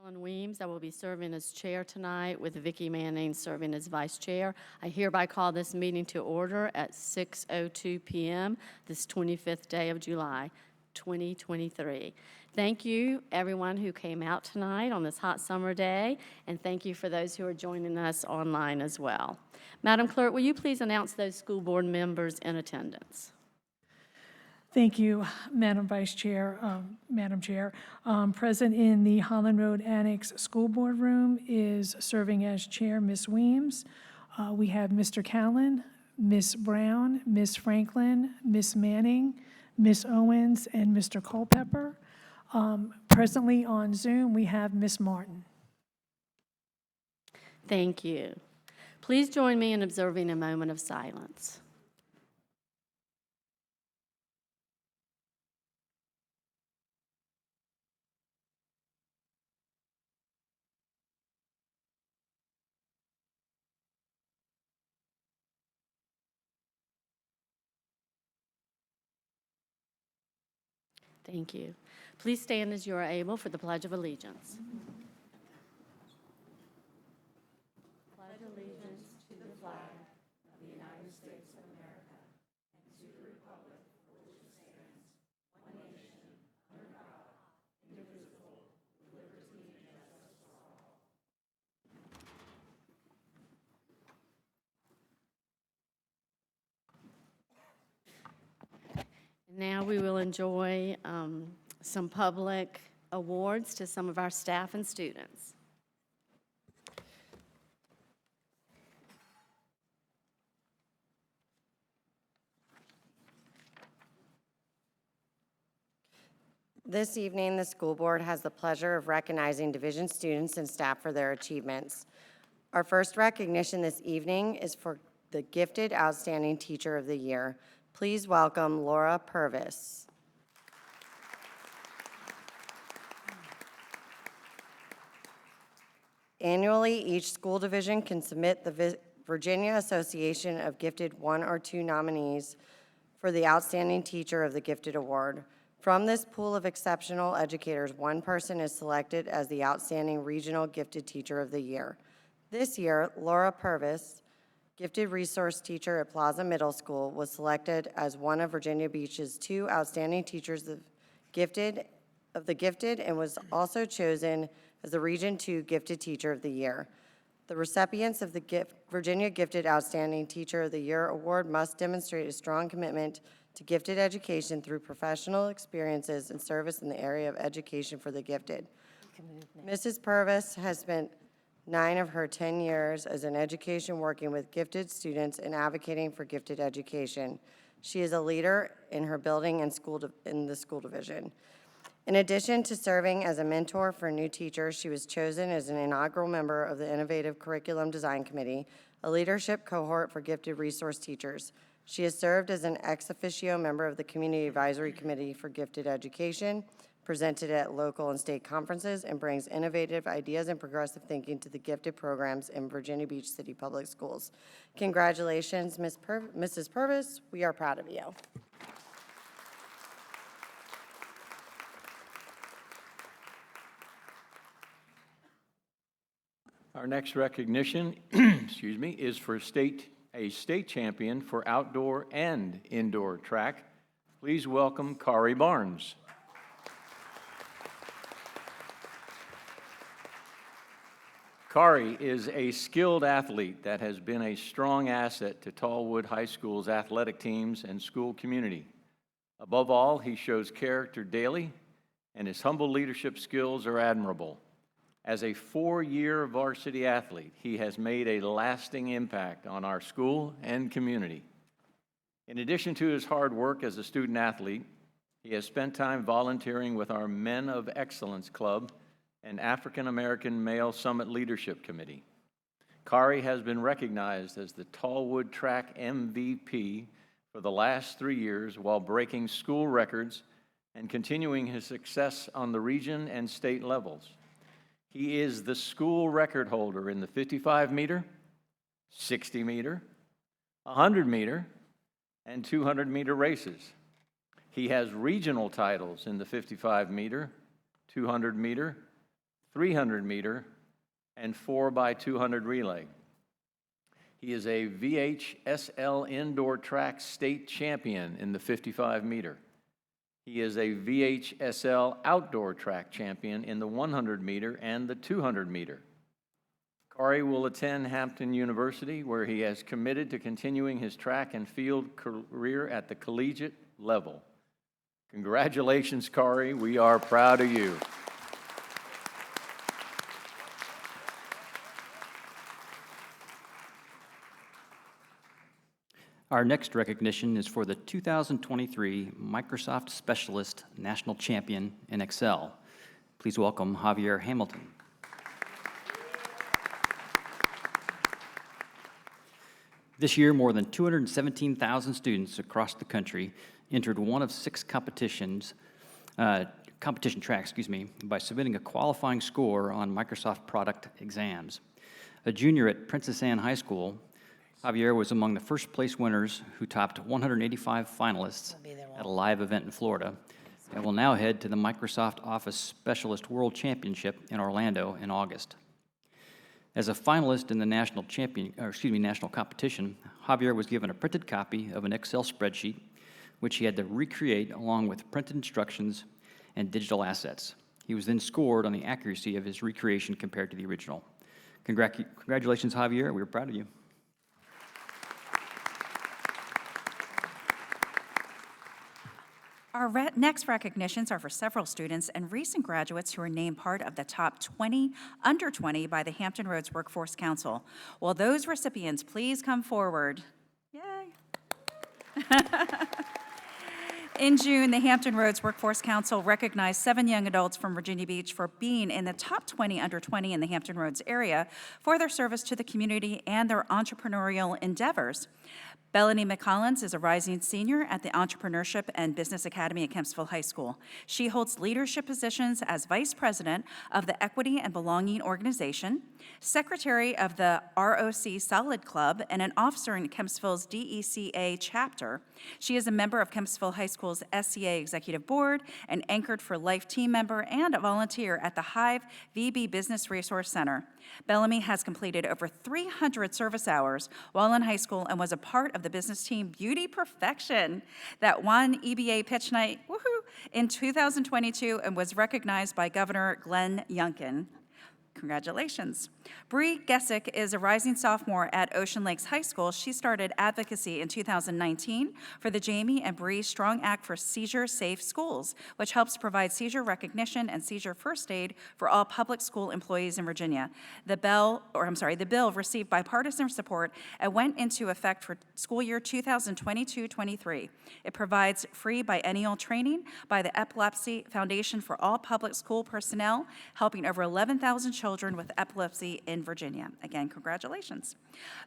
Helen Weems. I will be serving as chair tonight with Vicki Manning serving as vice chair. I hereby call this meeting to order at 6:02 p.m. this 25th day of July, 2023. Thank you, everyone who came out tonight on this hot summer day, and thank you for those who are joining us online as well. Madam Clerk, will you please announce those school board members in attendance? Thank you, Madam Vice Chair, Madam Chair. Present in the Holland Road Annex School Board Room is serving as chair, Ms. Weems. We have Mr. Callen, Ms. Brown, Ms. Franklin, Ms. Manning, Ms. Owens, and Mr. Culpepper. Presently on Zoom, we have Ms. Martin. Thank you. Please join me in observing a moment of silence. Thank you. Please stand as you are able for the Pledge of Allegiance. Pledge allegiance to the flag of the United States of America and to the republic for which it stands, one nation, under God, indivisible, with liberty and justice for all. Now we will enjoy some public awards to some of our staff and students. This evening, the school board has the pleasure of recognizing division students and staff for their achievements. Our first recognition this evening is for the Gifted Outstanding Teacher of the Year. Please welcome Laura Purvis. Annually, each school division can submit the Virginia Association of Gifted 1 or 2 nominees for the Outstanding Teacher of the Gifted Award. From this pool of exceptional educators, one person is selected as the Outstanding Regional Gifted Teacher of the Year. This year, Laura Purvis, Gifted Resource Teacher at Plaza Middle School, was selected as one of Virginia Beach's 2 Outstanding Teachers of the Gifted and was also chosen as the Region 2 Gifted Teacher of the Year. The recipients of the Virginia Gifted Outstanding Teacher of the Year Award must demonstrate a strong commitment to gifted education through professional experiences and service in the area of education for the gifted. Mrs. Purvis has spent 9 of her 10 years as an education working with gifted students and advocating for gifted education. She is a leader in her building and in the school division. In addition to serving as a mentor for new teachers, she was chosen as an inaugural member of the Innovative Curriculum Design Committee, a leadership cohort for gifted resource teachers. She has served as an ex officio member of the Community Advisory Committee for Gifted Education, presented at local and state conferences, and brings innovative ideas and progressive thinking to the gifted programs in Virginia Beach City Public Schools. Congratulations, Mrs. Purvis. We are proud of you. Our next recognition, excuse me, is for a state champion for outdoor and indoor track. Please welcome Kari Barnes. Kari is a skilled athlete that has been a strong asset to Tallwood High School's athletic teams and school community. Above all, he shows character daily, and his humble leadership skills are admirable. As a 4-year varsity athlete, he has made a lasting impact on our school and community. In addition to his hard work as a student athlete, he has spent time volunteering with our Men of Excellence Club and African American Male Summit Leadership Committee. Kari has been recognized as the Tallwood Track MVP for the last 3 years while breaking school records and continuing his success on the region and state levels. He is the school record holder in the 55-meter, 60-meter, 100-meter, and 200-meter races. He has regional titles in the 55-meter, 200-meter, 300-meter, and 4x200 relay. He is a VHSL indoor track state champion in the 55-meter. He is a VHSL outdoor track champion in the 100-meter and the 200-meter. Kari will attend Hampton University, where he has committed to continuing his track and field career at the collegiate level. Congratulations, Kari. We are proud of you. Our next recognition is for the 2023 Microsoft Specialist National Champion in Excel. Please welcome Javier Hamilton. This year, more than 217,000 students across the country entered one of 6 competition tracks, by submitting a qualifying score on Microsoft product exams. A junior at Princess Anne High School, Javier was among the first place winners who topped 185 finalists at a live event in Florida, and will now head to the Microsoft Office Specialist World Championship in Orlando in August. As a finalist in the national competition, Javier was given a printed copy of an Excel spreadsheet, which he had to recreate along with printed instructions and digital assets. He was then scored on the accuracy of his recreation compared to the original. Congratulations, Javier. We're proud of you. Our next recognitions are for several students and recent graduates who are named part of the top 20 under 20 by the Hampton Roads Workforce Council. Will those recipients please come forward? Yay! In June, the Hampton Roads Workforce Council recognized 7 young adults from Virginia Beach for being in the top 20 under 20 in the Hampton Roads area for their service to the community and their entrepreneurial endeavors. Bellany McCollins is a rising senior at the Entrepreneurship and Business Academy at Kempsville High School. She holds leadership positions as Vice President of the Equity and Belonging Organization, Secretary of the ROC Solid Club, and an officer in Kempsville's DECA chapter. She is a member of Kempsville High School's SCA Executive Board, an Anchored for Life team member, and a volunteer at the Hive VB Business Resource Center. Bellamy has completed over 300 service hours while in high school and was a part of the business team Beauty Perfection that won EBA Pitch Night in 2022 and was recognized by Governor Glenn Youngkin. Congratulations. Bree Gessick is a rising sophomore at Ocean Lakes High School. She started advocacy in 2019 for the Jamie and Bree Strong Act for Seizure-Safe Schools, which helps provide seizure recognition and seizure first aid for all public school employees in Virginia. The bill received bipartisan support and went into effect for school year 2022-23. It provides free biennial training by the Epilepsy Foundation for all public school personnel, helping over 11,000 children with epilepsy in Virginia. Again, congratulations.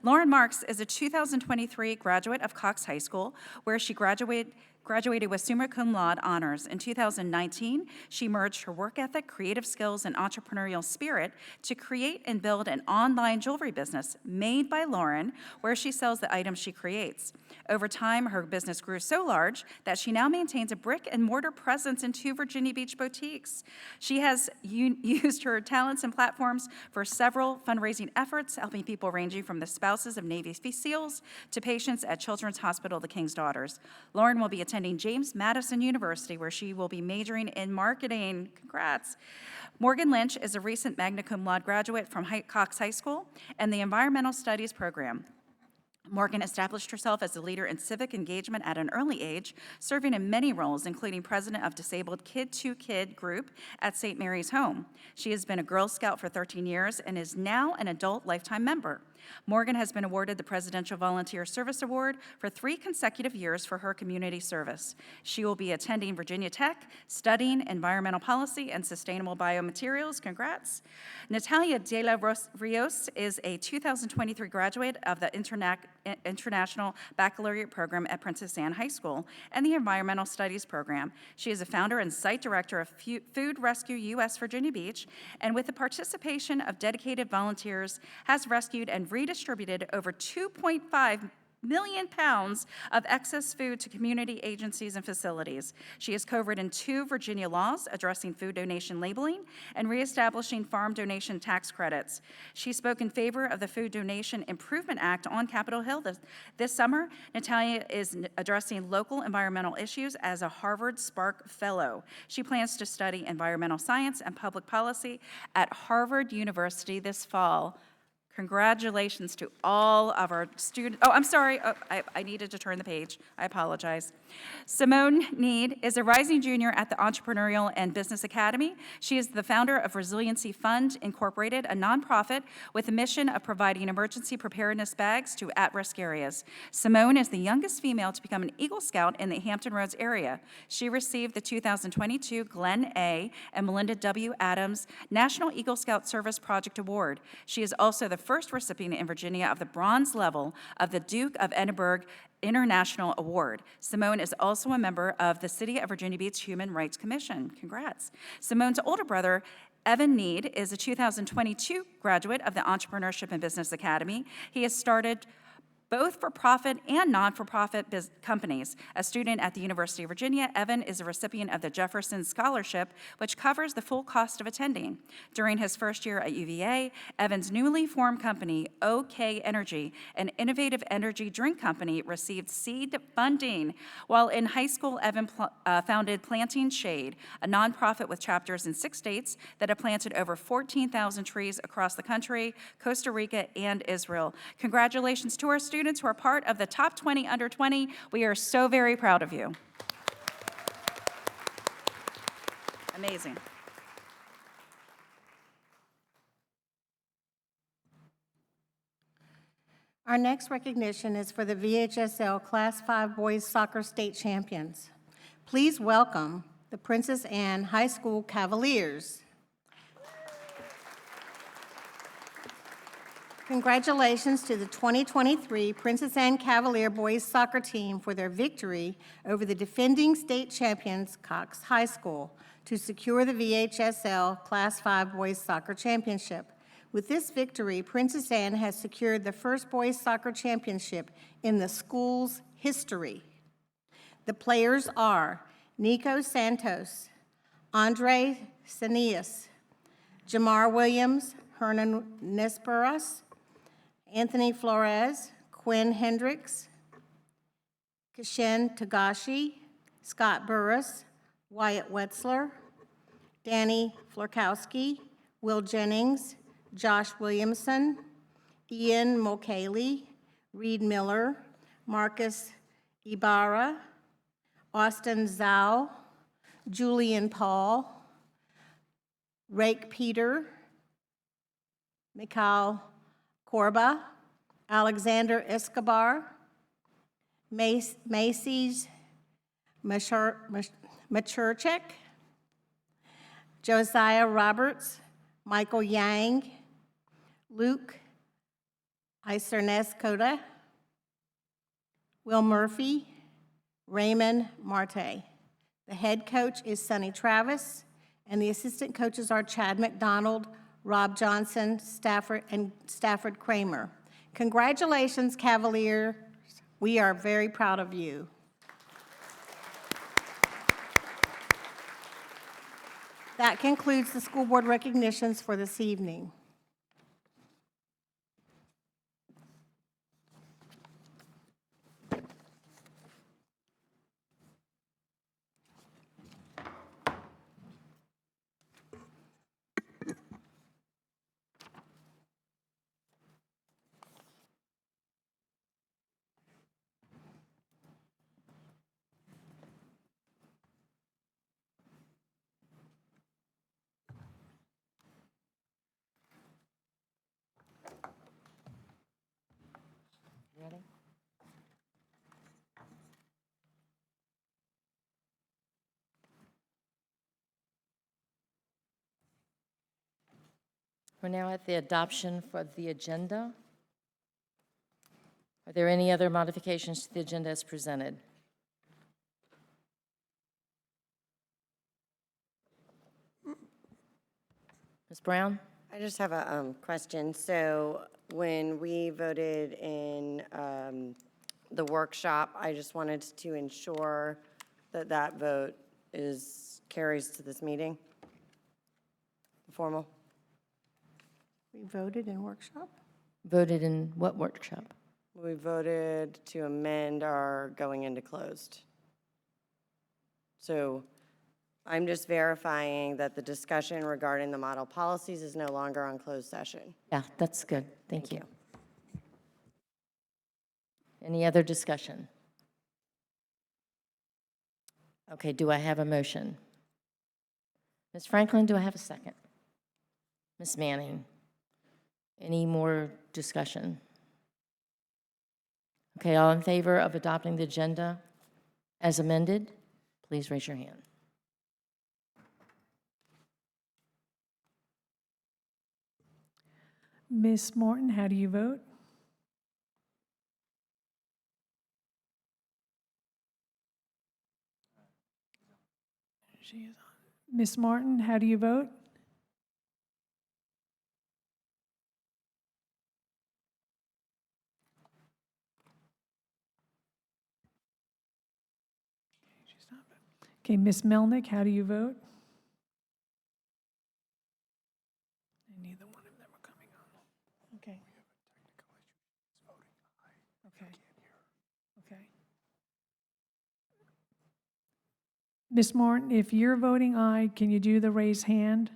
Lauren Marks is a 2023 graduate of Cox High School, where she graduated with summa cum laude honors. In 2019, she merged her work ethic, creative skills, and entrepreneurial spirit to create and build an online jewelry business made by Lauren, where she sells the items she creates. Over time, her business grew so large that she now maintains a brick-and-mortar presence in 2 Virginia Beach boutiques. She has used her talents and platforms for several fundraising efforts, helping people ranging from the spouses of Navy SEALs to patients at Children's Hospital The King's Daughters. Lauren will be attending James Madison University, where she will be majoring in marketing. Congrats. Morgan Lynch is a recent magna cum laude graduate from Cox High School and the Environmental Studies program. Morgan established herself as a leader in civic engagement at an early age, serving in many roles, including president of Disabled Kid to Kid group at St. Mary's Home. She has been a Girl Scout for 13 years and is now an adult lifetime member. Morgan has been awarded the Presidential Volunteer Service Award for 3 consecutive years for her community service. She will be attending Virginia Tech, studying environmental policy and sustainable biomaterials. Congrats. Natalia De La Rios is a 2023 graduate of the International Baccalaureate Program at Princess Anne High School and the Environmental Studies Program. She is the founder and site director of Food Rescue US Virginia Beach, and with the participation of dedicated volunteers, has rescued and redistributed over 2.5 million pounds of excess food to community agencies and facilities. She has co-written 2 Virginia laws addressing food donation labeling and reestablishing farm donation tax credits. She spoke in favor of the Food Donation Improvement Act on Capitol Hill this summer. Natalia is addressing local environmental issues as a Harvard Spark Fellow. She plans to study environmental science and public policy at Harvard University this fall. Congratulations to all of our students. Oh, I'm sorry. Oh, I needed to turn the page. I apologize. Simone Need is a rising junior at the Entrepreneurial and Business Academy. She is the founder of Resiliency Fund Incorporated, a nonprofit with a mission of providing emergency preparedness bags to at-risk areas. Simone is the youngest female to become an Eagle Scout in the Hampton Roads area. She received the 2022 Glenn A. and Melinda W. Adams National Eagle Scout Service Project Award. She is also the first recipient in Virginia of the bronze level of the Duke of Edinburgh International Award. Simone is also a member of the City of Virginia Beach Human Rights Commission. Congrats. Simone's older brother, Evan Need, is a 2022 graduate of the Entrepreneurship and Business Academy. He has started both for-profit and non-for-profit companies. A student at the University of Virginia, Evan is a recipient of the Jefferson Scholarship, which covers the full cost of attending. During his first year at UVA, Evan's newly formed company, OK Energy, an innovative energy drink company, received seed funding. While in high school, Evan founded Planting Shade, a nonprofit with chapters in 6 states that have planted over 14,000 trees across the country, Costa Rica, and Israel. Congratulations to our students who are part of the top 20 under 20. We are so very proud of you. Amazing. Our next recognition is for the VHSL Class 5 Boys Soccer State Champions. Please welcome the Princess Anne High School Cavaliers. Congratulations to the 2023 Princess Anne Cavalier Boys Soccer Team for their victory over the defending state champions, Cox High School, to secure the VHSL Class 5 Boys Soccer Championship. With this victory, Princess Anne has secured the first boys soccer championship in the school's history. The players are Nico Santos, Andre Sanias, Jamar Williams, Hernan Nesperas, Anthony Flores, Quinn Hendricks, Kishen Tagashi, Scott Burris, Wyatt Wetzler, Danny Florkowski, Will Jennings, Josh Williamson, Ian Mulcahy, Reed Miller, Marcus Ibarra, Austin Zhao, Julian Paul, Rake Peter, Mikhail Korba, Alexander Escobar, Macy's Machurchek, Josiah Roberts, Michael Yang, Luke Isernes-Coda, Will Murphy, Raymond Marte. The head coach is Sonny Travis, and the assistant coaches are Chad McDonald, Rob Johnson, Stafford Kramer. Congratulations, Cavaliers. We are very proud of you. That concludes the school board recognitions for this evening. We're now at the adoption for the agenda. Are there any other modifications to the agenda as presented? Ms. Brown? I just have a question. So when we voted in the workshop. I just wanted to ensure that that vote carries to this meeting. Formal. We voted in workshop? Voted in what workshop? We voted to amend our going into closed. So I'm just verifying that the discussion regarding the model policies is no longer on closed session. Yeah, that's good. Thank you. Any other discussion? Okay, do I have a motion? Ms. Franklin, do I have a second? Ms. Manning, any more discussion? Okay, all in favor of adopting the agenda as amended, please raise your hand. Ms. Morton, how do you vote? She is on. Ms. Martin, how do you vote? She's not voting. Okay, Ms. Melnick, how do you vote? And neither one of them are coming on. Okay. Okay. Okay. Ms. Martin, if you're voting aye, can you do the raise hand?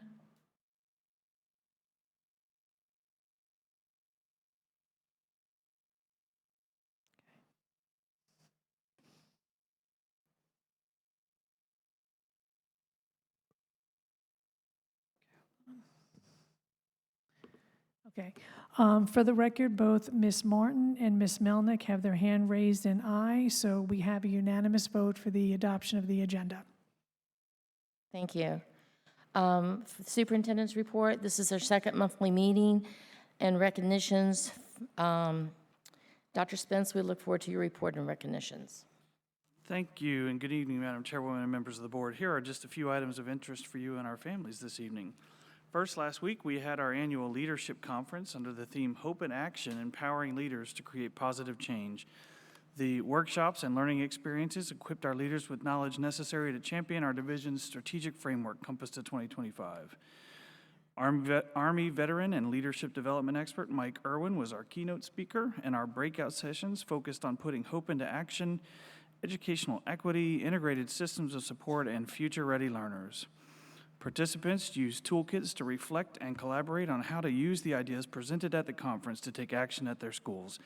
Okay. For the record, both Ms. Martin and Ms. Melnick have their hand raised in aye, so we have a unanimous vote for the adoption of the agenda. Thank you. For the Superintendent's report, this is our second monthly meeting and recognitions. Dr. Spence, we look forward to your report and recognitions. Thank you, and good evening, Madam Chairwoman and members of the board. Here are just a few items of interest for you and our families this evening. First, last week, we had our annual leadership conference under the theme Hope in Action, Empowering Leaders to Create Positive Change. The workshops and learning experiences equipped our leaders with knowledge necessary to champion our division's strategic framework, Compass to 2025. Army veteran and leadership development expert Mike Irwin was our keynote speaker, and our breakout sessions focused on putting hope into action, educational equity, integrated systems of support, and future-ready learners. Participants used toolkits to reflect and collaborate on how to use the ideas presented at the conference to take action at their schools.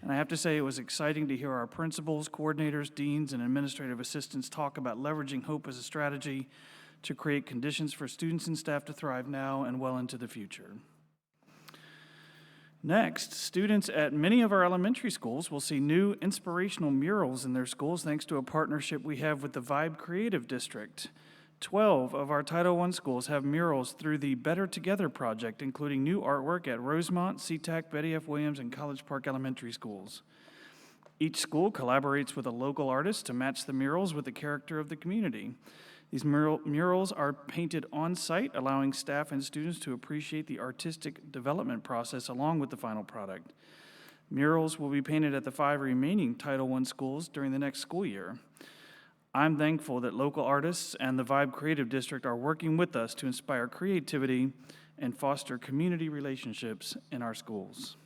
And I have to say, it was exciting to hear our principals, coordinators, deans, and administrative assistants talk about leveraging hope as a strategy to create conditions for students and staff to thrive now and well into the future. Next, students at many of our elementary schools will see new inspirational murals in their schools thanks to a partnership we have with the Vibe Creative District. 12 of our Title I schools have murals through the Better Together project, including new artwork at Rosemont, SeaTac, Betty F. Williams, and College Park Elementary Schools. Each school collaborates with a local artist to match the murals with the character of the community. These murals are painted on-site, allowing staff and students to appreciate the artistic development process along with the final product. Murals will be painted at the 5 remaining Title I schools during the next school year. I'm thankful that local artists and the Vibe Creative District are working with us to inspire creativity and foster community relationships in our schools.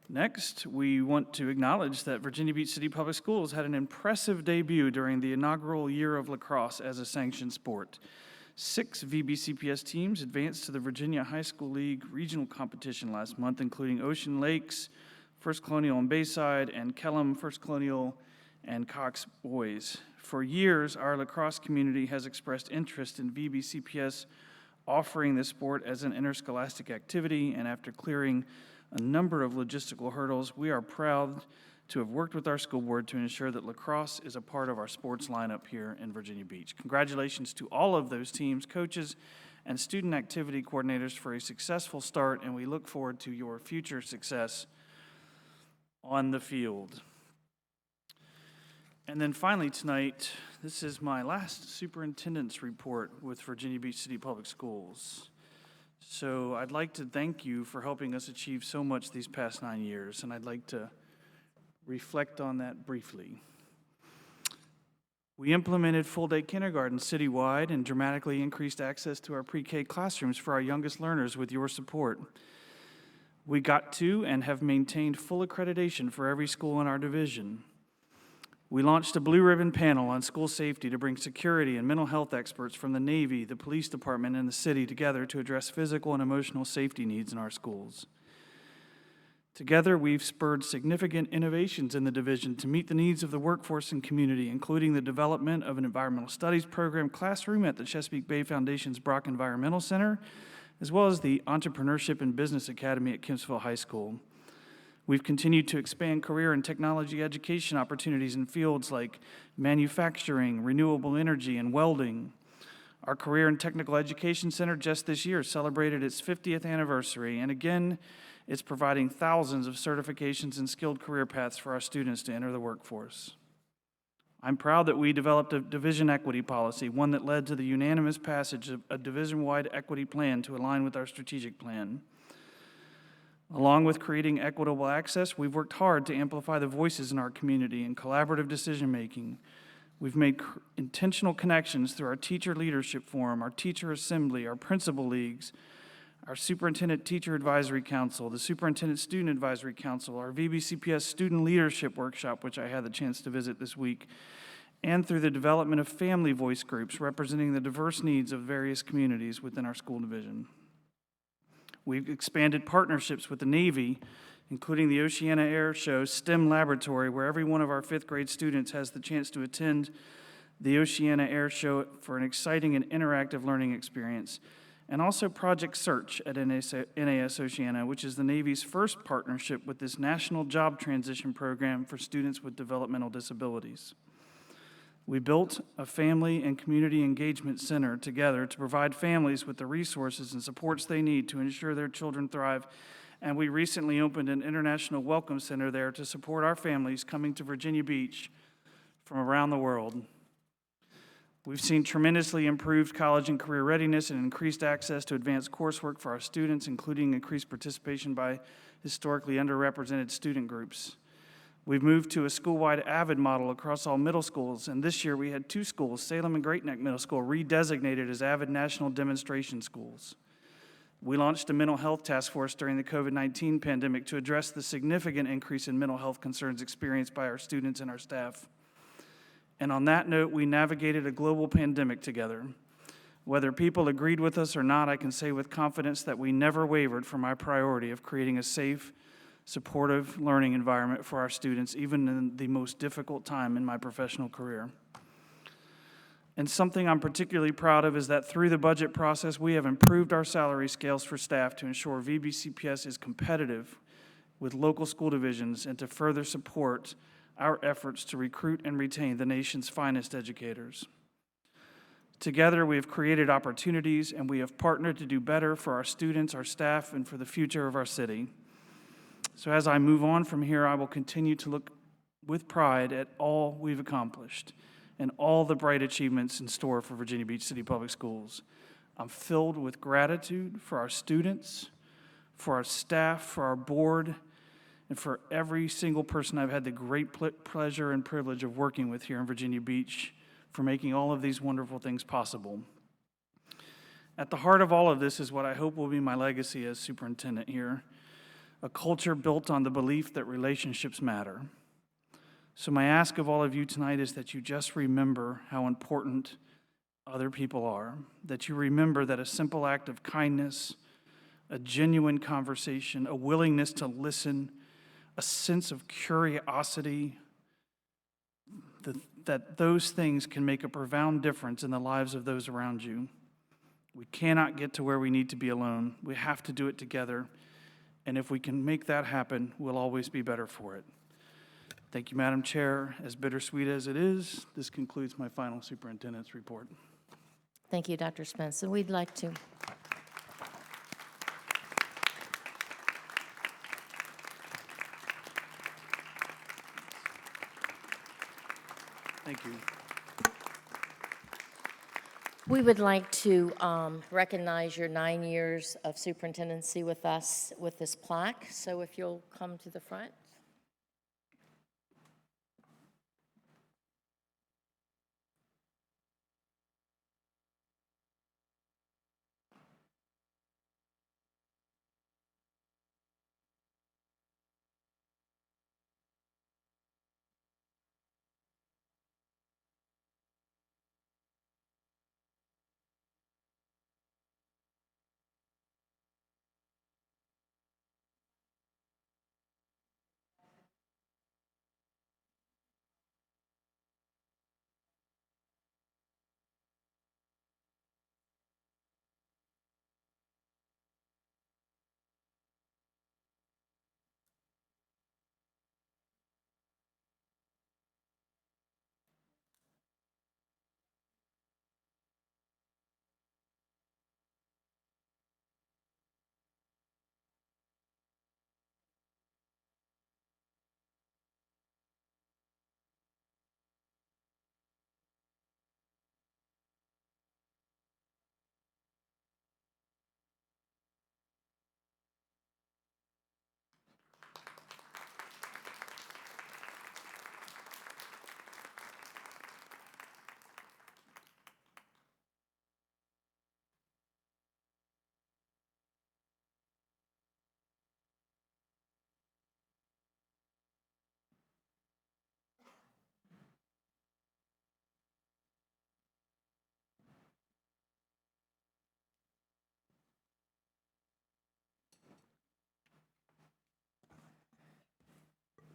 Next, we want to acknowledge that Virginia Beach City Public Schools had an impressive debut during the inaugural year of lacrosse as a sanctioned sport. 6 VBCPS teams advanced to the Virginia High School League regional competition last month, including Ocean Lakes, First Colonial and Bayside, and Kellam, First Colonial, and Cox boys. For years, our lacrosse community has expressed interest in VBCPS offering this sport as an interscholastic activity, and after clearing a number of logistical hurdles, we are proud to have worked with our school board to ensure that lacrosse is a part of our sports lineup here in Virginia Beach. Congratulations to all of those teams, coaches, and student activity coordinators for a successful start, and we look forward to your future success on the field. And then finally tonight, this is my last superintendent's report with Virginia Beach City Public Schools. So I'd like to thank you for helping us achieve so much these past 9 years, and I'd like to reflect on that briefly. We implemented full-day kindergarten citywide and dramatically increased access to our pre-K classrooms for our youngest learners with your support. We got to and have maintained full accreditation for every school in our division. We launched a blue ribbon panel on school safety to bring security and mental health experts from the Navy, the police department, and the city together to address physical and emotional safety needs in our schools. Together, we've spurred significant innovations in the division to meet the needs of the workforce and community, including the development of an environmental studies program classroom at the Chesapeake Bay Foundation's Brock Environmental Center, as well as the Entrepreneurship and Business Academy at Kempsville High School. We've continued to expand career and technology education opportunities in fields like manufacturing, renewable energy, and welding. Our Career and Technical Education Center just this year celebrated its 50th anniversary, and again, it's providing thousands of certifications and skilled career paths for our students to enter the workforce. I'm proud that we developed a division equity policy, one that led to the unanimous passage of a division-wide equity plan to align with our strategic plan. Along with creating equitable access, we've worked hard to amplify the voices in our community and collaborative decision-making. We've made intentional connections through our Teacher Leadership Forum, our Teacher Assembly, our Principal Leagues, our Superintendent Teacher Advisory Council, the Superintendent Student Advisory Council, our VBCPS Student Leadership Workshop, which I had the chance to visit this week, and through the development of family voice groups representing the diverse needs of various communities within our school division. We've expanded partnerships with the Navy, including the Oceana Air Show STEM Laboratory, where every one of our 5th grade students has the chance to attend the Oceana Air Show for an exciting and interactive learning experience. And also Project Search at NAS Oceana, which is the Navy's first partnership with this national job transition program for students with developmental disabilities. We built a family and community engagement center together to provide families with the resources and supports they need to ensure their children thrive. And we recently opened an international welcome center there to support our families coming to Virginia Beach from around the world. We've seen tremendously improved college and career readiness and increased access to advanced coursework for our students, including increased participation by historically underrepresented student groups. We've moved to a school-wide AVID model across all middle schools, and this year we had 2 schools, Salem and Great Neck Middle School, redesignated as AVID National Demonstration Schools. We launched a mental health task force during the COVID-19 pandemic to address the significant increase in mental health concerns experienced by our students and our staff. And on that note, we navigated a global pandemic together. Whether people agreed with us or not, I can say with confidence that we never wavered from our priority of creating a safe, supportive learning environment for our students, even in the most difficult time in my professional career. And something I'm particularly proud of is that through the budget process, we have improved our salary scales for staff to ensure VBCPS is competitive with local school divisions and to further support our efforts to recruit and retain the nation's finest educators. Together, we have created opportunities and we have partnered to do better for our students, our staff, and for the future of our city. So as I move on from here, I will continue to look with pride at all we've accomplished and all the bright achievements in store for Virginia Beach City Public Schools. I'm filled with gratitude for our students, for our staff, for our board, and for every single person I've had the great pleasure and privilege of working with here in Virginia Beach for making all of these wonderful things possible. At the heart of all of this is what I hope will be my legacy as superintendent here, a culture built on the belief that relationships matter. So my ask of all of you tonight is that you just remember how important other people are, that you remember that a simple act of kindness, a genuine conversation, a willingness to listen, a sense of curiosity, that those things can make a profound difference in the lives of those around you. We cannot get to where we need to be alone. We have to do it together. And if we can make that happen, we'll always be better for it. Thank you, Madam Chair. As bittersweet as it is, this concludes my final superintendent's report. Thank you, Dr. Spencer. We'd like to. Thank you. We would like to recognize your 9 years of superintendency with us with this plaque. So if you'll come to the front.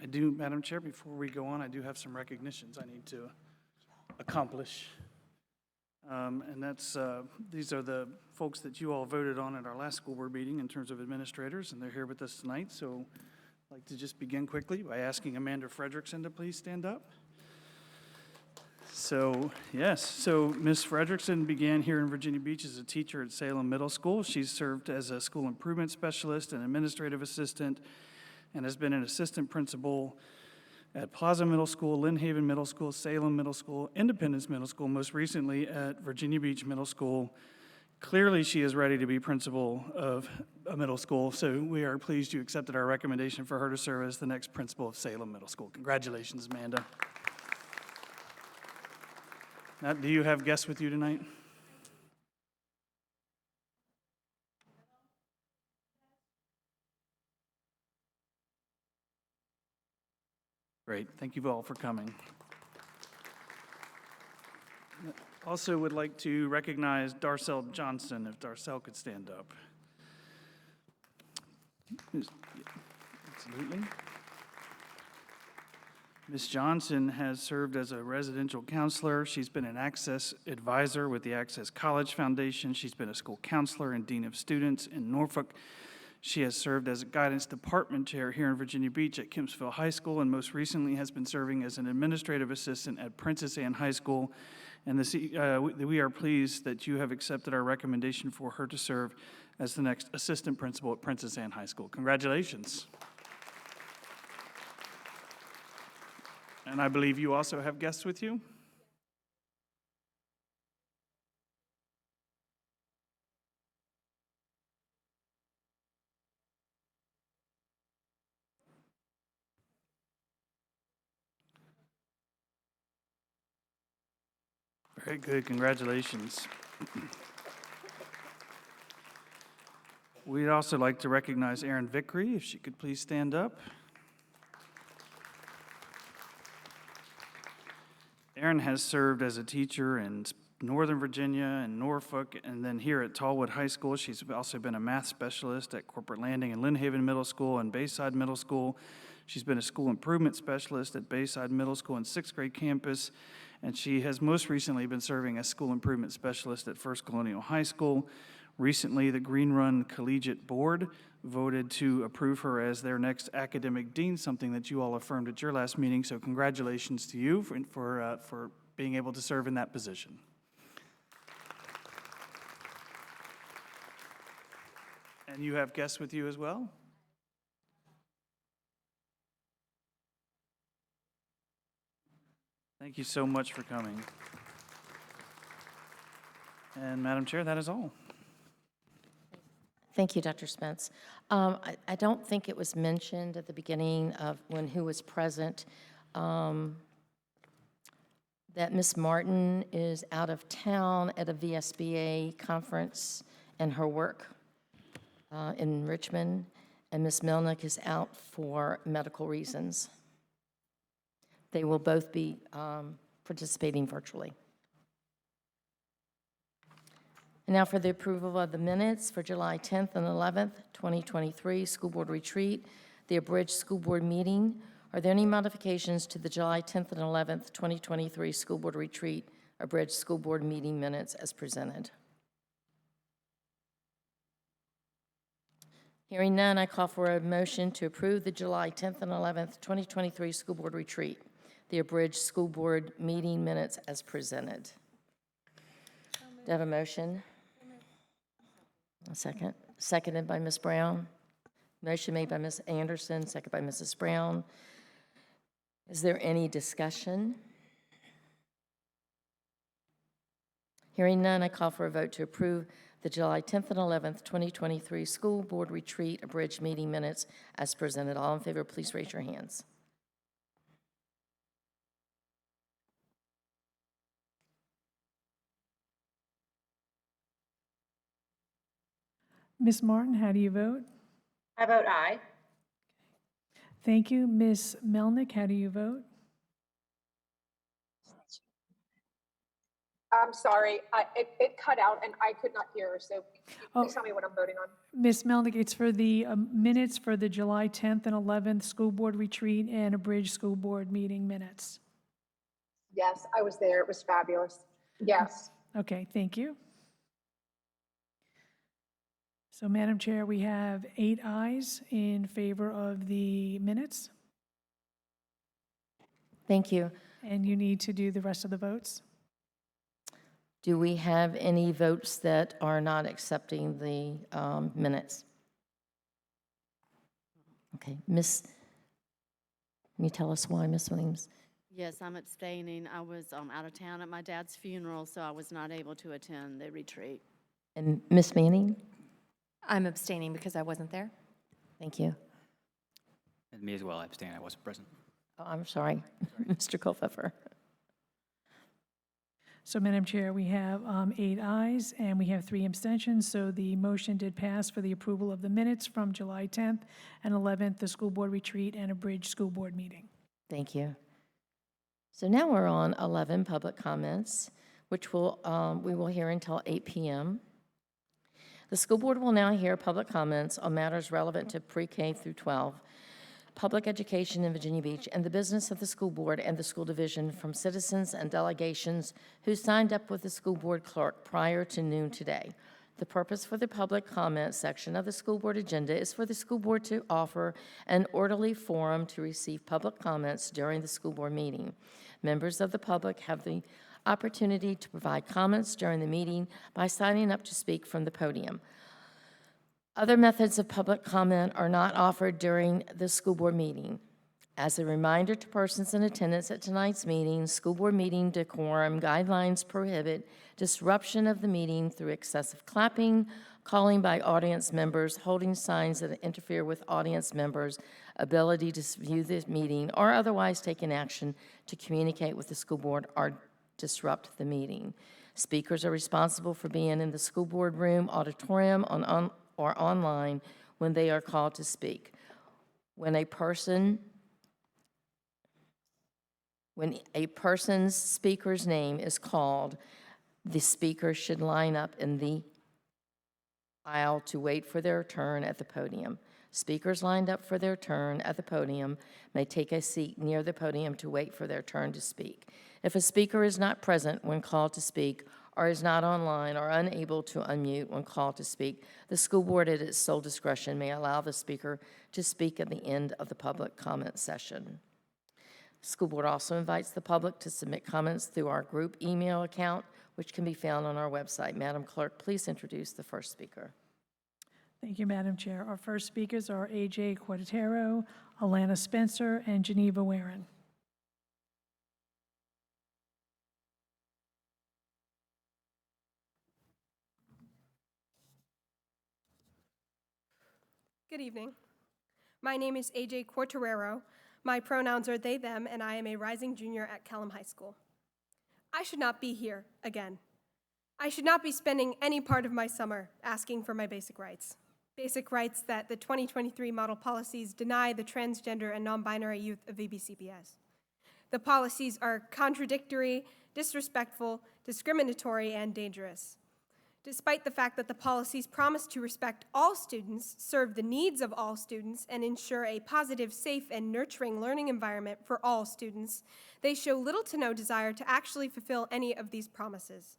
I do, Madam Chair, before we go on, I do have some recognitions I need to accomplish. And that's, these are the folks that you all voted on at our last school board meeting in terms of administrators, and they're here with us tonight. So I'd like to just begin quickly by asking Amanda Frederickson to please stand up. So, yes, so Ms. Frederickson began here in Virginia Beach as a teacher at Salem Middle School. She's served as a school improvement specialist and administrative assistant, and has been an assistant principal at Plaza Middle School, Lynn Haven Middle School, Salem Middle School, Independence Middle School, most recently at Virginia Beach Middle School. Clearly, she is ready to be principal of a middle school, so we are pleased you accepted our recommendation for her to serve as the next principal of Salem Middle School. Congratulations, Amanda. Now, do you have guests with you tonight? Great, thank you all for coming. Also would like to recognize Darcel Johnson, if Darcel could stand up. Absolutely. Ms. Johnson has served as a residential counselor. She's been an Access advisor with the Access College Foundation. She's been a school counselor and dean of students in Norfolk. She has served as a guidance department chair here in Virginia Beach at Kempsville High School, and most recently has been serving as an administrative assistant at Princess Anne High School. And we are pleased that you have accepted our recommendation for her to serve as the next assistant principal at Princess Anne High School. Congratulations. And I believe you also have guests with you? Very good, congratulations. We'd also like to recognize Erin Vickery, if she could please stand up. Erin has served as a teacher in Northern Virginia and Norfolk, and then here at Tallwood High School. She's also been a math specialist at Corporate Landing and Lynn Haven Middle School and Bayside Middle School. She's been a school improvement specialist at Bayside Middle School and sixth grade campus, and she has most recently been serving as school improvement specialist at First Colonial High School. Recently, the Green Run Collegiate Board voted to approve her as their next academic dean, something that you all affirmed at your last meeting. So congratulations to you for being able to serve in that position. And you have guests with you as well? Thank you so much for coming. And Madam Chair, that is all. Thank you, Dr. Spence. I don't think it was mentioned at the beginning of who was present that Ms. Martin is out of town at a VSBA conference and her work in Richmond, and Ms. Melnick is out for medical reasons. They will both be participating virtually. And now for the approval of the minutes for July 10th and 11th, 2023, School Board Retreat, the Abridged School Board Meeting. Are there any modifications to the July 10th and 11th, 2023 School Board Retreat, Abridged School Board Meeting minutes as presented? Hearing none, I call for a motion to approve the July 10th and 11th, 2023 School Board Retreat, the Abridged School Board Meeting minutes as presented. Do I have a motion? A second. Seconded by Ms. Brown. Motion made by Ms. Anderson, second by Mrs. Brown. Is there any discussion? Hearing none, I call for a vote to approve the July 10th and 11th, 2023 School Board Retreat Abridged Meeting minutes as presented. All in favor, please raise your hands. Ms. Martin, how do you vote? I vote aye. Thank you. Ms. Melnick, how do you vote? I'm sorry, it cut out and I could not hear, so please tell me what I'm voting on. Ms. Melnick, it's for the minutes for the July 10th and 11th school board retreat and Abridged school board meeting minutes. Yes, I was there. It was fabulous. Yes. Okay, thank you. So, Madam Chair, we have 8 ayes in favor of the minutes, Thank you. and you need to do the rest of the votes. Do we have any votes that are not accepting the minutes? Okay, can you tell us why, Ms. Williams? Yes, I'm abstaining. I was out of town at my dad's funeral, so I was not able to attend the retreat. And Ms. Manning? I'm abstaining because I wasn't there. Thank you. And me as well, I abstain, I wasn't present. Oh, I'm sorry, Mr. Culpepper. So, Madam Chair, we have 8 ayes and we have 3 abstentions, so the motion did pass for the approval of the minutes from July 10th and 11th, the school board retreat and Abridged school board meeting. Thank you. So now we're on 11 public comments, which we will hear until 8 p.m. The school board will now hear public comments on matters relevant to pre-K through 12, public education in Virginia Beach, and the business of the school board and the school division from citizens and delegations who signed up with the school board clerk prior to noon today. The purpose for the public comment section of the school board agenda is for the school board to offer an orderly forum to receive public comments during the school board meeting. Members of the public have the opportunity to provide comments during the meeting by signing up to speak from the podium. Other methods of public comment are not offered during the school board meeting. As a reminder to persons in attendance at tonight's meeting, school board meeting decorum guidelines prohibit disruption of the meeting through excessive clapping, calling by audience members, holding signs that interfere with audience members' ability to view the meeting, or otherwise taking action to communicate with the school board or disrupt the meeting. Speakers are responsible for being in the school board room, auditorium, or online when they are called to speak. When a person's speaker's name is called, the speaker should line up in the aisle to wait for their turn at the podium. Speakers lined up for their turn at the podium may take a seat near the podium to wait for their turn to speak. If a speaker is not present when called to speak, or is not online or unable to unmute when called to speak, the school board at its sole discretion may allow the speaker to speak at the end of the public comment session. The school board also invites the public to submit comments through our group email account, which can be found on our website. Madam Clerk, please introduce the first speaker. Thank you, Madam Chair. Our first speakers are A.J. Quattaro, Alana Spencer, and Geneva Warren. Good evening. My name is AJ Quartarero. My pronouns are they, them, and I am a rising junior at Kellam High School. I should not be here again. I should not be spending any part of my summer asking for my basic rights that the 2023 model policies deny the transgender and non-binary youth of VBCPS. The policies are contradictory, disrespectful, discriminatory, and dangerous. Despite the fact that the policies promise to respect all students, serve the needs of all students, and ensure a positive, safe, and nurturing learning environment for all students, they show little to no desire to actually fulfill any of these promises.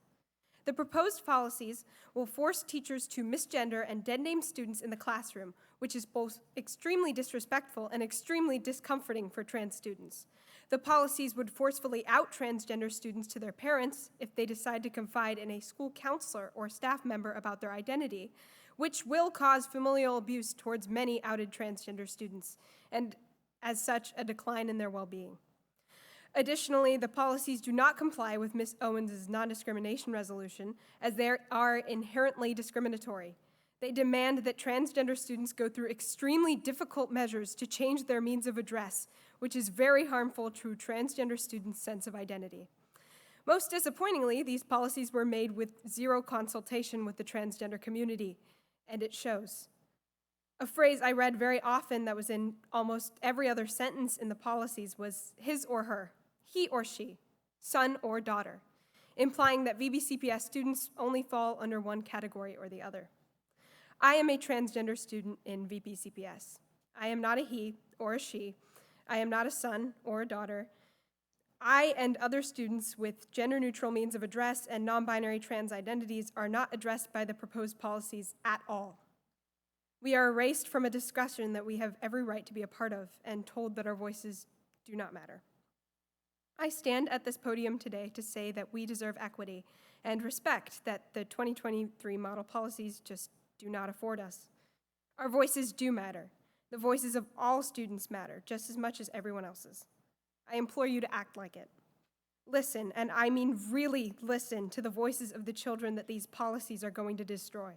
The proposed policies will force teachers to misgender and dead-name students in the classroom, which is both extremely disrespectful and extremely discomforting for trans students. The policies would forcefully out transgender students to their parents if they decide to confide in a school counselor or staff member about their identity, which will cause familial abuse towards many outed transgender students, and as such, a decline in their well-being. Additionally, the policies do not comply with Ms. Owens' non-discrimination resolution, as they are inherently discriminatory. They demand that transgender students go through extremely difficult measures to change their means of address, which is very harmful to transgender students' sense of identity. Most disappointingly, these policies were made with zero consultation with the transgender community, and it shows. A phrase I read very often that was in almost every other sentence in the policies was his or her, he or she, son or daughter. implying that VBCPS students only fall under one category or the other. I am a transgender student in VBCPS. I am not a he or a she. I am not a son or a daughter. I and other students with gender-neutral means of address and non-binary trans identities are not addressed by the proposed policies at all. We are erased from a discussion that we have every right to be a part of and told that our voices do not matter. I stand at this podium today to say that we deserve equity and respect that the 2023 model policies just do not afford us. Our voices do matter. The voices of all students matter just as much as everyone else's. I implore you to act like it. Listen, and I mean really listen, to the voices of the children that these policies are going to destroy.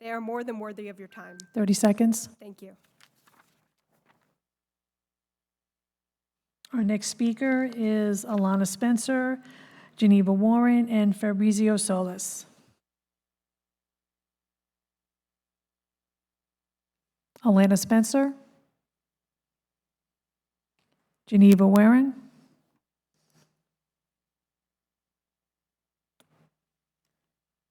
They are more than worthy of your time. 30 seconds. Thank you. Our next speaker is Alana Spencer, Geneva Warren, and Fabrizio Solis. Alana Spencer, Geneva Warren.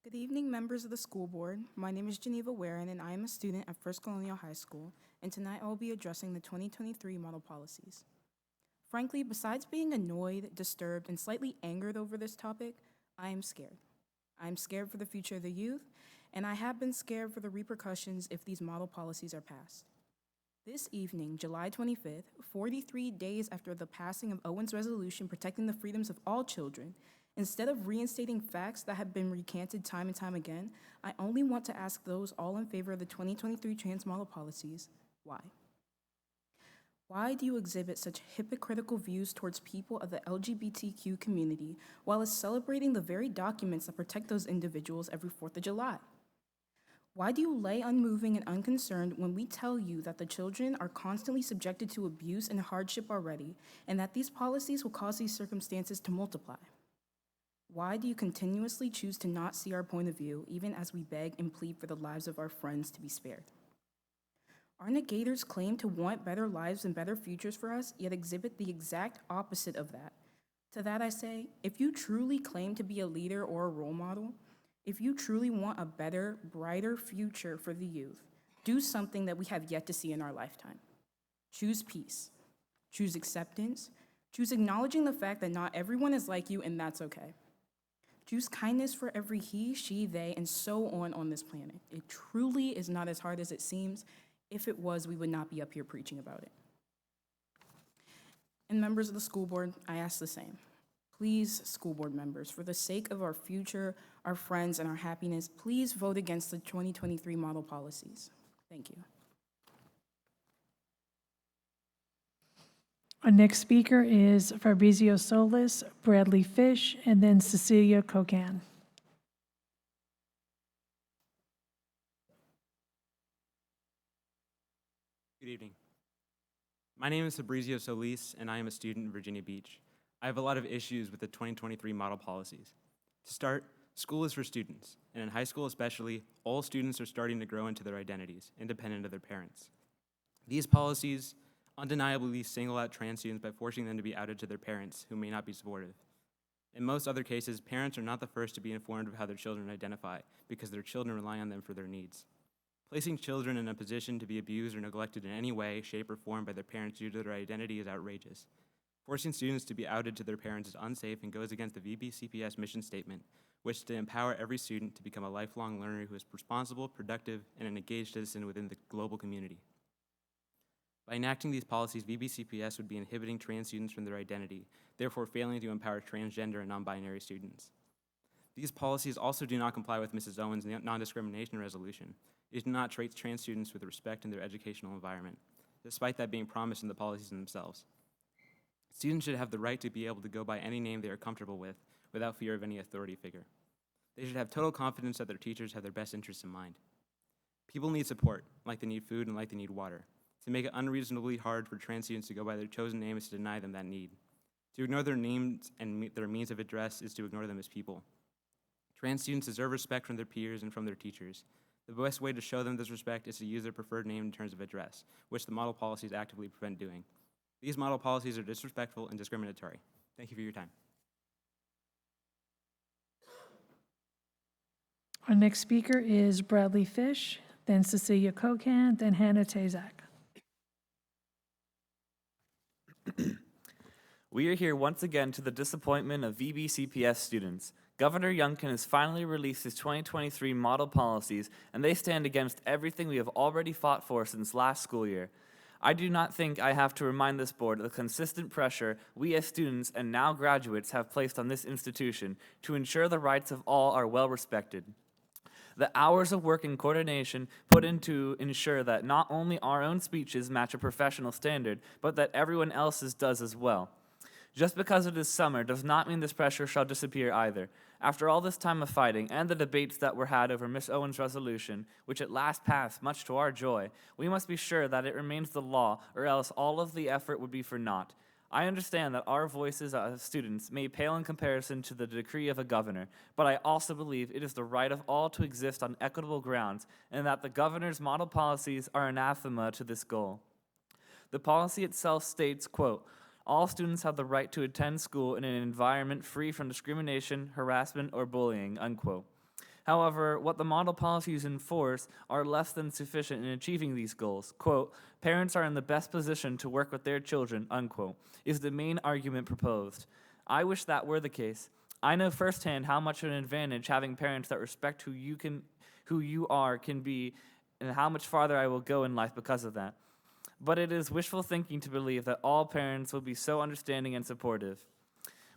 Good evening, members of the school board. My name is Geneva Warren, and I am a student at First Colonial High School, and tonight I will be addressing the 2023 model policies. Frankly, besides being annoyed, disturbed, and slightly angered over this topic, I am scared. I am scared for the future of the youth, and I have been scared for the repercussions if these model policies are passed. This evening, July 25th, 43 days after the passing of Owen's resolution protecting the freedoms of all children, instead of reinstating facts that have been recanted time and time again, I only want to ask those all in favor of the 2023 trans model policies, why? Why do you exhibit such hypocritical views towards people of the LGBTQ community while celebrating the very documents that protect those individuals every 4th of July? Why do you lay unmoving and unconcerned when we tell you that the children are constantly subjected to abuse and hardship already, and that these policies will cause these circumstances to multiply? Why do you continuously choose to not see our point of view, even as we beg and plead for the lives of our friends to be spared? Our negators claim to want better lives and better futures for us, yet exhibit the exact opposite of that. To that I say, if you truly claim to be a leader or a role model, if you truly want a better, brighter future for the youth, do something that we have yet to see in our lifetime. Choose peace. Choose acceptance. Choose acknowledging the fact that not everyone is like you, and that's okay. Choose kindness for every he, she, they, and so on this planet. It truly is not as hard as it seems. If it was, we would not be up here preaching about it. And members of the school board, I ask the same. Please, school board members, for the sake of our future, our friends, and our happiness, please vote against the 2023 model policies. Thank you. Our next speaker is Fabrizio Solis, Bradley Fish, and then Cecilia Cocan. Good evening. My name is Fabrizio Solis, and I am a student in Virginia Beach. I have a lot of issues with the 2023 model policies. To start, school is for students, and in high school especially, all students are starting to grow into their identities, independent of their parents. These policies undeniably single out trans students by forcing them to be outed to their parents, who may not be supportive. In most other cases, parents are not the first to be informed of how their children identify, because their children rely on them for their needs. Placing children in a position to be abused or neglected in any way, shape, or form by their parents due to their identity is outrageous. Forcing students to be outed to their parents is unsafe and goes against the VBCPS mission statement, which is to empower every student to become a lifelong learner who is responsible, productive, and an engaged citizen within the global community. By enacting these policies, VBCPS would be inhibiting trans students from their identity, therefore failing to empower transgender and non-binary students. These policies also do not comply with Mrs. Owen's non-discrimination resolution. It do not treat trans students with respect in their educational environment, despite that being promised in the policies themselves. Students should have the right to be able to go by any name they are comfortable with without fear of any authority figure. They should have total confidence that their teachers have their best interests in mind. People need support, like they need food and like they need water. To make it unreasonably hard for trans students to go by their chosen name is to deny them that need. To ignore their names and their means of address is to ignore them as people. Trans students deserve respect from their peers and from their teachers. The best way to show them this respect is to use their preferred name in terms of address, which the model policies actively prevent doing. These model policies are disrespectful and discriminatory. Thank you for your time. Our next speaker is Bradley Fish, then Cecilia Kokan, then Hannah Tazak. We are here once again to the disappointment of VBCPS students. Governor Youngkin has finally released his 2023 model policies, and they stand against everything we have already fought for since last school year. I do not think I have to remind this board of the consistent pressure we as students and now graduates have placed on this institution to ensure the rights of all are well respected. The hours of work and coordination put into ensure that not only our own speeches match a professional standard, but that everyone else's does as well. Just because it is summer does not mean this pressure shall disappear either. After all this time of fighting and the debates that were had over Miss Owens' resolution, which at last passed much to our joy, we must be sure that it remains the law, or else all of the effort would be for naught. I understand that our voices as students may pale in comparison to the decree of a governor, but I also believe it is the right of all to exist on equitable grounds, and that the governor's model policies are anathema to this goal. The policy itself states, quote, all students have the right to attend school in an environment free from discrimination, harassment, or bullying, unquote. However, what the model policies enforce are less than sufficient in achieving these goals. Quote, parents are in the best position to work with their children, unquote, is the main argument proposed. I wish that were the case. I know firsthand how much of an advantage having parents that respect who you are can be, and how much farther I will go in life because of that. But it is wishful thinking to believe that all parents will be so understanding and supportive.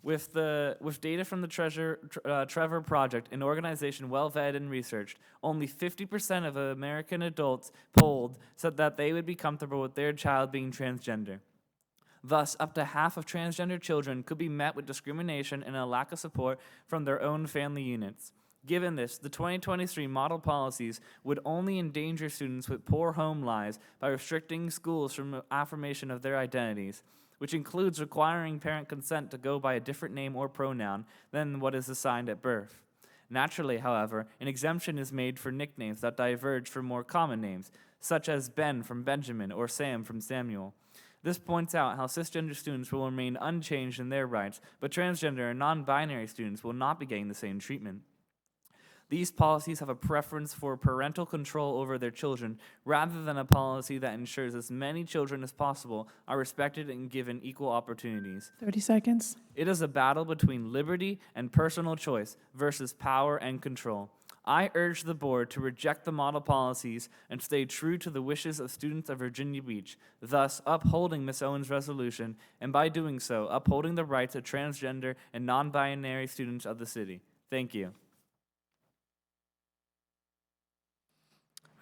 With data from the Trevor Project, an organization well vetted and researched, only 50% of American adults polled said that they would be comfortable with their child being transgender. Thus, up to half of transgender children could be met with discrimination and a lack of support from their own family units. Given this, the 2023 model policies would only endanger students with poor home lives by restricting schools from affirmation of their identities, which includes requiring parent consent to go by a different name or pronoun than what is assigned at birth. Naturally, however, an exemption is made for nicknames that diverge from more common names, such as Ben from Benjamin or Sam from Samuel. This points out how cisgender students will remain unchanged in their rights, but transgender and non-binary students will not be getting the same treatment. These policies have a preference for parental control over their children rather than a policy that ensures as many children as possible are respected and given equal opportunities. 30 seconds. It is a battle between liberty and personal choice versus power and control. I urge the board to reject the model policies and stay true to the wishes of students of Virginia Beach, thus upholding Ms. Owens' resolution, and by doing so, upholding the rights of transgender and non-binary students of the city. Thank you.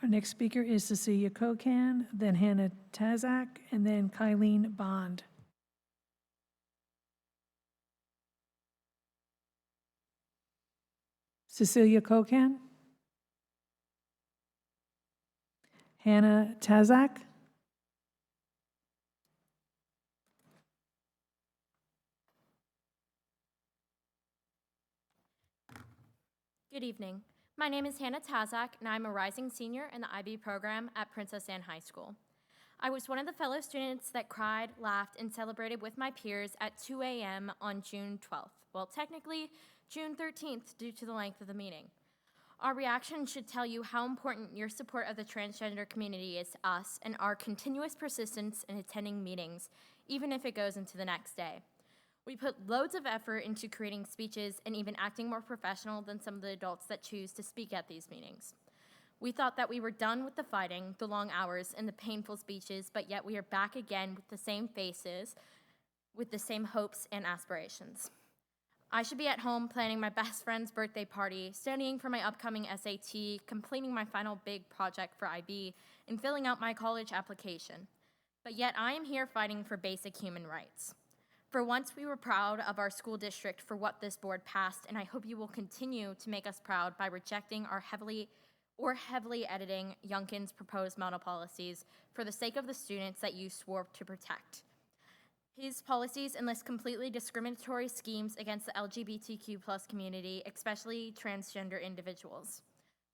Our next speaker is Cecilia Kokan, then Hannah Tazak, and then Kylene Bond. Cecilia Kokan. Hannah Tazak. Good evening. My name is Hannah Tazak, and I'm a rising senior in the IB program at Princess Anne High School. I was one of the fellow students that cried, laughed, and celebrated with my peers at 2 a.m. on June 12th. Well, technically, June 13th due to the length of the meeting. Our reaction should tell you how important your support of the transgender community is to us and our continuous persistence in attending meetings, even if it goes into the next day. We put loads of effort into creating speeches and even acting more professional than some of the adults that choose to speak at these meetings. We thought that we were done with the fighting, the long hours, and the painful speeches, but yet we are back again with the same faces, with the same hopes and aspirations. I should be at home planning my best friend's birthday party, studying for my upcoming SAT, completing my final big project for IB, and filling out my college application. But yet I am here fighting for basic human rights. For once, we were proud of our school district for what this board passed, and I hope you will continue to make us proud by rejecting our heavily editing Youngkin's proposed model policies for the sake of the students that you swore to protect. His policies enlist completely discriminatory schemes against the LGBTQ+ community, especially transgender individuals,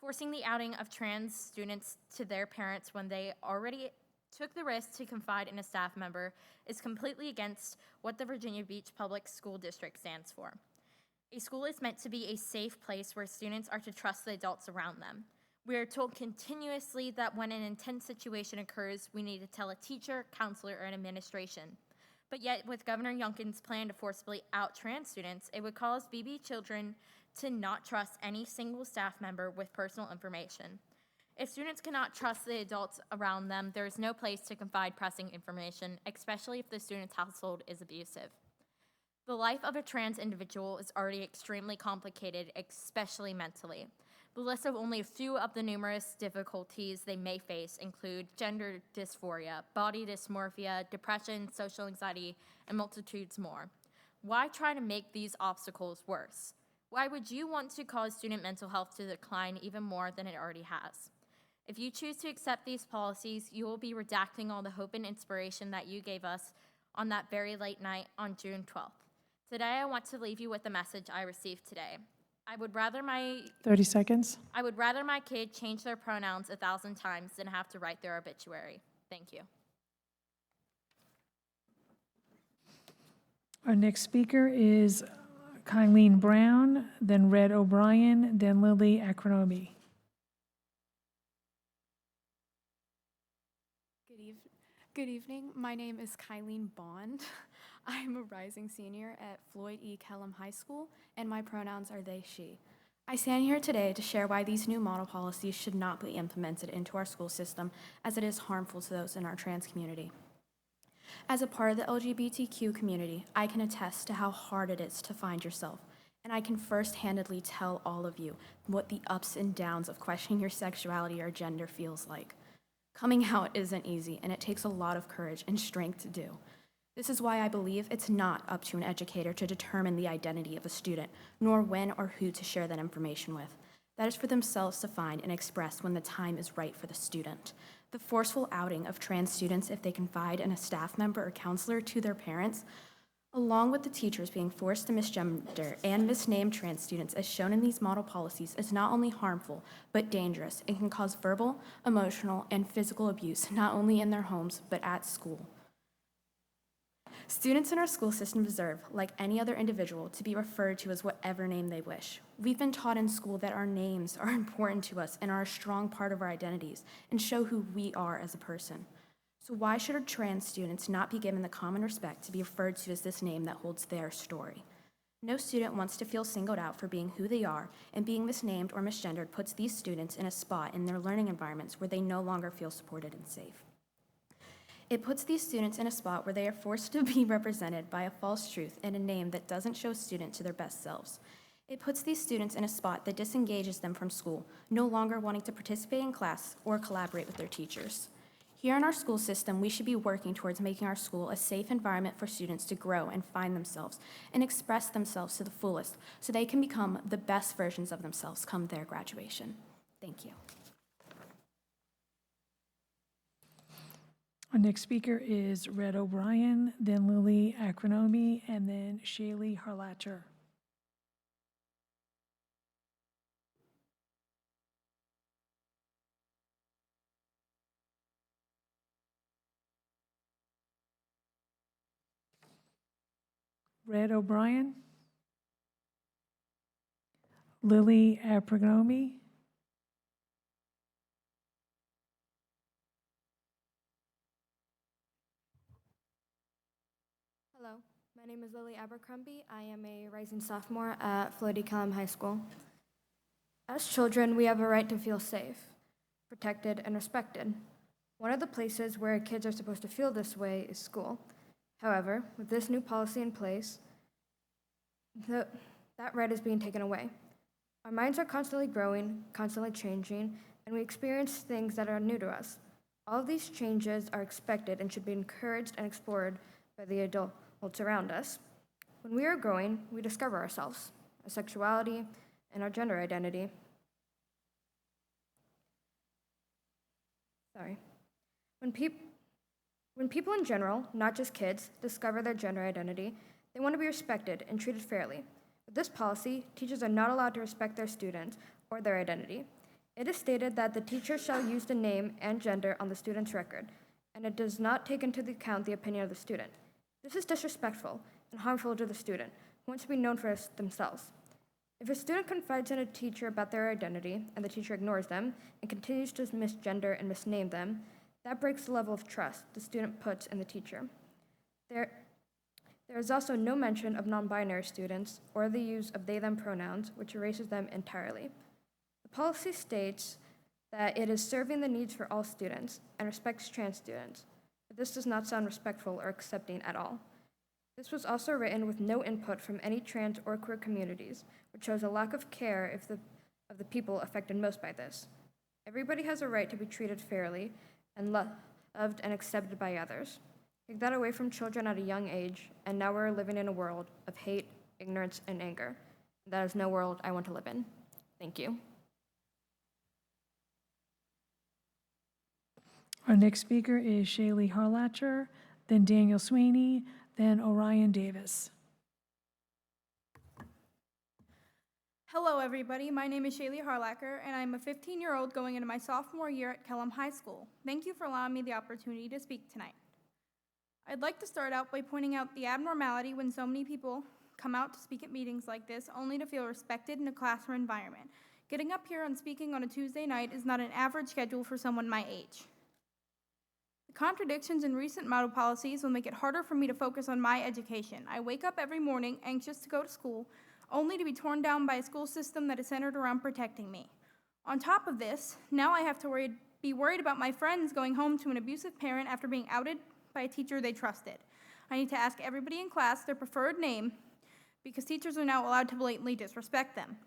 forcing the outing of trans students to their parents when they already took the risk to confide in a staff member is completely against what the Virginia Beach Public School District stands for. A school is meant to be a safe place where students are to trust the adults around them. We are told continuously that when an intense situation occurs, we need to tell a teacher, counselor, or an administration. But yet, with Governor Youngkin's plan to forcibly out trans students, it would cause BB children to not trust any single staff member with personal information. If students cannot trust the adults around them, there is no place to confide pressing information, especially if the student's household is abusive. The life of a trans individual is already extremely complicated, especially mentally. The list of only a few of the numerous difficulties they may face include gender dysphoria, body dysmorphia, depression, social anxiety, and multitudes more. Why try to make these obstacles worse? Why would you want to cause student mental health to decline even more than it already has? If you choose to accept these policies, you will be redacting all the hope and inspiration that you gave us on that very late night on June 12th. Today, I want to leave you with a message I received today. I would rather my 30 seconds. kid change their pronouns 1,000 times than have to write their obituary. Thank you. Our next speaker is Kyleen Brown, then Red O'Brien, then Lily Akrinobi. Good evening. My name is Kyleen Bond. I'm a rising senior at Floyd E. Kellum High School, and my pronouns are they, she. I stand here today to share why these new model policies should not be implemented into our school system, as it is harmful to those in our trans community. As a part of the LGBTQ community, I can attest to how hard it is to find yourself, and I can first-handedly tell all of you what the ups and downs of questioning your sexuality or gender feels like. Coming out isn't easy, and it takes a lot of courage and strength to do. This is why I believe it's not up to an educator to determine the identity of a student, nor when or who to share that information with. That is for themselves to find and express when the time is right for the student. The forceful outing of trans students if they confide in a staff member or counselor to their parents, along with the teachers being forced to misgender and misname trans students as shown in these model policies, is not only harmful, but dangerous and can cause verbal, emotional, and physical abuse, not only in their homes, but at school. Students in our school system deserve, like any other individual, to be referred to as whatever name they wish. We've been taught in school that our names are important to us and are a strong part of our identities and show who we are as a person. So why should our trans students not be given the common respect to be referred to as this name that holds their story? No student wants to feel singled out for being who they are, and being misnamed or misgendered puts these students in a spot in their learning environments where they no longer feel supported and safe. It puts these students in a spot where they are forced to be represented by a false truth and a name that doesn't show students to their best selves. It puts these students in a spot that disengages them from school, no longer wanting to participate in class or collaborate with their teachers. Here in our school system, we should be working towards making our school a safe environment for students to grow and find themselves and express themselves to the fullest so they can become the best versions of themselves come their graduation. Thank you. Our next speaker is Red O'Brien, then Lily Akrinobi, and then Shaylee Harlatcher. Red O'Brien, Lily Akrinobi, Hello, my name is Lily Abercrombie. I am a rising sophomore at Floyd E. Kellum High School. As children, we have a right to feel safe, protected, and respected. One of the places where kids are supposed to feel this way is school. However, with this new policy in place, that right is being taken away. Our minds are constantly growing, constantly changing, and we experience things that are new to us. All of these changes are expected and should be encouraged and explored by the adults around us. When we are growing, we discover ourselves, our sexuality, and our gender identity. When people in general, not just kids, discover their gender identity, they want to be respected and treated fairly. With this policy, teachers are not allowed to respect their students or their identity. It is stated that the teacher shall use the name and gender on the student's record, and it does not take into account the opinion of the student. This is disrespectful and harmful to the student, who wants to be known for themselves. If a student confides in a teacher about their identity and the teacher ignores them and continues to misgender and misname them, that breaks the level of trust the student puts in the teacher. There is also no mention of non-binary students or the use of they/them pronouns, which erases them entirely. The policy states that it is serving the needs for all students and respects trans students, but this does not sound respectful or accepting at all. This was also written with no input from any trans or queer communities, which shows a lack of care of the people affected most by this. Everybody has a right to be treated fairly and loved and accepted by others. Take that away from children at a young age, and now we're living in a world of hate, ignorance, and anger. That is no world I want to live in. Thank you. Our next speaker is Shaylee Harlacher, then Daniel Sweeney, then Orion Davis. Hello, everybody. My name is Shaylee Harlacher, and I'm a 15-year-old going into my sophomore year at Kellam High School. Thank you for allowing me the opportunity to speak tonight. I'd like to start out by pointing out the abnormality when so many people come out to speak at meetings like this only to feel respected in a classroom environment. Getting up here and speaking on a Tuesday night is not an average schedule for someone my age. The contradictions in recent model policies will make it harder for me to focus on my education. I wake up every morning anxious to go to school, only to be torn down by a school system that is centered around protecting me. On top of this, now I have to be worried about my friends going home to an abusive parent after being outed by a teacher they trusted. I need to ask everybody in class their preferred name because teachers are now allowed to blatantly disrespect them.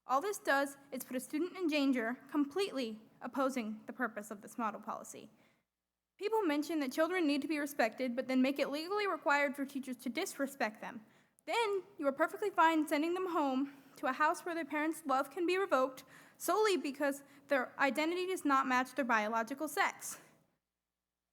All this does is put a student in danger, completely opposing the purpose of this model policy. People mention that children need to be respected, but then make it legally required for teachers to disrespect them. Then you are perfectly fine sending them home to a house where their parents' love can be revoked solely because their identity does not match their biological sex.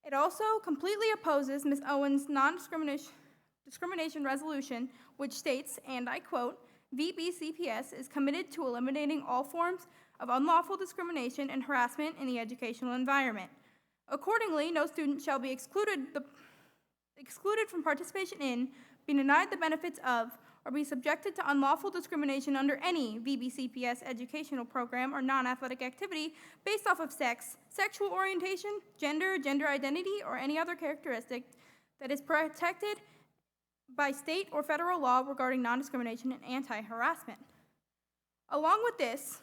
It also completely opposes Ms. Owen's non-discrimination resolution, which states, and I quote, "VBCPS is committed to eliminating all forms of unlawful discrimination and harassment in the educational environment. Accordingly, no student shall be excluded from participation in, be denied the benefits of, or be subjected to unlawful discrimination under any VBCPS educational program or non-athletic activity based off of sex, sexual orientation, gender, gender identity, or any other characteristic that is protected by state or federal law regarding non-discrimination and anti-harassment." Along with this,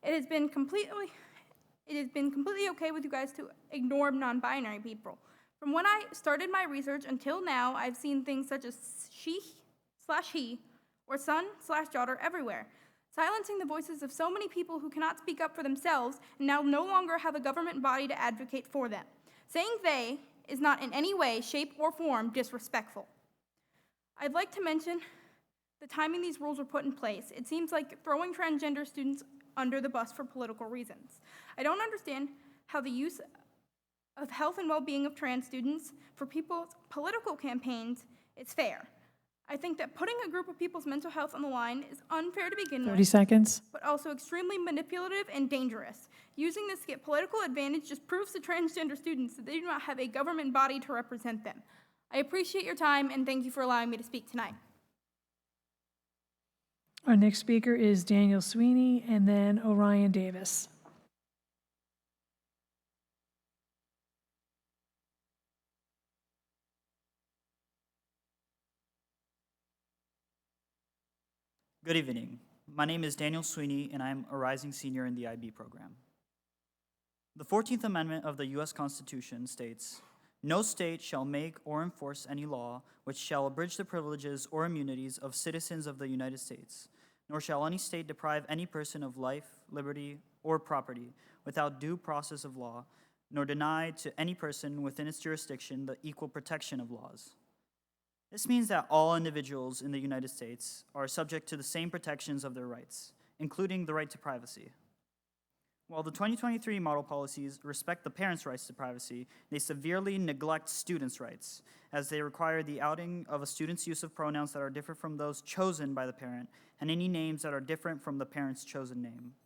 it has been completely okay with you guys to ignore non-binary people. From when I started my research until now, I've seen things such as she/he or son/daughter everywhere, silencing the voices of so many people who cannot speak up for themselves and now no longer have a government body to advocate for them. Saying they is not in any way, shape, or form disrespectful. I'd like to mention the timing these rules were put in place. It seems like throwing transgender students under the bus for political reasons. I don't understand how the use of health and well-being of trans students for people's political campaigns is fair. I think that putting a group of people's mental health on the line is unfair to begin with. 30 seconds. But also extremely manipulative and dangerous. Using this to get political advantage just proves to transgender students that they do not have a government body to represent them. I appreciate your time and thank you for allowing me to speak tonight. Our next speaker is Daniel Sweeney, and then Orion Davis. Good evening. My name is Daniel Sweeney, and I'm a rising senior in the IB program. The 14th Amendment of the U.S. Constitution states, "No state shall make or enforce any law which shall abridge the privileges or immunities of citizens of the United States, nor shall any state deprive any person of life, liberty, or property without due process of law, nor deny to any person within its jurisdiction the equal protection of laws." This means that all individuals in the United States are subject to the same protections of their rights, including the right to privacy. While the 2023 model policies respect the parents' rights to privacy, they severely neglect students' rights, as they require the outing of a student's use of pronouns that are different from those chosen by the parent, and any names that are different from the parent's chosen name.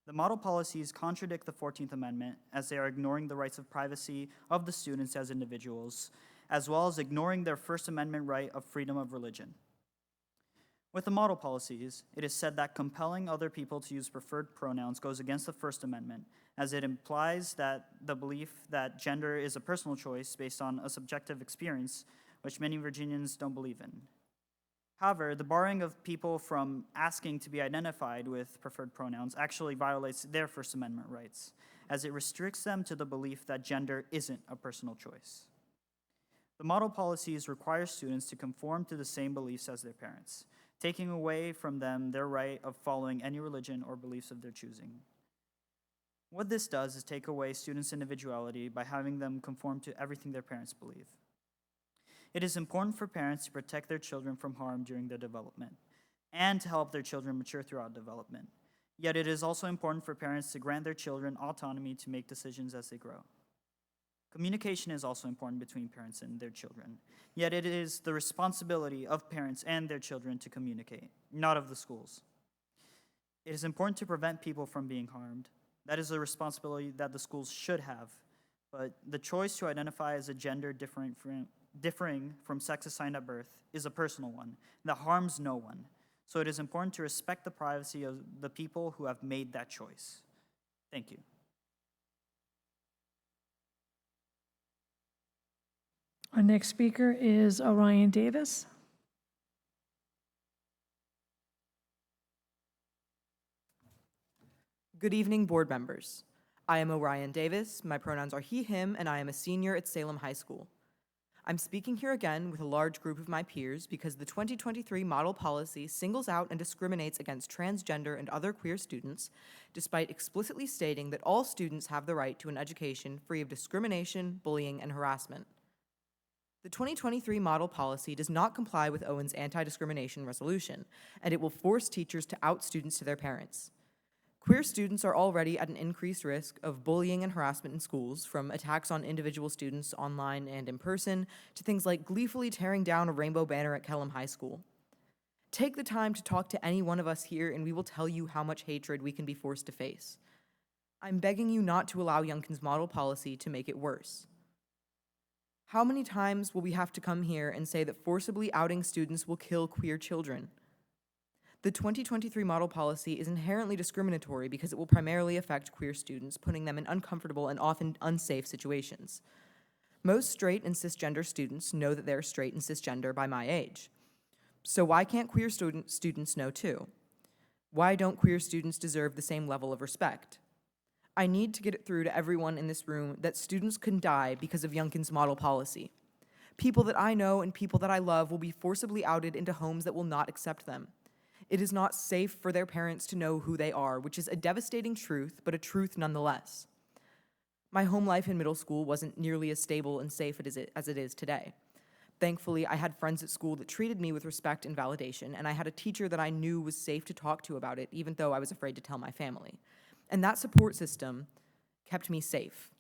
The model policies contradict the 14th Amendment, as they are ignoring the rights of privacy of the students as individuals, as well as ignoring their First Amendment right of freedom of religion. With the model policies, it is said that compelling other people to use preferred pronouns goes against the First Amendment, as it implies that the belief that gender is a personal choice based on a subjective experience, which many Virginians don't believe in. However, the barring of people from asking to be identified with preferred pronouns actually violates their First Amendment rights, as it restricts them to the belief that gender isn't a personal choice. The model policies require students to conform to the same beliefs as their parents, taking away from them their right of following any religion or beliefs of their choosing. What this does is take away students' individuality by having them conform to everything their parents believe. It is important for parents to protect their children from harm during their development and to help their children mature throughout development. Yet it is also important for parents to grant their children autonomy to make decisions as they grow. Communication is also important between parents and their children, yet it is the responsibility of parents and their children to communicate, not of the schools. It is important to prevent people from being harmed. That is a responsibility that the schools should have, but the choice to identify as a gender differing from sex assigned at birth is a personal one that harms no one. So it is important to respect the privacy of the people who have made that choice. Thank you. Our next speaker is Orion Davis. Good evening, board members. I am Orion Davis, my pronouns are he, him, and I am a senior at Salem High School. I'm speaking here again with a large group of my peers because the 2023 model policy singles out and discriminates against transgender and other queer students, despite explicitly stating that all students have the right to an education free of discrimination, bullying, and harassment. The 2023 model policy does not comply with Owen's anti-discrimination resolution, and it will force teachers to out students to their parents. Queer students are already at an increased risk of bullying and harassment in schools, from attacks on individual students online and in person, to things like gleefully tearing down a rainbow banner at Kellam High School. Take the time to talk to any one of us here and we will tell you how much hatred we can be forced to face. I'm begging you not to allow Youngkin's model policy to make it worse. How many times will we have to come here and say that forcibly outing students will kill queer children? The 2023 model policy is inherently discriminatory because it will primarily affect queer students, putting them in uncomfortable and often unsafe situations. Most straight and cisgender students know that they're straight and cisgender by my age. So why can't queer students know too? Why don't queer students deserve the same level of respect? I need to get it through to everyone in this room that students can die because of Youngkin's model policy. People that I know and people that I love will be forcibly outed into homes that will not accept them. It is not safe for their parents to know who they are, which is a devastating truth, but a truth nonetheless. My home life in middle school wasn't nearly as stable and safe as it is today. Thankfully, I had friends at school that treated me with respect and validation, and I had a teacher that I knew was safe to talk to about it, even though I was afraid to tell my family. And that support system kept me safe.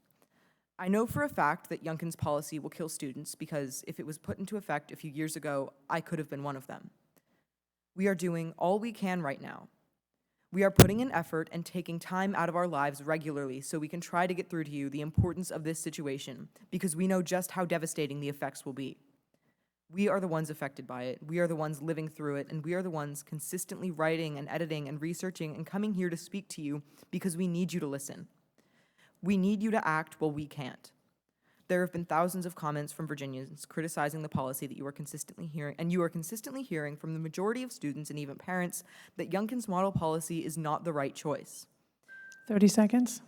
I know for a fact that Youngkin's policy will kill students because if it was put into effect a few years ago, I could have been one of them. We are doing all we can right now. We are putting in effort and taking time out of our lives regularly so we can try to get through to you the importance of this situation because we know just how devastating the effects will be. We are the ones affected by it, we are the ones living through it, and we are the ones consistently writing and editing and researching and coming here to speak to you because we need you to listen. We need you to act while we can't. There have been thousands of comments from Virginians criticizing the policy that you are consistently hearing, and you are consistently hearing from the majority of students and even parents that Youngkin's model policy is not the right choice. 30 seconds.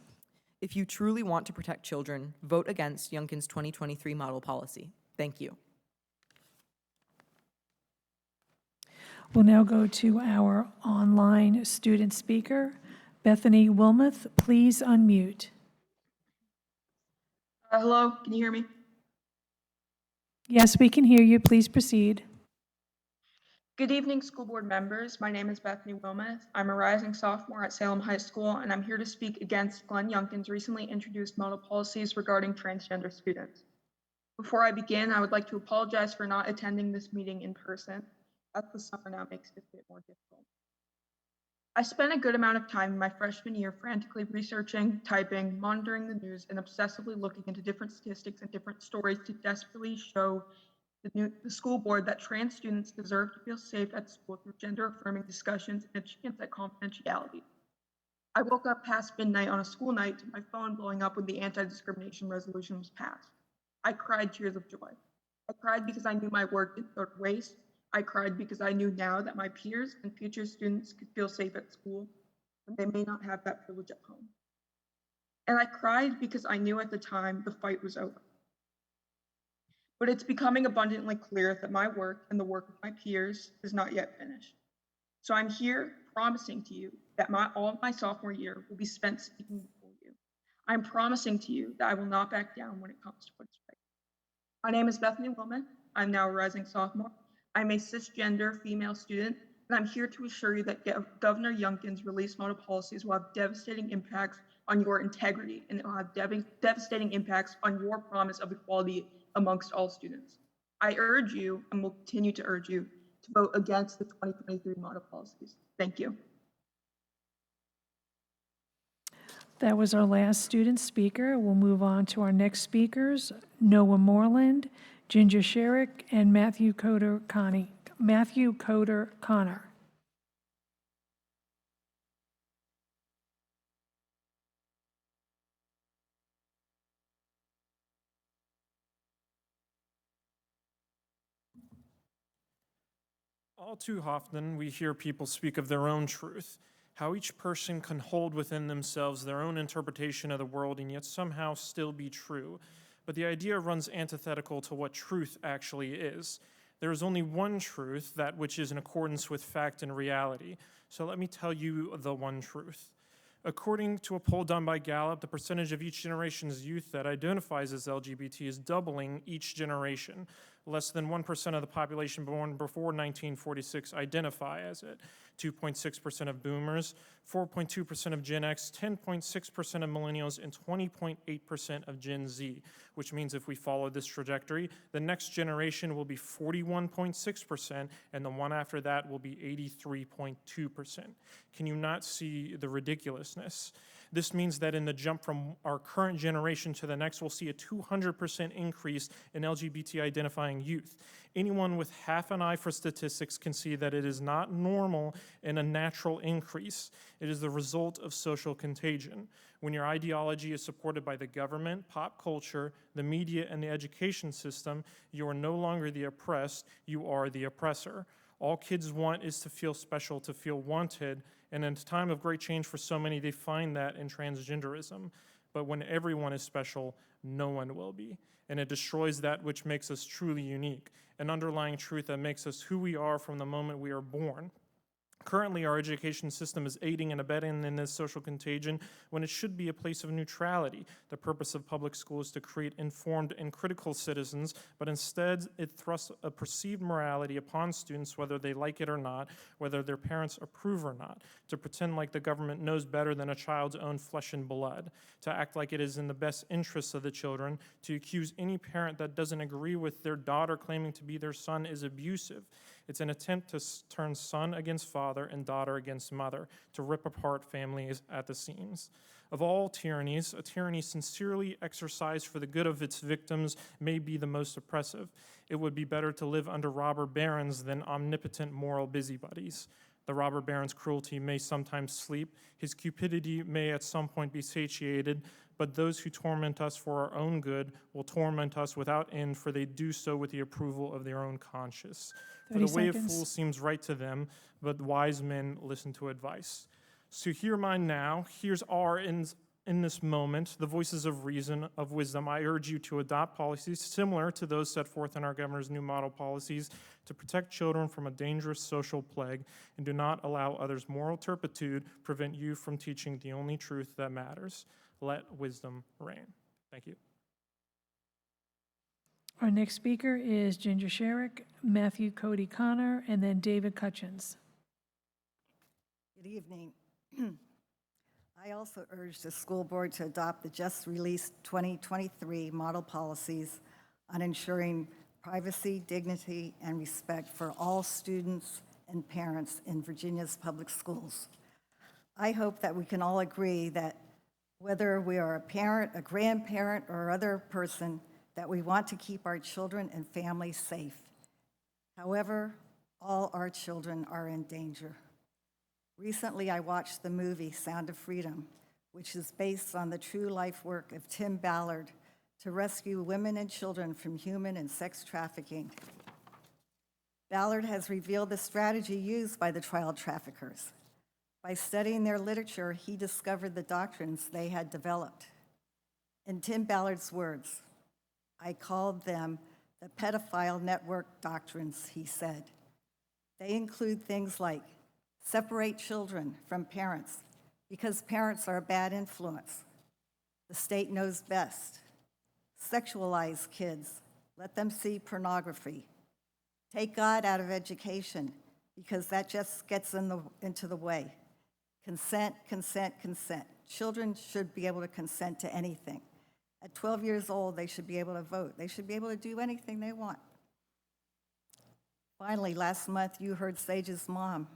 If you truly want to protect children, vote against Youngkin's 2023 model policy. Thank you. We'll now go to our online student speaker, Bethany Wilmoth. Please unmute. Hello, can you hear me? Yes, we can hear you. Please proceed. Good evening, school board members. My name is Bethany Wilmoth. I'm a rising sophomore at Salem High School, and I'm here to speak against Glenn Youngkin's recently introduced model policies regarding transgender students. Before I begin, I would like to apologize for not attending this meeting in person, as the summer now makes it a bit more difficult. I spent a good amount of time in my freshman year frantically researching, typing, monitoring the news, and obsessively looking into different statistics and different stories to desperately show the school board that trans students deserve to feel safe at school through gender-affirming discussions and a chance at confidentiality. I woke up past midnight on a school night to my phone blowing up when the anti-discrimination resolution was passed. I cried tears of joy. I cried because I knew my work didn't go to waste. I cried because I knew now that my peers and future students could feel safe at school, and they may not have that privilege at home. And I cried because I knew at the time the fight was over. But it's becoming abundantly clear that my work and the work of my peers is not yet finished. So I'm here promising to you that all of my sophomore year will be spent speaking before you. I'm promising to you that I will not back down when it comes to what's right. My name is Bethany Wilman. I'm now a rising sophomore. I'm a cisgender female student, and I'm here to assure you that Governor Youngkin's released model policies will have devastating impacts on your integrity, and it will have devastating impacts on your promise of equality amongst all students. I urge you, and will continue to urge you, to vote against the 2023 model policies. Thank you. That was our last student speaker. We'll move on to our next speakers, Noah Moreland, Ginger Sherrick, and Matthew Coder Connor. All too often, we hear people speak of their own truth, how each person can hold within themselves their own interpretation of the world and yet somehow still be true. But the idea runs antithetical to what truth actually is. There is only one truth, that which is in accordance with fact and reality. So let me tell you the one truth. According to a poll done by Gallup, the percentage of each generation's youth that identifies as LGBT is doubling each generation. Less than 1% of the population born before 1946 identify as it. 2.6% of boomers, 4.2% of Gen X, 10.6% of millennials, and 20.8% of Gen Z, which means if we follow this trajectory, the next generation will be 41.6%, and the one after that will be 83.2%. Can you not see the ridiculousness? This means that in the jump from our current generation to the next, we'll see a 200% increase in LGBT identifying youth. Anyone with half an eye for statistics can see that it is not normal and a natural increase. It is the result of social contagion. When your ideology is supported by the government, pop culture, the media, and the education system, you are no longer the oppressed, you are the oppressor. All kids want is to feel special, to feel wanted, and in a time of great change for so many, they find that in transgenderism. But when everyone is special, no one will be. And it destroys that which makes us truly unique, an underlying truth that makes us who we are from the moment we are born. Currently, our education system is aiding and abetting in this social contagion when it should be a place of neutrality. The purpose of public school is to create informed and critical citizens, but instead it thrusts a perceived morality upon students whether they like it or not, whether their parents approve or not, to pretend like the government knows better than a child's own flesh and blood, to act like it is in the best interests of the children, to accuse any parent that doesn't agree with their daughter claiming to be their son is abusive. It's an attempt to turn son against father and daughter against mother, to rip apart families at the seams. Of all tyrannies, a tyranny sincerely exercised for the good of its victims may be the most oppressive. It would be better to live under robber barons than omnipotent moral busybodies. The robber baron's cruelty may sometimes sleep, his cupidity may at some point be satiated, but those who torment us for our own good will torment us without end, for they do so with the approval of their own conscience. For the way of fools seems right to them, but wise men listen to advice. So hear mine now, here's our in this moment, the voices of reason, of wisdom. I urge you to adopt policies similar to those set forth in our governor's new model policies to protect children from a dangerous social plague, and do not allow others' moral turpitude prevent you from teaching the only truth that matters. Let wisdom reign. Thank you. Our next speaker is Ginger Sherrick, Matthew Cody Connor, and then David Cutchins. Good evening. I also urge the school board to adopt the just released 2023 model policies on ensuring privacy, dignity, and respect for all students and parents in Virginia's public schools. I hope that we can all agree that whether we are a parent, a grandparent, or other person, that we want to keep our children and families safe. However, all our children are in danger. Recently, I watched the movie Sound of Freedom, which is based on the true life work of Tim Ballard to rescue women and children from human and sex trafficking. Ballard has revealed the strategy used by the child traffickers. By studying their literature, he discovered the doctrines they had developed. In Tim Ballard's words, I called them the pedophile network doctrines, he said. They include things like separate children from parents because parents are a bad influence. The state knows best. Sexualize kids. Let them see pornography. Take God out of education because that just gets into the way. Consent, consent, consent. Children should be able to consent to anything. At 12 years old, they should be able to vote. They should be able to do anything they want. Finally, last month, you heard Sage's mom,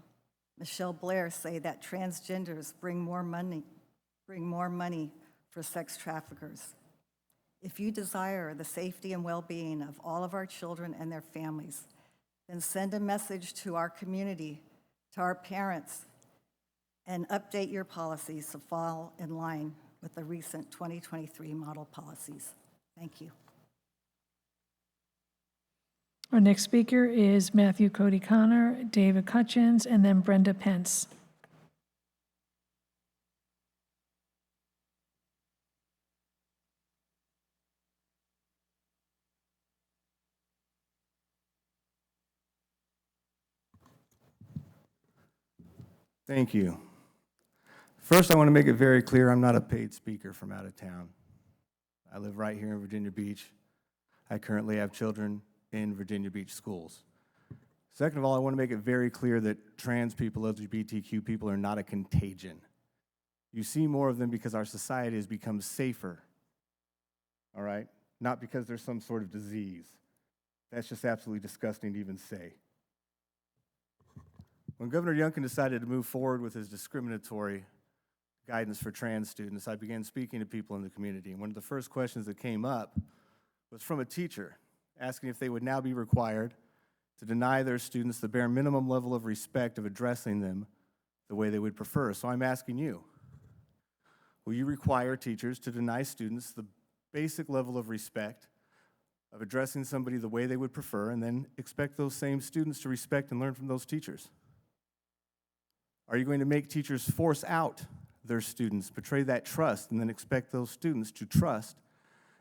Michelle Blair, say that transgenders bring more money for sex traffickers. If you desire the safety and well-being of all of our children and their families, then send a message to our community, to our parents, and update your policies to fall in line with the recent 2023 model policies. Thank you. Our next speaker is Matthew Cody Connor, David Cutchins, and then Brenda Pence. Thank you. First, I want to make it very clear I'm not a paid speaker from out of town. I live right here in Virginia Beach. I currently have children in Virginia Beach schools. Second of all, I want to make it very clear that trans people, LGBTQ people are not a contagion. You see more of them because our society has become safer, all right? Not because there's some sort of disease. That's just absolutely disgusting to even say. When Governor Youngkin decided to move forward with his discriminatory guidance for trans students, I began speaking to people in the community. And one of the first questions that came up was from a teacher, asking if they would now be required to deny their students the bare minimum level of respect of addressing them the way they would prefer. So I'm asking you, will you require teachers to deny students the basic level of respect of addressing somebody the way they would prefer, and then expect those same students to respect and learn from those teachers? Are you going to make teachers force out their students, betray that trust, and then expect those students to trust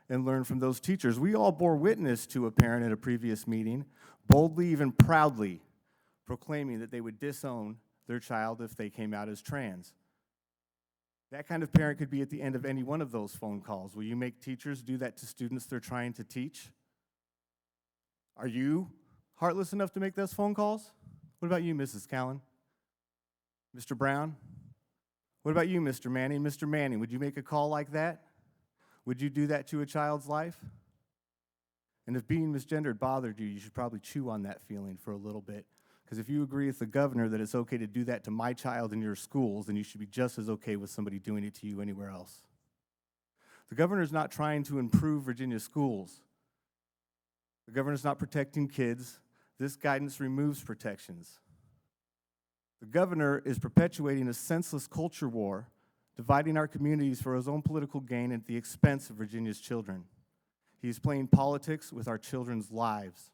and learn from those teachers? We all bore witness to a parent at a previous meeting, boldly, even proudly, proclaiming that they would disown their child if they came out as trans. That kind of parent could be at the end of any one of those phone calls. Will you make teachers do that to students they're trying to teach? Are you heartless enough to make those phone calls? What about you, Mrs. Callan? Mr. Brown? What about you, Mr. Manning? Mr. Manning, would you make a call like that? Would you do that to a child's life? And if being misgendered bothered you, you should probably chew on that feeling for a little bit. Because if you agree with the governor that it's okay to do that to my child in your schools, then you should be just as okay with somebody doing it to you anywhere else. The governor's not trying to improve Virginia schools. The governor's not protecting kids. This guidance removes protections. The governor is perpetuating a senseless culture war, dividing our communities for his own political gain at the expense of Virginia's children. He's playing politics with our children's lives.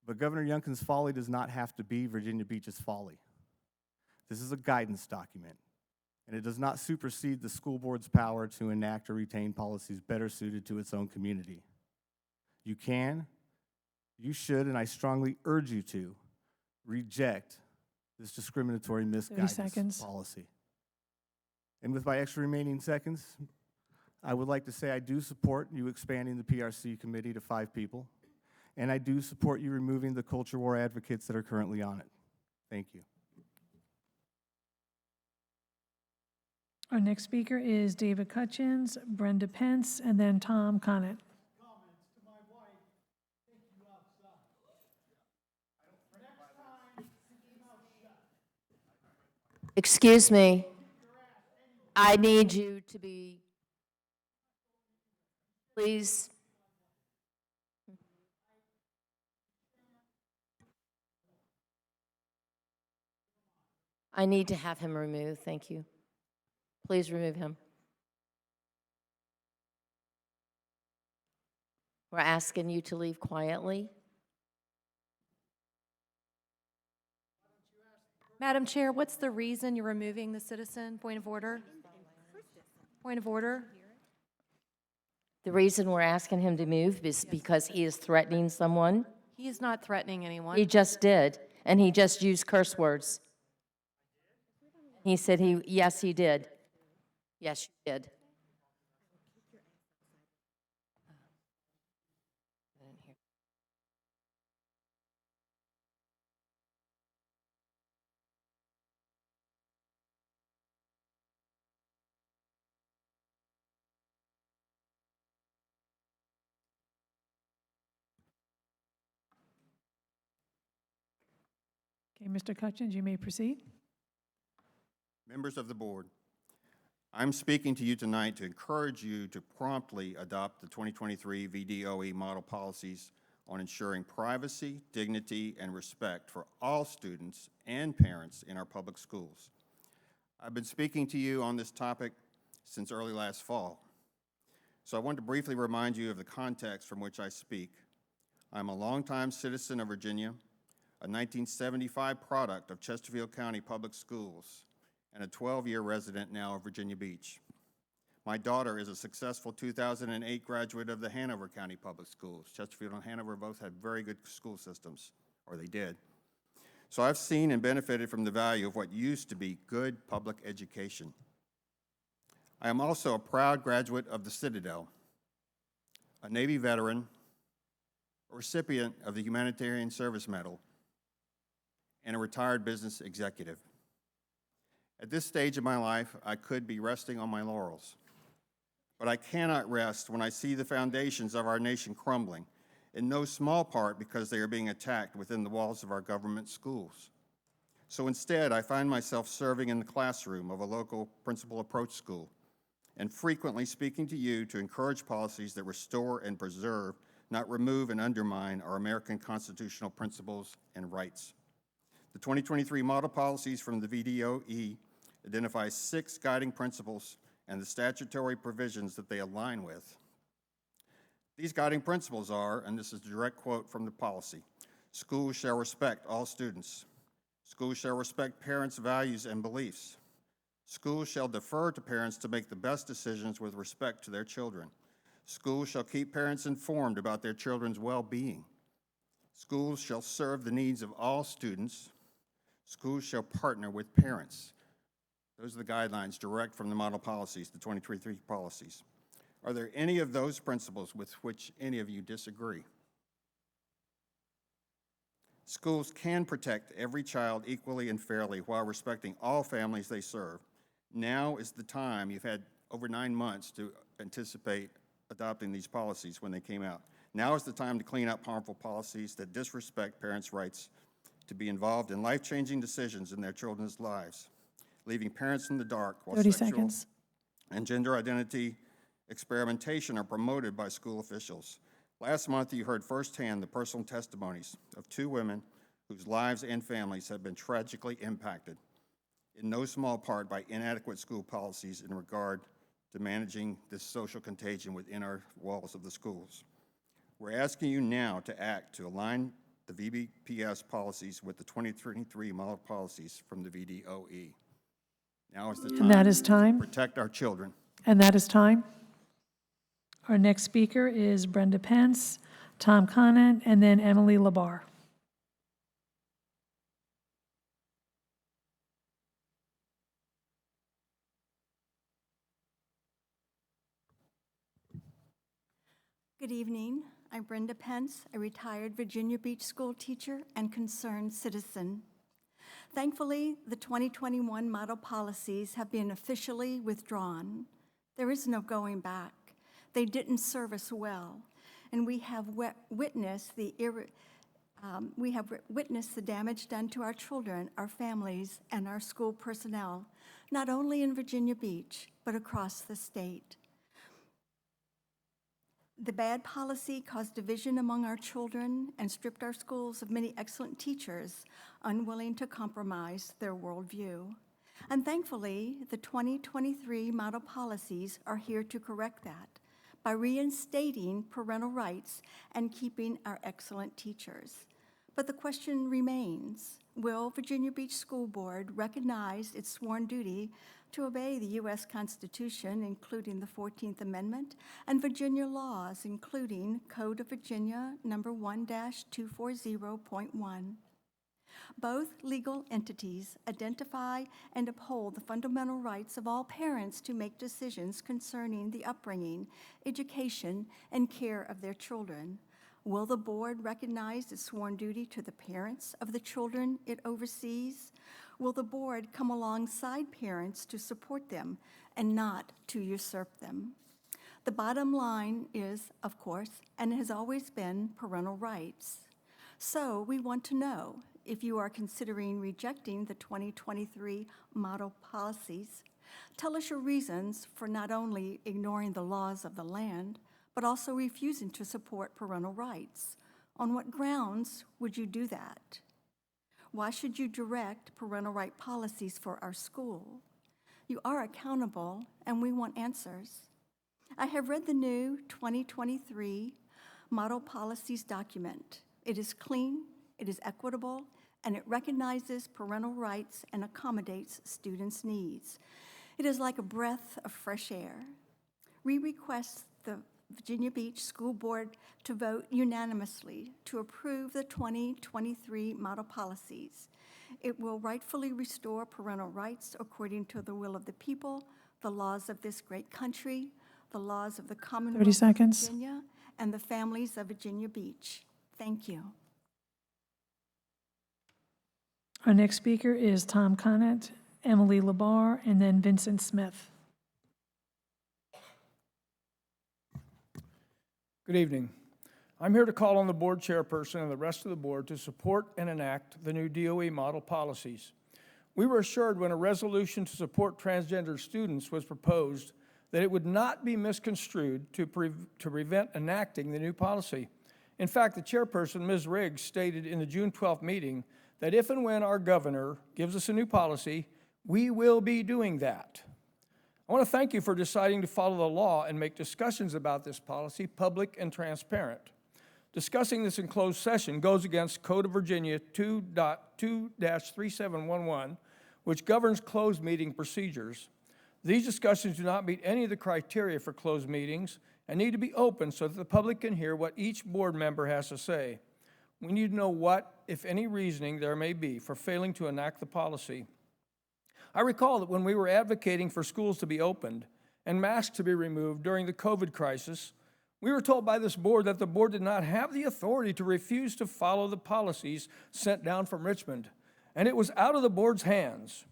But Governor Youngkin's folly does not have to be Virginia Beach's folly. This is a guidance document, and it does not supersede the school board's power to enact or retain policies better suited to its own community. You can, you should, and I strongly urge you to reject this discriminatory misguidance policy. And with my extra remaining seconds, I would like to say I do support you expanding the PRC committee to 5 people, and I do support you removing the culture war advocates that are currently on it. Thank you. Our next speaker is David Cutchins, Brenda Pence, and then Tom Connett. Excuse me. I need you to be, please. I need to have him removed, thank you. Please remove him. We're asking you to leave quietly. Madam Chair, what's the reason you're removing the citizen? Point of order? Point of order? The reason we're asking him to move is because he is threatening someone. He is not threatening anyone. He just did, and he just used curse words. He said yes, he did. Yes, you did. Okay, Mr. Cutchins, you may proceed. Members of the board, I'm speaking to you tonight to encourage you to promptly adopt the 2023 VDOE model policies on ensuring privacy, dignity, and respect for all students and parents in our public schools. I've been speaking to you on this topic since early last fall, so I want to briefly remind you of the context from which I speak. I'm a longtime citizen of Virginia, a 1975 product of Chesterfield County Public Schools, and a 12-year resident now of Virginia Beach. My daughter is a successful 2008 graduate of the Hanover County Public Schools. Chesterfield and Hanover both had very good school systems, or they did. So I've seen and benefited from the value of what used to be good public education. I am also a proud graduate of the Citadel, a Navy veteran, a recipient of the Humanitarian Service Medal, and a retired business executive. At this stage of my life, I could be resting on my laurels, but I cannot rest when I see the foundations of our nation crumbling, in no small part because they are being attacked within the walls of our government schools. So instead, I find myself serving in the classroom of a local principal approach school, and frequently speaking to you to encourage policies that restore and preserve, not remove and undermine our American constitutional principles and rights. The 2023 model policies from the VDOE identify 6 guiding principles and the statutory provisions that they align with. These guiding principles are, and this is a direct quote from the policy, schools shall respect all students. Schools shall respect parents' values and beliefs. Schools shall defer to parents to make the best decisions with respect to their children. Schools shall keep parents informed about their children's well-being. Schools shall serve the needs of all students. Schools shall partner with parents. Those are the guidelines direct from the model policies, the 2023 policies. Are there any of those principles with which any of you disagree? Schools can protect every child equally and fairly while respecting all families they serve. Now is the time. You've had over 9 months to anticipate adopting these policies when they came out. Now is the time to clean up harmful policies that disrespect parents' rights to be involved in life-changing decisions in their children's lives, leaving parents in the dark while 30 sexual seconds. and gender identity experimentation are promoted by school officials. Last month, you heard firsthand the personal testimonies of 2 women whose lives and families have been tragically impacted, in no small part by inadequate school policies in regard to managing this social contagion within our walls of the schools. We're asking you now to act to align the VBPS policies with the 2023 model policies from the VDOE. Now is the time. And that is time. To protect our children. And that is time. Our next speaker is Brenda Pence, Tom Conant, and then Emily Labar. Good evening. I'm Brenda Pence, a retired Virginia Beach school teacher and concerned citizen. Thankfully, the 2021 model policies have been officially withdrawn. There is no going back. They didn't serve us well, and we have witnessed the damage done to our children, our families, and our school personnel, not only in Virginia Beach, but across the state. The bad policy caused division among our children and stripped our schools of many excellent teachers unwilling to compromise their worldview. And thankfully, the 2023 model policies are here to correct that by reinstating parental rights and keeping our excellent teachers. But the question remains, will Virginia Beach School Board recognize its sworn duty to obey the U.S. Constitution, including the 14th Amendment, and Virginia laws, including Code of Virginia number 1-240.1? Both legal entities identify and uphold the fundamental rights of all parents to make decisions concerning the upbringing, education, and care of their children. Will the board recognize its sworn duty to the parents of the children it oversees? Will the board come alongside parents to support them and not to usurp them? The bottom line is, of course, and has always been, parental rights. So we want to know if you are considering rejecting the 2023 model policies. Tell us your reasons for not only ignoring the laws of the land, but also refusing to support parental rights. On what grounds would you do that? Why should you direct parental right policies for our school? You are accountable, and we want answers. I have read the new 2023 model policies document. It is clean, it is equitable, and it recognizes parental rights and accommodates students' needs. It is like a breath of fresh air. We request the Virginia Beach School Board to vote unanimously to approve the 2023 model policies. It will rightfully restore parental rights according to the will of the people, the laws of this great country, the laws of the Commonwealth 30 seconds. of Virginia, and the families of Virginia Beach. Thank you. Our next speaker is Tom Conant, Emily Labar, and then Vincent Smith. Good evening. I'm here to call on the board chairperson and the rest of the board to support and enact the new DOE model policies. We were assured when a resolution to support transgender students was proposed that it would not be misconstrued to prevent enacting the new policy. In fact, the chairperson, Ms. Riggs, stated in the June 12th meeting that if and when our governor gives us a new policy, we will be doing that. I want to thank you for deciding to follow the law and make discussions about this policy public and transparent. Discussing this in closed session goes against Code of Virginia 2.2-3711, which governs closed meeting procedures. These discussions do not meet any of the criteria for closed meetings and need to be open so that the public can hear what each board member has to say. We need to know what, if any, reasoning there may be for failing to enact the policy. I recall that when we were advocating for schools to be opened and masks to be removed during the COVID crisis, we were told by this board that the board did not have the authority to refuse to follow the policies sent down from Richmond, and it was out of the board's hands.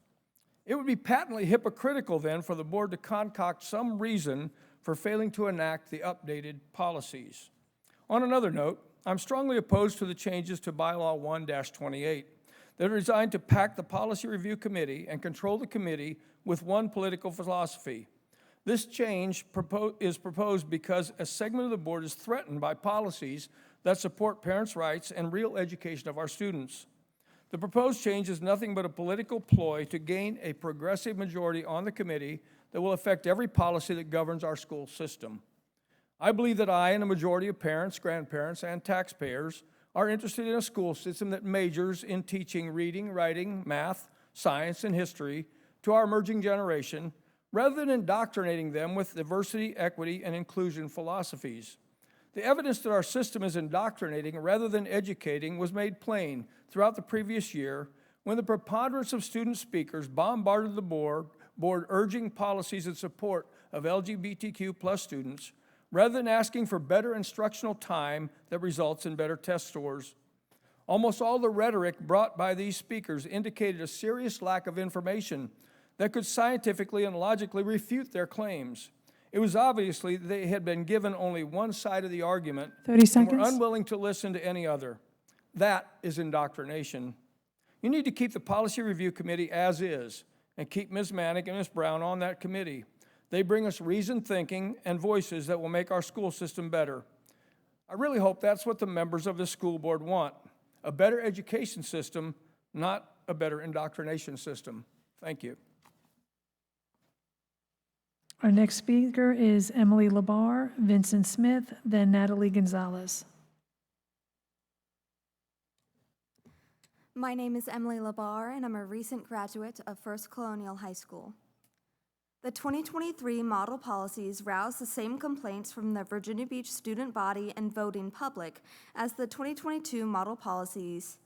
It would be patently hypocritical then for the board to concoct some reason for failing to enact the updated policies. On another note, I'm strongly opposed to the changes to Bylaw 1-28 that are designed to pack the Policy Review Committee and control the committee with one political philosophy. This change is proposed because a segment of the board is threatened by policies that support parents' rights and real education of our students. The proposed change is nothing but a political ploy to gain a progressive majority on the committee that will affect every policy that governs our school system. I believe that I and a majority of parents, grandparents, and taxpayers are interested in a school system that majors in teaching reading, writing, math, science, and history to our emerging generation, rather than indoctrinating them with diversity, equity, and inclusion philosophies. The evidence that our system is indoctrinating rather than educating was made plain throughout the previous year when the preponderance of student speakers bombarded the board urging policies in support of LGBTQ+ students, rather than asking for better instructional time that results in better test scores. Almost all the rhetoric brought by these speakers indicated a serious lack of information that could scientifically and logically refute their claims. It was obviously that they had been given only one side of the argument 30 seconds. and were unwilling to listen to any other. That is indoctrination. You need to keep the Policy Review Committee as is and keep Ms. Manick and Ms. Brown on that committee. They bring us reasoned thinking and voices that will make our school system better. I really hope that's what the members of the school board want, a better education system, not a better indoctrination system. Thank you. Our next speaker is Emily Labar, Vincent Smith, then Natalie Gonzalez. My name is Emily Labar, and I'm a recent graduate of First Colonial High School. The 2023 model policies roused the same complaints from the Virginia Beach student body and voting public as the 2022 model policies.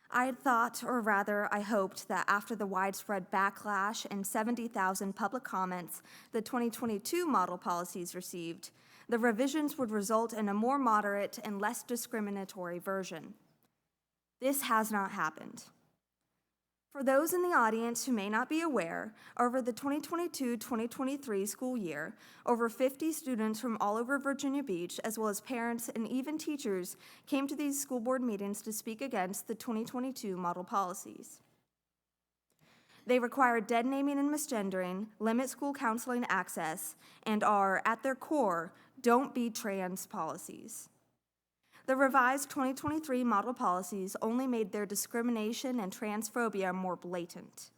I had thought, or rather, I hoped that after the widespread backlash and 70,000 public comments the 2022 model policies received, the revisions would result in a more moderate and less discriminatory version. This has not happened. For those in the audience who may not be aware, over the 2022-2023 school year, over 50 students from all over Virginia Beach, as well as parents and even teachers, came to these school board meetings to speak against the 2022 model policies. They require dead naming and misgendering, limit school counseling access, and are, at their core, don't be trans policies. The revised 2023 model policies only made their discrimination and transphobia more blatant.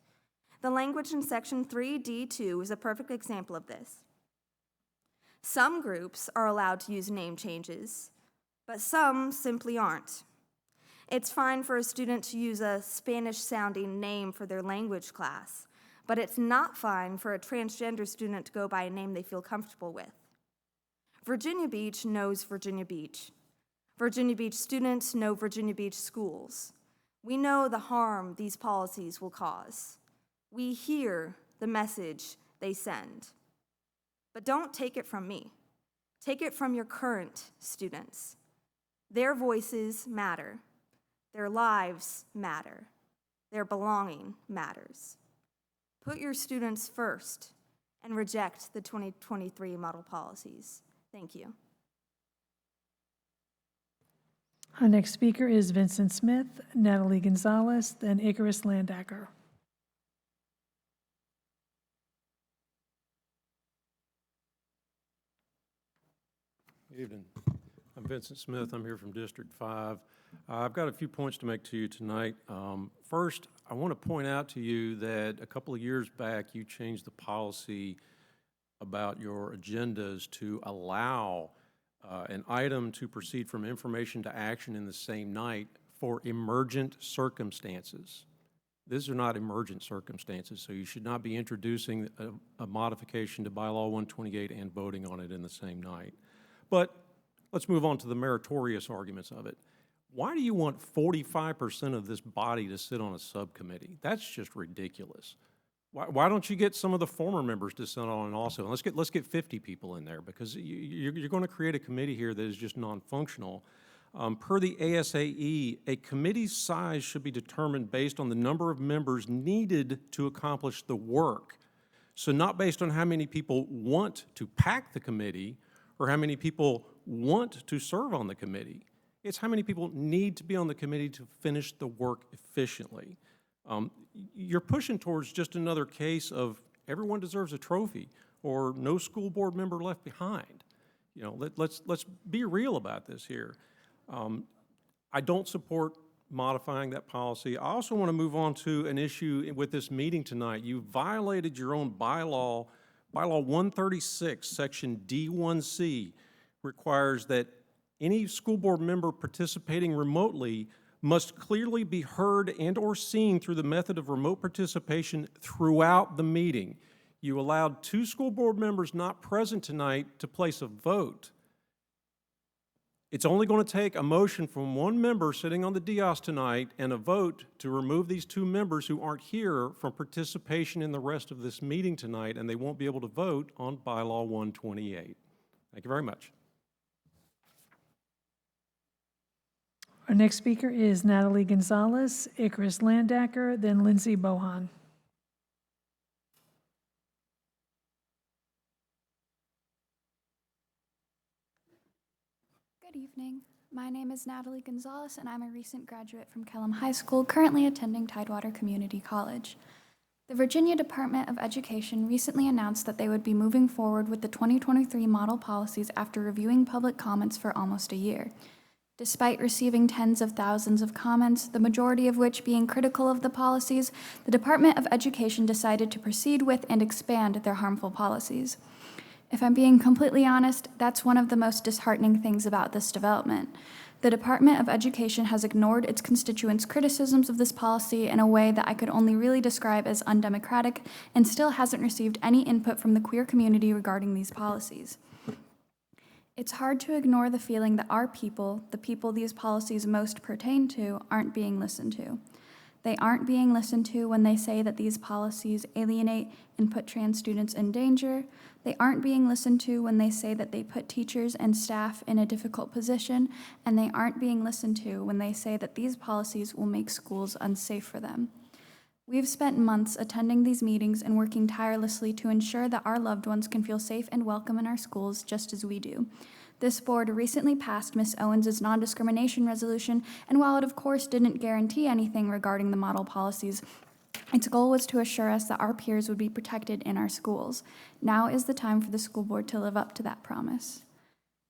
The language in Section 3D2 is a perfect example of this. Some groups are allowed to use name changes, but some simply aren't. It's fine for a student to use a Spanish-sounding name for their language class, but it's not fine for a transgender student to go by a name they feel comfortable with. Virginia Beach knows Virginia Beach. Virginia Beach students know Virginia Beach schools. We know the harm these policies will cause. We hear the message they send. But don't take it from me. Take it from your current students. Their voices matter. Their lives matter. Their belonging matters. Put your students first and reject the 2023 model policies. Thank you. Our next speaker is Vincent Smith, Natalie Gonzalez, then Icarus Landacker. Good evening. I'm Vincent Smith. I'm here from District 5. I've got a few points to make to you tonight. First, I want to point out to you that a couple of years back, you changed the policy about your agendas to allow an item to proceed from information to action in the same night for emergent circumstances. These are not emergent circumstances, so you should not be introducing a modification to Bylaw 128 and voting on it in the same night. But let's move on to the meritorious arguments of it. Why do you want 45% of this body to sit on a subcommittee? That's just ridiculous. Why don't you get some of the former members to sit on it also? And let's get 50 people in there, because you're going to create a committee here that is just non-functional. Per the ASAE, a committee's size should be determined based on the number of members needed to accomplish the work. So not based on how many people want to pack the committee or how many people want to serve on the committee. It's how many people need to be on the committee to finish the work efficiently. You're pushing towards just another case of everyone deserves a trophy or no school board member left behind. You know, let's be real about this here. I don't support modifying that policy. I also want to move on to an issue with this meeting tonight. You violated your own bylaw. Bylaw 136, section D1C, requires that any school board member participating remotely must clearly be heard and or seen through the method of remote participation throughout the meeting. You allowed 2 school board members not present tonight to place a vote. It's only going to take a motion from 1 member sitting on the dais tonight and a vote to remove these 2 members who aren't here from participation in the rest of this meeting tonight, and they won't be able to vote on Bylaw 128. Thank you very much. Our next speaker is Natalie Gonzalez, Icarus Landacker, then Lindsay Bohan. Good evening. My name is Natalie Gonzalez, and I'm a recent graduate from Kellam High School, currently attending Tidewater Community College. The Virginia Department of Education recently announced that they would be moving forward with the 2023 model policies after reviewing public comments for almost a year. Despite receiving tens of thousands of comments, the majority of which being critical of the policies, the Department of Education decided to proceed with and expand their harmful policies. If I'm being completely honest, that's one of the most disheartening things about this development. The Department of Education has ignored its constituents' criticisms of this policy in a way that I could only really describe as undemocratic, and still hasn't received any input from the queer community regarding these policies. It's hard to ignore the feeling that our people, the people these policies most pertain to, aren't being listened to. They aren't being listened to when they say that these policies alienate and put trans students in danger. They aren't being listened to when they say that they put teachers and staff in a difficult position, and they aren't being listened to when they say that these policies will make schools unsafe for them. We've spent months attending these meetings and working tirelessly to ensure that our loved ones can feel safe and welcome in our schools just as we do. This board recently passed Ms. Owens' non-discrimination resolution, and while it of course didn't guarantee anything regarding the model policies, its goal was to assure us that our peers would be protected in our schools. Now is the time for the school board to live up to that promise.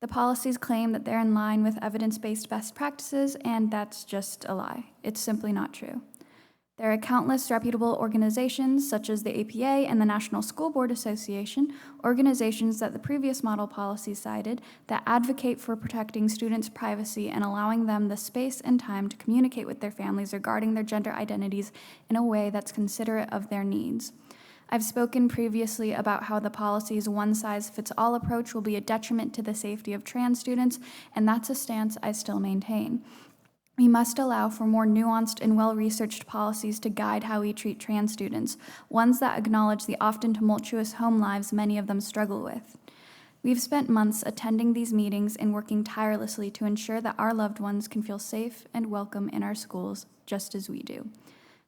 The policies claim that they're in line with evidence-based best practices, and that's just a lie. It's simply not true. There are countless reputable organizations, such as the APA and the National School Board Association, organizations that the previous model policy cited, that advocate for protecting students' privacy and allowing them the space and time to communicate with their families regarding their gender identities in a way that's considerate of their needs. I've spoken previously about how the policy's one-size-fits-all approach will be a detriment to the safety of trans students, and that's a stance I still maintain. We must allow for more nuanced and well-researched policies to guide how we treat trans students, ones that acknowledge the often tumultuous home lives many of them struggle with. We've spent months attending these meetings and working tirelessly to ensure that our loved ones can feel safe and welcome in our schools, just as we do.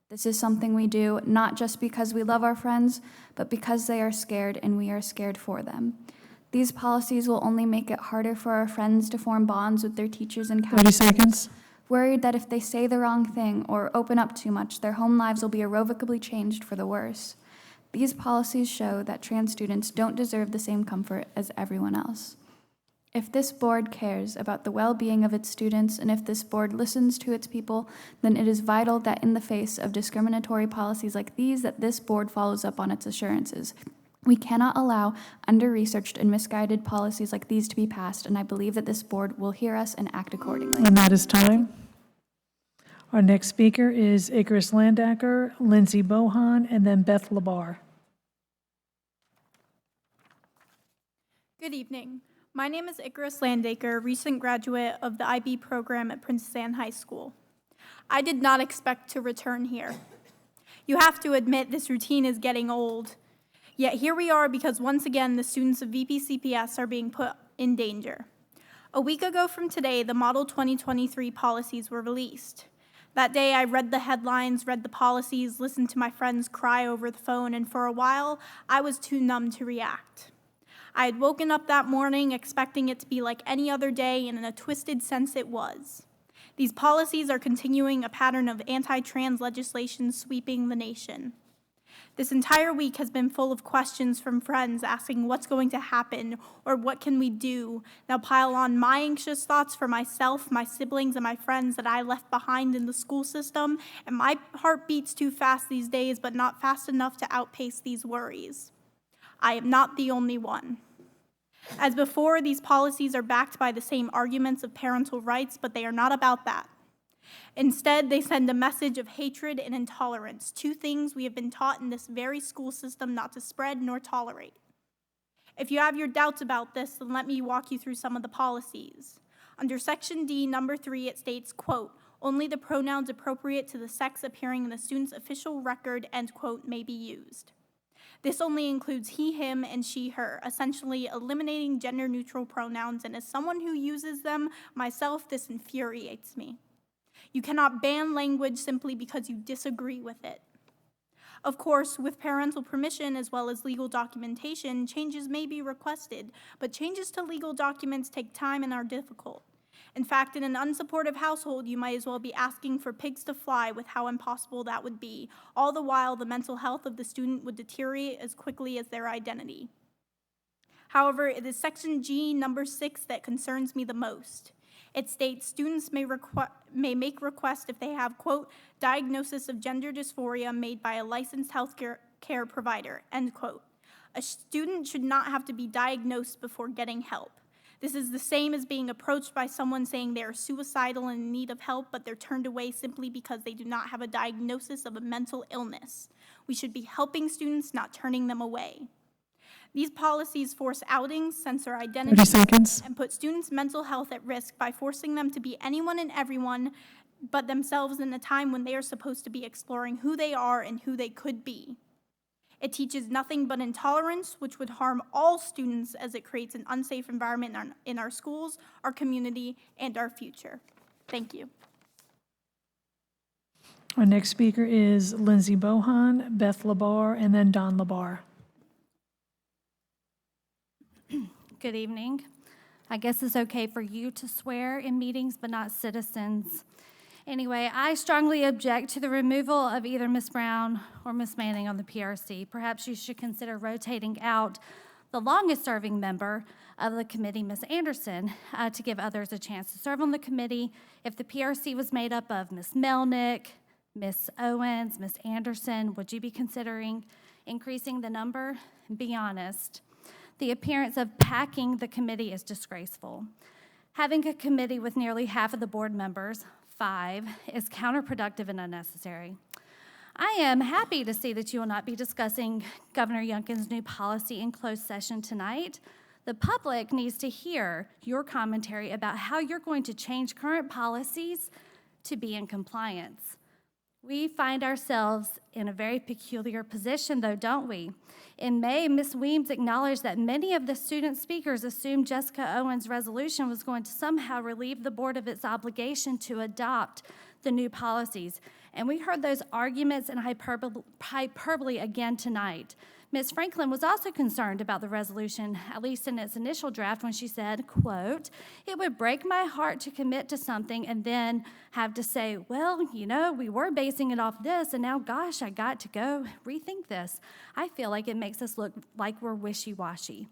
This is something we do not just because we love our friends, but because they are scared and we are scared for them. These policies will only make it harder for our friends to form bonds with their teachers and 30 seconds. Worried that if they say the wrong thing or open up too much, their home lives will be irrevocably changed for the worse. These policies show that trans students don't deserve the same comfort as everyone else. If this board cares about the well-being of its students, and if this board listens to its people, then it is vital that in the face of discriminatory policies like these, that this board follows up on its assurances. We cannot allow under-researched and misguided policies like these to be passed, and I believe that this board will hear us and act accordingly. And that is time. Our next speaker is Icarus Landacker, Lindsay Bohan, and then Beth Labar. Good evening. My name is Icarus Landacker, recent graduate of the IB program at Princess Anne High School. I did not expect to return here. You have to admit this routine is getting old. Yet here we are because once again the students of VPCPS are being put in danger. A week ago from today, the Model 2023 policies were released. That day I read the headlines, read the policies, listened to my friends cry over the phone, and for a while I was too numb to react. I had woken up that morning expecting it to be like any other day, and in a twisted sense it was. These policies are continuing a pattern of anti-trans legislation sweeping the nation. This entire week has been full of questions from friends asking what's going to happen or what can we do. Now pile on my anxious thoughts for myself, my siblings, and my friends that I left behind in the school system, and my heart beats too fast these days, but not fast enough to outpace these worries. I am not the only one. As before, these policies are backed by the same arguments of parental rights, but they are not about that. Instead, they send a message of hatred and intolerance, two things we have been taught in this very school system not to spread nor tolerate. If you have your doubts about this, then let me walk you through some of the policies. Under Section D, number 3, it states, quote, only the pronouns appropriate to the sex appearing in the student's official record, end quote, may be used. This only includes he, him, and she, her, essentially eliminating gender-neutral pronouns, and as someone who uses them myself, this infuriates me. You cannot ban language simply because you disagree with it. Of course, with parental permission as well as legal documentation, changes may be requested, but changes to legal documents take time and are difficult. In fact, in an unsupportive household, you might as well be asking for pigs to fly with how impossible that would be. All the while, the mental health of the student would deteriorate as quickly as their identity. However, it is Section G, number 6, that concerns me the most. It states students may make requests if they have, quote, diagnosis of gender dysphoria made by a licensed healthcare provider, end quote. A student should not have to be diagnosed before getting help. This is the same as being approached by someone saying they are suicidal and in need of help, but they're turned away simply because they do not have a diagnosis of a mental illness. We should be helping students, not turning them away. These policies force outings, censor identities, 30 seconds. and put students' mental health at risk by forcing them to be anyone and everyone but themselves in a time when they are supposed to be exploring who they are and who they could be. It teaches nothing but intolerance, which would harm all students as it creates an unsafe environment in our schools, our community, and our future. Thank you. Our next speaker is Lindsay Bohan, Beth Labar, and then Don Labar. Good evening. I guess it's okay for you to swear in meetings, but not citizens. Anyway, I strongly object to the removal of either Ms. Brown or Ms. Manning on the PRC. Perhaps you should consider rotating out the longest-serving member of the committee, Ms. Anderson, to give others a chance to serve on the committee. If the PRC was made up of Ms. Melnick, Ms. Owens, Ms. Anderson, would you be considering increasing the number? Be honest. The appearance of packing the committee is disgraceful. Having a committee with nearly half of the board members, 5, is counterproductive and unnecessary. I am happy to see that you will not be discussing Governor Youngkin's new policy in closed session tonight. The public needs to hear your commentary about how you're going to change current policies to be in compliance. We find ourselves in a very peculiar position, though, don't we? In May, Ms. Weems acknowledged that many of the student speakers assumed Jessica Owens' resolution was going to somehow relieve the board of its obligation to adopt the new policies. And we heard those arguments and hyperbole again tonight. Ms. Franklin was also concerned about the resolution, at least in its initial draft, when she said, quote, "It would break my heart to commit to something and then have to say, well, you know, we were basing it off this, and now, gosh, I got to go rethink this. I feel like it makes us look like we're wishy-washy,"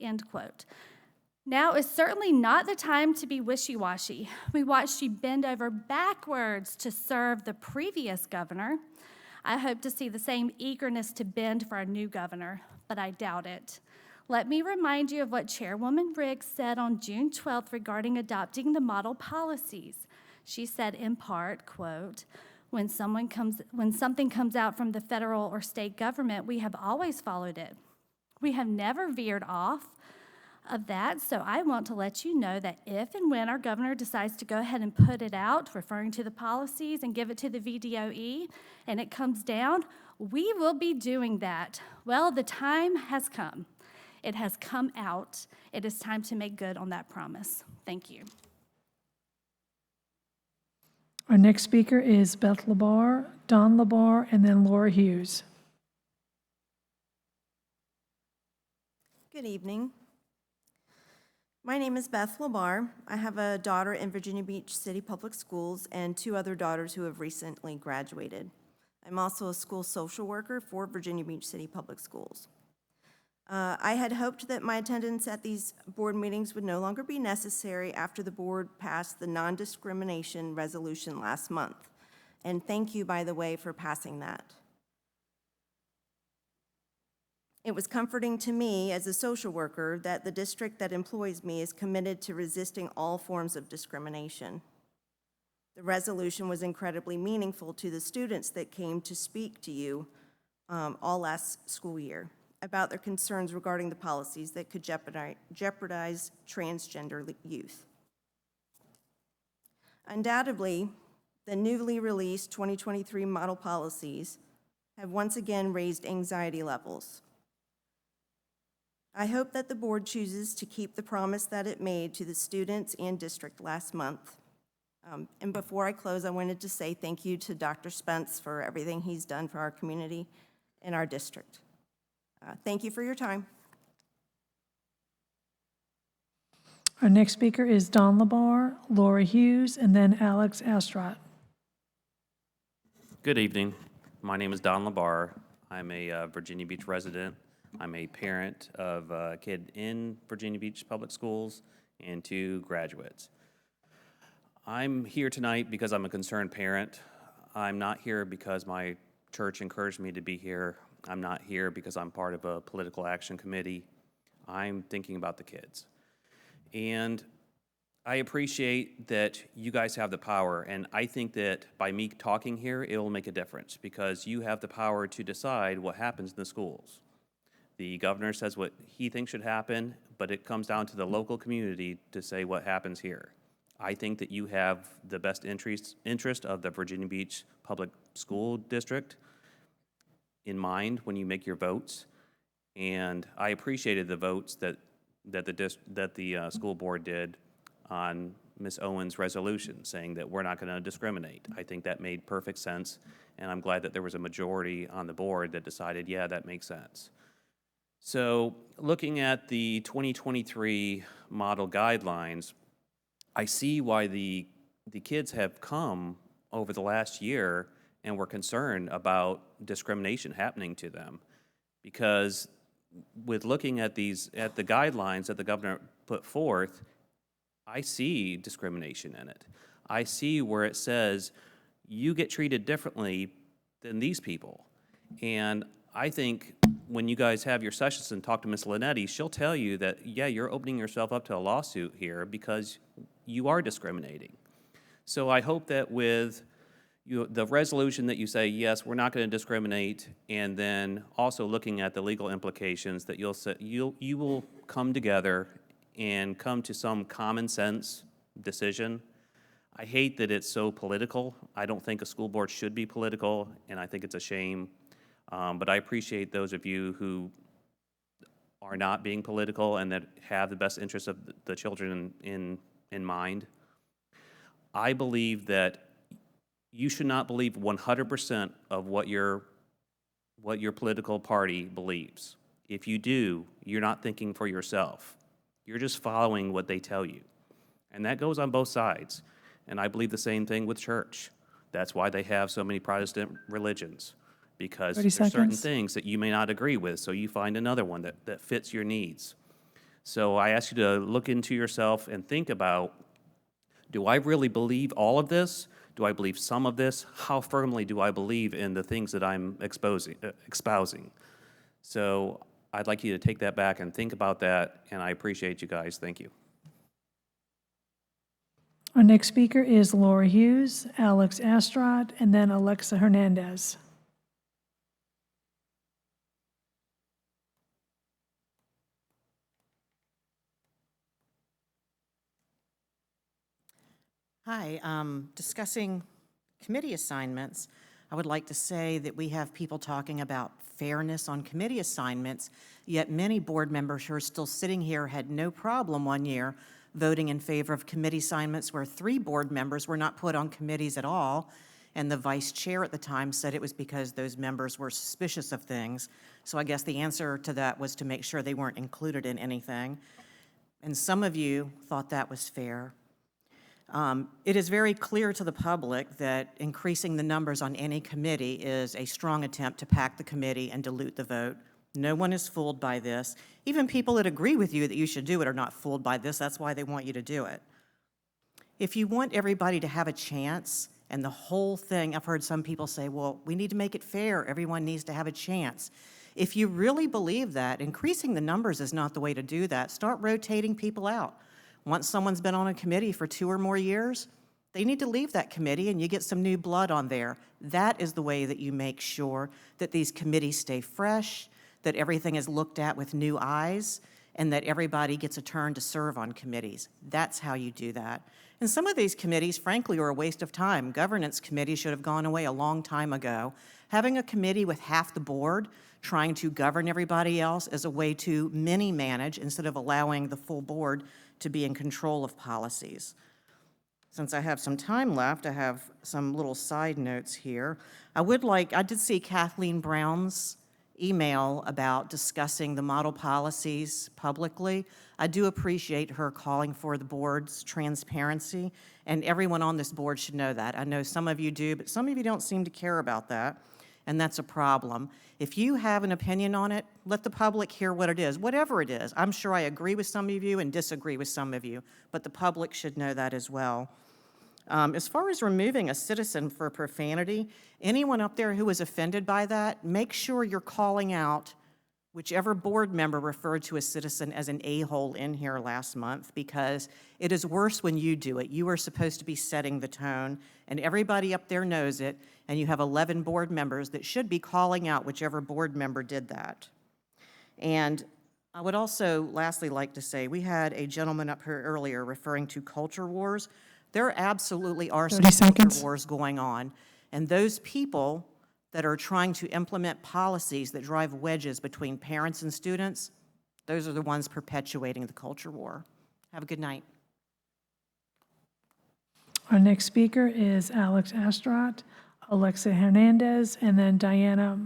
end quote. Now is certainly not the time to be wishy-washy. We watched you bend over backwards to serve the previous governor. I hope to see the same eagerness to bend for our new governor, but I doubt it. Let me remind you of what Chairwoman Riggs said on June 12th regarding adopting the model policies. She said in part, quote, when something comes out from the federal or state government, we have always followed it. We have never veered off of that, so I want to let you know that if and when our governor decides to go ahead and put it out, referring to the policies, and give it to the VDOE, and it comes down, we will be doing that. Well, the time has come. It has come out. It is time to make good on that promise. Thank you. Our next speaker is Beth Labar, Don Labar, and then Laura Hughes. Good evening. My name is Beth Labar. I have a daughter in Virginia Beach City Public Schools and 2 other daughters who have recently graduated. I'm also a school social worker for Virginia Beach City Public Schools. I had hoped that my attendance at these board meetings would no longer be necessary after the board passed the non-discrimination resolution last month. And thank you, by the way, for passing that. It was comforting to me as a social worker that the district that employs me is committed to resisting all forms of discrimination. The resolution was incredibly meaningful to the students that came to speak to you all last school year about their concerns regarding the policies that could jeopardize transgender youth. Undoubtedly, the newly released 2023 model policies have once again raised anxiety levels. I hope that the board chooses to keep the promise that it made to the students and district last month. And before I close, I wanted to say thank you to Dr. Spence for everything he's done for our community and our district. Thank you for your time. Our next speaker is Don Labar, Laura Hughes, and then Alex Astrat. Good evening. My name is Don Labar. I'm a Virginia Beach resident. I'm a parent of a kid in Virginia Beach Public Schools and 2 graduates. I'm here tonight because I'm a concerned parent. I'm not here because my church encouraged me to be here. I'm not here because I'm part of a political action committee. I'm thinking about the kids. And I appreciate that you guys have the power, and I think that by me talking here, it will make a difference, because you have the power to decide what happens in the schools. The governor says what he thinks should happen, but it comes down to the local community to say what happens here. I think that you have the best interest of the Virginia Beach Public School District in mind when you make your votes, and I appreciated the votes that the school board did on Ms. Owen's resolution, saying that we're not going to discriminate. I think that made perfect sense, and I'm glad that there was a majority on the board that decided, yeah, that makes sense. So looking at the 2023 model guidelines, I see why the kids have come over the last year and were concerned about discrimination happening to them, because with looking at the guidelines that the governor put forth, I see discrimination in it. I see where it says you get treated differently than these people. And I think when you guys have your sessions and talk to Ms. Linetti, she'll tell you that, yeah, you're opening yourself up to a lawsuit here because you are discriminating. So I hope that with the resolution that you say, yes, we're not going to discriminate, and then also looking at the legal implications, that you will come together and come to some common sense decision. I hate that it's so political. I don't think a school board should be political, and I think it's a shame. But I appreciate those of you who are not being political and that have the best interests of the children in mind. I believe that you should not believe 100% of what your political party believes. If you do, you're not thinking for yourself. You're just following what they tell you. And that goes on both sides. And I believe the same thing with church. That's why they have so many Protestant religions, because there's certain things that you may not agree with, so you find another one that fits your needs. So I ask you to look into yourself and think about, do I really believe all of this? Do I believe some of this? How firmly do I believe in the things that I'm espousing? So I'd like you to take that back and think about that, and I appreciate you guys. Thank you. Our next speaker is Laura Hughes, Alex Astrat, and then Alexa Hernandez. Hi, discussing committee assignments, I would like to say that we have people talking about fairness on committee assignments, yet many board members who are still sitting here had no problem one year voting in favor of committee assignments where 3 board members were not put on committees at all, and the vice chair at the time said it was because those members were suspicious of things. So I guess the answer to that was to make sure they weren't included in anything. And some of you thought that was fair. It is very clear to the public that increasing the numbers on any committee is a strong attempt to pack the committee and dilute the vote. No one is fooled by this. Even people that agree with you that you should do it are not fooled by this. That's why they want you to do it. If you want everybody to have a chance, and the whole thing, I've heard some people say, well, we need to make it fair. Everyone needs to have a chance. If you really believe that, increasing the numbers is not the way to do that. Start rotating people out. Once someone's been on a committee for 2 or more years, they need to leave that committee and you get some new blood on there. That is the way that you make sure that these committees stay fresh, that everything is looked at with new eyes, and that everybody gets a turn to serve on committees. That's how you do that. And some of these committees, frankly, are a waste of time. Governance committees should have gone away a long time ago. Having a committee with half the board trying to govern everybody else is a way to mini-manage instead of allowing the full board to be in control of policies. Since I have some time left, I have some little side notes here. I did see Kathleen Brown's email about discussing the model policies publicly. I do appreciate her calling for the board's transparency, and everyone on this board should know that. I know some of you do, but some of you don't seem to care about that, and that's a problem. If you have an opinion on it, let the public hear what it is, whatever it is. I'm sure I agree with some of you and disagree with some of you, but the public should know that as well. As far as removing a citizen for profanity, anyone up there who was offended by that, make sure you're calling out whichever board member referred to a citizen as an a-hole in here last month, because it is worse when you do it. You are supposed to be setting the tone, and everybody up there knows it, and you have 11 board members that should be calling out whichever board member did that. And I would also lastly like to say, we had a gentleman up here earlier referring to culture wars. There absolutely are some 30 seconds. culture wars going on, and those people that are trying to implement policies that drive wedges between parents and students, those are the ones perpetuating the culture war. Have a good night. Our next speaker is Alex Astrat, Alexa Hernandez, and then Diana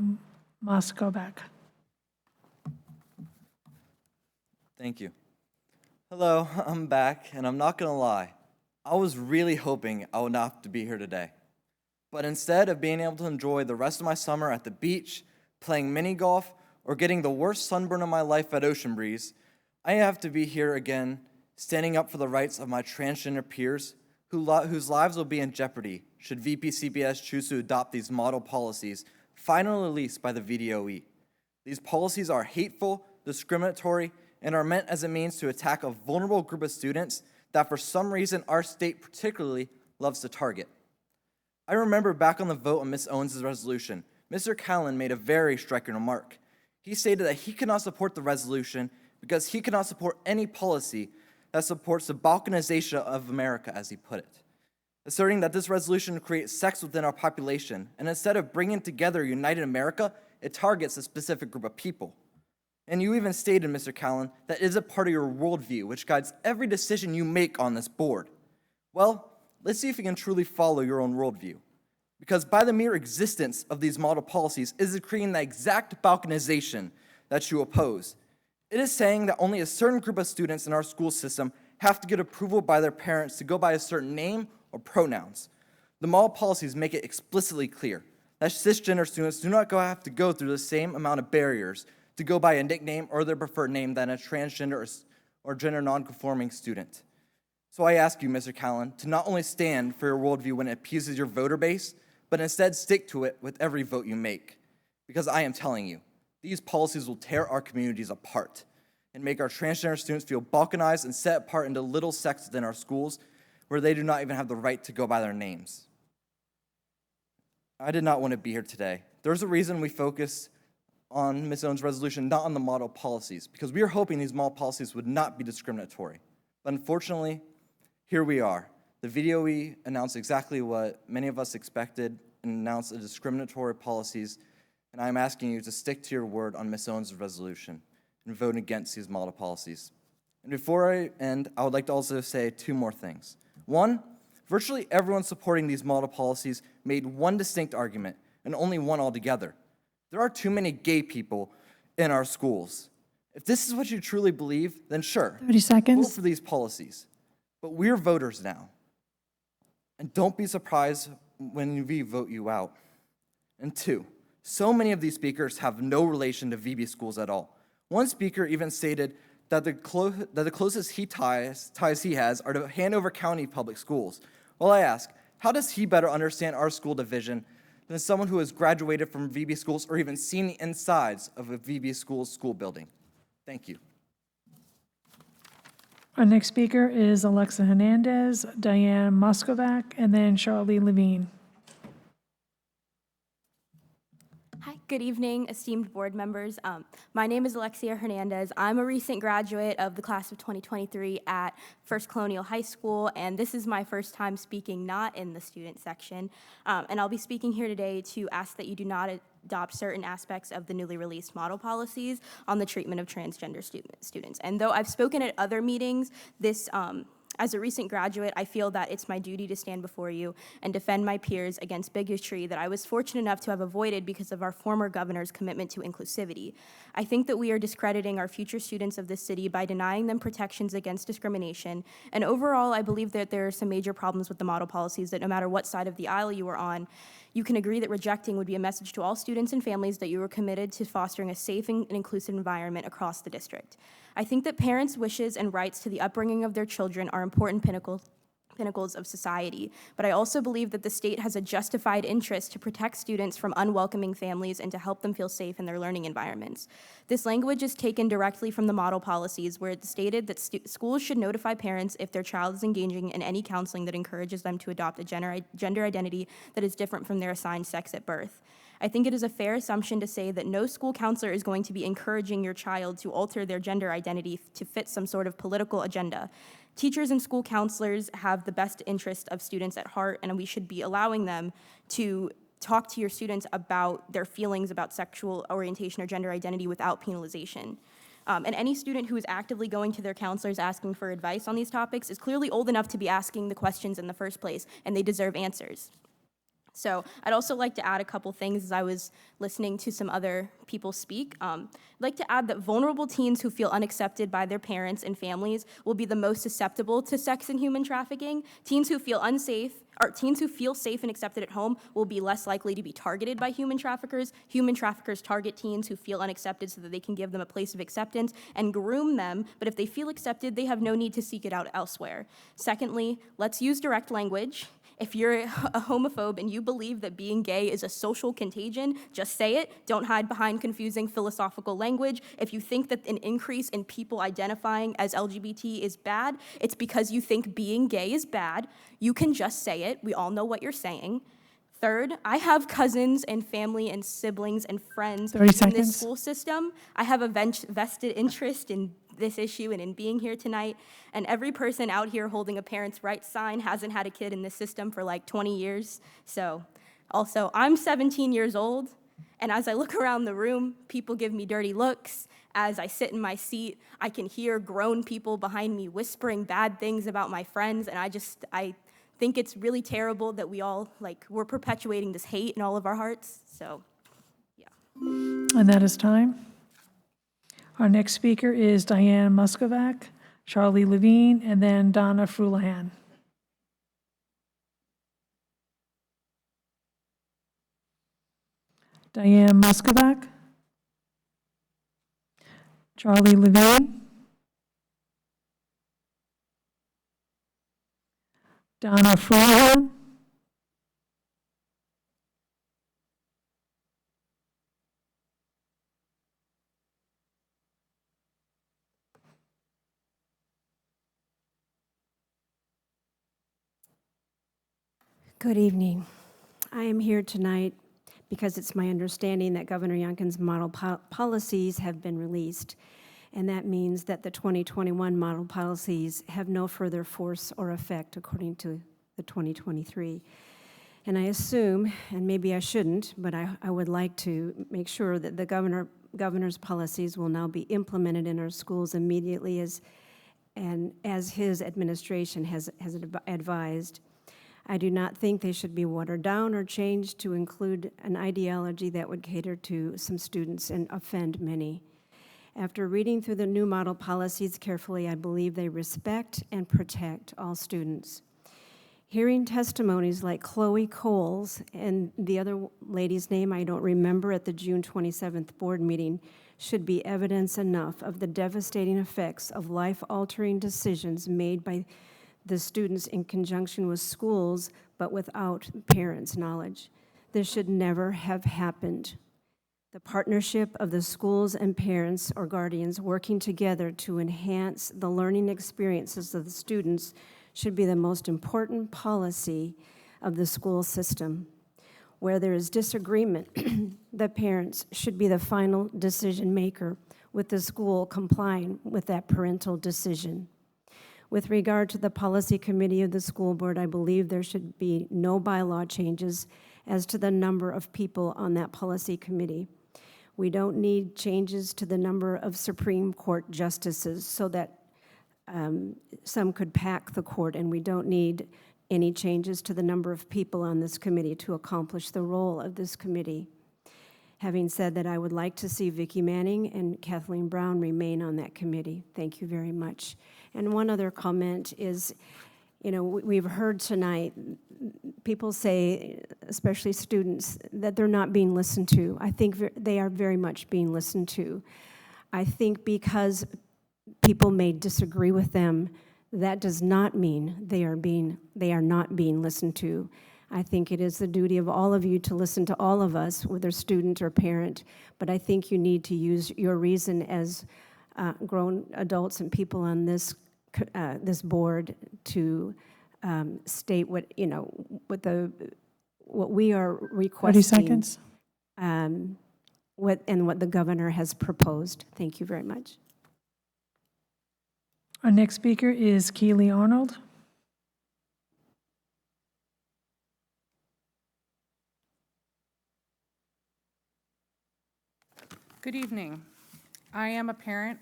Moskovac. Thank you. Hello, I'm back, and I'm not gonna lie. I was really hoping I would not have to be here today. But instead of being able to enjoy the rest of my summer at the beach, playing mini golf, or getting the worst sunburn of my life at Ocean Breeze, I have to be here again, standing up for the rights of my transgender peers whose lives will be in jeopardy should VPCBS choose to adopt these model policies finally released by the VDOE. These policies are hateful, discriminatory, and are meant as a means to attack a vulnerable group of students that for some reason our state particularly loves to target. I remember back on the vote on Ms. Owens' resolution, Mr. Callen made a very striking remark. He stated that he could not support the resolution because he could not support any policy that supports the balkanization of America, as he put it, asserting that this resolution creates sex within our population, and instead of bringing together a united America, it targets a specific group of people. And you even stated, Mr. Callen, that it is a part of your worldview, which guides every decision you make on this board. Well, let's see if you can truly follow your own worldview. Because by the mere existence of these model policies is creating the exact balkanization that you oppose. It is saying that only a certain group of students in our school system have to get approval by their parents to go by a certain name or pronouns. The model policies make it explicitly clear that cisgender students do not have to go through the same amount of barriers to go by a nickname or their preferred name than a transgender or gender nonconforming student. So I ask you, Mr. Callen, to not only stand for your worldview when it appeases your voter base, but instead stick to it with every vote you make. Because I am telling you, these policies will tear our communities apart and make our transgender students feel balkanized and set apart into little sects within our schools where they do not even have the right to go by their names. I did not want to be here today. There's a reason we focus on Ms. Owens' resolution, not on the model policies, because we are hoping these model policies would not be discriminatory. But unfortunately, here we are. The VDOE announced exactly what many of us expected and announced a discriminatory policies, and I'm asking you to stick to your word on Ms. Owens' resolution and vote against these model policies. And before I end, I would like to also say two more things. One, virtually everyone supporting these model policies made one distinct argument, and only one altogether. There are too many gay people in our schools. If this is what you truly believe, then sure, 30 seconds. vote for these policies. But we're voters now. And don't be surprised when we vote you out. And two, so many of these speakers have no relation to VB schools at all. One speaker even stated that the closest ties he has are to Hanover County Public Schools. Well, I ask, how does he better understand our school division than someone who has graduated from VB schools or even seen the insides of a VB school building? Thank you. Our next speaker is Alexa Hernandez, Diane Moskovac, and then Charlie Levine. Hi, good evening, esteemed board members. My name is Alexia Hernandez. I'm a recent graduate of the class of 2023 at First Colonial High School, and this is my first time speaking not in the student section. And I'll be speaking here today to ask that you do not adopt certain aspects of the newly released model policies on the treatment of transgender students. And though I've spoken at other meetings, this As a recent graduate, I feel that it's my duty to stand before you and defend my peers against bigotry that I was fortunate enough to have avoided because of our former governor's commitment to inclusivity. I think that we are discrediting our future students of this city by denying them protections against discrimination. And overall, I believe that there are some major problems with the model policies that no matter what side of the aisle you are on, you can agree that rejecting would be a message to all students and families that you are committed to fostering a safe and inclusive environment across the district. I think that parents' wishes and rights to the upbringing of their children are important pinnacles of society, but I also believe that the state has a justified interest to protect students from unwelcoming families and to help them feel safe in their learning environments. This language is taken directly from the model policies, where it's stated that schools should notify parents if their child is engaging in any counseling that encourages them to adopt a gender identity that is different from their assigned sex at birth. I think it is a fair assumption to say that no school counselor is going to be encouraging your child to alter their gender identity to fit some sort of political agenda. Teachers and school counselors have the best interest of students at heart, and we should be allowing them to talk to your students about their feelings about sexual orientation or gender identity without penalization. And any student who is actively going to their counselors asking for advice on these topics is clearly old enough to be asking the questions in the first place, and they deserve answers. So I'd also like to add a couple things as I was listening to some other people speak. I'd like to add that vulnerable teens who feel unaccepted by their parents and families will be the most susceptible to sex and human trafficking. Teens who feel unsafe, or teens who feel safe and accepted at home will be less likely to be targeted by human traffickers. Human traffickers target teens who feel unaccepted so that they can give them a place of acceptance and groom them, but if they feel accepted, they have no need to seek it out elsewhere. Secondly, let's use direct language. If you're a homophobe and you believe that being gay is a social contagion, just say it. Don't hide behind confusing philosophical language. If you think that an increase in people identifying as LGBT is bad, it's because you think being gay is bad. You can just say it. We all know what you're saying. Third, I have cousins and family and siblings and friends 30 in seconds. this school system. I have a vested interest in this issue and in being here tonight. And every person out here holding a parent's rights sign hasn't had a kid in this system for like 20 years. So also, I'm 17 years old, and as I look around the room, people give me dirty looks. As I sit in my seat, I can hear grown people behind me whispering bad things about my friends, and I think it's really terrible that we're perpetuating this hate in all of our hearts. So, yeah. And that is time. Our next speaker is Diane Muscovac, Charlie Levine, and then Donna Frulahan. Diane Muscovac, Charlie Levine, Donna Frulahan, Good evening. I am here tonight because it's my understanding that Governor Youngkin's model policies have been released, and that means that the 2021 model policies have no further force or effect according to the 2023. And I assume, and maybe I shouldn't, but I would like to make sure that the governor's policies will now be implemented in our schools immediately as his administration has advised. I do not think they should be watered down or changed to include an ideology that would cater to some students and offend many. After reading through the new model policies carefully, I believe they respect and protect all students. Hearing testimonies like Chloe Coles and the other lady's name I don't remember at the June 27th board meeting should be evidence enough of the devastating effects of life-altering decisions made by the students in conjunction with schools, but without parents' knowledge. This should never have happened. The partnership of the schools and parents or guardians working together to enhance the learning experiences of the students should be the most important policy of the school system. Where there is disagreement, the parents should be the final decision maker, with the school complying with that parental decision. With regard to the policy committee of the school board, I believe there should be no bylaw changes as to the number of people on that policy committee. We don't need changes to the number of Supreme Court justices so that some could pack the court, and we don't need any changes to the number of people on this committee to accomplish the role of this committee. Having said that, I would like to see Vicki Manning and Kathleen Brown remain on that committee. Thank you very much. And one other comment is, you know, we've heard tonight people say, especially students, that they're not being listened to. I think they are very much being listened to. I think because people may disagree with them, that does not mean they are not being listened to. I think it is the duty of all of you to listen to all of us, whether student or parent, but I think you need to use your reason as grown adults and people on this board to state what, you know, what we are requesting. 30 seconds. What the governor has proposed. Thank you very much. Our next speaker is Keely Arnold. Good evening. I am a parent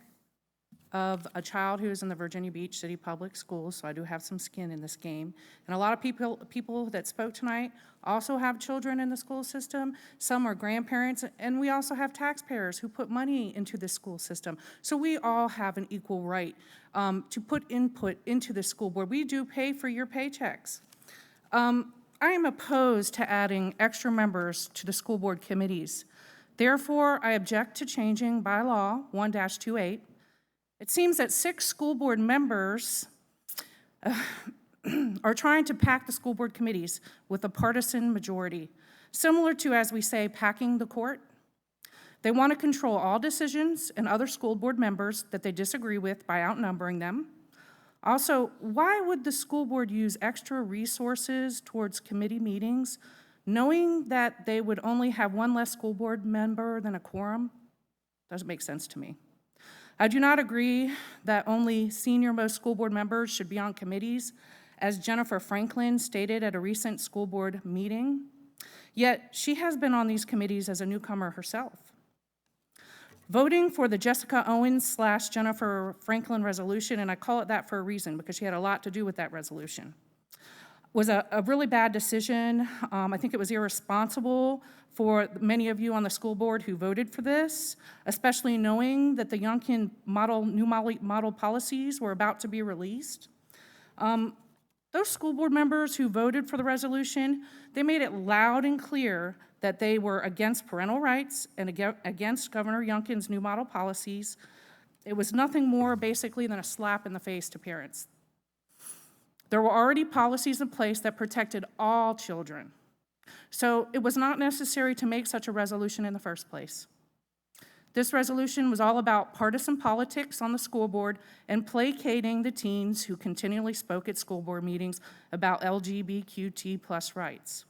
of a child who is in the Virginia Beach City Public Schools, so I do have some skin in this game. And a lot of people that spoke tonight also have children in the school system. Some are grandparents, and we also have taxpayers who put money into the school system. So we all have an equal right to put input into the school board. We do pay for your paychecks. I am opposed to adding extra members to the school board committees. Therefore, I object to changing bylaw 1-28. It seems that 6 school board members are trying to pack the school board committees with a partisan majority, similar to, as we say, packing the court. They want to control all decisions and other school board members that they disagree with by outnumbering them. Also, why would the school board use extra resources towards committee meetings, knowing that they would only have one less school board member than a quorum? Doesn't make sense to me. I do not agree that only senior-most school board members should be on committees, as Jennifer Franklin stated at a recent school board meeting. Yet, she has been on these committees as a newcomer herself. Voting for the Jessica Owens / Jennifer Franklin resolution, and I call it that for a reason because she had a lot to do with that resolution, was a really bad decision. I think it was irresponsible for many of you on the school board who voted for this, especially knowing that the Youngkin new model policies were about to be released. Those school board members who voted for the resolution, they made it loud and clear that they were against parental rights and against Governor Youngkin's new model policies. It was nothing more basically than a slap in the face to parents. There were already policies in place that protected all children. So it was not necessary to make such a resolution in the first place. This resolution was all about partisan politics on the school board and placating the teens who continually spoke at school board meetings about LGBTQ+ rights.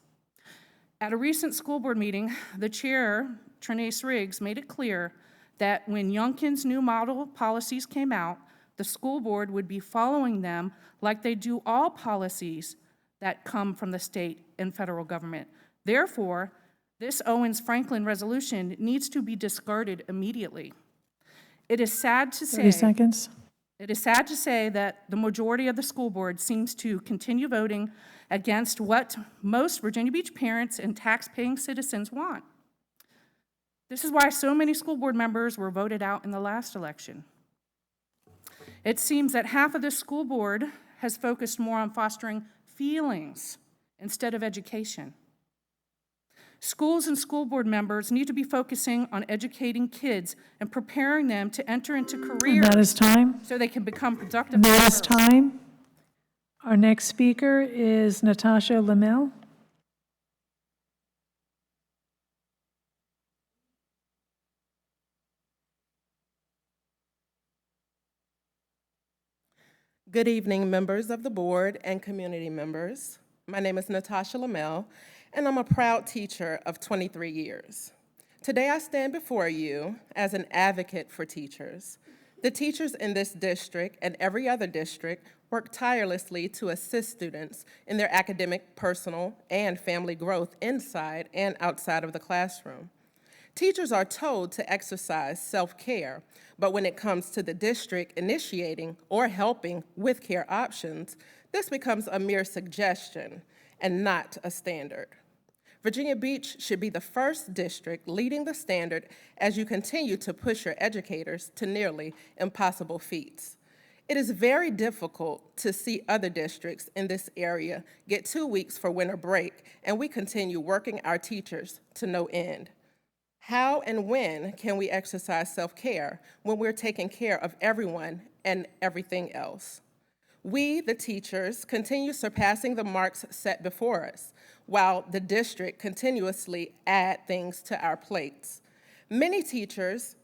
At a recent school board meeting, the chair, Trenace Riggs, made it clear that when Youngkin's new model policies came out, the school board would be following them like they do all policies that come from the state and federal government. Therefore, this Owens-Franklin resolution needs to be discarded immediately. It is sad to say 30 seconds. It is sad to say that the majority of the school board seems to continue voting against what most Virginia Beach parents and tax-paying citizens want. This is why so many school board members were voted out in the last election. It seems that half of this school board has focused more on fostering feelings instead of education. Schools and school board members need to be focusing on educating kids and preparing them to enter into careers. And that is time. So they can become productive. And that members. is time. Our next speaker is Natasha Lamel. Good evening, members of the board and community members. My name is Natasha Lamel, and I'm a proud teacher of 23 years. Today I stand before you as an advocate for teachers. The teachers in this district and every other district work tirelessly to assist students in their academic, personal, and family growth inside and outside of the classroom. Teachers are told to exercise self-care, but when it comes to the district initiating or helping with care options, this becomes a mere suggestion and not a standard. Virginia Beach should be the first district leading the standard as you continue to push your educators to nearly impossible feats. It is very difficult to see other districts in this area get 2 weeks for winter break, and we continue working our teachers to no end. How and when can we exercise self-care when we're taking care of everyone and everything else? We, the teachers, continue surpassing the marks set before us, while the district continuously add things to our plates. Many teachers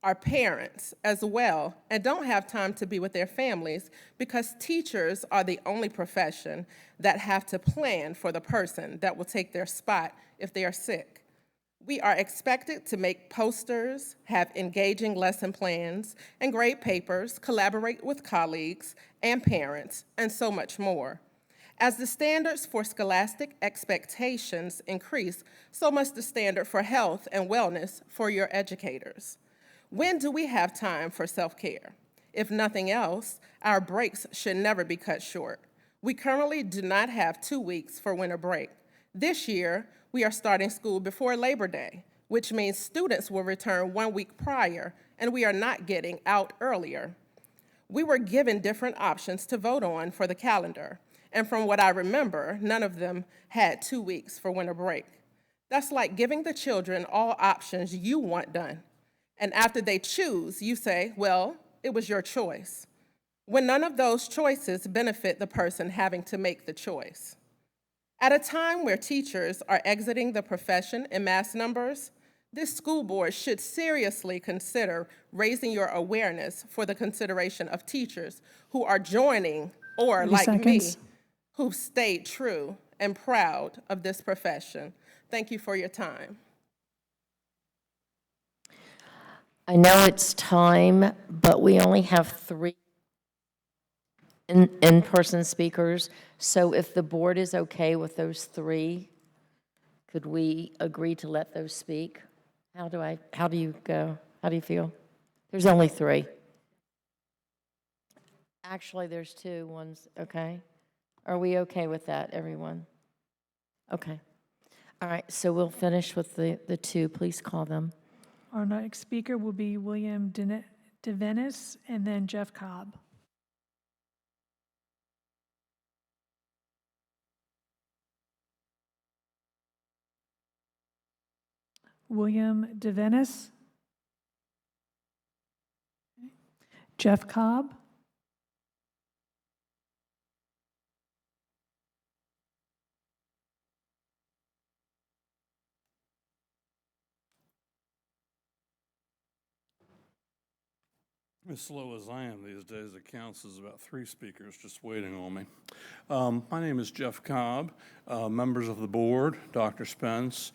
are parents as well and don't have time to be with their families because teachers are the only profession that have to plan for the person that will take their spot if they are sick. We are expected to make posters, have engaging lesson plans, and grade papers, collaborate with colleagues and parents, and so much more. As the standards for scholastic expectations increase, so must the standard for health and wellness for your educators. When do we have time for self-care? If nothing else, our breaks should never be cut short. We currently do not have 2 weeks for winter break. This year, we are starting school before Labor Day, which means students will return 1 week prior, and we are not getting out earlier. We were given different options to vote on for the calendar, and from what I remember, none of them had 2 weeks for winter break. That's like giving the children all options you want done. And after they choose, you say, well, it was your choice, when none of those choices benefit the person having to make the choice. At a time where teachers are exiting the profession in mass numbers, this school board should seriously consider raising your awareness for the consideration of teachers who are joining, or 30 like me, seconds. who've stayed true and proud of this profession. Thank you for your time. I know it's time, but we only have 3 in-person speakers. So if the board is okay with those 3, could we agree to let those speak? How do you go? How do you feel? There's only 3. Actually, there's 2 ones, okay? Are we okay with that, everyone? Okay. All right, so we'll finish with the 2. Please call them. Our next speaker will be William DeVenis and then Jeff Cobb. William DeVenis. Jeff Cobb. As slow as I am these days, it counts as about 3 speakers just waiting on me. My name is Jeff Cobb. Members of the board, Dr. Spence,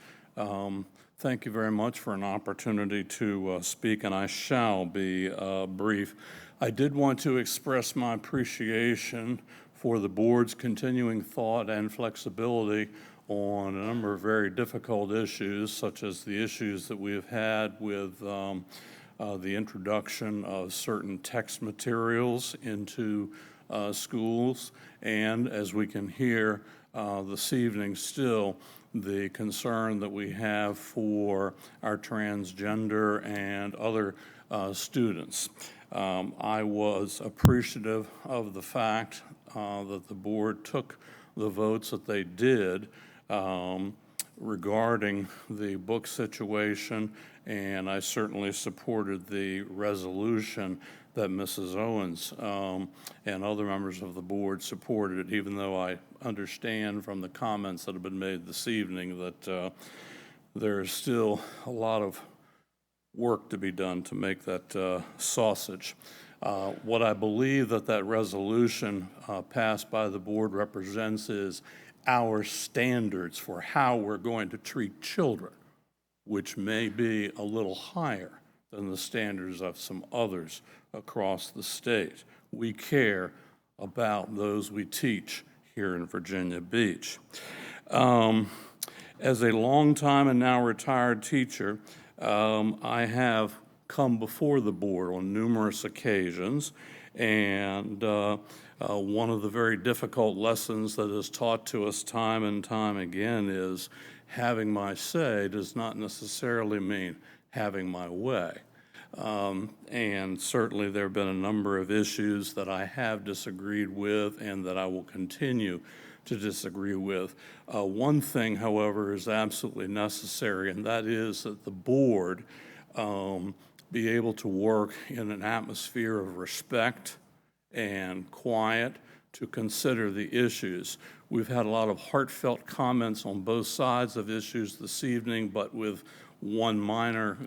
thank you very much for an opportunity to speak, and I shall be brief. I did want to express my appreciation for the board's continuing thought and flexibility on a number of very difficult issues, such as the issues that we have had with the introduction of certain text materials into schools, and as we can hear this evening still, the concern that we have for our transgender and other students. I was appreciative of the fact that the board took the votes that they did regarding the book situation, and I certainly supported the resolution that Mrs. Owens and other members of the board supported, even though I understand from the comments that have been made this evening that there is still a lot of work to be done to make that sausage. What I believe that resolution passed by the board represents is our standards for how we're going to treat children, which may be a little higher than the standards of some others across the state. We care about those we teach here in Virginia Beach. As a longtime and now retired teacher, I have come before the board on numerous occasions, and one of the very difficult lessons that is taught to us time and time again is having my say does not necessarily mean having my way. And certainly there have been a number of issues that I have disagreed with and that I will continue to disagree with. One thing, however, is absolutely necessary, and that is that the board be able to work in an atmosphere of respect and quiet to consider the issues. We've had a lot of heartfelt comments on both sides of issues this evening, but with one minor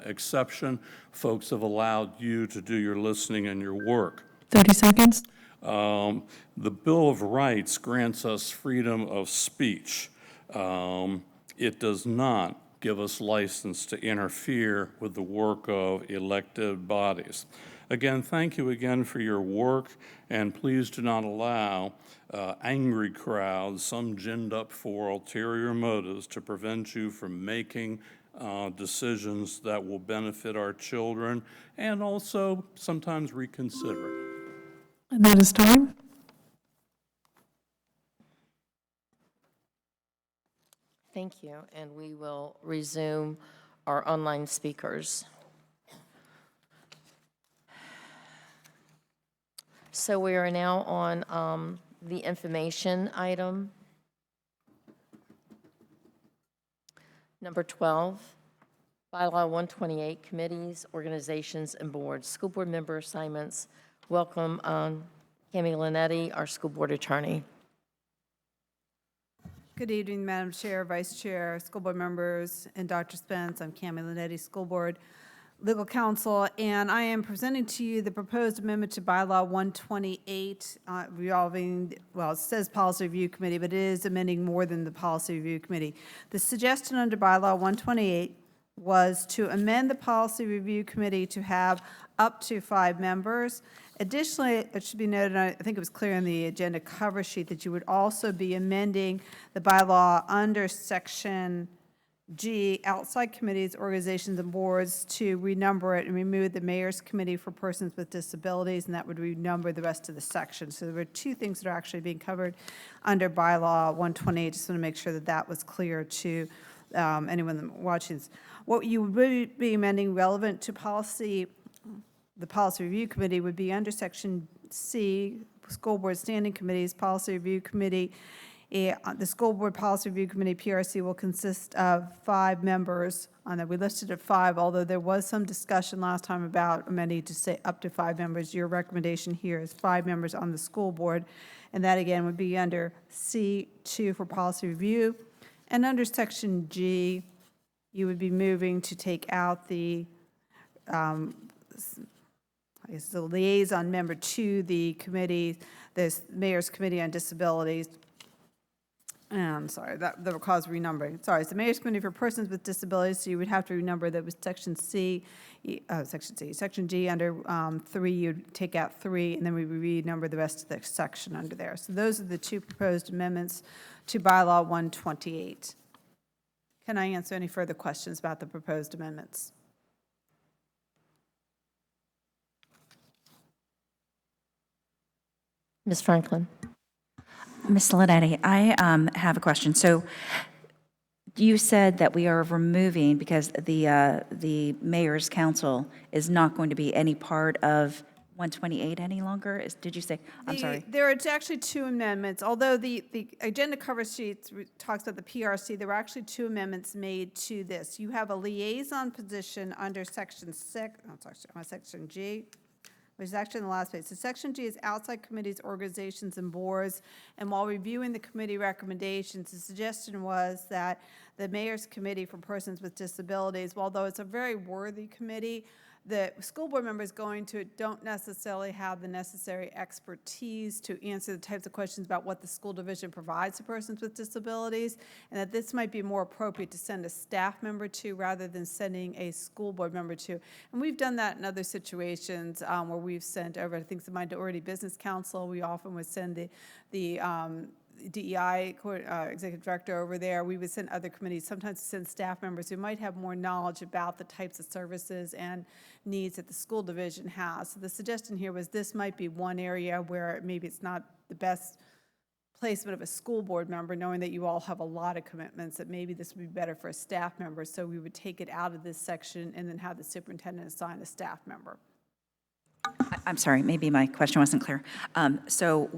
exception, folks have allowed you to do your listening and your work. 30 seconds. The Bill of Rights grants us freedom of speech. It does not give us license to interfere with the work of elected bodies. Again, thank you again for your work, and please do not allow angry crowds, some ginned up for ulterior motives, to prevent you from making decisions that will benefit our children and also sometimes reconsider it. And that is time. Thank you, and we will resume our online speakers. So we are now on the information item. Number 12, Bylaw 128, committees, organizations, and boards. School board member assignments. Welcome, Cami Linetti, our school board attorney. Good evening, Madam Chair, Vice Chair, school board members, and Dr. Spence. I'm Cami Linetti, School Board Legal Counsel, and I am presenting to you the proposed amendment to Bylaw 128 revolving, well, it says Policy Review Committee, but it is amending more than the Policy Review Committee. The suggestion under Bylaw 128 was to amend the Policy Review Committee to have up to 5 members. Additionally, it should be noted, I think it was clear in the agenda cover sheet, that you would also be amending the bylaw under Section G, outside committees, organizations, and boards, to renumber it and remove the Mayor's Committee for Persons with Disabilities, and that would renumber the rest of the section. So there were 2 things that are actually being covered under Bylaw 128. Just want to make sure that that was clear to anyone watching. What you would be amending relevant to policy, the Policy Review Committee, would be under Section C, School Board Standing Committees, Policy Review Committee. The School Board Policy Review Committee, PRC, will consist of 5 members. We listed at 5, although there was some discussion last time about amending to say up to 5 members. Your recommendation here is 5 members on the school board, and that again would be under C2 for policy review. And under Section G, you would be moving to take out the the liaison member to the committee, the Mayor's Committee on Disabilities. And sorry, that will cause renumbering. Sorry, it's the Mayor's Committee for Persons with Disabilities, so you would have to renumber that was Section C, Section G under 3, you'd take out 3, and then we would renumber the rest of the section under there. So those are the 2 proposed amendments to Bylaw 128. Can I answer any further questions about the proposed amendments? Ms. Franklin. Ms. Linetti, I have a question. So you said that we are removing, because the Mayor's Council is not going to be any part of 128 any longer? Did you say? I'm sorry. There are actually 2 amendments. Although the agenda cover sheet talks about the PRC, there were actually 2 amendments made to this. You have a liaison position under Section 6, Section G, which is actually in the last page. So Section G is outside committees, organizations, and boards. And while reviewing the committee recommendations, the suggestion was that the Mayor's Committee for Persons with Disabilities, although it's a very worthy committee, the school board members going to it don't necessarily have the necessary expertise to answer the types of questions about what the school division provides to persons with disabilities, and that this might be more appropriate to send a staff member to rather than sending a school board member to. And we've done that in other situations where we've sent over, I think, the Minority Business Council. We often would send the DEI executive director over there, we would send other committees, sometimes send staff members who might have more knowledge about the types of services and needs that the school division has. So the suggestion here was this might be one area where maybe it's not the best placement of a school board member, knowing that you all have a lot of commitments, that maybe this would be better for a staff member. So we would take it out of this section and then have the superintendent assign a staff member. I'm sorry, maybe my question wasn't clear. So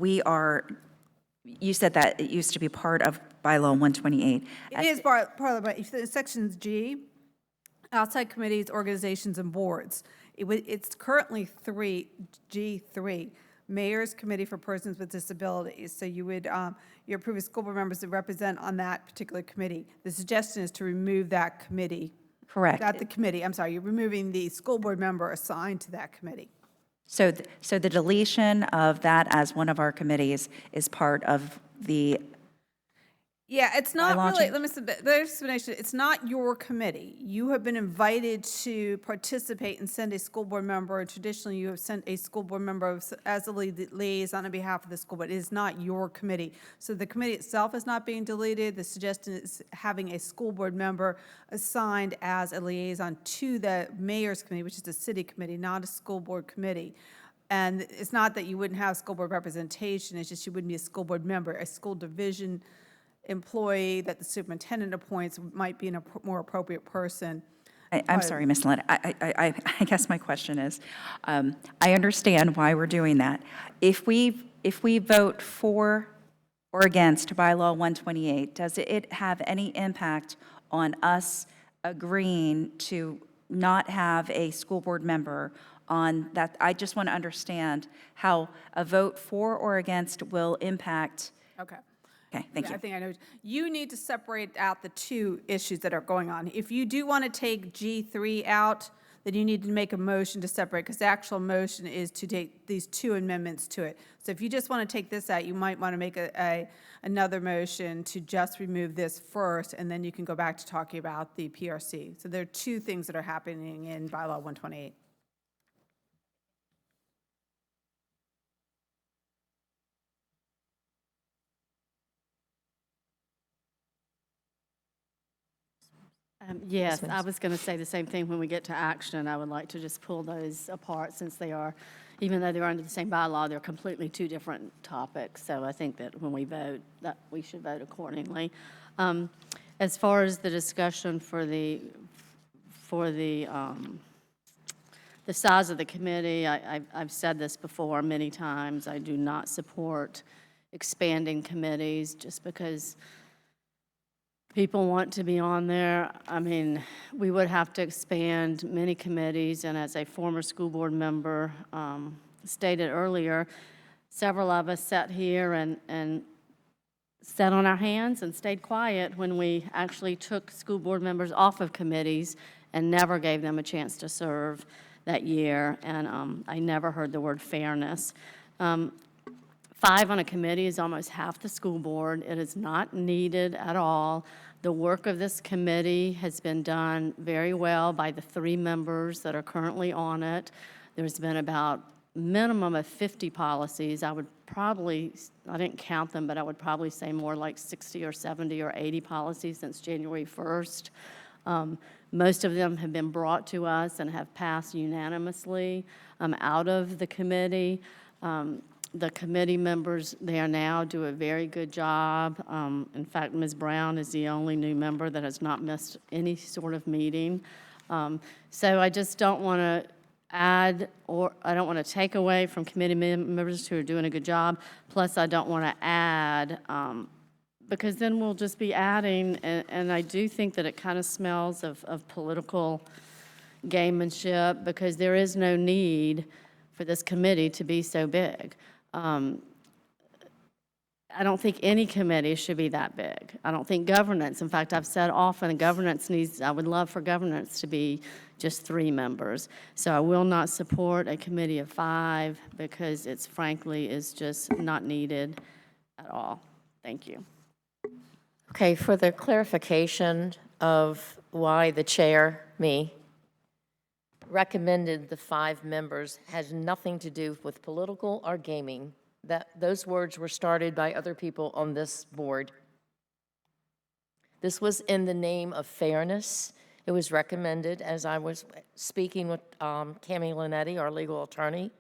you said that it used to be part of bylaw 128. It is part of the sections G, outside committees, organizations, and boards. It's currently G3, Mayor's Committee for Persons with Disabilities. So you would, your previous school board members to represent on that particular committee. The suggestion is to remove that committee. Correct. Not the committee, I'm sorry, you're removing the school board member assigned to that committee. So the deletion of that as one of our committees is part of the Yeah, it's not bylaw really, change? let me say, the explanation, it's not your committee. You have been invited to participate and send a school board member. Traditionally, you have sent a school board member as a liaison on behalf of the school, but it is not your committee. So the committee itself is not being deleted. The suggestion is having a school board member assigned as a liaison to the mayor's committee, which is a city committee, not a school board committee. And it's not that you wouldn't have school board representation, it's just you wouldn't be a school board member. A school division employee that the superintendent appoints might be a more appropriate person. I'm sorry, Ms. Lynn. I guess my question is, I understand why we're doing that. If we vote for or against bylaw 128, does it have any impact on us agreeing to not have a school board member on that? I just want to understand how a vote for or against will impact. Okay. Okay, thank you. I think I know. You need to separate out the two issues that are going on. If you do want to take G3 out, then you need to make a motion to separate, because the actual motion is to take these two amendments to it. So if you just want to take this out, you might want to make another motion to just remove this first, and then you can go back to talking about the PRC. So there are two things that are happening in bylaw 128. Yes, I was going to say the same thing. When we get to action, I would like to just pull those apart, since they are, even though they're under the same bylaw, they're completely two different topics. So I think that when we vote, that we should vote accordingly. As far as the discussion for the size of the committee, I've said this before many times. I do not support expanding committees just because people want to be on there. I mean, we would have to expand many committees, and as a former school board member stated earlier, several of us sat here and sat on our hands and stayed quiet when we actually took school board members off of committees and never gave them a chance to serve that year, and I never heard the word fairness. 5 on a committee is almost half the school board. It is not needed at all. The work of this committee has been done very well by the 3 members that are currently on it. There's been about minimum of 50 policies. I didn't count them, but I would probably say more like 60 or 70 or 80 policies since January 1st. Most of them have been brought to us and have passed unanimously out of the committee. The committee members there now do a very good job. In fact, Ms. Brown is the only new member that has not missed any sort of meeting. So I just don't want to add, or I don't want to take away from committee members who are doing a good job. Plus, I don't want to add, because then we'll just be adding, and I do think that it kind of smells of political gamemanship, because there is no need for this committee to be so big. I don't think any committee should be that big. I don't think governance, in fact, I've said often, governance needs, I would love for governance to be just 3 members. So I will not support a committee of 5, because it's frankly is just not needed at all. Thank you. Okay, for the clarification of why the chair, me, recommended the 5 members has nothing to do with political or gaming. those words were started by other people on this board. This was in the name of fairness. It was recommended as I was speaking with Cami Linetti, our legal attorney,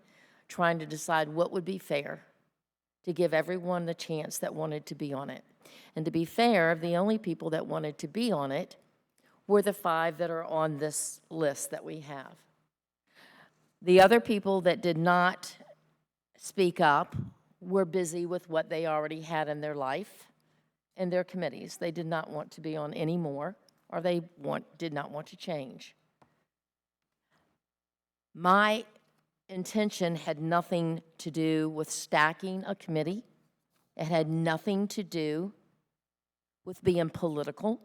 trying to decide what would be fair to give everyone the chance that wanted to be on it. And to be fair, the only people that wanted to be on it were the 5 that are on this list that we have. The other people that did not speak up were busy with what they already had in their life and their committees. They did not want to be on any more, or they did not want to change. My intention had nothing to do with stacking a committee. It had nothing to do with being political.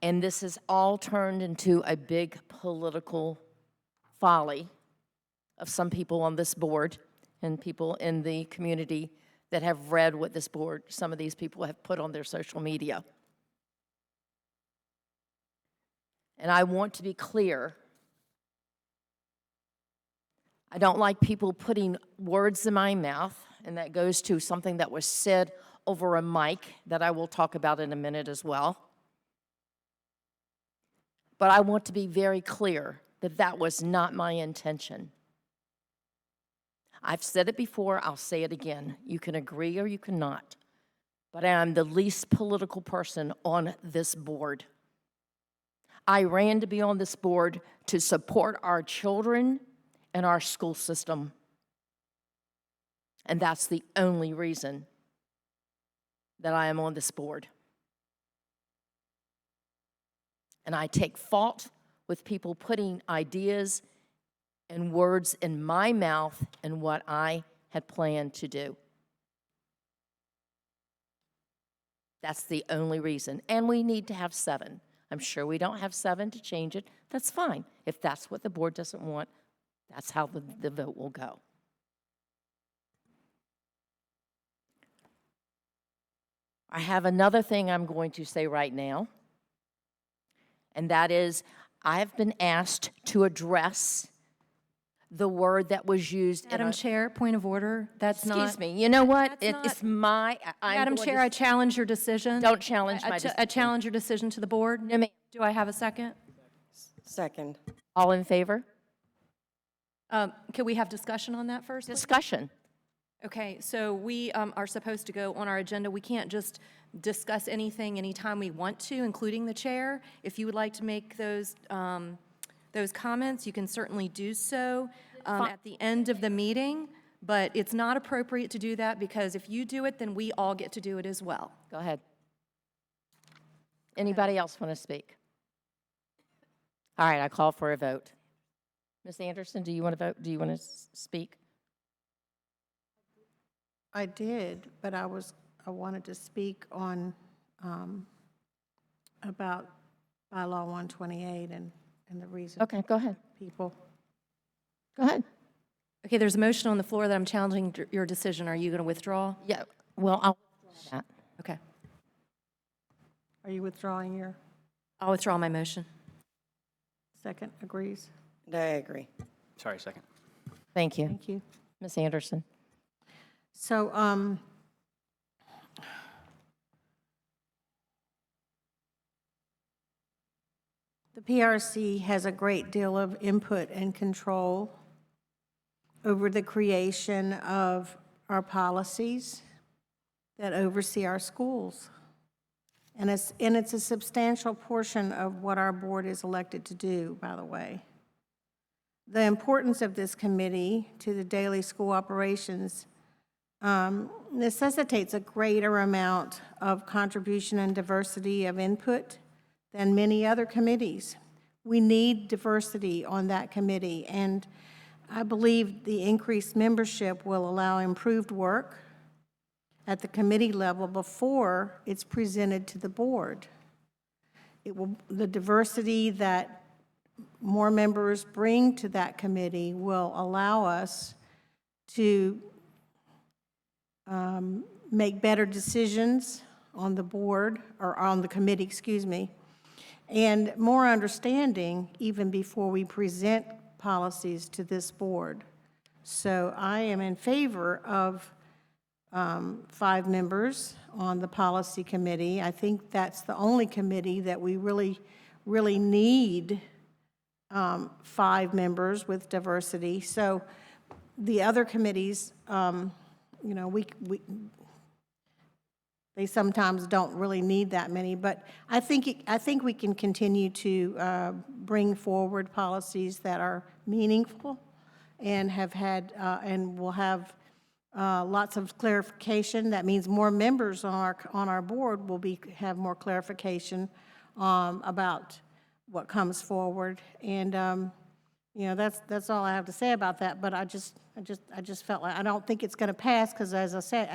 And this has all turned into a big political folly of some people on this board and people in the community that have read what this board, some of these people have put on their social media. And I want to be clear. I don't like people putting words in my mouth, and that goes to something that was said over a mic that I will talk about in a minute as well. But I want to be very clear that that was not my intention. I've said it before, I'll say it again. You can agree or you cannot, but I am the least political person on this board. I ran to be on this board to support our children and our school system. And that's the only reason that I am on this board. And I take fault with people putting ideas and words in my mouth and what I had planned to do. That's the only reason. And we need to have 7. I'm sure we don't have 7 to change it. That's fine. If that's what the board doesn't want, that's how the vote will go. I have another thing I'm going to say right now, and that is I have been asked to address the word that was used. Madam Chair, point of order. That's not. Excuse me. You know what? That's It's my. Madam Chair, I challenge your decision. Don't challenge my decision. I challenge your decision to the board. No, ma'am. Do I have a second? Second. All in favor? Can we have discussion on that first? Discussion. Okay, so we are supposed to go on our agenda. We can't just discuss anything anytime we want to, including the chair. If you would like to make those comments, you can certainly do so at the end of the meeting, but it's not appropriate to do that because if you do it, then we all get to do it as well. Go ahead. Anybody else want to speak? All right, I call for a vote. Ms. Anderson, do you want to vote? Do you want to speak? I did, but I wanted to speak on, about bylaw 128 and the reason. Okay, go ahead. People. Go ahead. Okay, there's a motion on the floor that I'm challenging your decision. Are you going to withdraw? Yeah, well, I'll withdraw that. Okay. Are you withdrawing your I'll withdraw my motion. second? Agrees? I agree. Sorry, second. Thank you. Thank you. Ms. Anderson. So, the PRC has a great deal of input and control over the creation of our policies that oversee our schools. And it's a substantial portion of what our board is elected to do, by the way. The importance of this committee to the daily school operations necessitates a greater amount of contribution and diversity of input than many other committees. We need diversity on that committee, and I believe the increased membership will allow improved work at the committee level before it's presented to the board. The diversity that more members bring to that committee will allow us to make better decisions on the board, or on the committee, excuse me, and more understanding even before we present policies to this board. So I am in favor of 5 members on the policy committee. I think that's the only committee that we really need 5 members with diversity. So the other committees, you know, they sometimes don't really need that many, but I think we can continue to bring forward policies that are meaningful and have had and will have lots of clarification. That means more members on our board will have more clarification about what comes forward. And you know, that's all I have to say about that. But I just felt like I don't think it's going to pass because, as I said,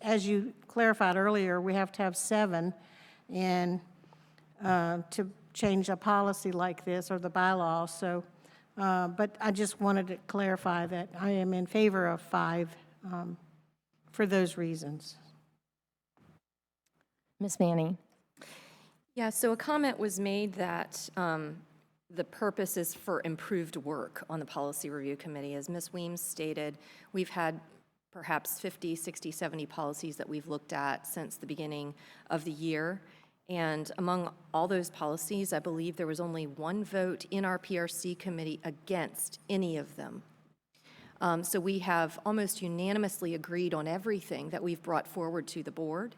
as you clarified earlier, we have to have 7, and to change a policy like this or the bylaws. So, but I just wanted to clarify that I am in favor of 5 for those reasons. Ms. Manning? Yeah, so a comment was made that the purpose is for improved work on the Policy Review Committee. As Ms. Weems stated, we've had perhaps 50, 60, 70 policies that we've looked at since the beginning of the year. And among all those policies, I believe there was only 1 vote in our PRC committee against any of them. So we have almost unanimously agreed on everything that we've brought forward to the board.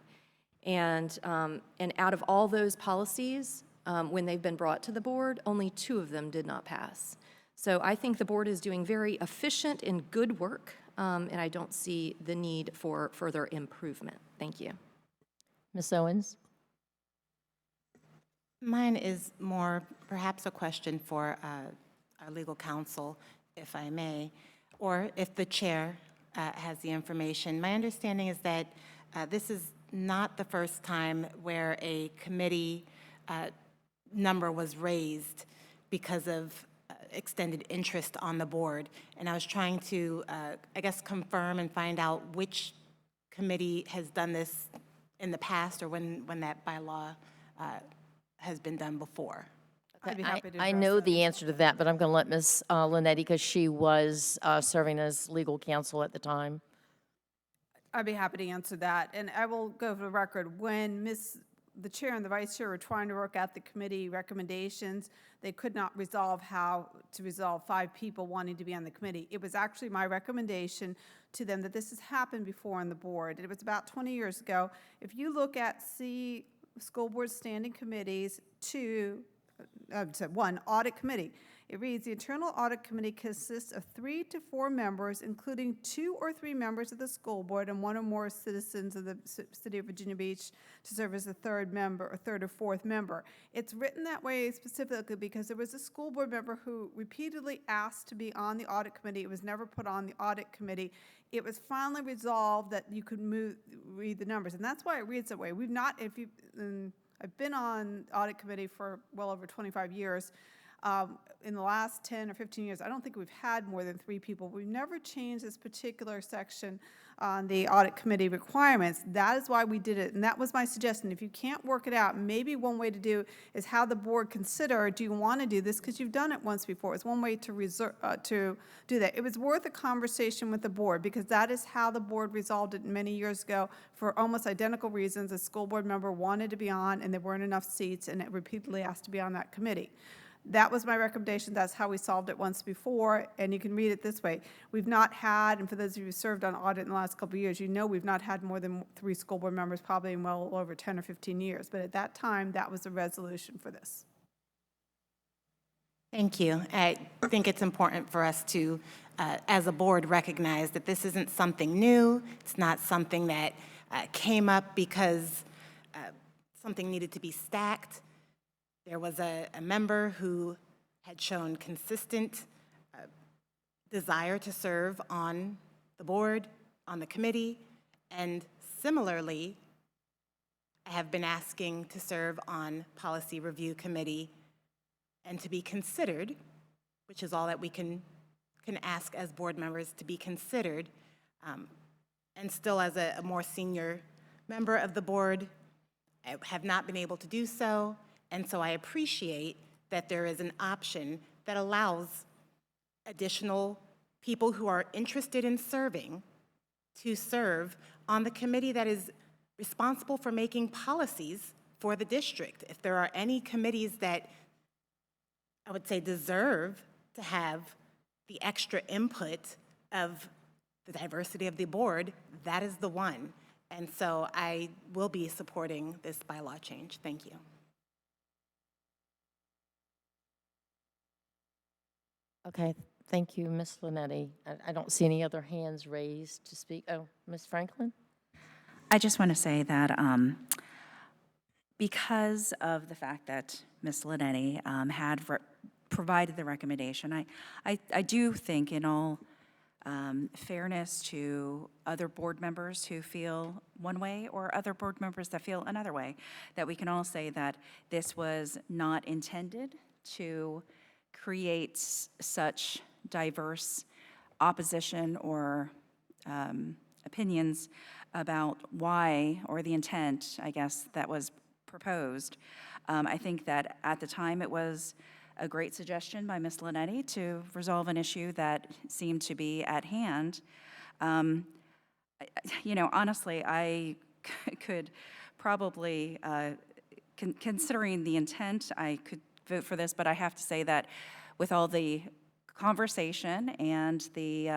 And out of all those policies, when they've been brought to the board, only 2 of them did not pass. So I think the board is doing very efficient and good work, and I don't see the need for further improvement. Thank you. Ms. Owens? Mine is more perhaps a question for our legal counsel, if I may, or if the chair has the information. My understanding is that this is not the first time where a committee number was raised because of extended interest on the board. And I was trying to, I guess, confirm and find out which committee has done this in the past or when that bylaw has been done before. I'd be happy to I address know that. the answer to that, but I'm going to let Ms. Linetti, because she was serving as legal counsel at the time. I'd be happy to answer that. And I will go for the record. When the chair and the vice chair were trying to work out the committee recommendations, they could not resolve how to resolve 5 people wanting to be on the committee. It was actually my recommendation to them that this has happened before on the board. It was about 20 years ago. If you look at school board standing committees, 1, audit committee. It reads, the internal audit committee consists of 3 to 4 members, including 2 or 3 members of the school board and 1 or more citizens of the city of Virginia Beach to serve as the 3rd member or 3rd or 4th member. It's written that way specifically because there was a school board member who repeatedly asked to be on the audit committee. It was never put on the audit committee. It was finally resolved that you could read the numbers, and that's why it reads that way. We've not, I've been on audit committee for well over 25 years. In the last 10 or 15 years, I don't think we've had more than 3 people. We've never changed this particular section on the audit committee requirements. That is why we did it, and that was my suggestion. If you can't work it out, maybe one way to do is how the board consider, do you want to do this? Because you've done it once before. It's one way to do that. It was worth a conversation with the board because that is how the board resolved it many years ago for almost identical reasons. A school board member wanted to be on, and there weren't enough seats, and it repeatedly asked to be on that committee. That was my recommendation. That's how we solved it once before, and you can read it this way. We've not had, and for those of you who served on audit in the last couple of years, you know we've not had more than 3 school board members probably in well over 10 or 15 years. But at that time, that was the resolution for this. Thank you. I think it's important for us to, as a board, recognize that this isn't something new. It's not something that came up because something needed to be stacked. There was a member who had shown consistent desire to serve on the board, on the committee, and similarly, I have been asking to serve on Policy Review Committee and to be considered, which is all that we can ask as board members, to be considered. And still as a more senior member of the board, I have not been able to do so. And so I appreciate that there is an option that allows additional people who are interested in serving to serve on the committee that is responsible for making policies for the district. If there are any committees that I would say deserve to have the extra input of the diversity of the board, that is the one. And so I will be supporting this bylaw change. Thank you. Okay, thank you, Ms. Linetti. I don't see any other hands raised to speak. Oh, Ms. Franklin? I just want to say that because of the fact that Ms. Linetti had provided the recommendation, I do think in all fairness to other board members who feel one way or other board members that feel another way, that we can all say that this was not intended to create such diverse opposition or opinions about why, or the intent, I guess, that was proposed. I think that at the time it was a great suggestion by Ms. Linetti to resolve an issue that seemed to be at hand. You know, honestly, I could probably, considering the intent, I could vote for this, but I have to say that with all the conversation and the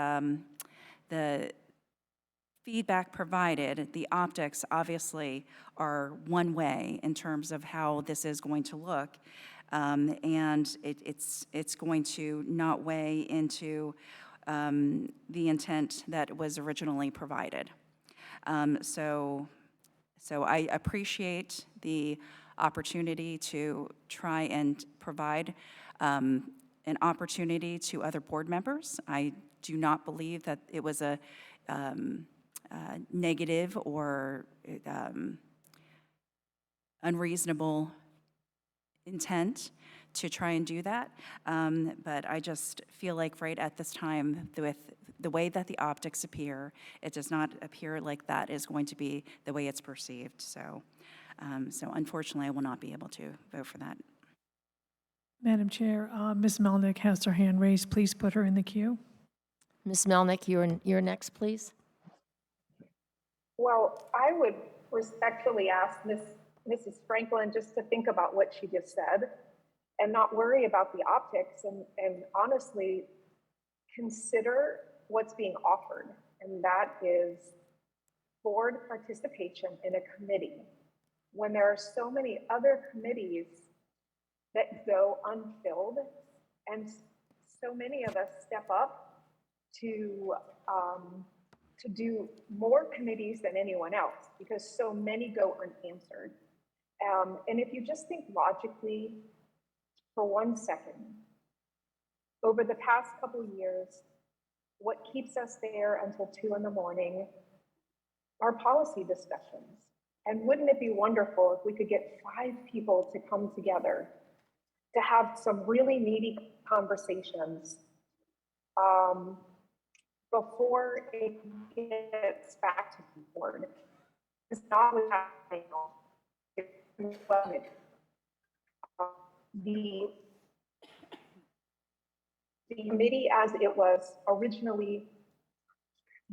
feedback provided, the optics obviously are one way in terms of how this is going to look. And it's going to not weigh into the intent that was originally provided. So I appreciate the opportunity to try and provide an opportunity to other board members. I do not believe that it was a negative or unreasonable intent to try and do that. But I just feel like right at this time, with the way that the optics appear, it does not appear like that is going to be the way it's perceived. So unfortunately, I will not be able to vote for that. Madam Chair, Ms. Melnick has her hand raised. Please put her in the queue. Ms. Melnick, you're next, please. Well, I would respectfully ask Mrs. Franklin just to think about what she just said and not worry about the optics and honestly consider what's being offered. And that is board participation in a committee when there are so many other committees that go unfilled, and so many of us step up to do more committees than anyone else because so many go unanswered. And if you just think logically for 1 second, over the past couple years, what keeps us there until 2 in the morning are policy discussions. And wouldn't it be wonderful if we could get 5 people to come together to have some really meaty conversations before it gets back to the board? It's not what's happening. The committee, as it was originally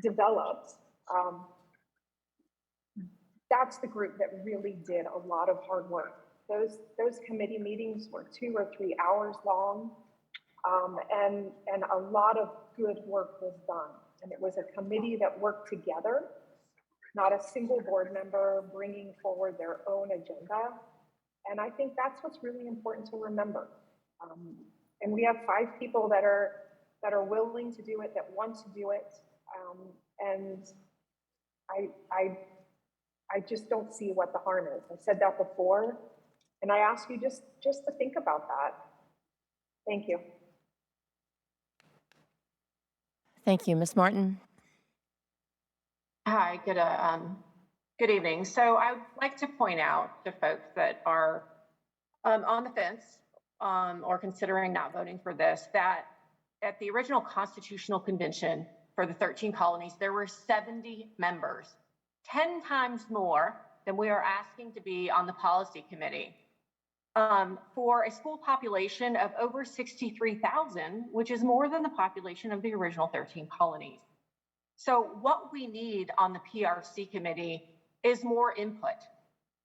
developed, that's the group that really did a lot of hard work. Those committee meetings were 2 or 3 hours long, and a lot of good work was done. And it was a committee that worked together, not a single board member bringing forward their own agenda. And I think that's what's really important to remember. And we have 5 people that are willing to do it, that want to do it. And I just don't see what the harm is. I said that before, and I ask you just to think about that. Thank you. Thank you. Ms. Martin? Hi, good evening. So I would like to point out to folks that are on the fence or considering not voting for this, that at the original Constitutional Convention for the 13 colonies, there were 70 members, 10 times more than we are asking to be on the policy committee. for a school population of over 63,000, which is more than the population of the original 13 colonies. So what we need on the PRC committee is more input,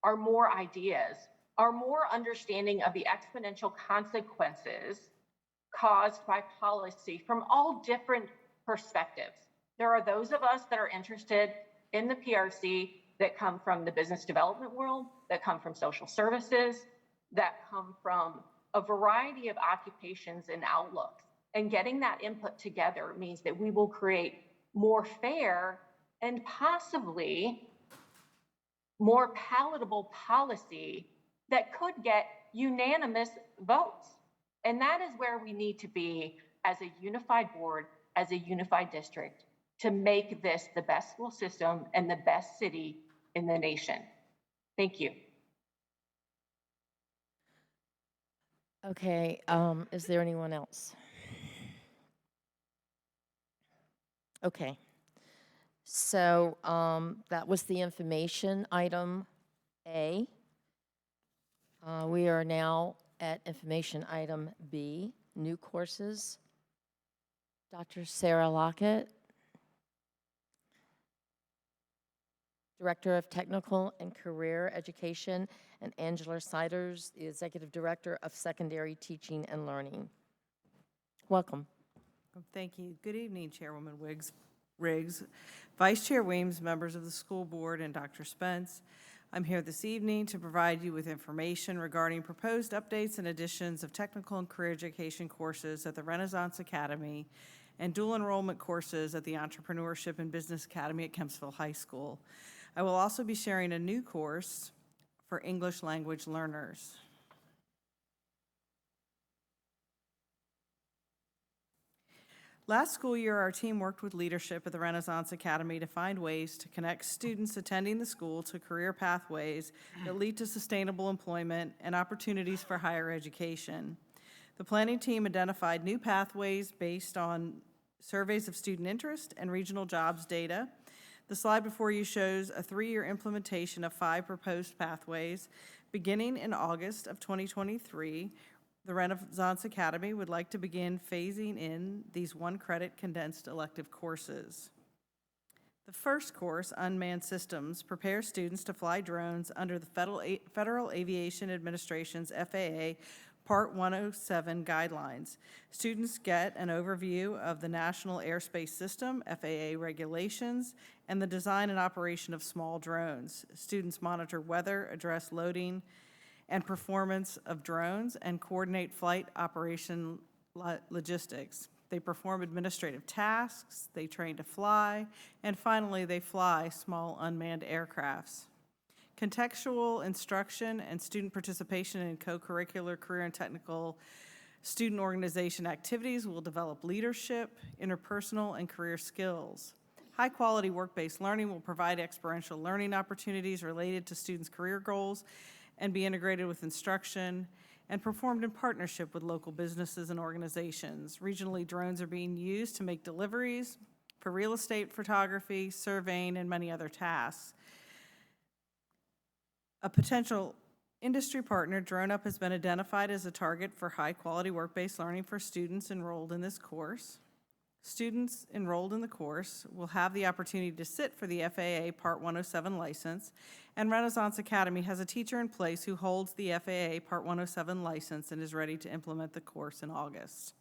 are more ideas, are more understanding of the exponential consequences caused by policy from all different perspectives. There are those of us that are interested in the PRC that come from the business development world, that come from social services, that come from a variety of occupations and outlooks. And getting that input together means that we will create more fair and possibly more palatable policy that could get unanimous votes. And that is where we need to be as a unified board, as a unified district, to make this the best school system and the best city in the nation. Thank you. Okay, is there anyone else? Okay. So that was the information item A. We are now at information item B, new courses. Dr. Sarah Lockett, Director of Technical and Career Education, and Angela Siders, the Executive Director of Secondary Teaching and Learning. Welcome. Thank you. Good evening, Chairwoman Riggs, Vice Chair Weems, members of the school board, and Dr. Spence. I'm here this evening to provide you with information regarding proposed updates and additions of technical and career education courses at the Renaissance Academy and dual enrollment courses at the Entrepreneurship and Business Academy at Kempsville High School. I will also be sharing a new course for English language learners. Last school year, our team worked with leadership at the Renaissance Academy to find ways to connect students attending the school to career pathways that lead to sustainable employment and opportunities for higher education. The planning team identified new pathways based on surveys of student interest and regional jobs data. The slide before you shows a 3-year implementation of 5 proposed pathways. Beginning in August of 2023, the Renaissance Academy would like to begin phasing in these 1-credit condensed elective courses. The first course, Unmanned Systems, prepares students to fly drones under the Federal Aviation Administration's FAA Part 107 guidelines. Students get an overview of the National Airspace System, FAA regulations, and the design and operation of small drones. Students monitor weather, address loading and performance of drones, and coordinate flight operation logistics. They perform administrative tasks, they train to fly, and finally, they fly small unmanned aircrafts. Contextual instruction and student participation in co-curricular career and technical student organization activities will develop leadership, interpersonal, and career skills. High-quality work-based learning will provide experiential learning opportunities related to students' career goals and be integrated with instruction and performed in partnership with local businesses and organizations. Regionally, drones are being used to make deliveries for real estate photography, surveying, and many other tasks. A potential industry partner, DroneUp, has been identified as a target for high-quality work-based learning for students enrolled in this course. Students enrolled in the course will have the opportunity to sit for the FAA Part 107 license, and Renaissance Academy has a teacher in place who holds the FAA Part 107 license and is ready to implement the course in August.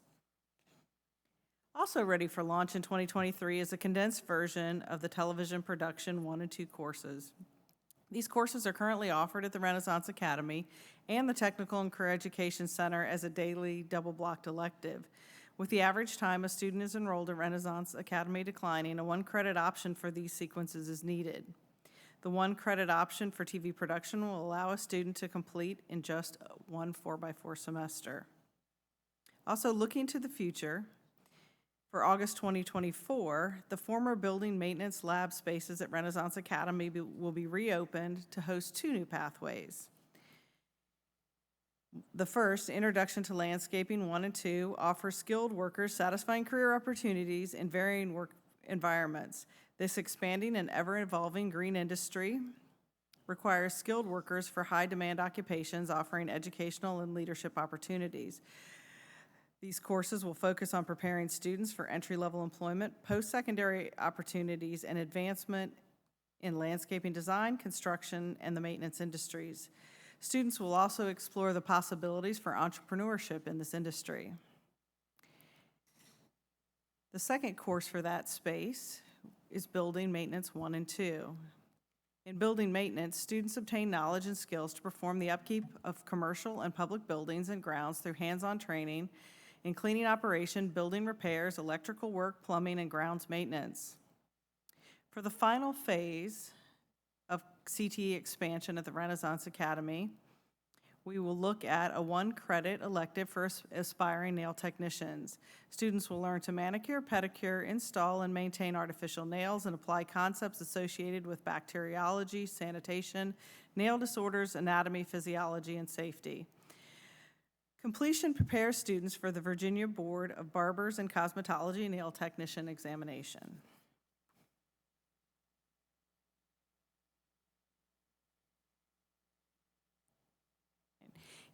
Also ready for launch in 2023 is a condensed version of the television production 1 and 2 courses. These courses are currently offered at the Renaissance Academy and the Technical and Career Education Center as a daily double-blocked elective. With the average time a student is enrolled at Renaissance Academy declining, a 1-credit option for these sequences is needed. The 1-credit option for TV production will allow a student to complete in just one 4x4 semester. Also, looking to the future, for August 2024, the former building maintenance lab spaces at Renaissance Academy will be reopened to host 2 new pathways. The first, Introduction to Landscaping 1 and 2, offers skilled workers satisfying career opportunities in varying work environments. This expanding and ever-evolving green industry requires skilled workers for high-demand occupations offering educational and leadership opportunities. These courses will focus on preparing students for entry-level employment, post-secondary opportunities, and advancement in landscaping design, construction, and the maintenance industries. Students will also explore the possibilities for entrepreneurship in this industry. The second course for that space is Building Maintenance 1 and 2. In building maintenance, students obtain knowledge and skills to perform the upkeep of commercial and public buildings and grounds through hands-on training in cleaning operation, building repairs, electrical work, plumbing, and grounds maintenance. For the final phase of CTE expansion at the Renaissance Academy, we will look at a 1-credit elective for aspiring nail technicians. Students will learn to manicure, pedicure, install, and maintain artificial nails and apply concepts associated with bacteriology, sanitation, nail disorders, anatomy, physiology, and safety. Completion prepares students for the Virginia Board of Barbers and Cosmetology Nail Technician examination.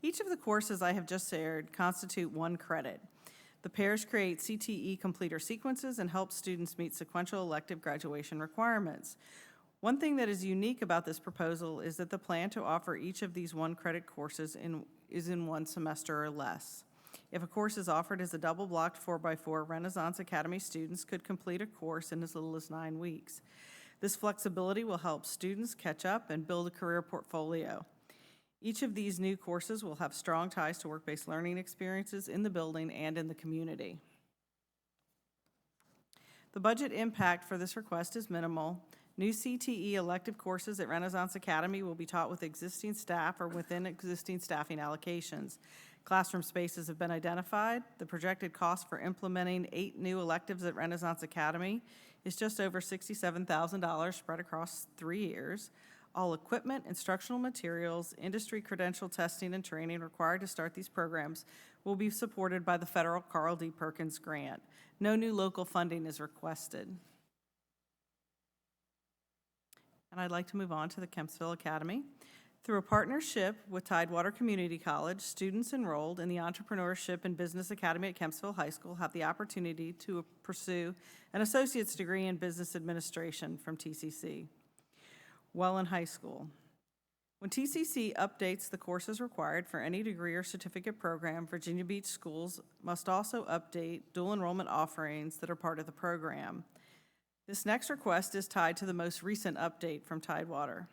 Each of the courses I have just shared constitute 1 credit. The pairs create CTE completer sequences and help students meet sequential elective graduation requirements. One thing that is unique about this proposal is that the plan to offer each of these 1-credit courses is in 1 semester or less. If a course is offered as a double-blocked 4x4, Renaissance Academy students could complete a course in as little as 9 weeks. This flexibility will help students catch up and build a career portfolio. Each of these new courses will have strong ties to work-based learning experiences in the building and in the community. The budget impact for this request is minimal. New CTE elective courses at Renaissance Academy will be taught with existing staff or within existing staffing allocations. Classroom spaces have been identified. The projected cost for implementing 8 new electives at Renaissance Academy is just over $67,000 spread across 3 years. All equipment, instructional materials, industry credential testing and training required to start these programs will be supported by the federal Carl D. Perkins grant. No new local funding is requested. And I'd like to move on to the Kempsville Academy. Through a partnership with Tidewater Community College, students enrolled in the Entrepreneurship and Business Academy at Kempsville High School have the opportunity to pursue an associate's degree in business administration from TCC while in high school. When TCC updates the courses required for any degree or certificate program, Virginia Beach schools must also update dual enrollment offerings that are part of the program. This next request is tied to the most recent update from Tidewater.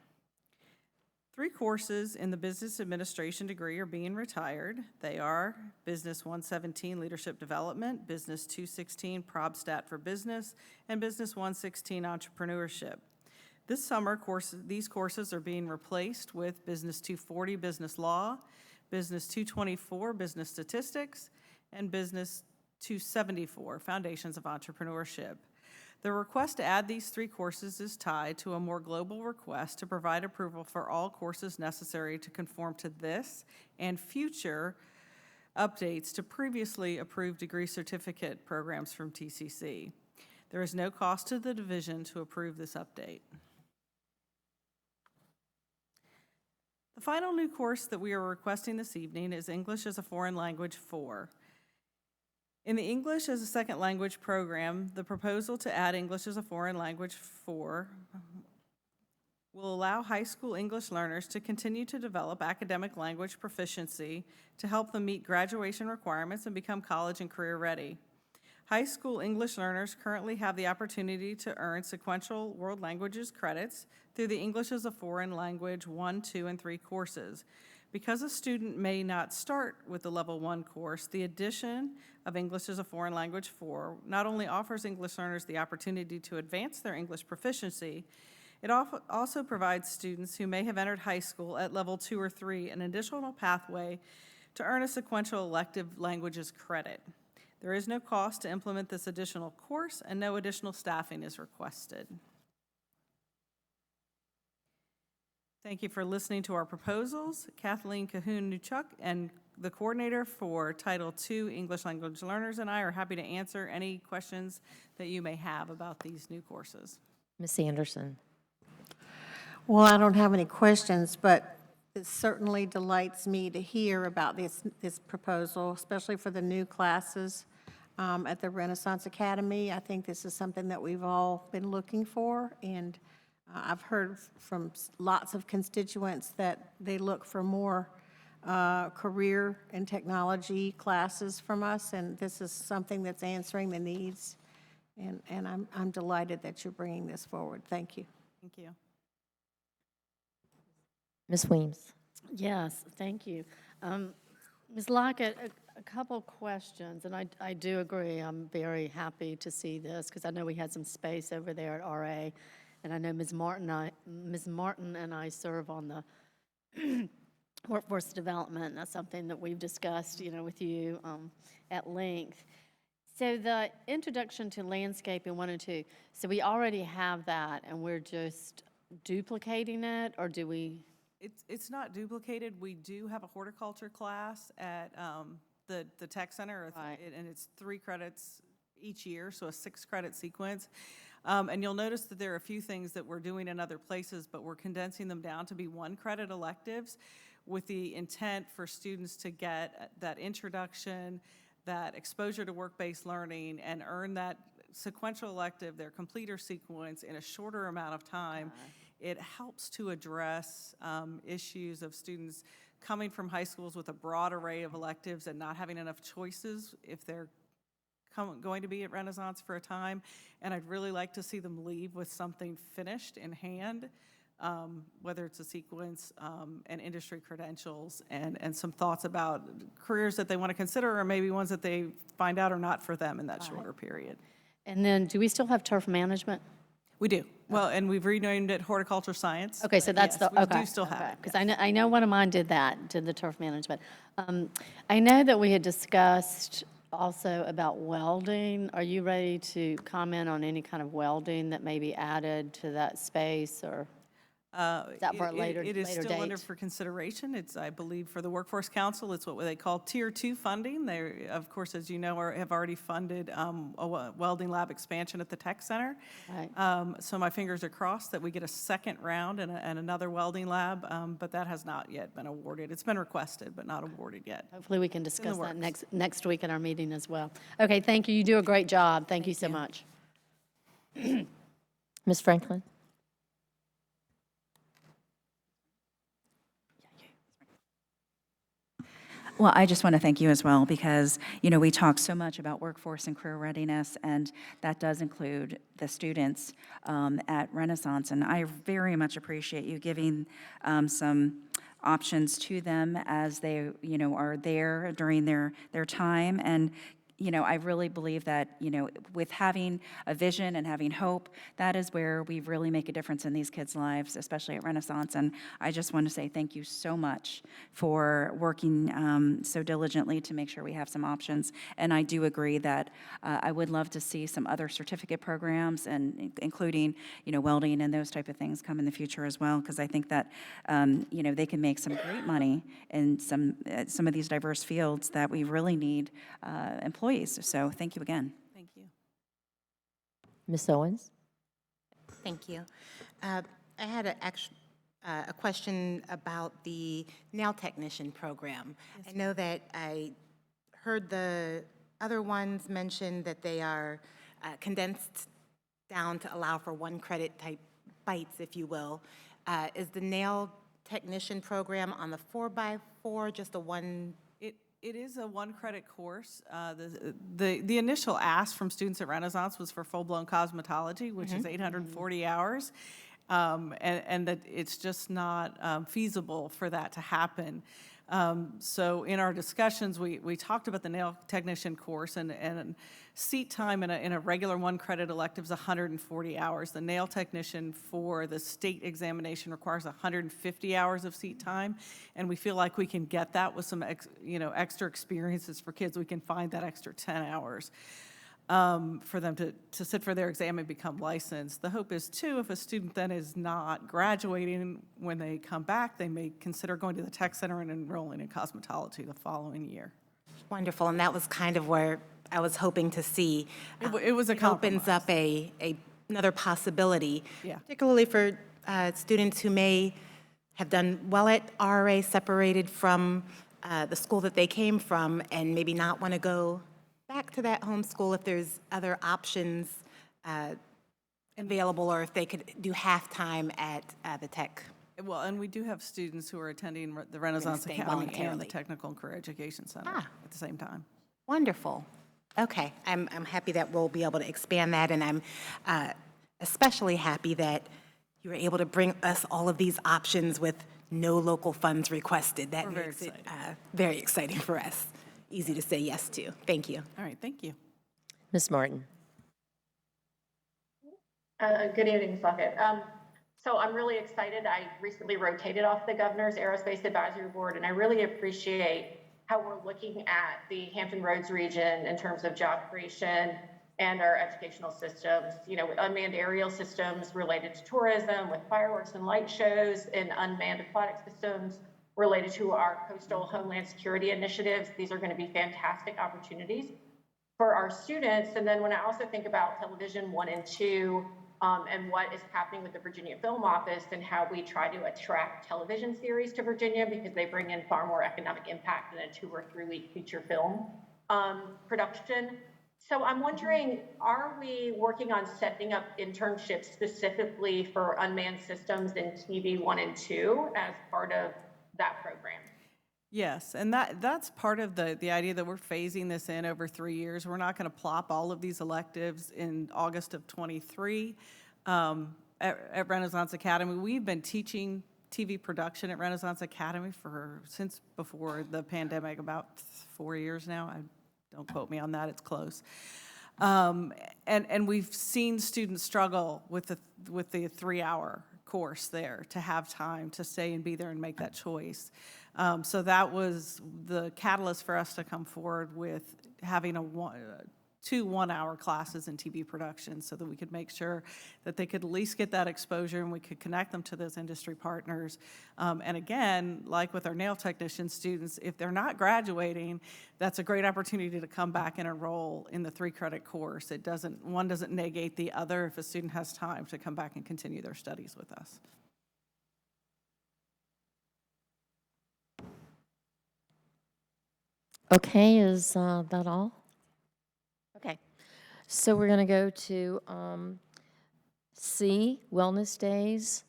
3 courses in the business administration degree are being retired. They are Business 117 Leadership Development, Business 216 ProbStat for Business, and Business 116 Entrepreneurship. This summer, these courses are being replaced with Business 240 Business Law, Business 224 Business Statistics, and Business 274 Foundations of Entrepreneurship. The request to add these 3 courses is tied to a more global request to provide approval for all courses necessary to conform to this and future updates to previously approved degree certificate programs from TCC. There is no cost to the division to approve this update. The final new course that we are requesting this evening is English as a Foreign Language 4. In the English as a Second Language program, the proposal to add English as a Foreign Language 4 will allow high school English learners to continue to develop academic language proficiency to help them meet graduation requirements and become college and career ready. High school English learners currently have the opportunity to earn sequential world languages credits through the English as a Foreign Language 1, 2, and 3 courses. Because a student may not start with the Level 1 course, the addition of English as a Foreign Language 4 not only offers English learners the opportunity to advance their English proficiency, it also provides students who may have entered high school at Level 2 or 3 an additional pathway to earn a sequential elective languages credit. There is no cost to implement this additional course, and no additional staffing is requested. Thank you for listening to our proposals. Kathleen Cahoon-Nuchuk and the coordinator for Title II English Language Learners and I are happy to answer any questions that you may have about these new courses. Ms. Anderson. Well, I don't have any questions, but it certainly delights me to hear about this proposal, especially for the new classes at the Renaissance Academy. I think this is something that we've all been looking for, and I've heard from lots of constituents that they look for more career and technology classes from us, and this is something that's answering the needs. And I'm delighted that you're bringing this forward. Thank you. Thank you. Ms. Weems? Yes, thank you. Ms. Lockett, a couple questions, and I do agree. I'm very happy to see this because I know we had some space over there at RA, and I know Ms. Martin and I serve on the workforce development. That's something that we've discussed, with you at length. So the introduction to landscape in 1 and 2, so we already have that, and we're just duplicating it, or do we? It's not duplicated. We do have a horticulture class at the tech center, and it's 3 credits each year, so a 6-credit sequence. And you'll notice that there are a few things that we're doing in other places, but we're condensing them down to be 1-credit electives with the intent for students to get that introduction, that exposure to work-based learning, and earn that sequential elective, their completer sequence, in a shorter amount of time. It helps to address issues of students coming from high schools with a broad array of electives and not having enough choices if they're going to be at Renaissance for a time. And I'd really like to see them leave with something finished in hand, whether it's a sequence and industry credentials and some thoughts about careers that they want to consider, or maybe ones that they find out are not for them in that shorter period. And then, do we still have turf management? We do. Well, and we've renamed it horticulture science. Okay, so that's Yes, the, okay. We do still have it. Because I know one of mine did the turf management. I know that we had discussed also about welding. Are you ready to comment on any kind of welding that may be added to that space, or? Is that for a later It is still under date? for consideration. It's, I believe, for the Workforce Council, it's what they call Tier 2 funding. They, of course, as you know, have already funded a welding lab expansion at the Tech Center. Right. So my fingers are crossed that we get a second round and another welding lab, but that has not yet been awarded. It's been requested, but not awarded yet. Hopefully, we can in the discuss that works. next week at our meeting as well. Okay, thank you. You do a great job. Thank you so much. Ms. Franklin? Well, I just want to thank you as well because, we talk so much about workforce and career readiness, and that does include the students at Renaissance. And I very much appreciate you giving some options to them as they, are there during their time. And I really believe that, with having a vision and having hope, that is where we really make a difference in these kids' lives, especially at Renaissance. And I just want to say thank you so much for working so diligently to make sure we have some options. And I do agree that I would love to see some other certificate programs, and including, welding and those type of things come in the future as well, because I think that, they can make some great money in some of these diverse fields that we really need employees. So thank you again. Thank you. Ms. Owens? Thank you. I had a question about the nail technician program. I know that I heard the other ones mention that they are condensed down to allow for 1-credit type bites, if you will. Is the nail technician program on the 4x4 just a one? It is a 1-credit course. The initial ask from students at Renaissance was for full-blown cosmetology, which is 840 hours, and that it's just not feasible for that to happen. So in our discussions, we talked about the nail technician course, and seat time in a regular 1-credit elective is 140 hours. The nail technician for the state examination requires 150 hours of seat time, and we feel like we can get that with some extra experiences for kids. We can find that extra 10 hours for them to sit for their exam and become licensed. The hope is, too, if a student then is not graduating when they come back, they may consider going to the Tech Center and enrolling in cosmetology the following year. Wonderful, and that was kind of where I was hoping to see. It was a It opens up another possibility, Yeah. particularly for students who may have done well at RA, separated from the school that they came from, and maybe not want to go back to that home school if there's other options available, or if they could do half-time at the tech. Well, and we do have students who are attending the Renaissance stay Academy and the voluntarily. Technical and Career Education Center at the same time. Wonderful. Okay, I'm happy that we'll be able to expand that, and I'm especially happy that you were able to bring us all of these options with no local funds requested. That makes it very exciting for us. Easy to say yes to. Thank you. All right, thank you. Ms. Martin. Good evening, Ms. Luckett. So I'm really excited. I recently rotated off the Governor's Aerospace Advisory Board, and I really appreciate how we're looking at the Hampton Roads region in terms of job creation and our educational systems, you know, with unmanned aerial systems related to tourism, with fireworks and light shows, and unmanned aquatic systems related to our coastal homeland security initiatives. These are going to be fantastic opportunities for our students. And then when I also think about Television 1 and 2, and what is happening with the Virginia Film Office and how we try to attract television series to Virginia because they bring in far more economic impact than a 2 or 3 week feature film production. So I'm wondering, are we working on setting up internships specifically for unmanned systems in TV 1 and 2 as part of that program? Yes, and that's part of the idea that we're phasing this in over 3 years. We're not going to plop all of these electives in August of '23 at Renaissance Academy. We've been teaching TV production at Renaissance Academy since before the pandemic, about 4 years now. Don't quote me on that, it's close. And we've seen students struggle with the 3-hour course there to have time to stay and be there and make that choice. So that was the catalyst for us to come forward with having 2 one-hour classes in TV production so that we could make sure that they could at least get that exposure and we could connect them to those industry partners. And again, like with our nail technician students, if they're not graduating, that's a great opportunity to come back and enroll in the 3-credit course. One doesn't negate the other if a student has time to come back and continue their studies with us. Okay, is that all? Okay, so we're going to go to C, Wellness Days.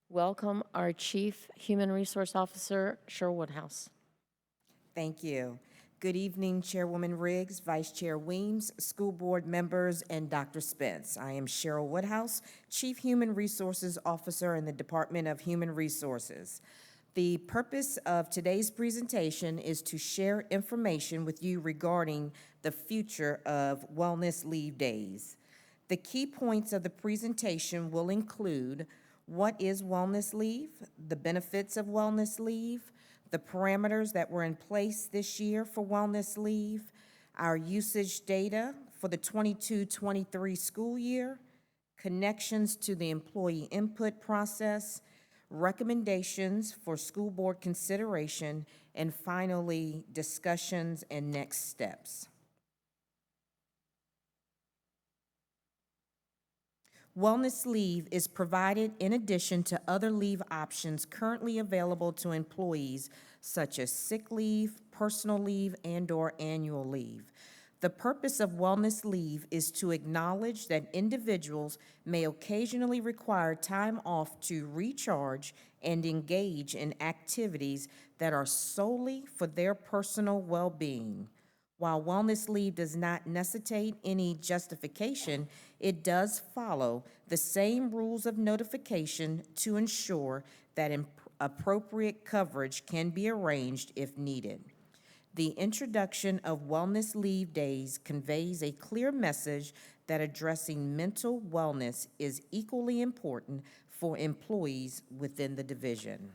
Welcome our Chief Human Resource Officer, Cheryl Woodhouse. Thank you. Good evening, Chairwoman Riggs, Vice Chair Weems, school board members, and Dr. Spence. I am Cheryl Woodhouse, Chief Human Resources Officer in the Department of Human Resources. The purpose of today's presentation is to share information with you regarding the future of wellness leave days. The key points of the presentation will include what is wellness leave, the benefits of wellness leave, the parameters that were in place this year for wellness leave, our usage data for the 22-23 school year, connections to the employee input process, recommendations for school board consideration, and finally, discussions and next steps. Wellness leave is provided in addition to other leave options currently available to employees, such as sick leave, personal leave, and/or annual leave. The purpose of wellness leave is to acknowledge that individuals may occasionally require time off to recharge and engage in activities that are solely for their personal well-being. While wellness leave does not necessitate any justification, it does follow the same rules of notification to ensure that appropriate coverage can be arranged if needed. The introduction of wellness leave days conveys a clear message that addressing mental wellness is equally important for employees within the division.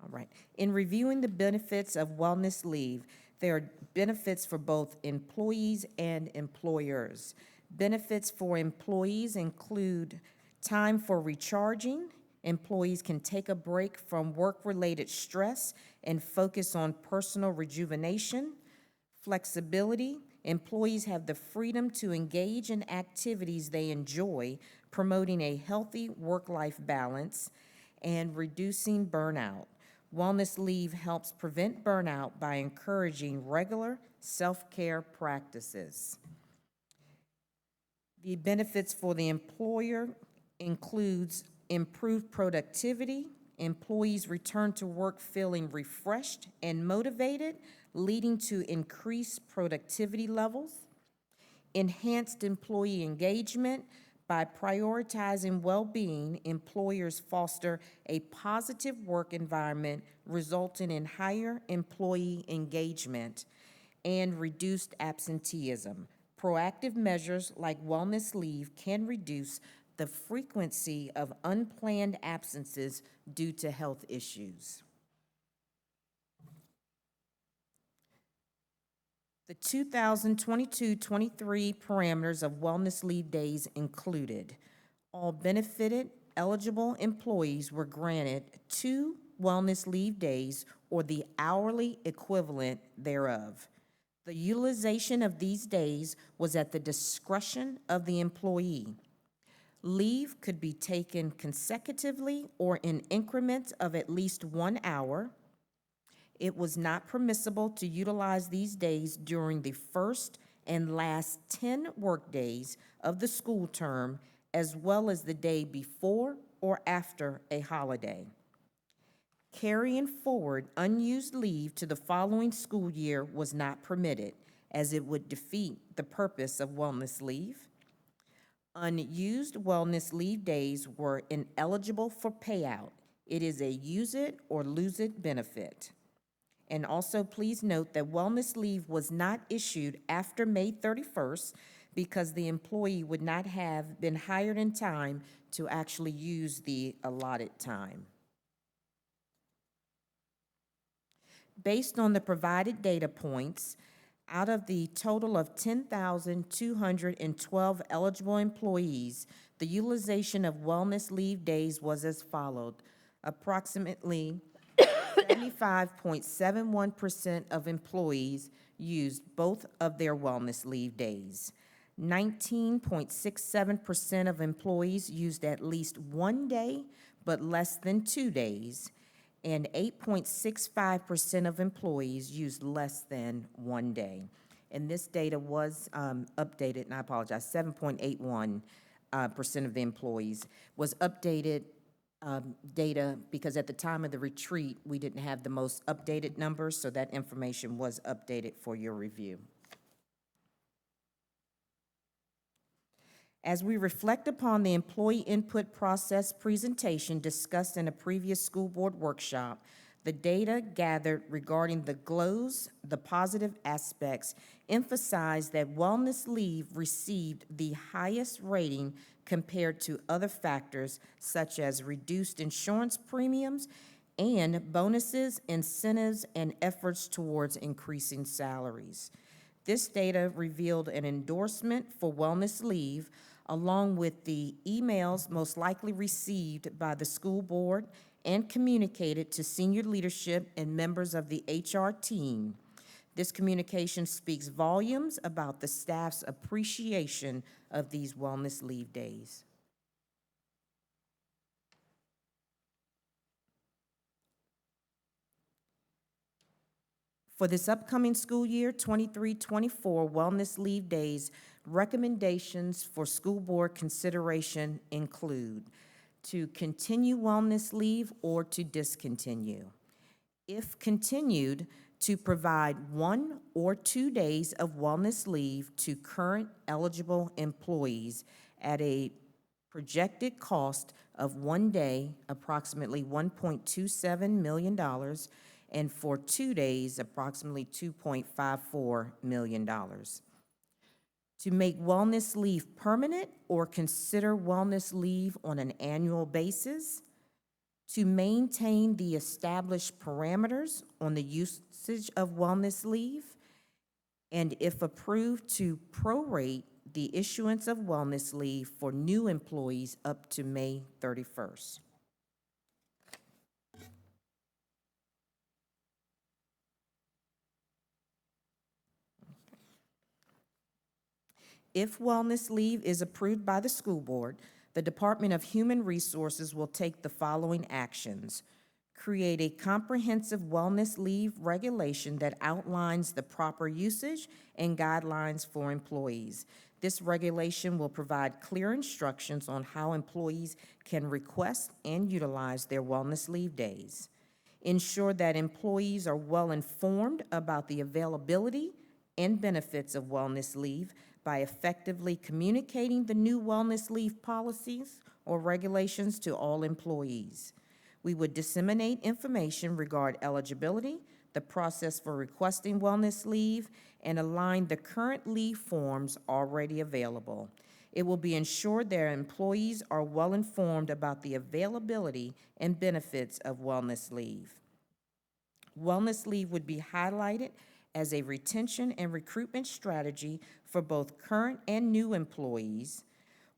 All right. In reviewing the benefits of wellness leave, there are benefits for both employees and employers. Benefits for employees include time for recharging. Employees can take a break from work-related stress and focus on personal rejuvenation. Flexibility. Employees have the freedom to engage in activities they enjoy, promoting a healthy work-life balance and reducing burnout. Wellness leave helps prevent burnout by encouraging regular self-care practices. The benefits for the employer includes improved productivity. Employees return to work feeling refreshed and motivated, leading to increased productivity levels. Enhanced employee engagement. By prioritizing well-being, employers foster a positive work environment, resulting in higher employee engagement and reduced absenteeism. Proactive measures like wellness leave can reduce the frequency of unplanned absences due to health issues. The 2022-23 parameters of wellness leave days included: all benefited eligible employees were granted 2 wellness leave days or the hourly equivalent thereof. The utilization of these days was at the discretion of the employee. Leave could be taken consecutively or in increments of at least 1 hour. It was not permissible to utilize these days during the first and last 10 workdays of the school term, as well as the day before or after a holiday. Carrying forward unused leave to the following school year was not permitted, as it would defeat the purpose of wellness leave. Unused wellness leave days were ineligible for payout. It is a use it or lose it benefit. And also, please note that wellness leave was not issued after May 31st because the employee would not have been hired in time to actually use the allotted time. Based on the provided data points, out of the total of 10,212 eligible employees, the utilization of wellness leave days was as followed. Approximately 75.71% of employees used both of their wellness leave days. 19.67% of employees used at least 1 day, but less than 2 days. And 8.65% of employees used less than 1 day. And this data was updated, and I apologize, 7.81% of the employees was updated data, because at the time of the retreat, we didn't have the most updated numbers, so that information was updated for your review. As we reflect upon the employee input process presentation discussed in a previous school board workshop, the data gathered regarding the GLOS, the positive aspects, emphasize that wellness leave received the highest rating compared to other factors such as reduced insurance premiums and bonuses, incentives, and efforts towards increasing salaries. This data revealed an endorsement for wellness leave, along with the emails most likely received by the school board and communicated to senior leadership and members of the HR team. This communication speaks volumes about the staff's appreciation of these wellness leave days. For this upcoming school year, 23-24 wellness leave days, recommendations for school board consideration include to continue wellness leave or to discontinue. If continued, to provide 1 or 2 days of wellness leave to current eligible employees at a projected cost of 1 day, approximately $1.27 million, and for 2 days, approximately $2.54 million. To make wellness leave permanent or consider wellness leave on an annual basis. To maintain the established parameters on the usage of wellness leave. And if approved, to prorate the issuance of wellness leave for new employees up to May 31st. If wellness leave is approved by the school board, the Department of Human Resources will take the following actions. Create a comprehensive wellness leave regulation that outlines the proper usage and guidelines for employees. This regulation will provide clear instructions on how employees can request and utilize their wellness leave days. Ensure that employees are well informed about the availability and benefits of wellness leave by effectively communicating the new wellness leave policies or regulations to all employees. We would disseminate information regarding eligibility, the process for requesting wellness leave, and align the current leave forms already available. It will be ensured their employees are well informed about the availability and benefits of wellness leave. Wellness leave would be highlighted as a retention and recruitment strategy for both current and new employees.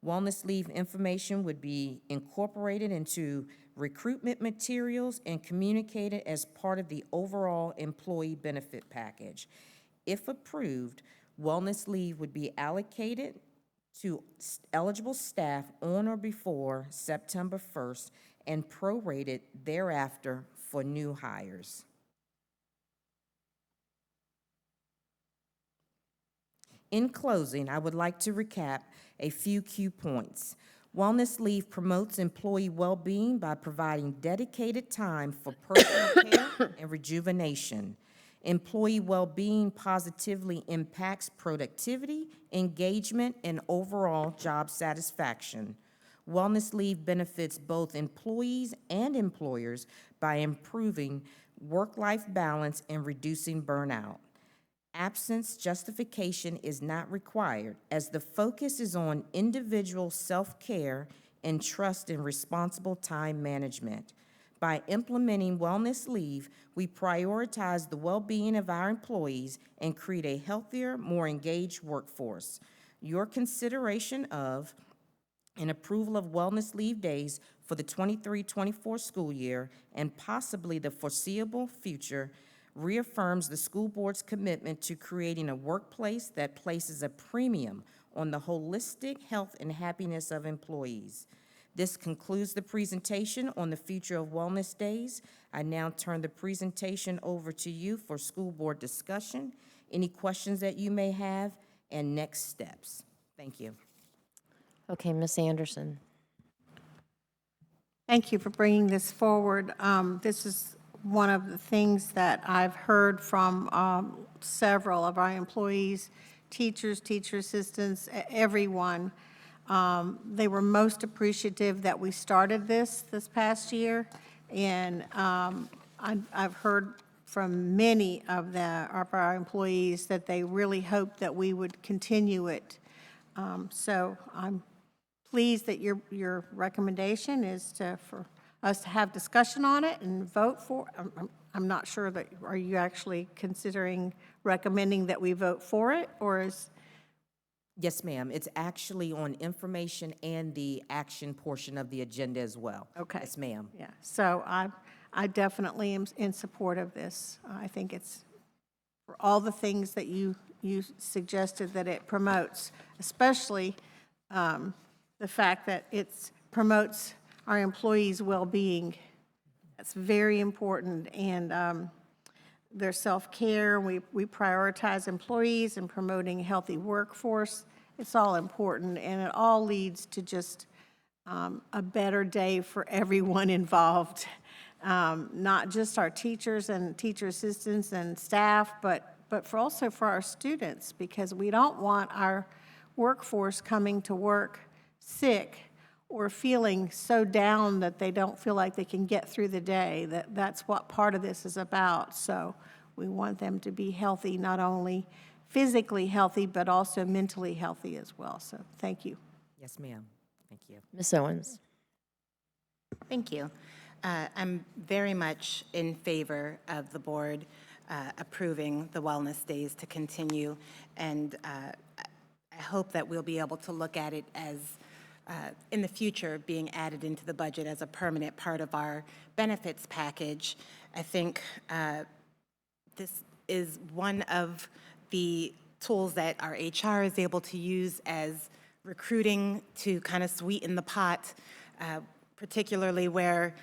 Wellness leave information would be incorporated into recruitment materials and communicated as part of the overall employee benefit package. If approved, wellness leave would be allocated to eligible staff on or before September 1st and prorated thereafter for new hires. In closing, I would like to recap a few key points. Wellness leave promotes employee well-being by providing dedicated time for personal care and rejuvenation. Employee well-being positively impacts productivity, engagement, and overall job satisfaction. Wellness leave benefits both employees and employers by improving work-life balance and reducing burnout. Absence justification is not required, as the focus is on individual self-care and trust in responsible time management. By implementing wellness leave, we prioritize the well-being of our employees and create a healthier, more engaged workforce. Your consideration of and approval of wellness leave days for the 23-24 school year and possibly the foreseeable future reaffirms the school board's commitment to creating a workplace that places a premium on the holistic health and happiness of employees. This concludes the presentation on the future of wellness days. I now turn the presentation over to you for school board discussion, any questions that you may have, and next steps. Thank you. Okay, Ms. Anderson. Thank you for bringing this forward. This is one of the things that I've heard from several of our employees, teachers, teacher assistants, everyone. They were most appreciative that we started this past year, and I've heard from many of our employees that they really hoped that we would continue it. So I'm pleased that your recommendation is for us to have discussion on it and vote for. I'm not sure that, are you actually considering recommending that we vote for it, or is? Yes, ma'am. It's actually on information and the action portion of the agenda as well. Okay. Yes, ma'am. Yeah, so I definitely am in support of this. I think it's for all the things that you suggested that it promotes, especially the fact that it promotes our employees' well-being. That's very important, and their self-care. We prioritize employees and promoting a healthy workforce. It's all important, and it all leads to just a better day for everyone involved, not just our teachers and teacher assistants and staff, but also for our students, because we don't want our workforce coming to work sick or feeling so down that they don't feel like they can get through the day. That's what part of this is about. So we want them to be healthy, not only physically healthy, but also mentally healthy as well. So thank you. Yes, ma'am. Thank you. Ms. Owens. Thank you. I'm very much in favor of the board approving the wellness days to continue, and I hope that we'll be able to look at it as, in the future, being added into the budget as a permanent part of our benefits package. I think this is one of the tools that our HR is able to use as recruiting to kind of sweeten the pot, particularly where,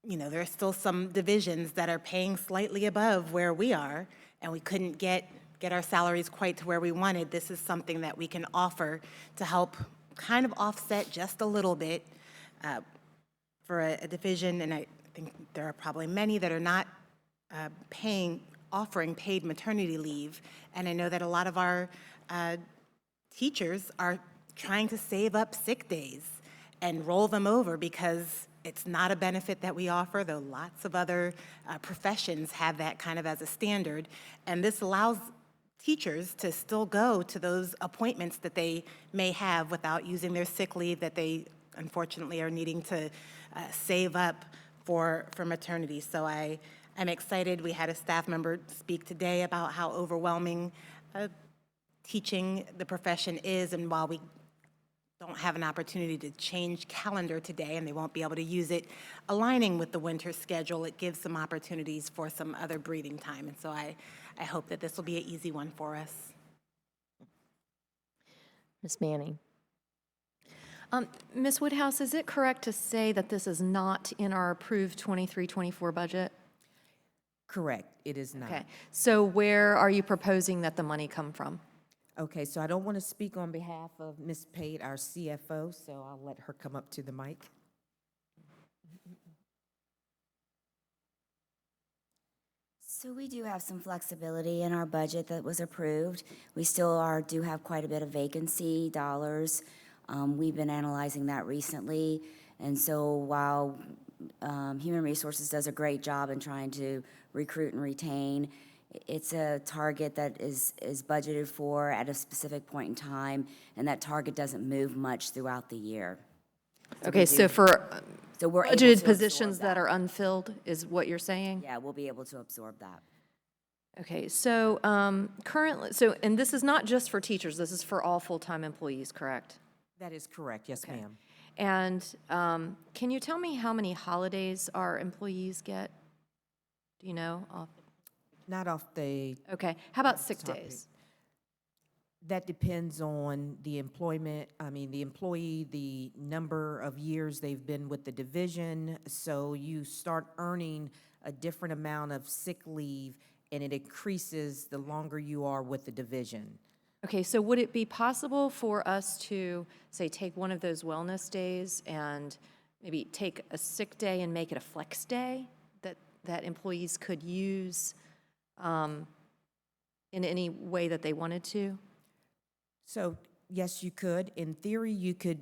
you know, there are still some divisions that are paying slightly above where we are, and we couldn't get our salaries quite to where we wanted. This is something that we can offer to help kind of offset just a little bit for a division, and I think there are probably many that are not offering paid maternity leave, and I know that a lot of our teachers are trying to save up sick days and roll them over because it's not a benefit that we offer, though lots of other professions have that kind of as a standard. And this allows teachers to still go to those appointments that they may have without using their sick leave that they unfortunately are needing to save up for maternity. So I'm excited. We had a staff member speak today about how overwhelming teaching the profession is, and while we don't have an opportunity to change calendar today and they won't be able to use it aligning with the winter schedule, it gives some opportunities for some other breathing time. And so I hope that this will be an easy one for us. Ms. Manning? Ms. Woodhouse, is it correct to say that this is not in our approved 23-24 budget? Correct, it is not. Okay, so where are you proposing that the money come from? Okay, so I don't want to speak on behalf of Ms. Pate, our CFO, so I'll let her come up to the mic. So we do have some flexibility in our budget that was approved. We still do have quite a bit of vacancy dollars. We've been analyzing that recently, and so while Human Resources does a great job in trying to recruit and retain, it's a target that is budgeted for at a specific point in time, and that target doesn't move much throughout the year. Okay, so for So we're able budgeted to positions absorb that are unfilled is what you're saying? Yeah, we'll be able to absorb that. Okay, so currently, and this is not just for teachers, this is for all full-time employees, correct? That is correct, yes, ma'am. And can you tell me how many holidays our employees get? Do you know? Not off the... Okay, how about sick top days? That depends on the the employee, the number of years they've been with the division. So you start earning a different amount of sick leave, and it increases the longer you are with the division. Okay, so would it be possible for us to, say, take one of those wellness days and maybe take a sick day and make it a flex day that employees could use in any way that they wanted to? So, yes, you could. In theory, you could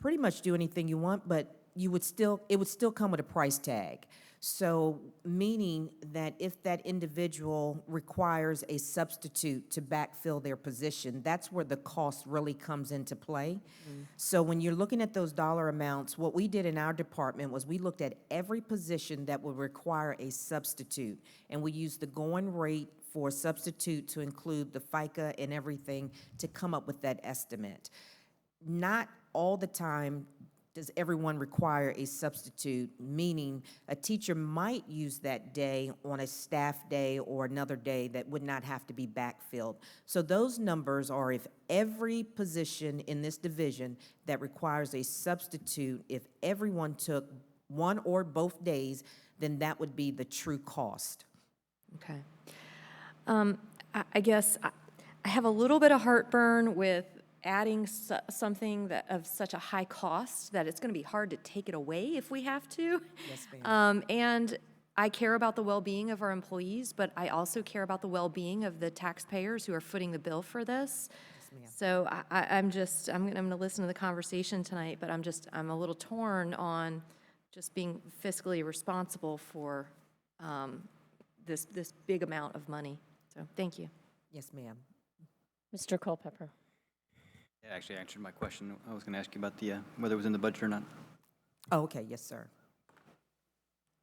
pretty much do anything you want, but it would still come with a price tag. So, meaning that if that individual requires a substitute to backfill their position, that's where the cost really comes into play. So when you're looking at those dollar amounts, what we did in our department was we looked at every position that would require a substitute, and we used the going rate for a substitute to include the FICA and everything to come up with that estimate. Not all the time does everyone require a substitute, meaning a teacher might use that day on a staff day or another day that would not have to be backfilled. So those numbers are if every position in this division that requires a substitute, if everyone took one or both days, then that would be the true cost. Okay. I guess I have a little bit of heartburn with adding something of such a high cost that it's going to be hard to take it away if we have to. Yes, ma'am. And I care about the well-being of our employees, but I also care about the well-being of the taxpayers who are footing the bill for this. So I'm going to listen to the conversation tonight, but I'm a little torn on just being fiscally responsible for this big amount of money. So thank you. Yes, ma'am. Mr. Culpepper. It actually answered my question. I was going to ask you about the whether it was in the budget or not. Oh, okay, yes, sir.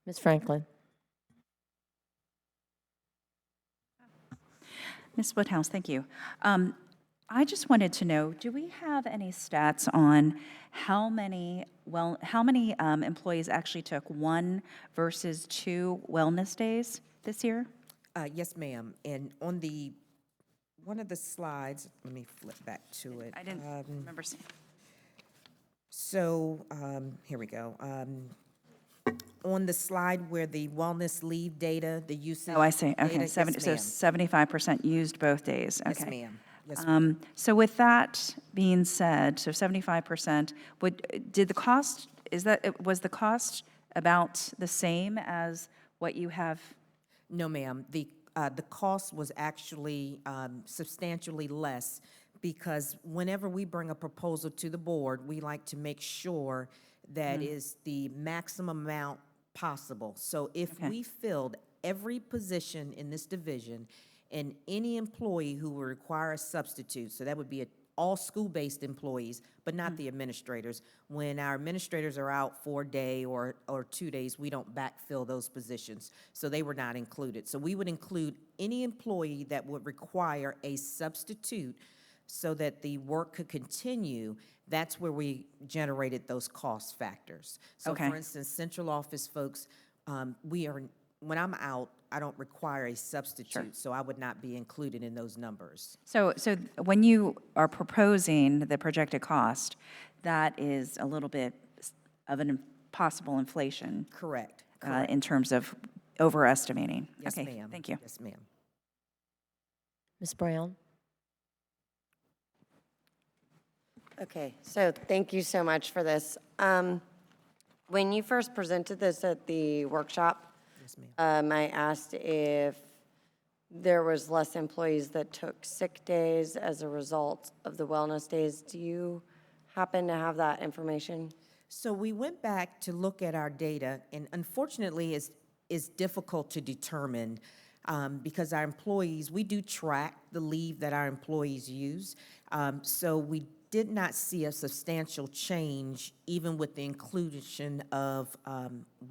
Ms. Franklin. Ms. Woodhouse, thank you. I just wanted to know, do we have any stats on how many employees actually took 1 versus 2 wellness days this year? Yes, ma'am. And on one of the slides, let me flip back to it. I didn't remember seeing. So, here we go. On the slide where the wellness leave data, the usage. Oh, I see. Okay, data, so yes, 75% used both days. Yes, Okay. ma'am. Yes, ma'am. So with that being said, so 75%, was the cost about the same as what you have? No, ma'am. The cost was actually substantially less because whenever we bring a proposal to the board, we like to make sure that is the maximum amount possible. So if we filled every position in this division and any employee who would require a substitute, so that would be all school-based employees, but not the administrators. When our administrators are out for a day or 2 days, we don't backfill those positions. So they were not included. So we would include any employee that would require a substitute so that the work could continue. That's where we generated those cost factors. So Okay. for instance, central office folks, when I'm out, I don't require a substitute, so I would not be included in those numbers. So when you are proposing the projected cost, that is a little bit of an possible inflation. Correct. In terms of overestimating. Yes, Okay, ma'am. thank you. Yes, ma'am. Ms. Brown? Okay, so thank you so much for this. When you first presented this at the workshop, Yes, ma'am. I asked if there was less employees that took sick days as a result of the wellness days. Do you happen to have that information? So we went back to look at our data, and unfortunately, it's difficult to determine because our employees, we do track the leave that our employees use. So we did not see a substantial change even with the inclusion of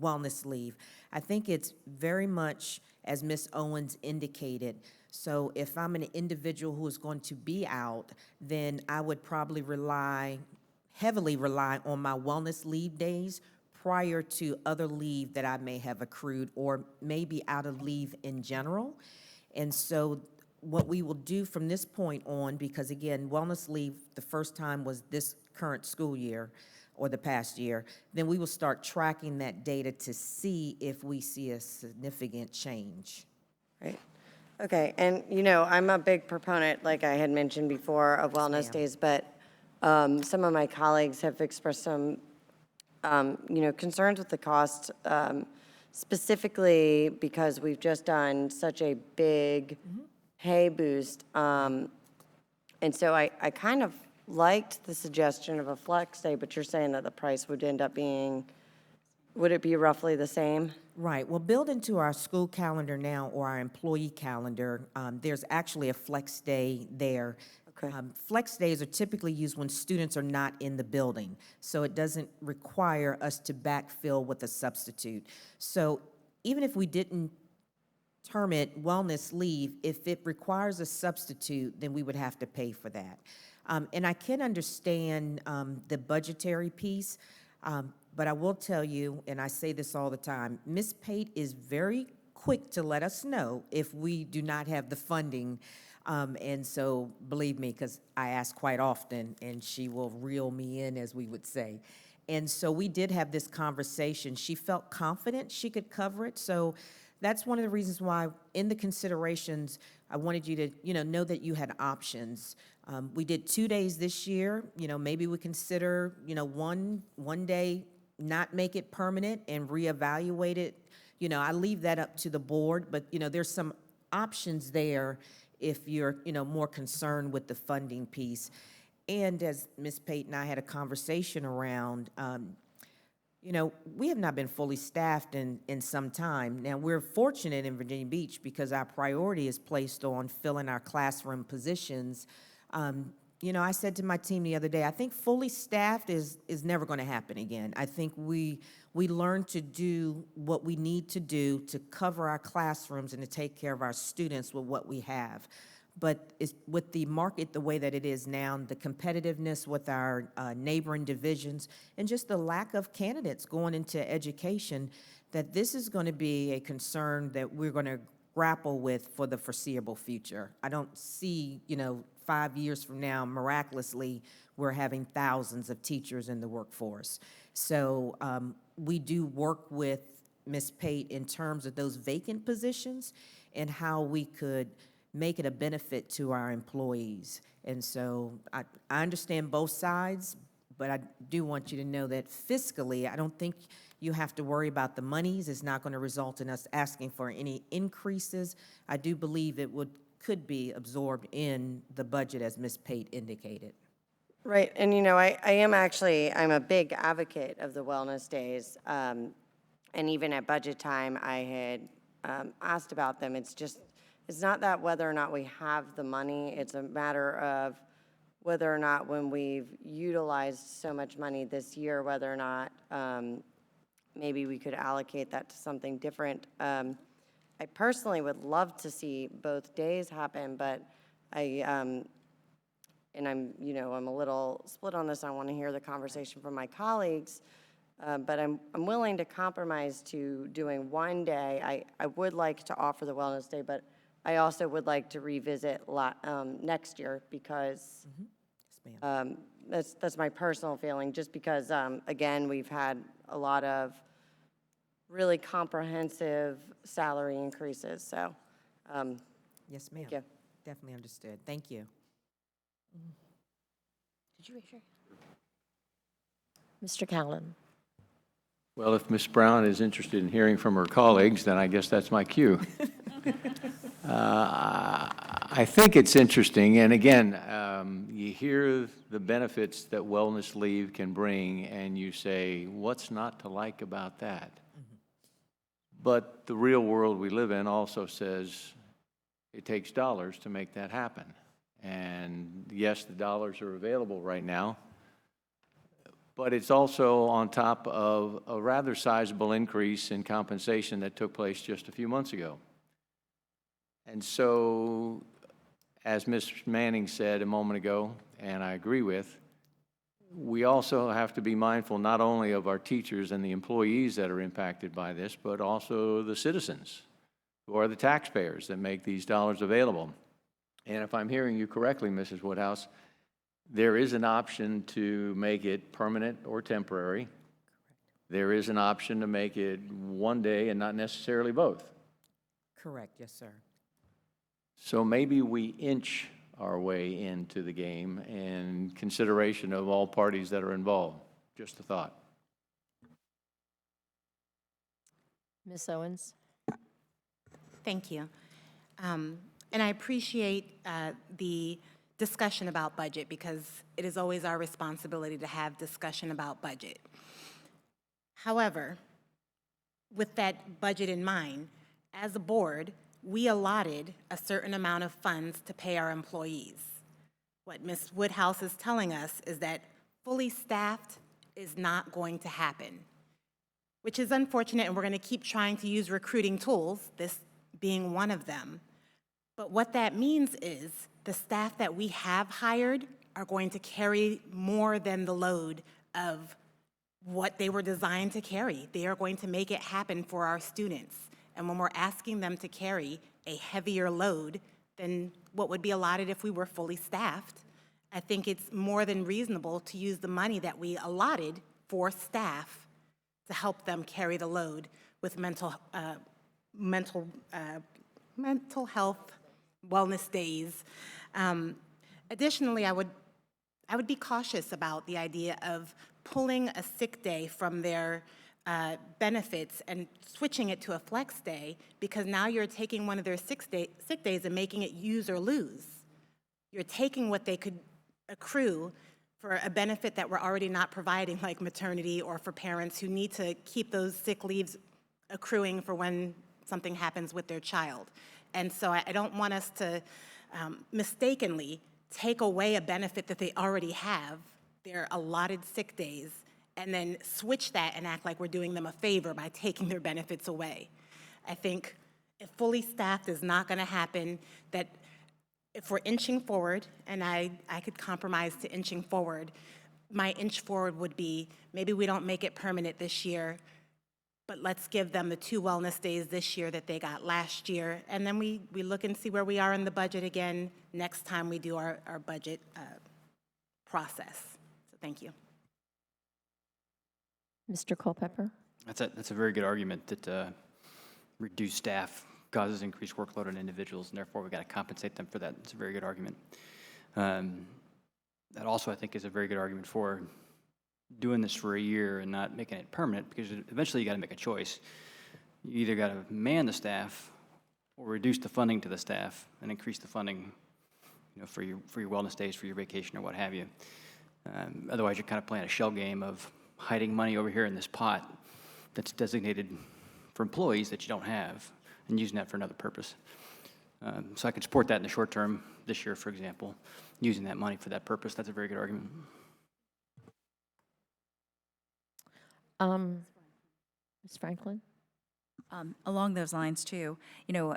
wellness leave. I think it's very much, as Ms. Owens indicated, so if I'm an individual who is going to be out, then I would probably heavily rely on my wellness leave days prior to other leave that I may have accrued or maybe out of leave in general. And so what we will do from this point on, because again, wellness leave, the first time was this current school year or the past year, then we will start tracking that data to see if we see a significant change. Right. Okay, and I'm a big proponent, like I had mentioned before, of wellness days, but some of my colleagues have expressed some, concerns with the cost, specifically because we've just done such a big pay boost. And so I kind of liked the suggestion of a flex day, but you're saying that the price would end up being, would it be roughly the same? Right. Well, built into our school calendar now or our employee calendar, there's actually a flex day there. Okay. Flex days are typically used when students are not in the building, so it doesn't require us to backfill with a substitute. So even if we didn't term it wellness leave, if it requires a substitute, then we would have to pay for that. And I can understand the budgetary piece, but I will tell you, and I say this all the time, Ms. Pate is very quick to let us know if we do not have the funding. And so, believe me, because I ask quite often, and she will reel me in, as we would say. And so we did have this conversation. She felt confident she could cover it. So that's one of the reasons why, in the considerations, I wanted you to, know that you had options. We did 2 days this year. Maybe we consider, one day, not make it permanent and reevaluate it. I leave that up to the board, but, there's some options there if you're, more concerned with the funding piece. And as Ms. Pate and I had a conversation around, we have not been fully staffed in some time. Now, we're fortunate in Virginia Beach because our priority is placed on filling our classroom positions. I said to my team the other day, I think fully staffed is never going to happen again. I think we learn to do what we need to do to cover our classrooms and to take care of our students with what we have. But with the market the way that it is now, the competitiveness with our neighboring divisions, and just the lack of candidates going into education, that this is going to be a concern that we're going to grapple with for the foreseeable future. I don't see, 5 years from now, miraculously, we're having thousands of teachers in the workforce. So we do work with Ms. Pate in terms of those vacant positions and how we could make it a benefit to our employees. And so I understand both sides, but I do want you to know that fiscally, I don't think you have to worry about the monies. It's not going to result in us asking for any increases. I do believe it could be absorbed in the budget, as Ms. Pate indicated. Right, and I'm a big advocate of the wellness days. And even at budget time, I had asked about them. It's not that whether or not we have the money, it's a matter of whether or not when we've utilized so much money this year, whether or not maybe we could allocate that to something different. I personally would love to see both days happen, but I'm a little split on this. I want to hear the conversation from my colleagues, but I'm willing to compromise to doing one day. I would like to offer the wellness day, but I also would like to revisit next year because that's my personal feeling, just because, again, we've had a lot of really comprehensive salary increases, so. Yes, ma'am. Thank you. Definitely understood. Thank you. Did you raise your hand? Mr. Callen. Well, if Ms. Brown is interested in hearing from her colleagues, then I guess that's my cue. I think it's interesting, and again, you hear the benefits that wellness leave can bring, and you say, what's not to like about that? But the real world we live in also says it takes dollars to make that happen. And yes, the dollars are available right now, but it's also on top of a rather sizable increase in compensation that took place just a few months ago. And so, as Ms. Manning said a moment ago, and I agree with, we also have to be mindful not only of our teachers and the employees that are impacted by this, but also the citizens who are the taxpayers that make these dollars available. And if I'm hearing you correctly, Mrs. Woodhouse, there is an option to make it permanent or temporary. There is an option to make it one day and not necessarily both. Correct, yes, sir. So maybe we inch our way into the game in consideration of all parties that are involved. Just a thought. Ms. Owens. Thank you. And I appreciate the discussion about budget because it is always our responsibility to have discussion about budget. However, with that budget in mind, as a board, we allotted a certain amount of funds to pay our employees. What Ms. Woodhouse is telling us is that fully staffed is not going to happen, which is unfortunate, and we're going to keep trying to use recruiting tools, this being one of them. But what that means is the staff that we have hired are going to carry more than the load of what they were designed to carry. They are going to make it happen for our students. And when we're asking them to carry a heavier load than what would be allotted if we were fully staffed, I think it's more than reasonable to use the money that we allotted for staff to help them carry the load with mental health wellness days. Additionally, I would be cautious about the idea of pulling a sick day from their benefits and switching it to a flex day, because now you're taking one of their sick days and making it use or lose. You're taking what they could accrue for a benefit that we're already not providing, like maternity, or for parents who need to keep those sick leaves accruing for when something happens with their child. And so I don't want us to mistakenly take away a benefit that they already have, their allotted sick days, and then switch that and act like we're doing them a favor by taking their benefits away. I think if fully staffed is not going to happen, that if we're inching forward, and I could compromise to inching forward, my inch forward would be, maybe we don't make it permanent this year, but let's give them the 2 wellness days this year that they got last year, and then we look and see where we are in the budget again next time we do our budget process. So thank you. Mr. Culpepper? That's a very good argument that reduced staff causes increased workload on individuals, and therefore we've got to compensate them for that. It's a very good argument. That also, I think, is a very good argument for doing this for a year and not making it permanent, because eventually you got to make a choice. You either got to man the staff or reduce the funding to the staff and increase the funding, for your wellness days, for your vacation, or what have you. Otherwise, you're kind of playing a shell game of hiding money over here in this pot that's designated for employees that you don't have, and using that for another purpose. So I can support that in the short term, this year, for example, using that money for that purpose. That's a very good argument. Ms. Franklin? Along those lines, too,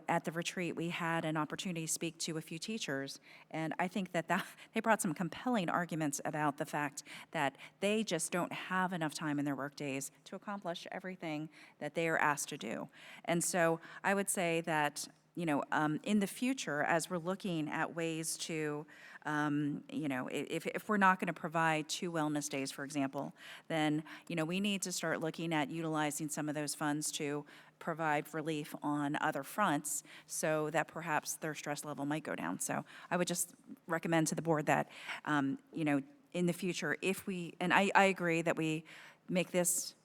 at the retreat, we had an opportunity to speak to a few teachers, and I think that they brought some compelling arguments about the fact that they just don't have enough time in their workdays to accomplish everything that they are asked to do. And so I would say that, in the future, as we're looking at ways to, if we're not going to provide 2 wellness days, for example, then, we need to start looking at utilizing some of those funds to provide relief on other fronts so that perhaps their stress level might go down. So I would just recommend to the board that, in the future, and I agree that we make this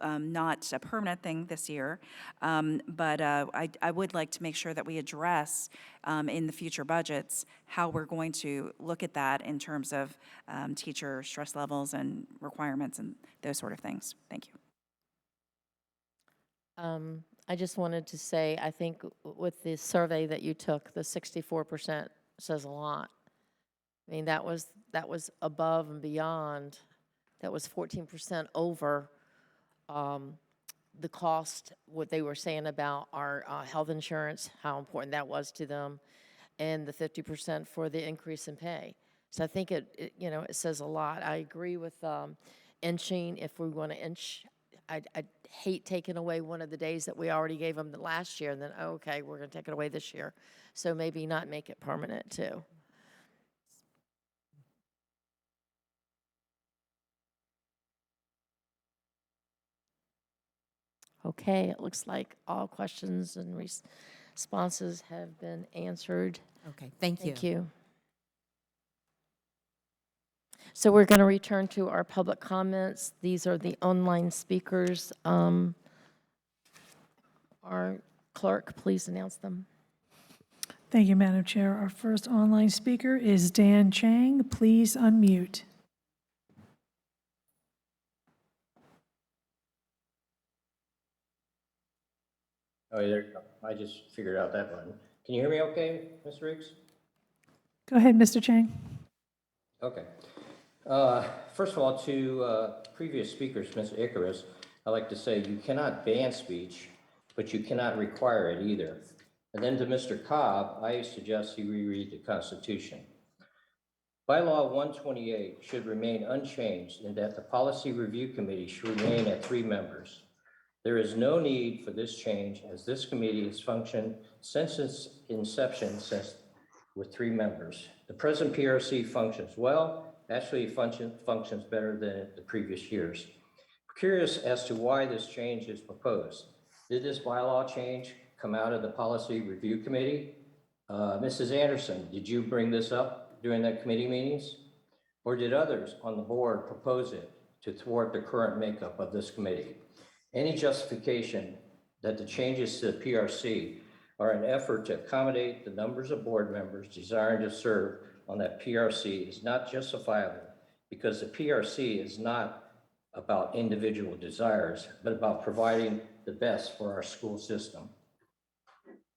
not a permanent thing this year, but I would like to make sure that we address in the future budgets how we're going to look at that in terms of teacher stress levels and requirements and those sort of things. Thank you. I just wanted to say, I think with the survey that you took, the 64% says a lot. I mean, that was above and beyond. That was 14% over the cost, what they were saying about our health insurance, how important that was to them, and the 50% for the increase in pay. So I think it says a lot. I agree with inching if we want to inch. I'd hate taking away one of the days that we already gave them the last year, and then, okay, we're going to take it away this year. So maybe not make it permanent, too. Okay, it looks like all questions and responses have been answered. Okay, thank you. Thank you. So we're going to return to our public comments. These are the online speakers. Our clerk, please announce them. Thank you, Madam Chair. Our first online speaker is Dan Chang. Please unmute. Oh, there you go. I just figured out that button. Can you hear me okay, Ms. Riggs? Go ahead, Mr. Chang. Okay. First of all, to previous speakers, Ms. Icarus, I'd like to say you cannot ban speech, but you cannot require it either. And then to Mr. Cobb, I suggest you reread the Constitution. Bylaw 128 should remain unchanged in that the Policy Review Committee should remain at 3 members. There is no need for this change as this committee has functioned since its inception with 3 members. The present PRC functions well, actually functions better than the previous years. Curious as to why this change is proposed. Did this bylaw change come out of the Policy Review Committee? Mrs. Anderson, did you bring this up during the committee meetings? Or did others on the board propose it to thwart the current makeup of this committee? Any justification that the changes to the PRC are an effort to accommodate the numbers of board members desiring to serve on that PRC is not justifiable, because the PRC is not about individual desires, but about providing the best for our school system.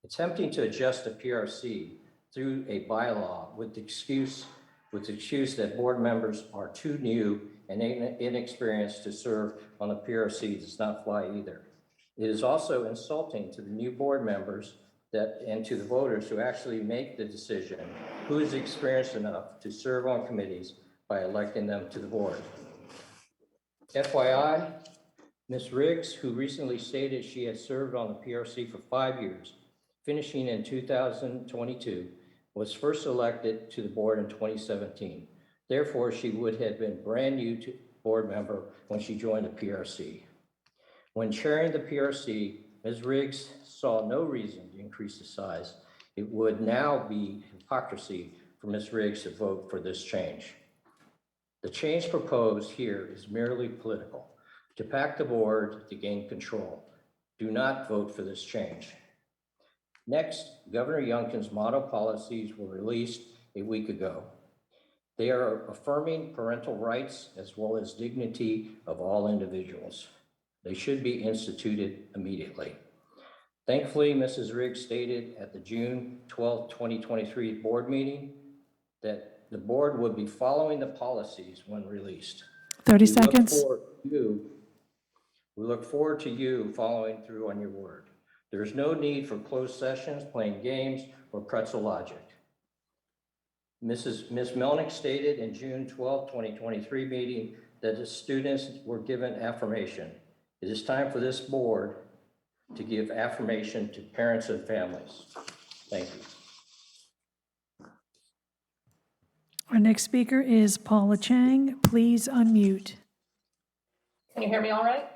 Attempting to adjust the PRC through a bylaw with the excuse that board members are too new and inexperienced to serve on the PRC does not fly either. It is also insulting to the new board members and to the voters to actually make the decision who is experienced enough to serve on committees by electing them to the board. FYI, Ms. Riggs, who recently stated she had served on the PRC for 5 years, finishing in 2022, was first elected to the board in 2017. Therefore, she would have been brand new to board member when she joined the PRC. When chairing the PRC, Ms. Riggs saw no reason to increase the size. It would now be hypocrisy for Ms. Riggs to vote for this change. The change proposed here is merely political, to pack the board to gain control. Do not vote for this change. Next, Governor Youngkin's model policies were released a week ago. They are affirming parental rights as well as dignity of all individuals. They should be instituted immediately. Thankfully, Mrs. Riggs stated at the June 12, 2023 board meeting that the board would be following the policies when released. 30 seconds. We look forward to you following through on your word. There is no need for closed sessions, playing games, or pretzel logic. Ms. Melnick stated in June 12, 2023 meeting that the students were given affirmation. It is time for this board to give affirmation to parents and families. Thank you. Our next speaker is Paula Chang. Please unmute. Can you hear me all right?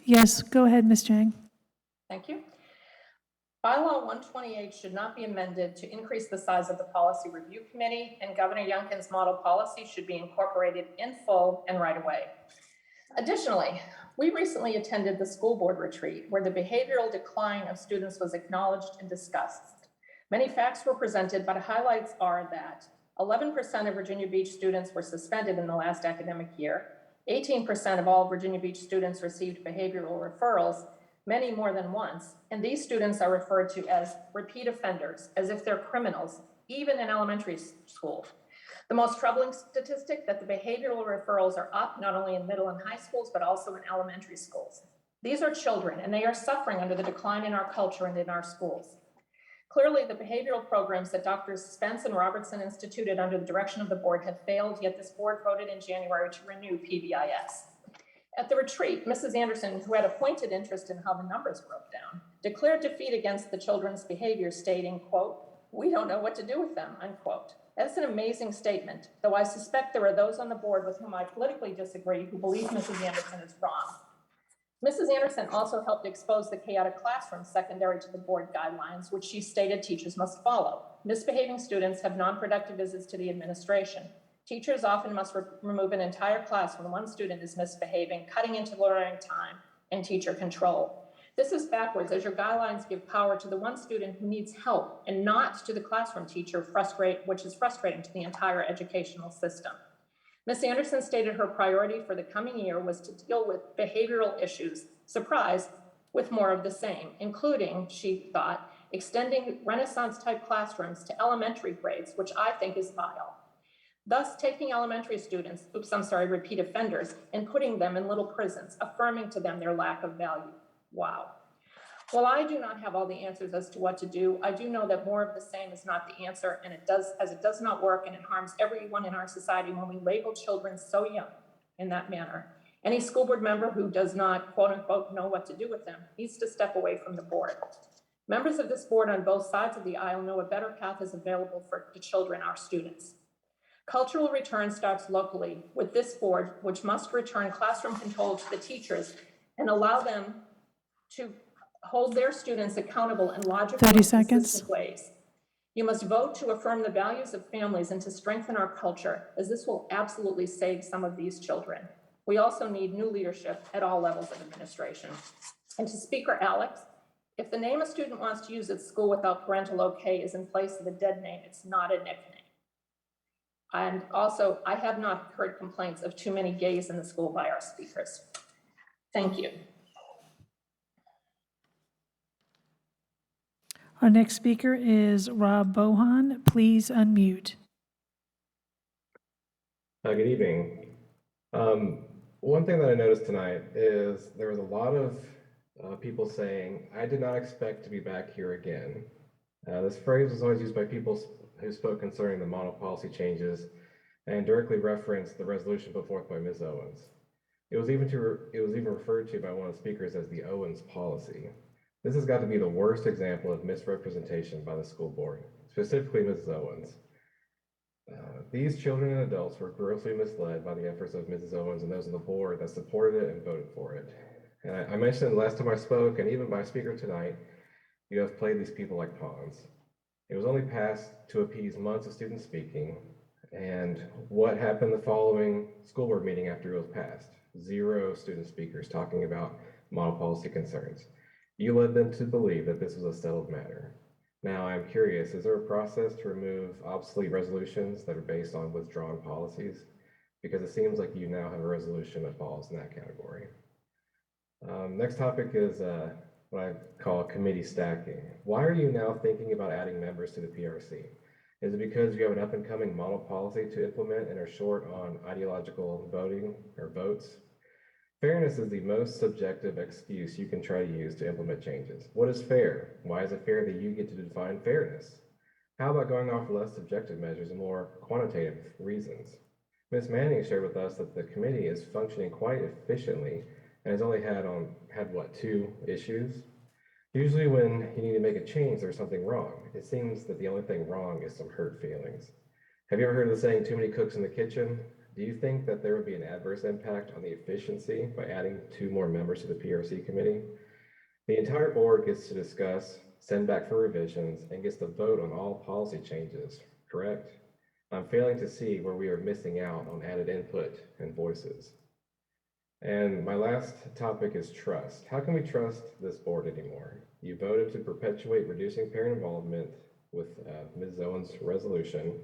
Yes, go ahead, Ms. Chang. Thank you. Bylaw 128 should not be amended to increase the size of the Policy Review Committee, and Governor Youngkin's model policy should be incorporated in full and right away. Additionally, we recently attended the school board retreat where the behavioral decline of students was acknowledged and discussed. Many facts were presented, but highlights are that 11% of Virginia Beach students were suspended in the last academic year. 18% of all Virginia Beach students received behavioral referrals, many more than once, and these students are referred to as repeat offenders, as if they're criminals, even in elementary school. The most troubling statistic that the behavioral referrals are up not only in middle and high schools, but also in elementary schools. These are children, and they are suffering under the decline in our culture and in our schools. Clearly, the behavioral programs that Drs. Spence and Robertson instituted under the direction of the board have failed, yet this board voted in January to renew PBIS. At the retreat, Mrs. Anderson, who had a pointed interest in how the numbers broke down, declared defeat against the children's behavior, stating, quote, "We don't know what to do with them," unquote. That's an amazing statement, though I suspect there are those on the board with whom I politically disagree who believe Mrs. Anderson is wrong. Mrs. Anderson also helped expose the chaotic classroom secondary to the board guidelines, which she stated teachers must follow. Misbehaving students have non-productive visits to the administration. Teachers often must remove an entire class when one student is misbehaving, cutting into learning time and teacher control. This is backwards, as your guidelines give power to the one student who needs help and not to the classroom teacher, which is frustrating to the entire educational system. Ms. Anderson stated her priority for the coming year was to deal with behavioral issues, surprise, with more of the same, including, she thought, extending Renaissance-type classrooms to elementary grades, which I think is vile. Thus, taking elementary students, repeat offenders, and putting them in little prisons, affirming to them their lack of value. Wow. While I do not have all the answers as to what to do, I do know that more of the same is not the answer, and it does not work, and it harms everyone in our society when we label children so young in that manner. Any school board member who does not, quote unquote, know what to do with them needs to step away from the board. Members of this board on both sides of the aisle know a better path is available for the children, our students. Cultural return starts locally with this board, which must return classroom control to the teachers and allow them to hold their students accountable in logical 30 and seconds. consistent ways. You must vote to affirm the values of families and to strengthen our culture, as this will absolutely save some of these children. We also need new leadership at all levels of administration. And to Speaker Alex, if the name a student wants to use at school without parental okay is in place of a dead name, it's not a nickname. And also, I have not heard complaints of too many gays in the school by our speakers. Thank you. Our next speaker is Rob Bohan. Please unmute. Good evening. One thing that I noticed tonight is there was a lot of people saying, "I did not expect to be back here again." This phrase was always used by people who spoke concerning the model policy changes and directly referenced the resolution put forth by Ms. Owens. It was even referred to by one of the speakers as the Owens policy. This has got to be the worst example of misrepresentation by the school board, specifically Mrs. Owens. These children and adults were grossly misled by the efforts of Mrs. Owens and those of the board that supported it and voted for it. And I mentioned it last time I spoke, and even by speaker tonight, you have played these people like pawns. It was only passed to appease months of students speaking, and what happened the following school board meeting after it was passed? 0 student speakers talking about model policy concerns. You led them to believe that this was a settled matter. Now, I'm curious, is there a process to remove obsolete resolutions that are based on withdrawn policies? Because it seems like you now have a resolution that falls in that category. Next topic is what I call committee stacking. Why are you now thinking about adding members to the PRC? Is it because you have an up-and-coming model policy to implement and are short on ideological voting or votes? Fairness is the most subjective excuse you can try to use to implement changes. What is fair? Why is it fair that you get to define fairness? How about going off less subjective measures and more quantitative reasons? Ms. Manning shared with us that the committee is functioning quite efficiently and has only had what, 2 issues? Usually when you need to make a change, there's something wrong. It seems that the only thing wrong is some hurt feelings. Have you ever heard of the saying, too many cooks in the kitchen? Do you think that there would be an adverse impact on the efficiency by adding 2 more members to the PRC committee? The entire board gets to discuss, send back for revisions, and gets to vote on all policy changes, correct? I'm failing to see where we are missing out on added input and voices. And my last topic is trust. How can we trust this board anymore? You voted to perpetuate reducing parent involvement with Ms. Owens' resolution.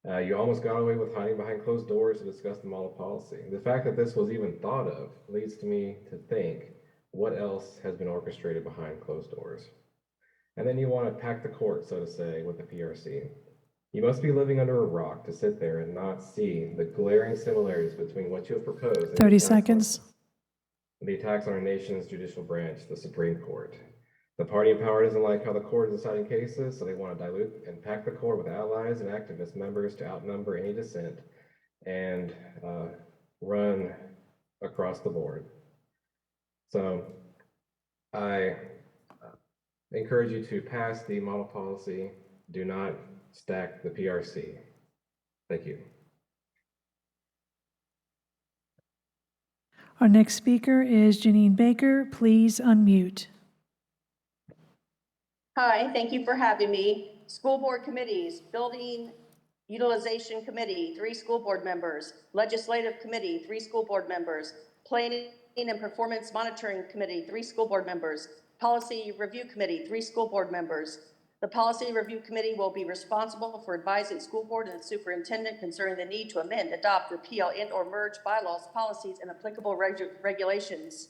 You almost got away with hiding behind closed doors to discuss the model policy. The fact that this was even thought of leads to me to think, what else has been orchestrated behind closed doors? And then you want to pack the court, so to say, with the PRC. You must be living under a rock to sit there and not see the glaring similarities between what you have proposed and 30 seconds. the attacks on our nation's judicial branch, the Supreme Court. The party in power doesn't like how the court is deciding cases, so they want to dilute and pack the court with allies and activist members to outnumber any dissent and run across the board. So I encourage you to pass the model policy. Do not stack the PRC. Thank you. Our next speaker is Janine Baker. Please unmute. Hi, thank you for having me. School board committees, Building Utilization Committee, 3 school board members. Legislative Committee, 3 school board members. Planning and Performance Monitoring Committee, 3 school board members. Policy Review Committee, 3 school board members. The Policy Review Committee will be responsible for advising school board and superintendent concerning the need to amend, adopt, repeal, and/or merge bylaws, policies, and applicable regulations.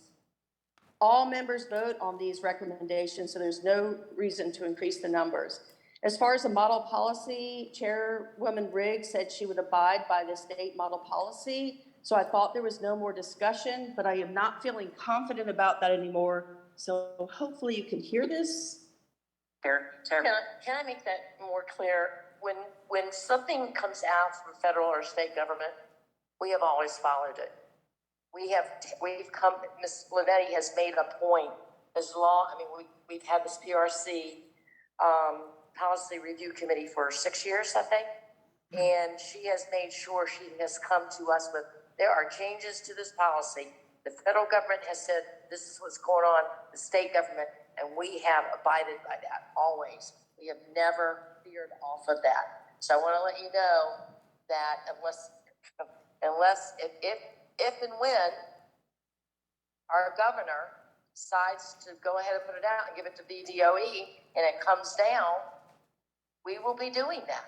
All members vote on these recommendations, so there's no reason to increase the numbers. As far as the model policy, Chairwoman Riggs said she would abide by the state model policy, so I thought there was no more discussion, but I am not feeling confident about that anymore. So hopefully you can hear this. Can I make that more clear? When something comes out from federal or state government, we have always followed it. We've come, Ms. Linetti has made a point we've had this PRC Policy Review Committee for 6 years, I think. And she has made sure she has come to us with, there are changes to this policy. The federal government has said, this is what's going on, the state government, and we have abided by that, always. We have never veered off of that. So I want to let you know that if and when our governor decides to go ahead and put it out and give it to VDOE and it comes down, we will be doing that.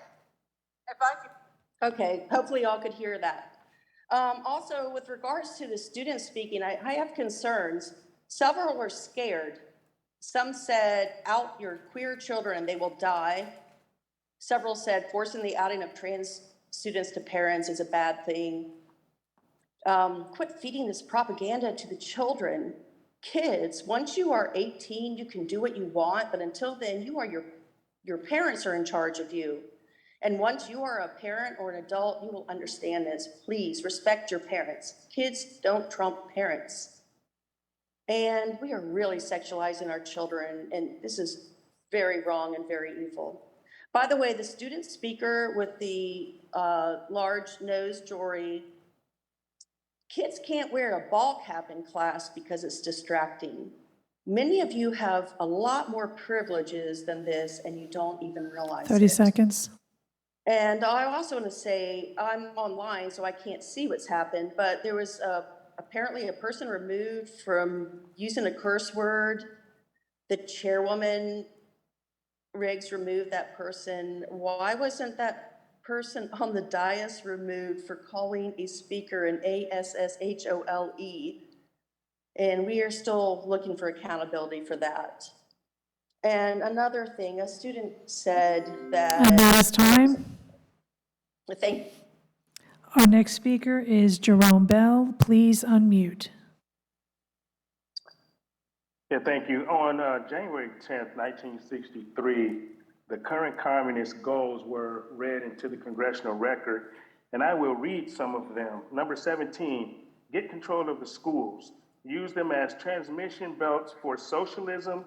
Okay, hopefully y'all could hear that. Also, with regards to the students speaking, I have concerns. Several were scared. Some said, out your queer children, they will die. Several said, forcing the outing of trans students to parents is a bad thing. Quit feeding this propaganda to the children. Kids, once you are 18, you can do what you want, but until then, your parents are in charge of you. And once you are a parent or an adult, you will understand this. Please respect your parents. Kids don't trump parents. And we are really sexualizing our children, and this is very wrong and very evil. By the way, the student speaker with the large nose jewelry, kids can't wear a ball cap in class because it's distracting. Many of you have a lot more privileges than this, and you don't even realize 30 it. seconds. And I also want to say, I'm online, so I can't see what's happened, but there was apparently a person removed from using a curse word. The chairwoman, Riggs, removed that person. Why wasn't that person on the dais removed for calling a speaker an ASSHOLE? And we are still looking for accountability for that. And another thing, a student said that... And that is time. Thank you. Our next speaker is Jerome Bell. Please unmute. Yeah, thank you. On January 10th, 1963, the current communist goals were read into the congressional record, and I will read some of them. Number 17, get control of the schools. Use them as transmission belts for socialism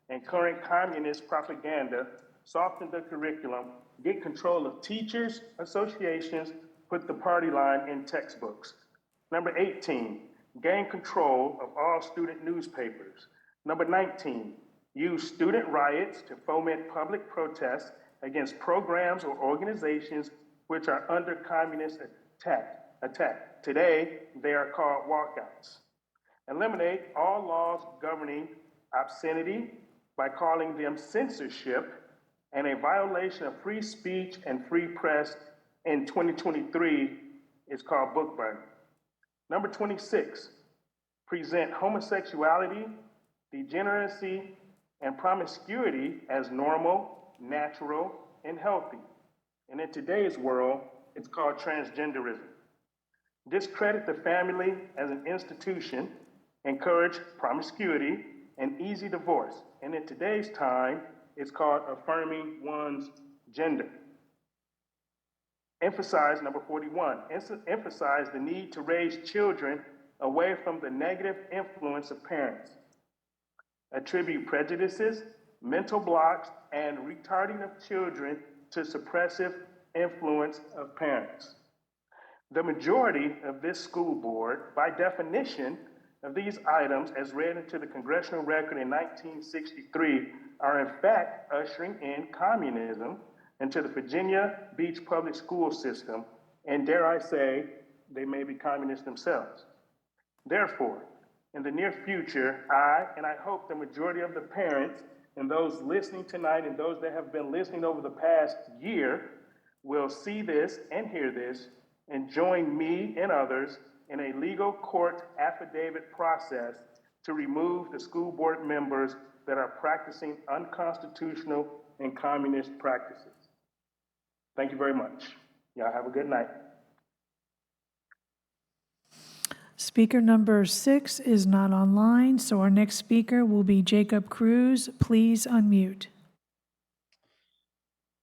and current communist propaganda. Soften the curriculum. Get control of teachers, associations, put the party line in textbooks. Number 18, gain control of all student newspapers. Number 19, use student riots to foment public protests against programs or organizations which are under communist attack. Today, they are called walkouts. Eliminate all laws governing obscenity by calling them censorship and a violation of free speech and free press in 2023 is called book burning. Number 26, present homosexuality, degeneracy, and promiscuity as normal, natural, and healthy. And in today's world, it's called transgenderism. Discredit the family as an institution, encourage promiscuity and easy divorce. And in today's time, it's called affirming one's gender. Emphasize, number 41, emphasize the need to raise children away from the negative influence of parents. Attribute prejudices, mental blocks, and retarding of children to suppressive influence of parents. The majority of this school board, by definition of these items as read into the congressional record in 1963, are in fact ushering in communism into the Virginia Beach public school system, and dare I say, they may be communists themselves. Therefore, in the near future, and I hope the majority of the parents and those listening tonight and those that have been listening over the past year will see this and hear this and join me and others in a legal court affidavit process to remove the school board members that are practicing unconstitutional and communist practices. Thank you very much. Y'all have a good night. Speaker number 6 is not online, so our next speaker will be Jacob Cruz. Please unmute.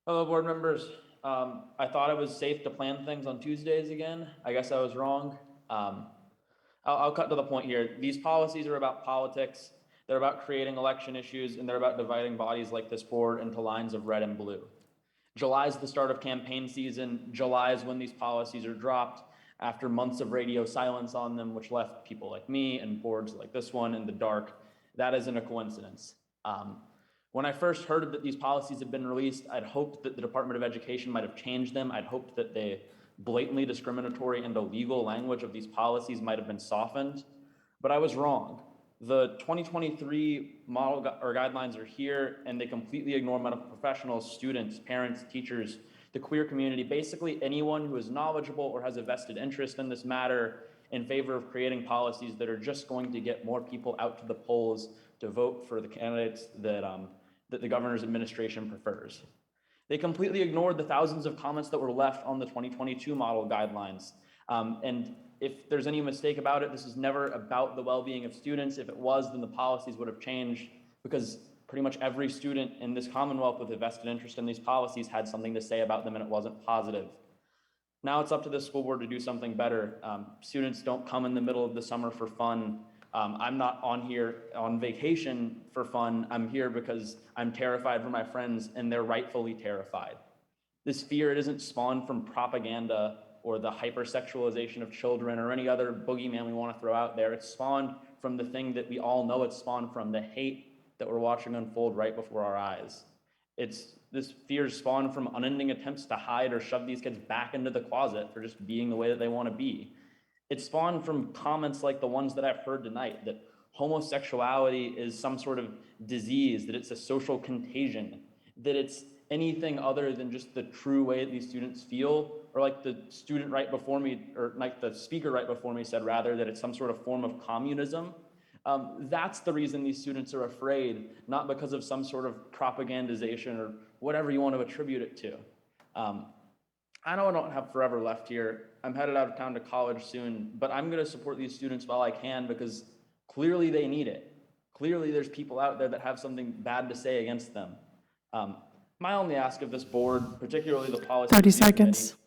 Hello, board members. I thought it was safe to plan things on Tuesdays again. I guess I was wrong. I'll cut to the point here. These policies are about politics. They're about creating election issues, and they're about dividing bodies like this board into lines of red and blue. July is the start of campaign season. July is when these policies are dropped after months of radio silence on them, which left people like me and boards like this one in the dark. That isn't a coincidence. When I first heard that these policies had been released, I'd hoped that the Department of Education might have changed them. I'd hoped that the blatantly discriminatory and illegal language of these policies might have been softened, but I was wrong. The 2023 model or guidelines are here, and they completely ignore medical professionals, students, parents, teachers, the queer community, basically anyone who is knowledgeable or has a vested interest in this matter in favor of creating policies that are just going to get more people out to the polls to vote for the candidates that the governor's administration prefers. They completely ignored the thousands of comments that were left on the 2022 model guidelines. And if there's any mistake about it, this is never about the well-being of students. If it was, then the policies would have changed, because pretty much every student in this Commonwealth with a vested interest in these policies had something to say about them, and it wasn't positive. Now it's up to the school board to do something better. Students don't come in the middle of the summer for fun. I'm not on here on vacation for fun. I'm here because I'm terrified for my friends, and they're rightfully terrified. This fear, it isn't spawned from propaganda or the hypersexualization of children or any other boogeyman we want to throw out there. It's spawned from the thing that we all know it's spawned from, the hate that we're watching unfold right before our eyes. This fear is spawned from unending attempts to hide or shove these kids back into the closet for just being the way that they want to be. It's spawned from comments like the ones that I've heard tonight, that homosexuality is some sort of disease, that it's a social contagion, that it's anything other than just the true way that these students feel, or like the student right before me, or like the speaker right before me said, rather, that it's some sort of form of communism. That's the reason these students are afraid, not because of some sort of propagandization or whatever you want to attribute it to. I know I don't have forever left here. I'm headed out of town to college soon, but I'm going to support these students while I can, because clearly they need it. Clearly there's people out there that have something bad to say against them. My only ask of this board, particularly the policy 30 review seconds. committee,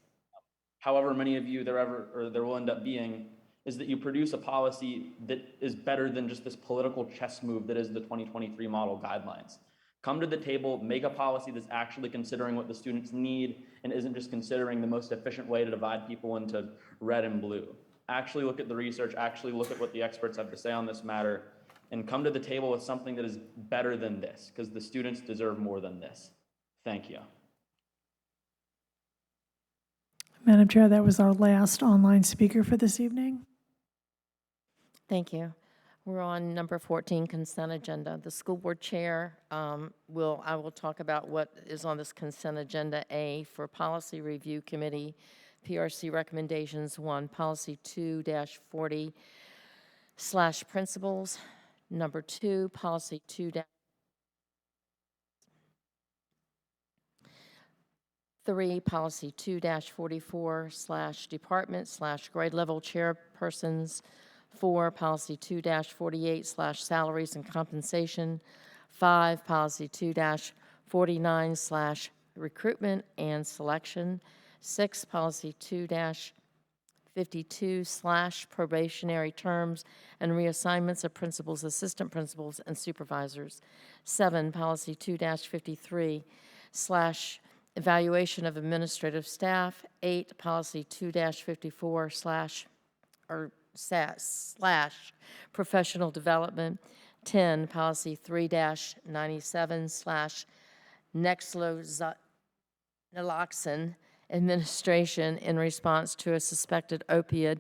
however many of you there will end up being, is that you produce a policy that is better than just this political chess move that is the 2023 model guidelines. Come to the table, make a policy that's actually considering what the students need and isn't just considering the most efficient way to divide people into red and blue. Actually look at the research, actually look at what the experts have to say on this matter, and come to the table with something that is better than this, because the students deserve more than this. Thank you. Madam Chair, that was our last online speaker for this evening. Thank you. We're on number 14, consent agenda. The school board chair I will talk about what is on this consent agenda. A, for policy review committee, PRC recommendations. 1, policy 2-40/principals. Number 2, policy 2- 3, policy 2-44/department/grade level chairpersons. 4, policy 2-48/salaries and compensation. 5, policy 2-49/recruitment and selection. 6, policy 2-52/probationary terms and reassignments of principals, assistant principals, and supervisors. 7, policy 2-53/evaluation of administrative staff. 8, policy 2-54/professional development. 10, policy 3-97/naloxone administration in response to a suspected opioid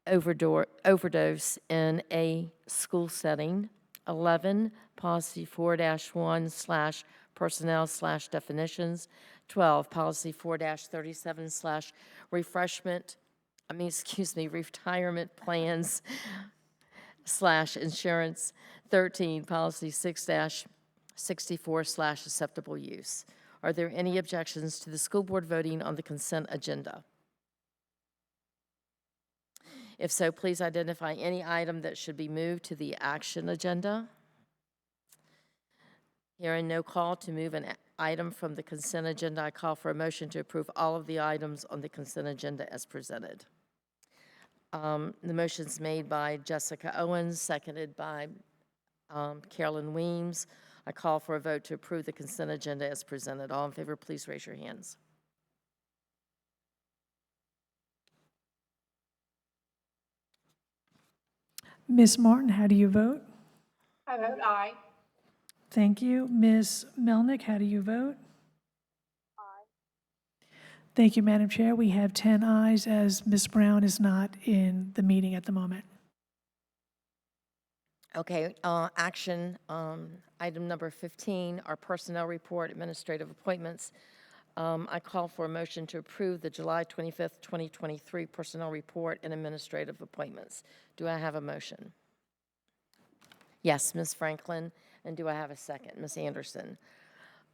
overdose in a school setting. 11, policy 4-1/personnel/definitions. 12, policy 4-37/retirement plans/insurance. 13, policy 6-64/acceptable use. Are there any objections to the school board voting on the consent agenda? If so, please identify any item that should be moved to the action agenda. Hearing no call to move an item from the consent agenda, I call for a motion to approve all of the items on the consent agenda as presented. The motion's made by Jessica Owens, seconded by Carolyn Weems. I call for a vote to approve the consent agenda as presented. All in favor, please raise your hands. Ms. Martin, how do you vote? I vote aye. Thank you. Ms. Melnick, how do you vote? Aye. Thank you, Madam Chair. We have 10 ayes, as Ms. Brown is not in the meeting at the moment. Okay, action, item number 15, our personnel report, administrative appointments. I call for a motion to approve the July 25th, 2023 personnel report and administrative appointments. Do I have a motion? Yes, Ms. Franklin, and do I have a second? Ms. Anderson.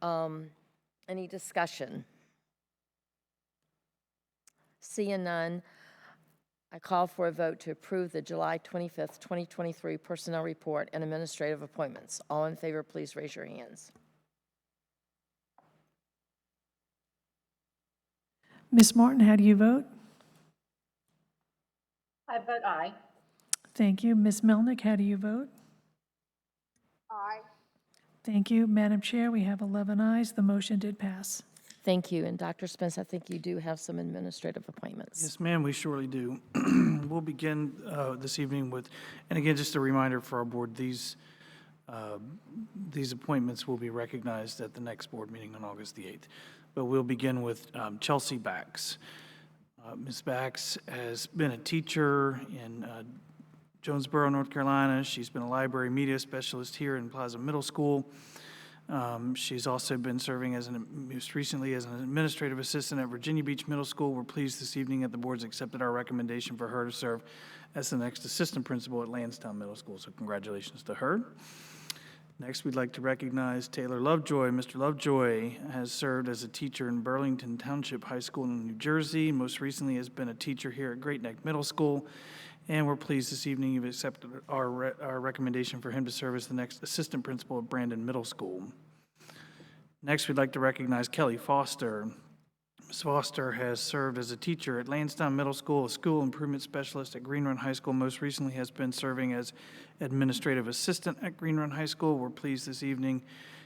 Any discussion? Seeing none, I call for a vote to approve the July 25th, 2023 personnel report and administrative appointments. All in favor, please raise your hands. Ms. Martin, how do you vote? I vote aye. Thank you. Ms. Melnick, how do you vote? Aye. Thank you. Madam Chair, we have 11 ayes. The motion did pass. Thank you. And Dr. Spence, I think you do have some administrative appointments. Yes, ma'am, we surely do. We'll begin this evening with, and again, just a reminder for our board, these appointments will be recognized at the next board meeting on August the 8th. But we'll begin with Chelsea Bax. Ms. Bax has been a teacher in Jonesboro, North Carolina. She's been a library media specialist here in Plaza Middle School. She's also been serving most recently as an administrative assistant at Virginia Beach Middle School. We're pleased this evening that the board's accepted our recommendation for her to serve as the next assistant principal at Lansdowne Middle School. So congratulations to her. Next, we'd like to recognize Taylor Lovejoy. Mr. Lovejoy has served as a teacher in Burlington Township High School in New Jersey. Most recently has been a teacher here at Great Neck Middle School. And we're pleased this evening you've accepted our recommendation for him to serve as the next assistant principal at Brandon Middle School. Next, we'd like to recognize Kelly Foster. Ms. Foster has served as a teacher at Lansdowne Middle School, a school improvement specialist at Green Run High School. Most recently has been serving as administrative assistant at Green Run High School. We're pleased this evening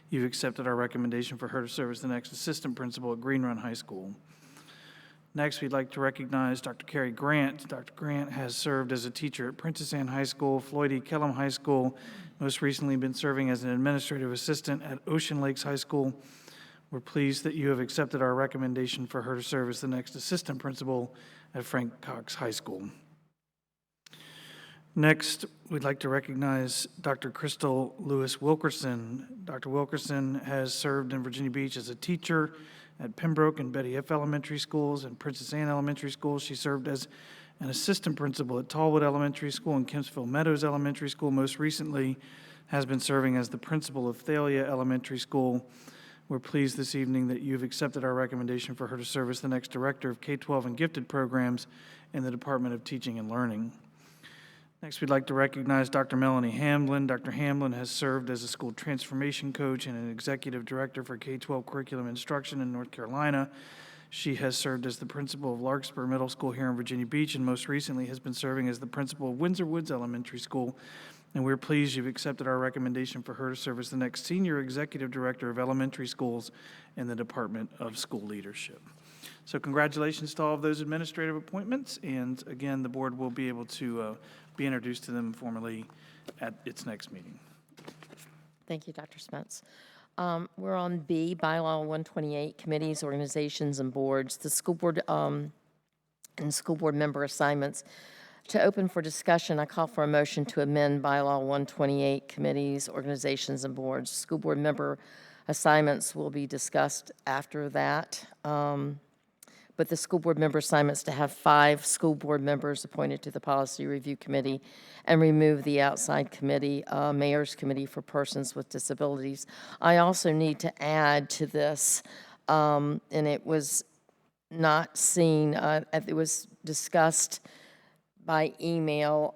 you've accepted our recommendation for her to serve as the next assistant principal at Green Run High School. Next, we'd like to recognize Dr. Carrie Grant. Dr. Grant has served as a teacher at Princess Anne High School, Floyd E. Kellum High School, most recently been serving as an administrative assistant at Ocean Lakes High School. We're pleased that you have accepted our recommendation for her to serve as the next assistant principal at Frank Cox High School. Next, we'd like to recognize Dr. Crystal Lewis Wilkerson. Dr. Wilkerson has served in Virginia Beach as a teacher at Pembroke and Betty F. Elementary Schools and Princess Anne Elementary School. She served as an assistant principal at Tallwood Elementary School and Kempsville Meadows Elementary School. Most recently has been serving as the principal of Thalia Elementary School. We're pleased this evening that you've accepted our recommendation for her to serve as the next director of K-12 and gifted programs in the Department of Teaching and Learning. Next, we'd like to recognize Dr. Melanie Hamblin. Dr. Hamblin has served as a school transformation coach and an executive director for K-12 curriculum instruction in North Carolina. She has served as the principal of Larkspur Middle School here in Virginia Beach, and most recently has been serving as the principal of Windsor Woods Elementary School. And we're pleased you've accepted our recommendation for her to serve as the next senior executive director of elementary schools in the Department of School Leadership. So congratulations to all of those administrative appointments, and again, the board will be able to be introduced to them formally at its next meeting. Thank you, Dr. Spence. We're on B, Bylaw 128, committees, organizations, and boards. The school board and school board member assignments. To open for discussion, I call for a motion to amend Bylaw 128, committees, organizations, and boards. School board member assignments will be discussed after that. But the school board member assignments to have 5 school board members appointed to the Policy Review Committee and remove the outside committee, Mayor's Committee for Persons with Disabilities. I also need to add to this, and it was not seen, it was discussed by email,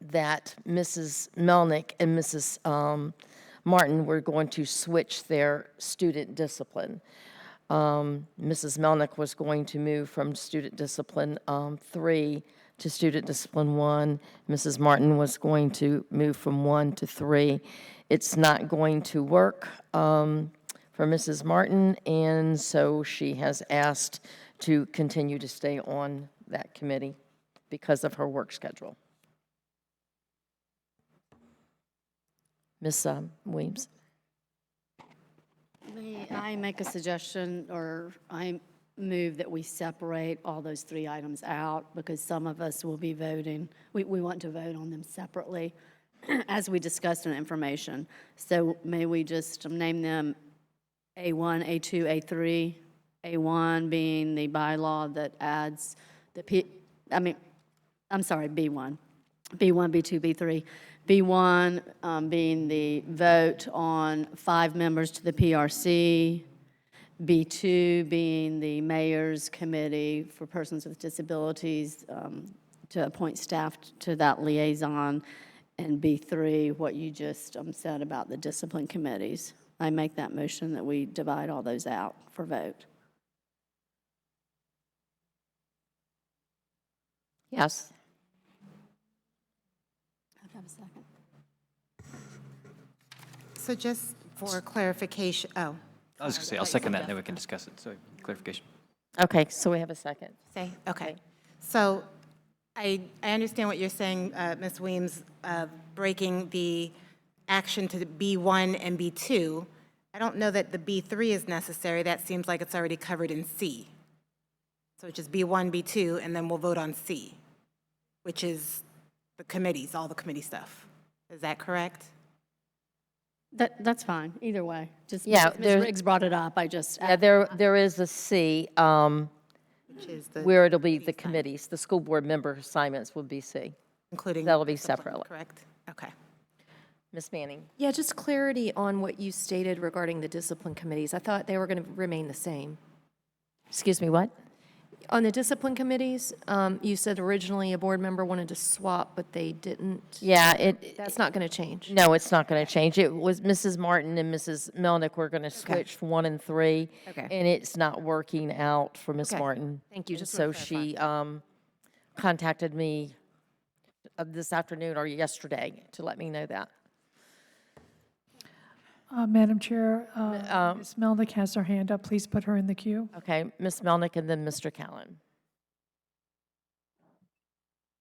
that Mrs. Melnick and Mrs. Martin were going to switch their student discipline. Mrs. Melnick was going to move from student discipline 3 to student discipline 1. Mrs. Martin was going to move from 1 to 3. It's not going to work for Mrs. Martin, and so she has asked to continue to stay on that committee because of her work schedule. Ms. Williams. May I make a suggestion, or I move that we separate all those 3 items out, because some of us will be voting. We want to vote on them separately, as we discussed in information. So may we just name them A1, A2, A3, A1 being the bylaw that adds the B1, B1, B2, B3. B1 being the vote on 5 members to the PRC. B2 being the mayor's committee for persons with disabilities, to appoint staff to that liaison, and B3, what you just said about the discipline committees. I make that motion that we divide all those out for vote. Yes. Have to have a second. So just for clarification, oh. I was going to say, I'll second that, and then we can discuss it, so clarification. Okay, so we have a second. Say, okay. So I understand what you're saying, Ms. Weems, breaking the action to the B1 and B2. I don't know that the B3 is necessary. That seems like it's already covered in C. So it's just B1, B2, and then we'll vote on C, which is the committees, all the committee stuff. Is that correct? That's fine, either way. Just, Yeah, Ms. there's- Riggs brought it up, I just. Yeah, there is a C, Which is the, where it'll be the committees, the school board member assignments will be C. including. That'll be discipline, separately. Correct? Okay. Ms. Manning? Yeah, just clarity on what you stated regarding the discipline committees. I thought they were going to remain the same. Excuse me, what? On the discipline committees, you said originally a board member wanted to swap, but they didn't. Yeah, That's not going to change. no, it's not going to change. It was Mrs. Martin and Mrs. Melnick were going to switch from 1 and 3. Okay. And it's not working out for Ms. Okay. Martin. Thank you. And Just so wanted to she contacted me this afternoon or yesterday to let me know that. Madam Chair, Ms. Melnick has her hand up. Please put her in the queue. Okay, Ms. Melnick and then Mr. Callen.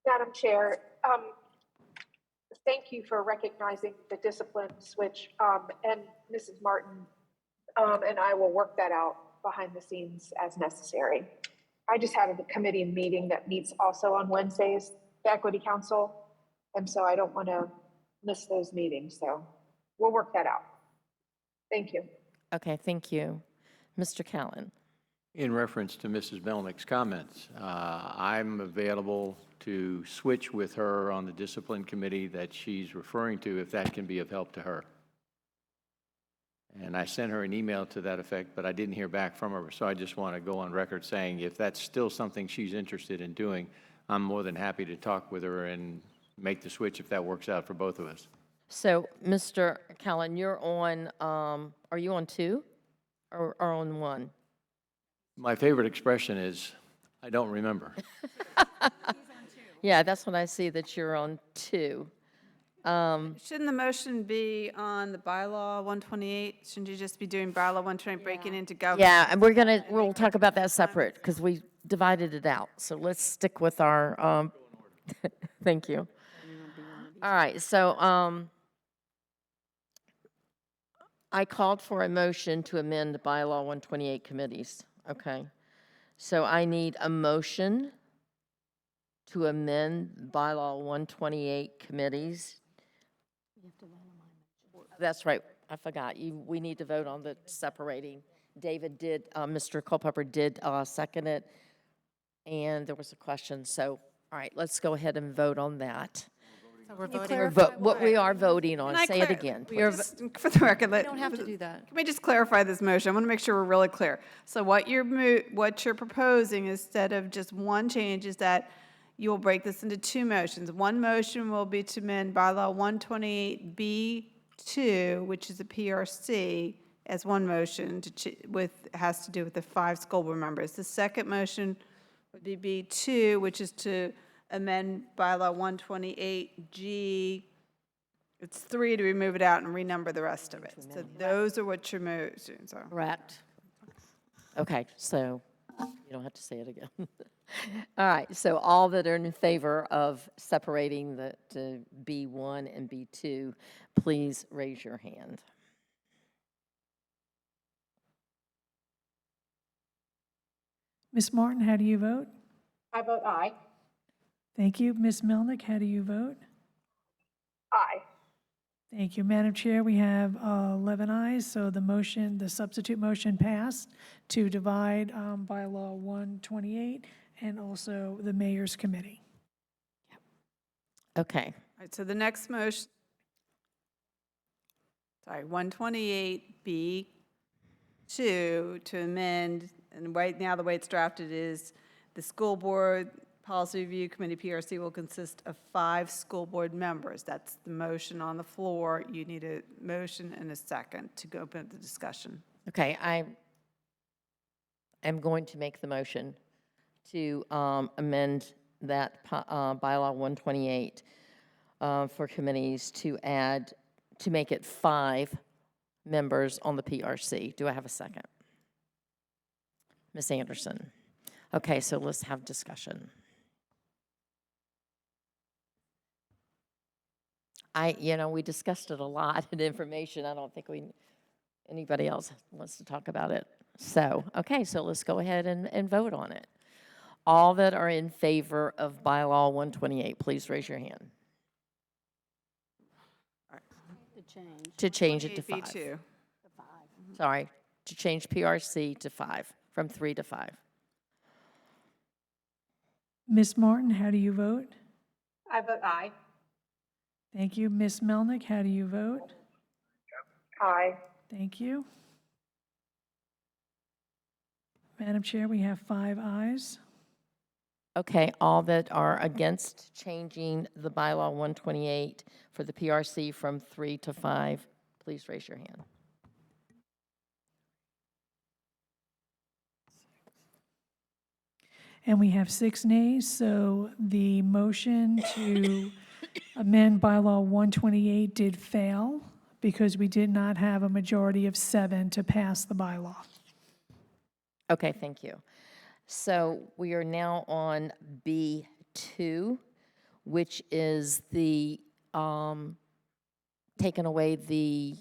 Madam Chair, thank you for recognizing the discipline switch, and Mrs. Martin and I will work that out behind the scenes as necessary. I just had a committee meeting that meets also on Wednesdays, the Equity Council, and so I don't want to miss those meetings, so we'll work that out. Thank you. Okay, thank you. Mr. Callen. In reference to Mrs. Melnick's comments, I'm available to switch with her on the discipline committee that she's referring to, if that can be of help to her. And I sent her an email to that effect, but I didn't hear back from her, so I just want to go on record saying if that's still something she's interested in doing, I'm more than happy to talk with her and make the switch if that works out for both of us. So, Mr. Callen, you're on, are you on 2 or on 1? My favorite expression is, I don't remember. Yeah, that's when I see that you're on 2. Shouldn't the motion be on the bylaw 128? Shouldn't you just be doing bylaw 128, breaking into government? Yeah, and we'll talk about that separate because we divided it out. So let's stick with our, thank you. All right, so I called for a motion to amend bylaw 128 committees, okay? So I need a motion to amend bylaw 128 committees. That's right, I forgot. We need to vote on the separating. David did, Mr. Culpepper did second it, and there was a question. So, all right, let's go ahead and vote on that. So we're voting. What we are voting on, Can I say it clar- again. we are please. For the record, You don't have to do that. Can we just clarify this motion? I want to make sure we're really clear. So what you're proposing, instead of just one change, is that you will break this into 2 motions. One motion will be to amend bylaw 128B2, which is a PRC, as one motion has to do with the 5 school board members. The second motion would be B2, which is to amend bylaw 128G. It's 3 to remove it out and renumber the rest of it. So those are what your motions are. Correct. Okay, so you don't have to say it again. All right, so all that are in favor of separating the B1 and B2, please raise your hand. Ms. Martin, how do you vote? I vote aye. Thank you. Ms. Melnick, how do you vote? Aye. Thank you. Madam Chair, we have 11 ayes, so the motion, the substitute motion passed to divide bylaw 128 and also the mayor's committee. Okay. All right, so the next motion, 128B, 2 to amend, and right now, the way it's drafted is the school board policy review committee, PRC, will consist of 5 school board members. That's the motion on the floor. You need a motion and a second to go open the discussion. Okay, I am going to make the motion to amend that bylaw 128 for committees to add, to make it 5 members on the PRC. Do I have a second? Ms. Anderson. Okay, so let's have discussion. We discussed it a lot in information. I don't think anybody else wants to talk about it. So, okay, so let's go ahead and vote on it. All that are in favor of bylaw 128, please raise your hand. To change it to 5. B2. Sorry, to change PRC to 5, from 3 to 5. Ms. Martin, how do you vote? I vote aye. Thank you. Ms. Melnick, how do you vote? Aye. Thank you. Madam Chair, we have 5 ayes. Okay, all that are against changing the bylaw 128 for the PRC from 3 to 5, please raise your hand. And we have 6 nays, so the motion to amend bylaw 128 did fail because we did not have a majority of 7 to pass the bylaw. Okay, thank you. So we are now on B2, which is the, taking away the,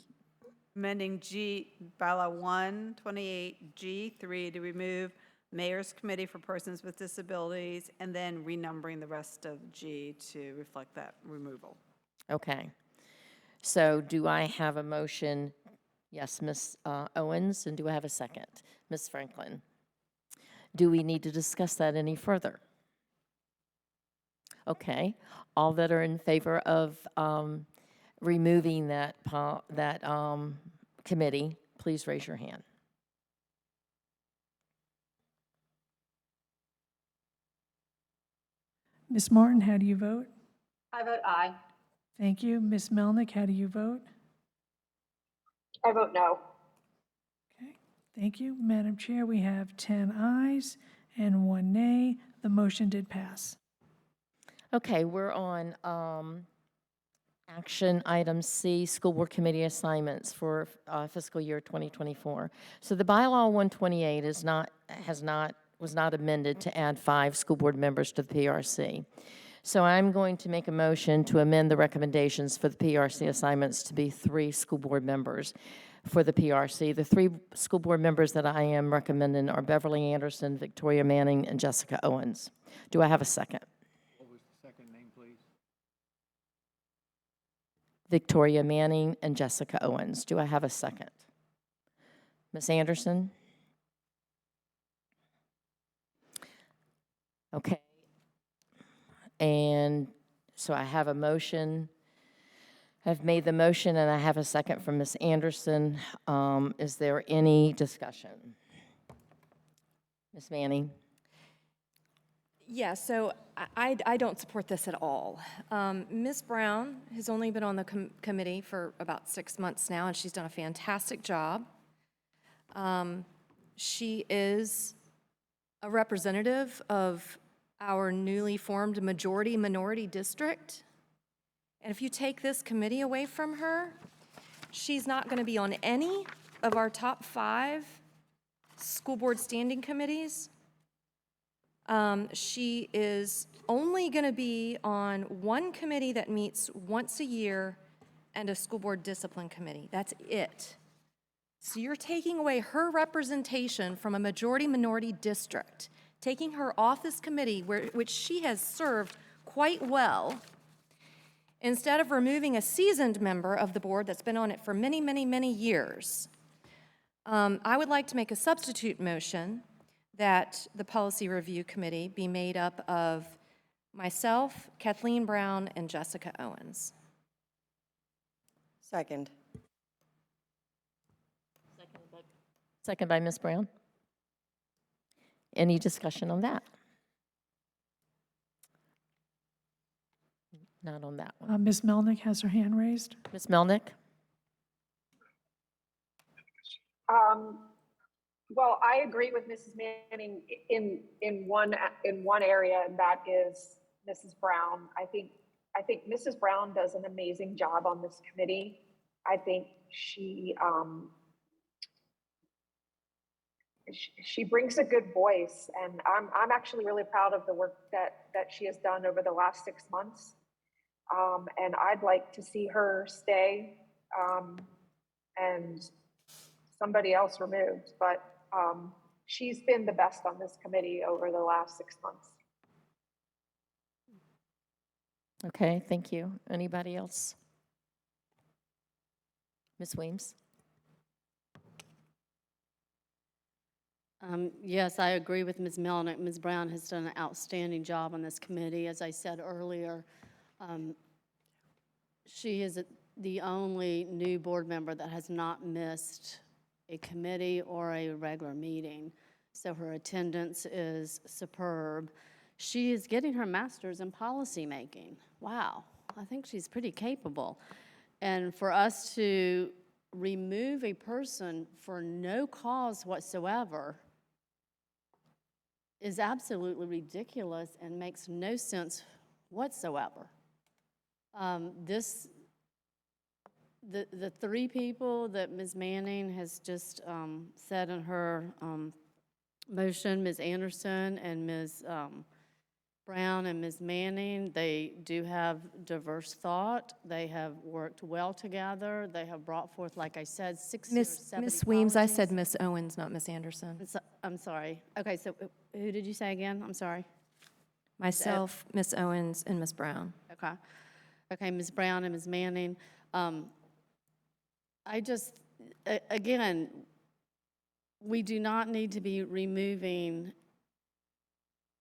Amending bylaw 128 G3 to remove Mayor's Committee for Persons with Disabilities, and then renumbering the rest of G to reflect that removal. okay. So do I have a motion? Yes, Ms. Owens, and do I have a second? Ms. Franklin? Do we need to discuss that any further? Okay, all that are in favor of removing that committee, please raise your hand. Ms. Martin, how do you vote? I vote aye. Thank you. Ms. Melnick, how do you vote? I vote no. Okay, thank you. Madam Chair, we have 10 ayes and 1 nay. The motion did pass. Okay, we're on action item C, school board committee assignments for fiscal year 2024. So the bylaw 128 was not amended to add 5 school board members to the PRC. So I'm going to make a motion to amend the recommendations for the PRC assignments to be 3 school board members for the PRC. The 3 school board members that I am recommending are Beverly Anderson, Victoria Manning, and Jessica Owens. Do I have a second? What was the second name, please? Victoria Manning and Jessica Owens. Do I have a second? Ms. Anderson? Okay. And so I have a motion. I've made the motion and I have a second from Ms. Anderson. Is there any discussion? Ms. Manning? Yeah, so I don't support this at all. Ms. Brown has only been on the committee for about 6 months now, and she's done a fantastic job. She is a representative of our newly formed majority-minority district. And if you take this committee away from her, she's not going to be on any of our top 5 school board standing committees. She is only going to be on one committee that meets once a year and a school board discipline committee. That's it. So you're taking away her representation from a majority-minority district, taking her off this committee, which she has served quite well, instead of removing a seasoned member of the board that's been on it for many, many, many years. I would like to make a substitute motion that the Policy Review Committee be made up of myself, Kathleen Brown, and Jessica Owens. Second. Second by Ms. Brown. Any discussion on that? Not on that one. Ms. Melnick has her hand raised. Ms. Melnick? Well, I agree with Mrs. Manning in one area, and that is Mrs. Brown. I think Mrs. Brown does an amazing job on this committee. I think she brings a good voice, and I'm actually really proud of the work that she has done over the last 6 months. And I'd like to see her stay and somebody else removed, but she's been the best on this committee over the last 6 months. Okay, thank you. Anybody else? Ms. Weems? Yes, I agree with Ms. Melnick. Ms. Brown has done an outstanding job on this committee. As I said earlier, she is the only new board member that has not missed a committee or a regular meeting. So her attendance is superb. She is getting her master's in policy making. Wow, I think she's pretty capable. And for us to remove a person for no cause whatsoever is absolutely ridiculous and makes no sense whatsoever. The three people that Ms. Manning has just said in her motion, Ms. Anderson and Ms. Brown and Ms. Manning, they do have diverse thought. They have worked well together. They have brought forth, like I said, 60 or 70 Ms. Weems, I policies. said Ms. Owens, not Ms. Anderson. I'm sorry. Okay, so who did you say again? I'm sorry. Myself, Ms. Owens, and Ms. Brown. Okay. Okay, Ms. Brown and Ms. Manning. Again, we do not need to be removing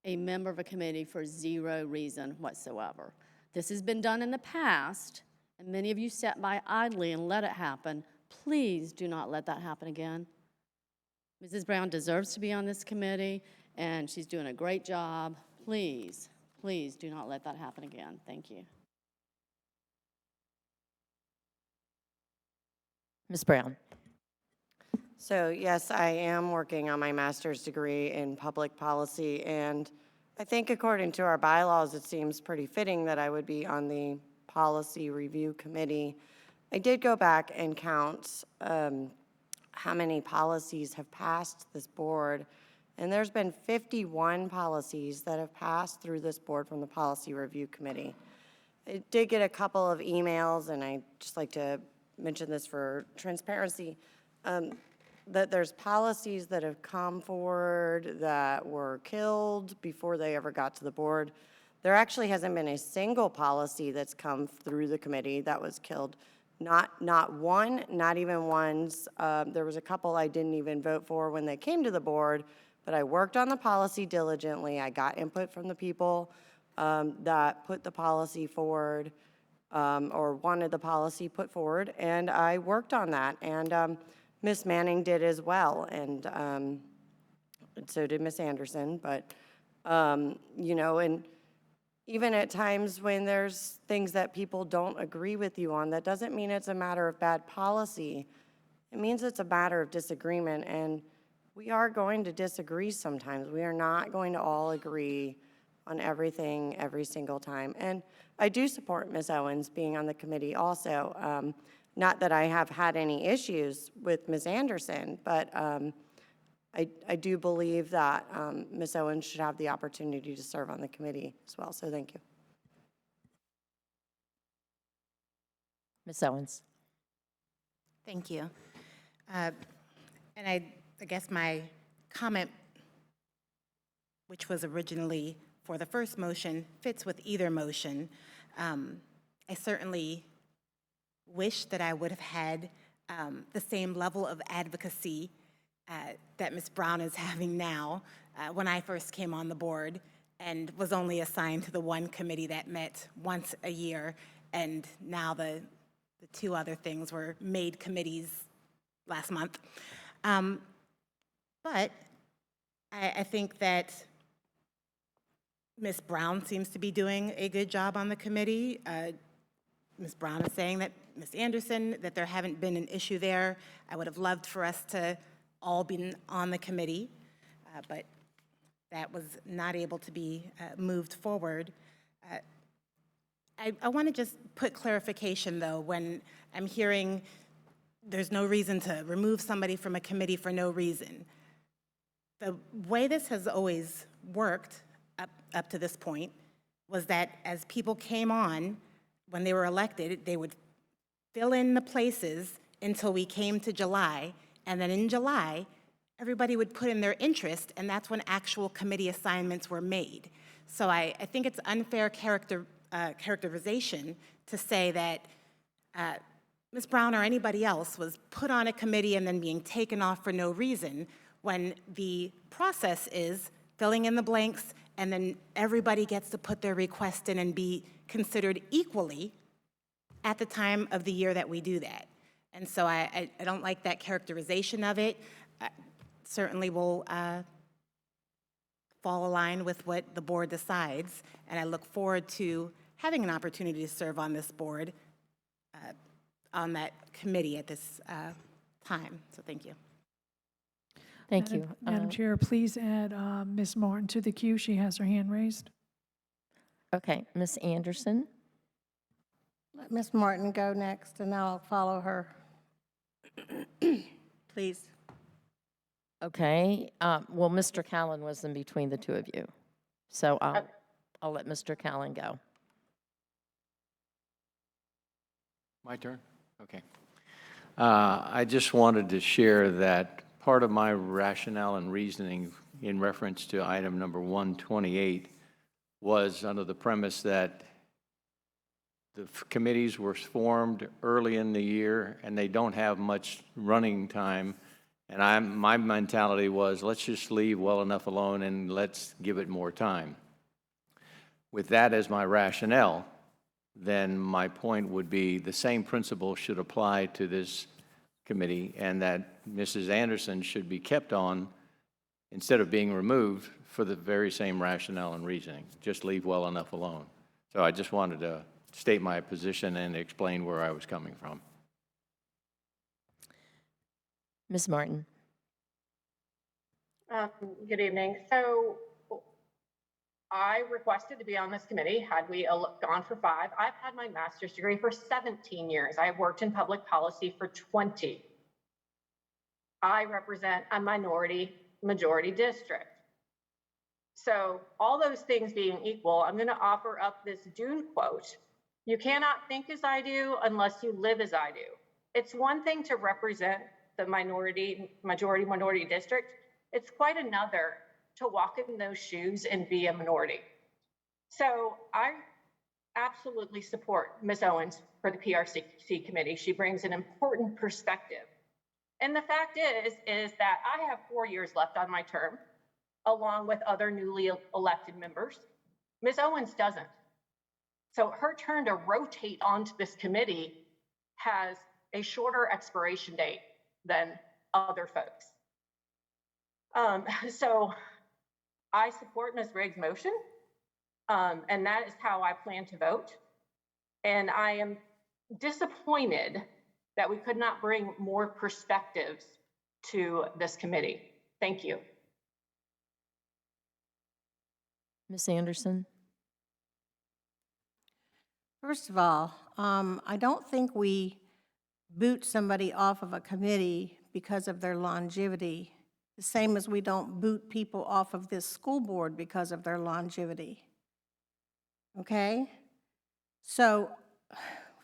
a member of a committee for zero reason whatsoever. This has been done in the past, and many of you sat by idly and let it happen. Please do not let that happen again. Mrs. Brown deserves to be on this committee, and she's doing a great job. Please, please do not let that happen again. Thank you. Ms. Brown? So yes, I am working on my master's degree in public policy, and I think according to our bylaws, it seems pretty fitting that I would be on the policy review committee. I did go back and count how many policies have passed this board, and there's been 51 policies that have passed through this board from the policy review committee. I did get a couple of emails, and I just like to mention this for transparency, that there's policies that have come forward that were killed before they ever got to the board. There actually hasn't been a single policy that's come through the committee that was killed. Not one, not even ones. There was a couple I didn't even vote for when they came to the board, but I worked on the policy diligently. I got input from the people that put the policy forward or wanted the policy put forward, and I worked on that. And Ms. Manning did as well, and so did Ms. Anderson. But, you know, and even at times when there's things that people don't agree with you on, that doesn't mean it's a matter of bad policy. It means it's a matter of disagreement, and we are going to disagree sometimes. We are not going to all agree on everything every single time. And I do support Ms. Owens being on the committee also. Not that I have had any issues with Ms. Anderson, but I do believe that Ms. Owens should have the opportunity to serve on the committee as well, so thank you. Ms. Owens? Thank you. And I guess my comment, which was originally for the first motion, fits with either motion. I certainly wish that I would have had the same level of advocacy that Ms. Brown is having now. When I first came on the board and was only assigned to the one committee that met once a year, and now the two other things were made committees last month. But I think that Ms. Brown seems to be doing a good job on the committee. Ms. Brown is saying that, Ms. Anderson, that there haven't been an issue there. I would have loved for us to all be on the committee, but that was not able to be moved forward. I want to just put clarification, though, when I'm hearing there's no reason to remove somebody from a committee for no reason. The way this has always worked up to this point was that as people came on, when they were elected, they would fill in the places until we came to July, and then in July, everybody would put in their interest, and that's when actual committee assignments were made. So I think it's unfair characterization to say that Ms. Brown or anybody else was put on a committee and then being taken off for no reason, when the process is filling in the blanks, and then everybody gets to put their request in and be considered equally at the time of the year that we do that. And so I don't like that characterization of it. Certainly will fall aligned with what the board decides, and I look forward to having an opportunity to serve on this board, on that committee at this time. So thank you. Thank you. Madam Chair, please add Ms. Martin to the queue. She has her hand raised. Okay, Ms. Anderson? Let Ms. Martin go next, and I'll follow her. Please. Okay, well, Mr. Callen was in between the two of you, so I'll let Mr. Callen go. My turn? Okay. I just wanted to share that part of my rationale and reasoning in reference to item number 128 was under the premise that the committees were formed early in the year and they don't have much running time. And my mentality was, let's just leave well enough alone and let's give it more time. With that as my rationale, then my point would be the same principle should apply to this committee, and that Mrs. Anderson should be kept on instead of being removed for the very same rationale and reasoning. Just leave well enough alone. So I just wanted to state my position and explain where I was coming from. Ms. Martin? Good evening. So I requested to be on this committee. Had we gone for 5, I've had my master's degree for 17 years. I have worked in public policy for 20. I represent a majority district. So all those things being equal, I'm going to offer up this Dune quote. You cannot think as I do unless you live as I do. It's one thing to represent the majority minority district. It's quite another to walk in those shoes and be a minority. So I absolutely support Ms. Owens for the PRC committee. She brings an important perspective. And the fact is that I have 4 years left on my term, along with other newly elected members. Ms. Owens doesn't. So her turn to rotate onto this committee has a shorter expiration date than other folks. So I support Ms. Riggs' motion, and that is how I plan to vote. And I am disappointed that we could not bring more perspectives to this committee. Thank you. Ms. Anderson? First of all, I don't think we boot somebody off of a committee because of their longevity, the same as we don't boot people off of this school board because of their longevity. Okay? So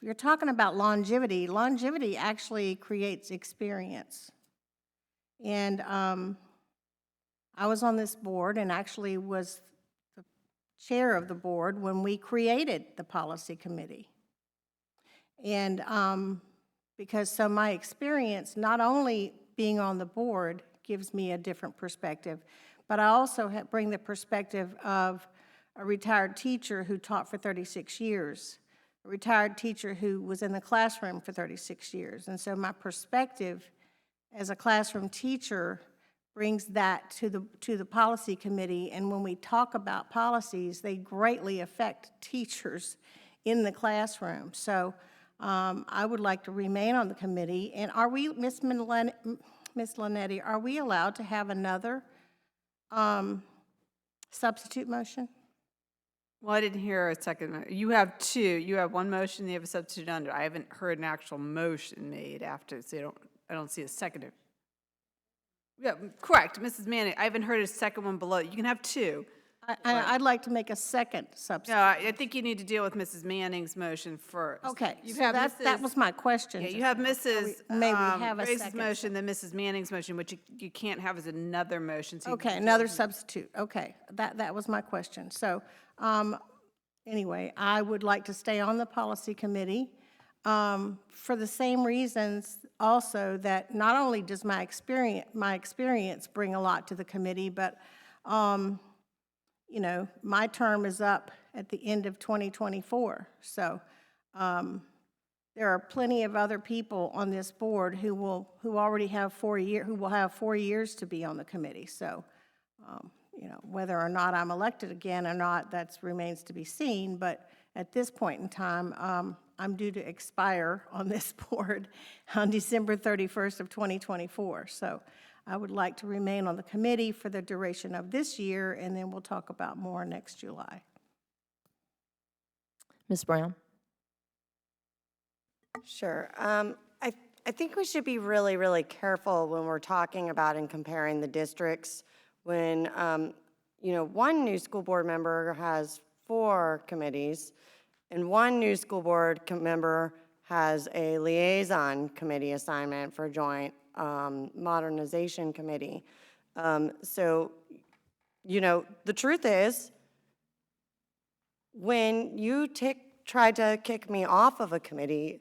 you're talking about longevity. Longevity actually creates experience. And I was on this board and actually was the chair of the board when we created the policy committee. And so my experience, not only being on the board gives me a different perspective, but I also bring the perspective of a retired teacher who taught for 36 years, a retired teacher who was in the classroom for 36 years. And so my perspective as a classroom teacher brings that to the policy committee, and when we talk about policies, they greatly affect teachers in the classroom. So I would like to remain on the committee. And are we, Ms. Linetti, are we allowed to have another substitute motion? Well, I didn't hear a second. You have two. You have one motion, you have a substitute under. I haven't heard an actual motion made after, so I don't see a second. Yeah, correct, Mrs. Manning. I haven't heard a second one below. You can have two. I'd like to make a second substitute. No, I think you need to deal with Mrs. Manning's motion first. Okay, You so have that Mrs. was my question. Yeah, you have Mrs. May we have a Grace's second? motion, then Mrs. Manning's motion, which you can't have as another motion. So you Okay, can another deal with- substitute, okay. That was my question. So, anyway, I would like to stay on the policy committee for the same reasons also that not only does my experience bring a lot to the committee, but, you know, my term is up at the end of 2024. So, there are plenty of other people on this board who already have 4 years, who will have 4 years to be on the committee. So, you know, whether or not I'm elected again or not, that remains to be seen. But at this point in time, I'm due to expire on this board on December 31st of 2024. So I would like to remain on the committee for the duration of this year, and then we'll talk about more next July. Ms. Brown? Sure. I think we should be really, really careful when we're talking about and comparing the districts. When, you know, one new school board member has 4 committees, and one new school board member has a liaison committee assignment for joint modernization committee. So, you know, the truth is, when you try to kick me off of a committee,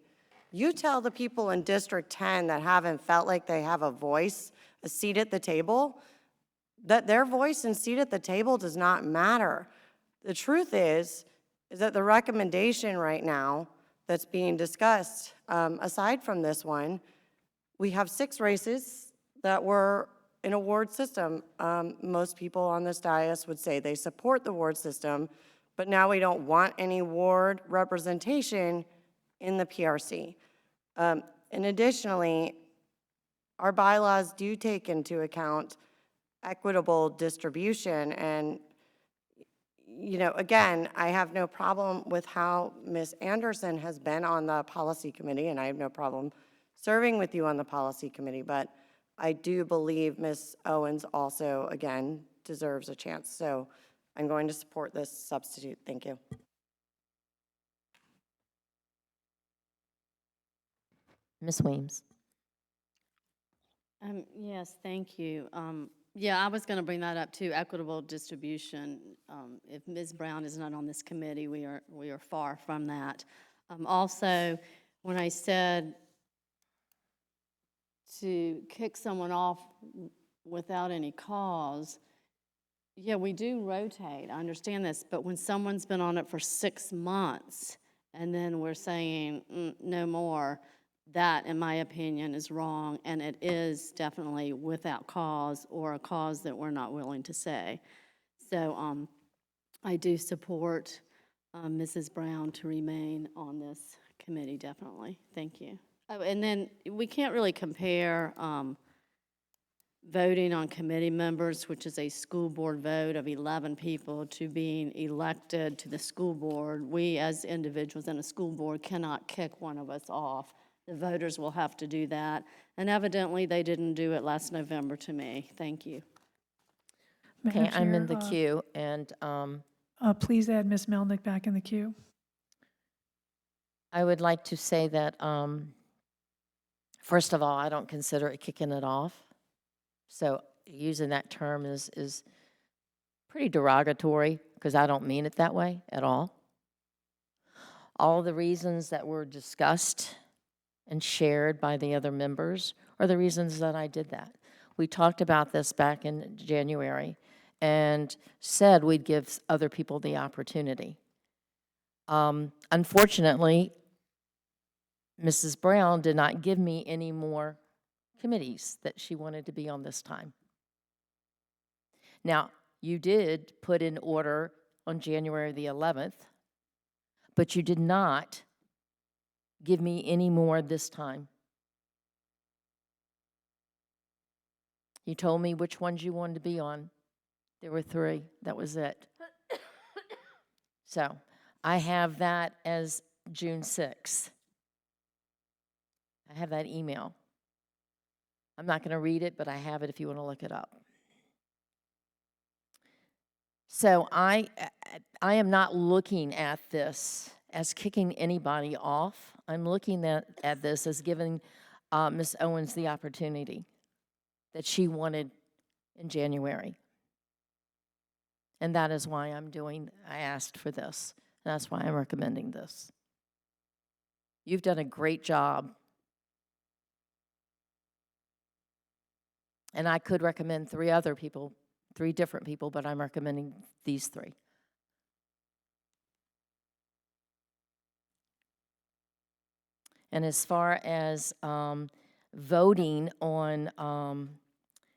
you tell the people in District 10 that haven't felt like they have a voice, a seat at the table, that their voice and seat at the table does not matter. The truth is that the recommendation right now that's being discussed, aside from this one, we have 6 races that were in a ward system. Most people on this dais would say they support the ward system, but now we don't want any ward representation in the PRC. And additionally, our bylaws do take into account equitable distribution. And, you know, again, I have no problem with how Ms. Anderson has been on the policy committee, and I have no problem serving with you on the policy committee, but I do believe Ms. Owens also, again, deserves a chance. So I'm going to support this substitute. Thank you. Ms. Weems? Yes, thank you. Yeah, I was going to bring that up too, equitable distribution. If Ms. Brown is not on this committee, we are far from that. Also, when I said to kick someone off without any cause, yeah, we do rotate. I understand this, but when someone's been on it for 6 months and then we're saying no more, that, in my opinion, is wrong, and it is definitely without cause or a cause that we're not willing to say. So I do support Mrs. Brown to remain on this committee, definitely. Thank you. Oh, and then we can't really compare voting on committee members, which is a school board vote of 11 people, to being elected to the school board. We, as individuals in a school board, cannot kick one of us off. The voters will have to do that, and evidently they didn't do it last November to me. Thank you. Madam Okay, I'm in Chair, the queue, and please add Ms. Melnick back in the queue. I would like to say that, first of all, I don't consider it kicking it off. So using that term is pretty derogatory, because I don't mean it that way at all. All the reasons that were discussed and shared by the other members are the reasons that I did that. We talked about this back in January and said we'd give other people the opportunity. Unfortunately, Mrs. Brown did not give me any more committees that she wanted to be on this time. Now, you did put in order on January the 11th, but you did not give me any more this time. You told me which ones you wanted to be on. There were 3. That was it. So I have that as June 6th. I have that email. I'm not going to read it, but I have it if you want to look it up. So I am not looking at this as kicking anybody off. I'm looking at this as giving Ms. Owens the opportunity that she wanted in January. And that is why I asked for this. And that's why I'm recommending this. You've done a great job. And I could recommend 3 other people, 3 different people, but I'm recommending these 3. And as far as voting on,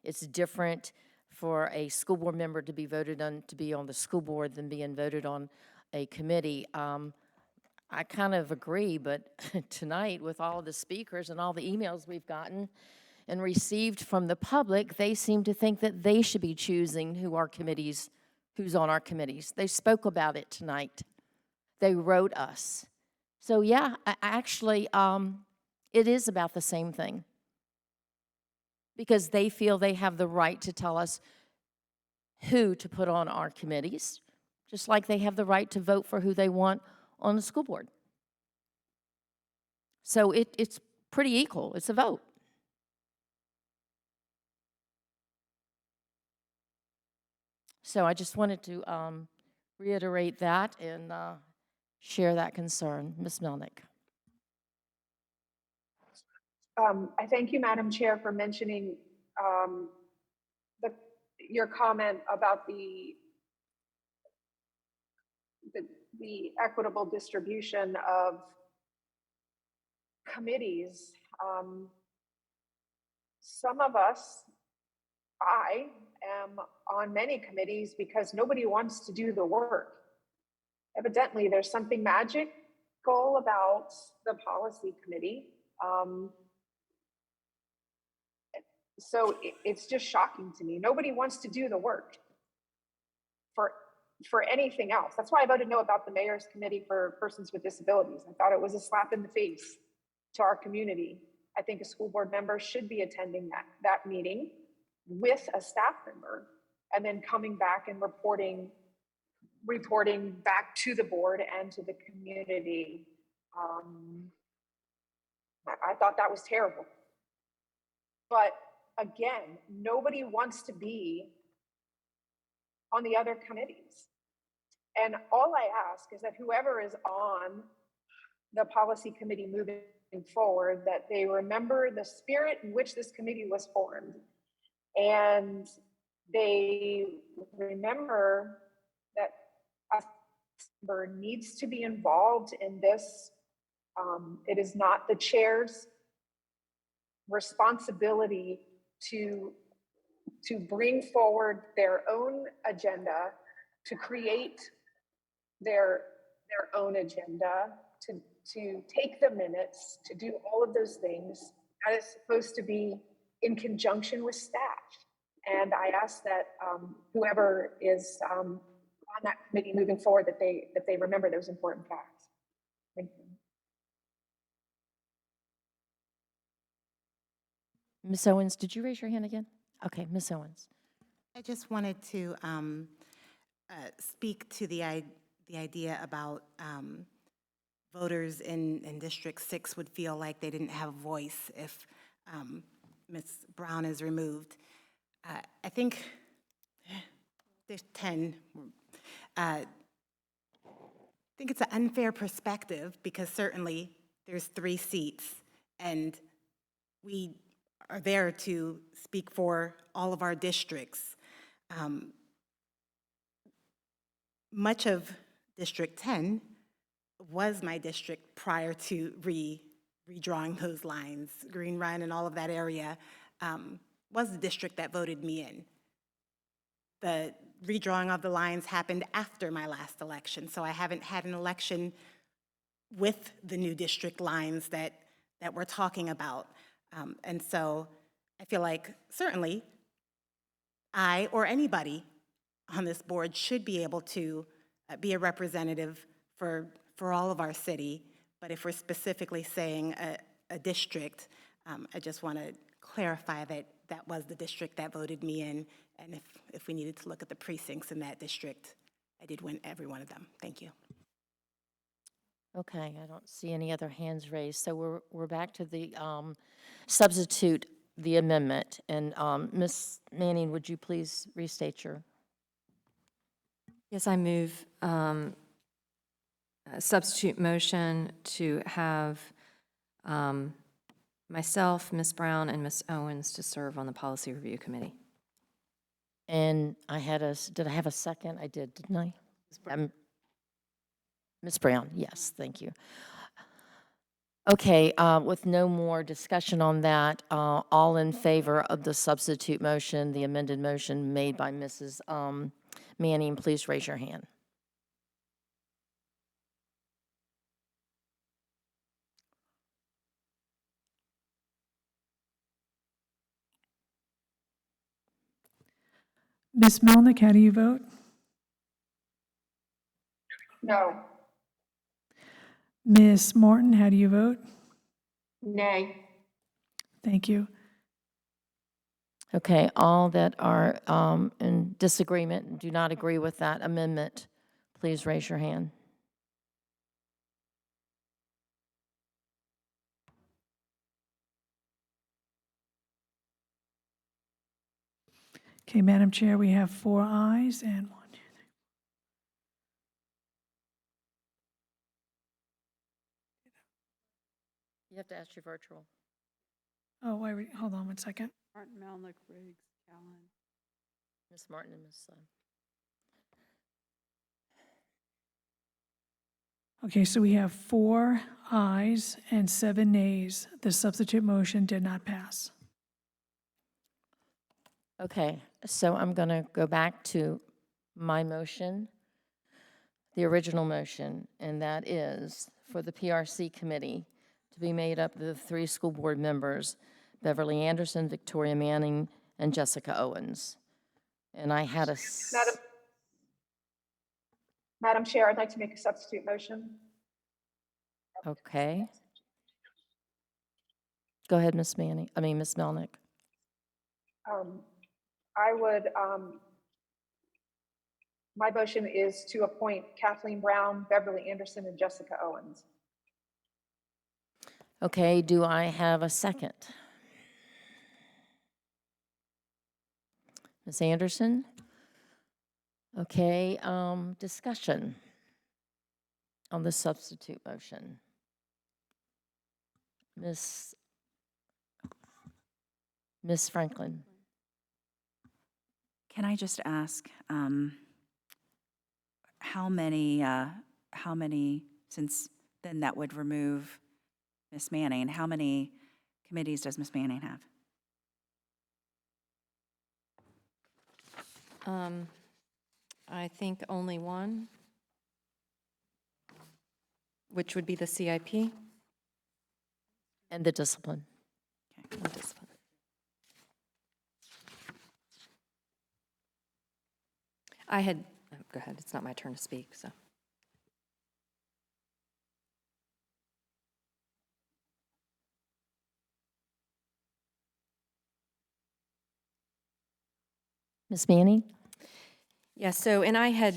it's different for a school board member to be voted on, to be on the school board than being voted on a committee. I kind of agree, but tonight with all of the speakers and all the emails we've gotten and received from the public, they seem to think that they should be choosing who's on our committees. They spoke about it tonight. They wrote us. So yeah, actually, it is about the same thing. Because they feel they have the right to tell us who to put on our committees, just like they have the right to vote for who they want on the school board. So it's pretty equal. It's a vote. So I just wanted to reiterate that and share that concern. Ms. Melnick. I thank you, Madam Chair, for mentioning your comment about the equitable distribution of committees. Some of us, I am on many committees because nobody wants to do the work. Evidently, there's something magical about the policy committee. So it's just shocking to me. Nobody wants to do the work for anything else. That's why I voted no about the Mayor's Committee for Persons with Disabilities. I thought it was a slap in the face to our community. I think a school board member should be attending that meeting with a staff member and then coming back and reporting back to the board and to the community. I thought that was terrible. But again, nobody wants to be on the other committees. And all I ask is that whoever is on the policy committee moving forward, that they remember the spirit in which this committee was formed. And they remember that a member needs to be involved in this. It is not the chair's responsibility to bring forward their own agenda, to create their own agenda, to take the minutes, to do all of those things. That is supposed to be in conjunction with staff. And I ask that whoever is on that committee moving forward, that they remember those important facts. Thank you. Ms. Owens, did you raise your hand again? Okay, Ms. Owens. I just wanted to speak to the idea about voters in District 6 would feel like they didn't have a voice if Ms. Brown is removed. I think there's 10. I think it's an unfair perspective because certainly there's 3 seats and we are there to speak for all of our districts. Much of District 10 was my district prior to redrawing those lines. Green Run and all of that area was the district that voted me in. the redrawing of the lines happened after my last election, so I haven't had an election with the new district lines that we're talking about. And so I feel like certainly I or anybody on this board should be able to be a representative for all of our city, but if we're specifically saying a district, I just want to clarify that that was the district that voted me in, and if we needed to look at the precincts in that district, I did win every one of them. Thank you. Okay, I don't see any other hands raised, so we're back to the substitute, the amendment. And Ms. Manning, would you please restate your? Yes, I move a substitute motion to have myself, Ms. Brown, and Ms. Owens to serve on the Policy Review Committee. And did I have a second? I did, didn't I? Ms. Brown, yes, thank you. Okay, with no more discussion on that, all in favor of the substitute motion, the amended motion made by Mrs. Manning, please raise your hand. Ms. Melnick, how do you vote? No. Ms. Martin, how do you vote? Nay. Thank you. Okay, all that are in disagreement and do not agree with that amendment, please raise your hand. Okay, Madam Chair, we have 4 ayes and 1, 2, 3. You have to ask your virtual. Oh, wait, hold on one second. Martin, Melnick, Riggs, Callan. Ms. Martin and Ms. Okay, so we have 4 ayes and 7 nays. The substitute motion did not pass. Okay, so I'm going to go back to my motion, the original motion, and that is for the PRC committee to be made up of the 3 school board members, Beverly Anderson, Victoria Manning, and Jessica Owens. And I had a... Madam Chair, I'd like to make a substitute motion. Okay. Go ahead, Ms. Manning, Ms. Melnick. I would, my motion is to appoint Kathleen Brown, Beverly Anderson, and Jessica Owens. Okay, do I have a second? Ms. Anderson? Okay, discussion on the substitute motion. Ms. Franklin? Can I just ask, how many, since then that would remove Ms. Manning, how many committees does Ms. Manning have? I think only one, which would be the CIP. And the discipline. And discipline. Go ahead, it's not my turn to speak, so. Ms. Manning? Yeah, so, and I had,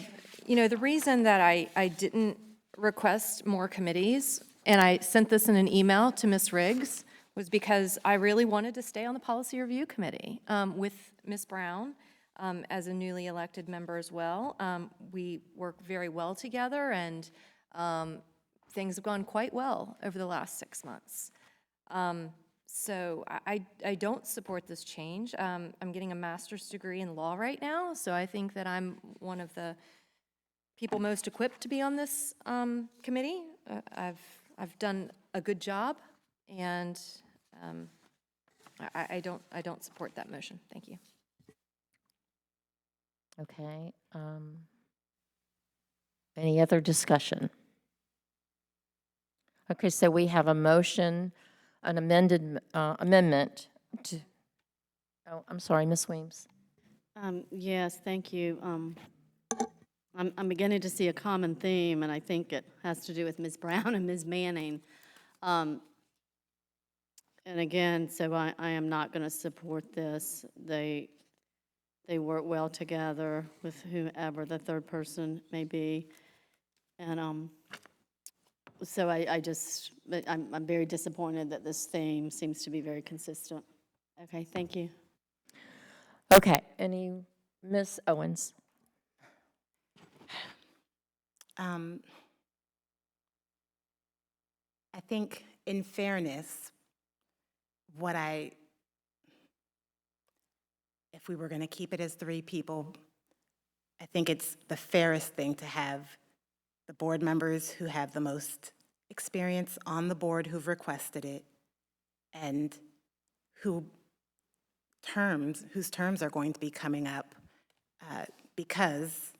the reason that I didn't request more committees, and I sent this in an email to Ms. Riggs, was because I really wanted to stay on the Policy Review Committee with Ms. Brown as a newly elected member as well. We work very well together, and things have gone quite well over the last 6 months. So I don't support this change. I'm getting a master's degree in law right now, so I think that I'm one of the people most equipped to be on this committee. I've done a good job, and I don't support that motion. Thank you. Okay. Any other discussion? Okay, so we have a motion, an amendment to, oh, I'm sorry, Ms. Weems. Yes, thank you. I'm beginning to see a common theme, and I think it has to do with Ms. Brown and Ms. Manning. And again, so I am not going to support this. They work well together with whoever the third person may be. And so I'm very disappointed that this theme seems to be very consistent. Okay, thank you. Okay, Ms. Owens? I think in fairness, if we were going to keep it as 3 people, I think it's the fairest thing to have the board members who have the most experience on the board who've requested it and whose terms are going to be coming up because,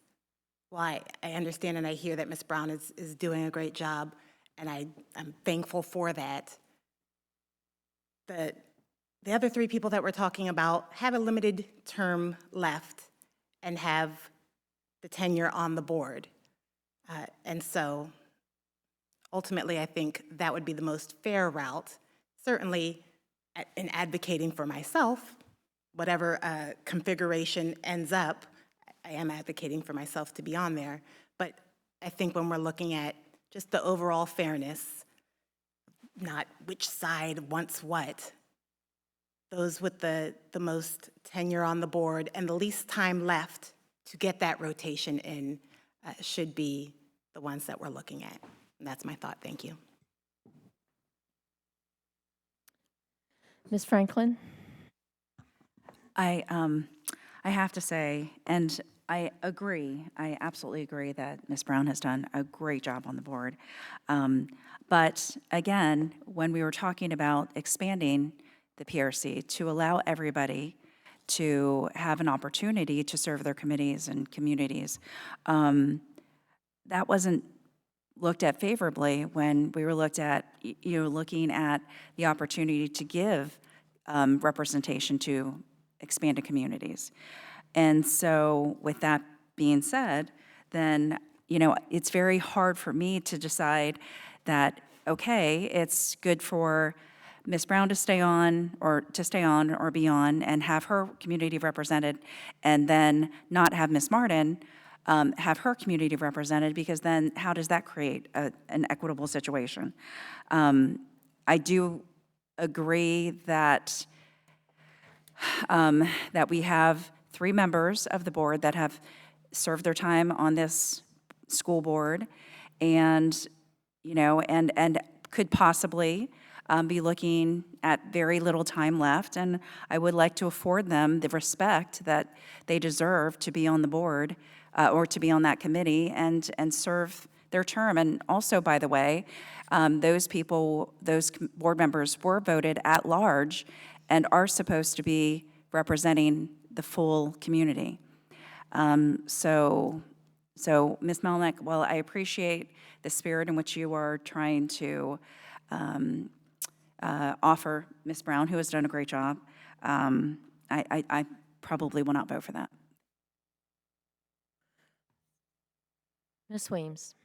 well, I understand and I hear that Ms. Brown is doing a great job, and I'm thankful for that. The other 3 people that we're talking about have a limited term left and have the tenure on the board. And so ultimately, I think that would be the most fair route. Certainly, in advocating for myself, whatever configuration ends up, I am advocating for myself to be on there. But I think when we're looking at just the overall fairness, not which side wants what, those with the most tenure on the board and the least time left to get that rotation in should be the ones that we're looking at. And that's my thought. Thank you. Ms. Franklin? I have to say, and I agree, I absolutely agree that Ms. Brown has done a great job on the board. But again, when we were talking about expanding the PRC to allow everybody to have an opportunity to serve their committees and communities, that wasn't looked at favorably when we were looking at the opportunity to give representation to expanded communities. And so with that being said, then, it's very hard for me to decide that, okay, it's good for Ms. Brown to stay on or be on and have her community represented, and then not have Ms. Martin have her community represented, because then how does that create an equitable situation? I do agree that we have 3 members of the board that have served their time on this school board, and could possibly be looking at very little time left, and I would like to afford them the respect that they deserve to be on the board or to be on that committee and serve their term. And also, by the way, those board members were voted at large and are supposed to be representing the full community. So Ms. Melnick, while I appreciate the spirit in which you are trying to offer Ms. Brown, who has done a great job, I probably will not vote for that. Ms. Weems?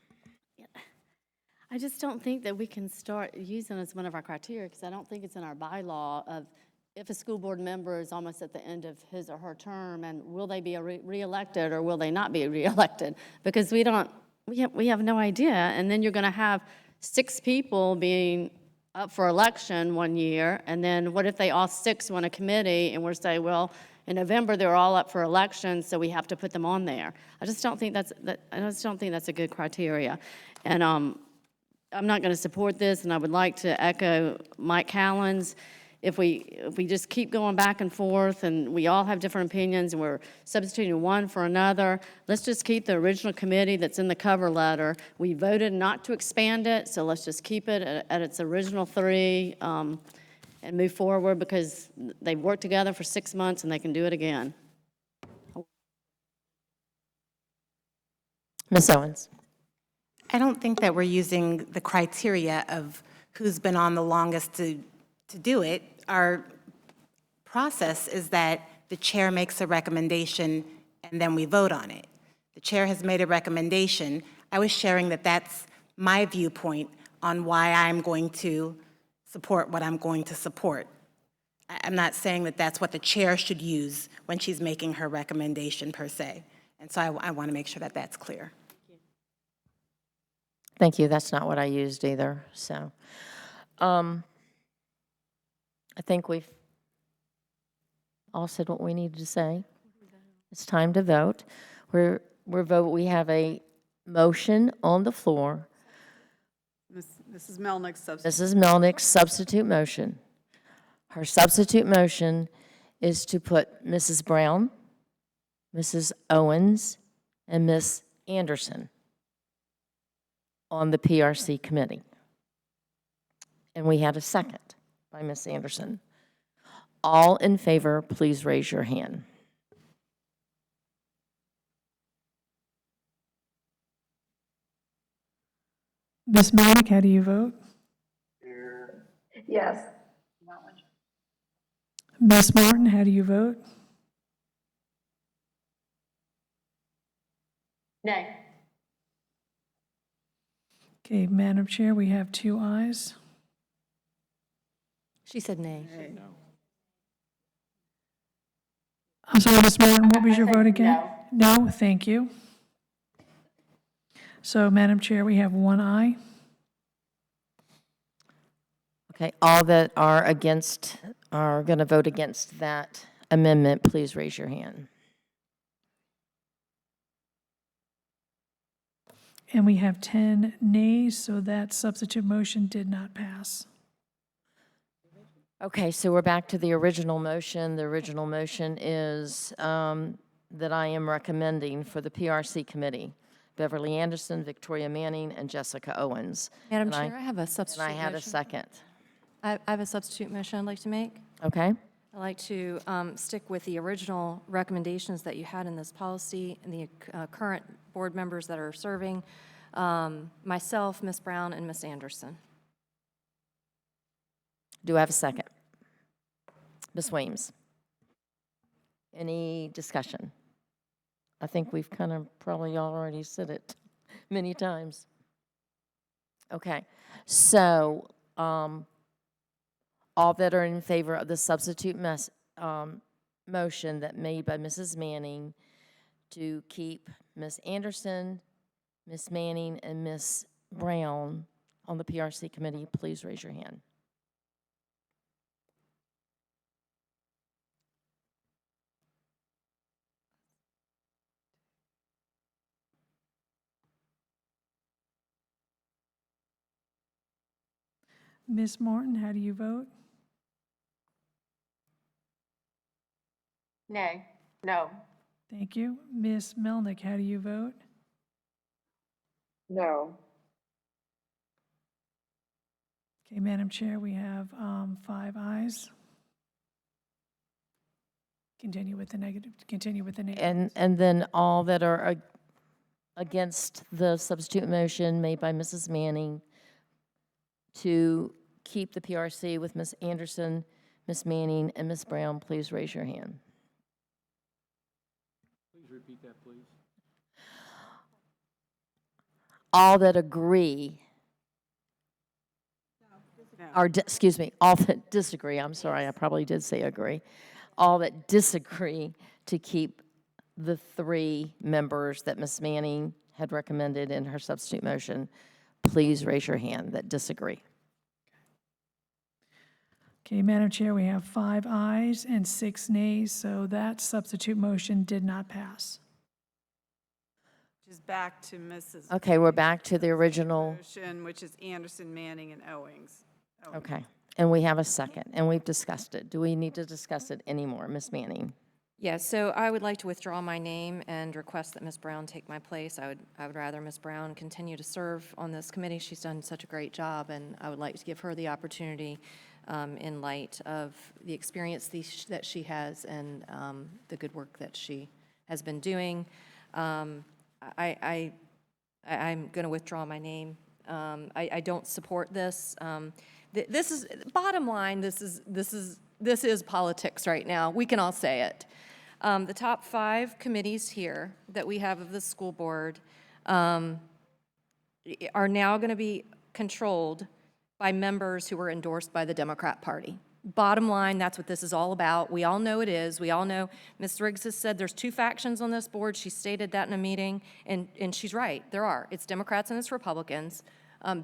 I just don't think that we can start using it as one of our criteria, because I don't think it's in our bylaw of if a school board member is almost at the end of his or her term, and will they be reelected or will they not be reelected? Because we have no idea. And then you're going to have 6 people being up for election one year, and then what if they all 6 want a committee, and we're saying, well, in November they're all up for election, so we have to put them on there. I just don't think that's a good criteria. And I'm not going to support this, and I would like to echo Mike Cowens. If we just keep going back and forth, and we all have different opinions, and we're substituting one for another, let's just keep the original committee that's in the cover letter. We voted not to expand it, so let's just keep it at its original 3 and move forward, because they've worked together for 6 months and they can do it again. Ms. Owens? I don't think that we're using the criteria of who's been on the longest to do it. Our process is that the chair makes a recommendation and then we vote on it. The chair has made a recommendation. I was sharing that that's my viewpoint on why I'm going to support what I'm going to support. I'm not saying that that's what the chair should use when she's making her recommendation per se. And so I want to make sure that that's clear. Thank you. That's not what I used either, so. I think we've all said what we needed to say. It's time to vote. We have a motion on the floor. Mrs. Melnick's substitute. Mrs. Melnick's substitute motion. Her substitute motion is to put Mrs. Brown, Mrs. Owens, and Ms. Anderson on the PRC committee. And we had a second by Ms. Anderson. All in favor, please raise your hand. Ms. Melnick, how do you vote? Yes. Ms. Martin, how do you vote? Nay. Okay, Madam Chair, we have 2 ayes. She said nay. I'm sorry, Ms. Martin, what was your said vote again? no. No, thank you. So, Madam Chair, we have 1 aye. Okay, all that are against, are going to vote against that amendment, please raise your hand. And we have 10 nays, so that substitute motion did not pass. Okay, so we're back to the original motion. The original motion is that I am recommending for the PRC committee, Beverly Anderson, Victoria Manning, and Jessica Owens. Madam And Chair, I have a substitute And I had a motion. second. I have a substitute motion I'd like to make. Okay? I'd like to stick with the original recommendations that you had in this policy and the current board members that are serving, myself, Ms. Brown, and Ms. Anderson. Do I have a second? Ms. Weems? Any discussion? I think we've kind of probably already said it many times. Okay, so all that are in favor of the substitute motion that made by Mrs. Manning to keep Ms. Anderson, Ms. Manning, and Ms. Brown on the PRC committee, please raise your hand. Ms. Martin, how do you vote? Nay. No. Thank you. Ms. Melnick, how do you vote? No. Okay, Madam Chair, we have 5 ayes. Continue with the negative, continue with the negative. And then all that are against the substitute motion made by Mrs. Manning to keep the PRC with Ms. Anderson, Ms. Manning, and Ms. Brown, please raise your hand. Please repeat that, please. All that agree, or excuse me, all that disagree, I'm sorry, I probably did say agree, all that disagree to keep the 3 members that Ms. Manning had recommended in her substitute motion, please raise your hand that disagree. Okay, Madam Chair, we have 5 ayes and 6 nays, so that substitute motion did not pass. Which is back to Mrs. Okay, we're back to the original. Motion, which is Anderson, Manning, and Owens. Okay, and we have a second, and we've discussed it. Do we need to discuss it anymore, Ms. Manning? Yes, so I would like to withdraw my name and request that Ms. Brown take my place. I would rather Ms. Brown continue to serve on this committee. She's done such a great job, and I would like to give her the opportunity in light of the experience that she has and the good work that she has been doing. I I'm going to withdraw my name. I don't support this. This is, bottom line, this is politics right now. We can all say it. The top 5 committees here that we have of the school board are now going to be controlled by members who were endorsed by the Democrat Party. Bottom line, that's what this is all about. We all know it is. We all know Ms. Riggs has said there's 2 factions on this board. She stated that in a meeting, and she's right. There are. It's Democrats and it's Republicans,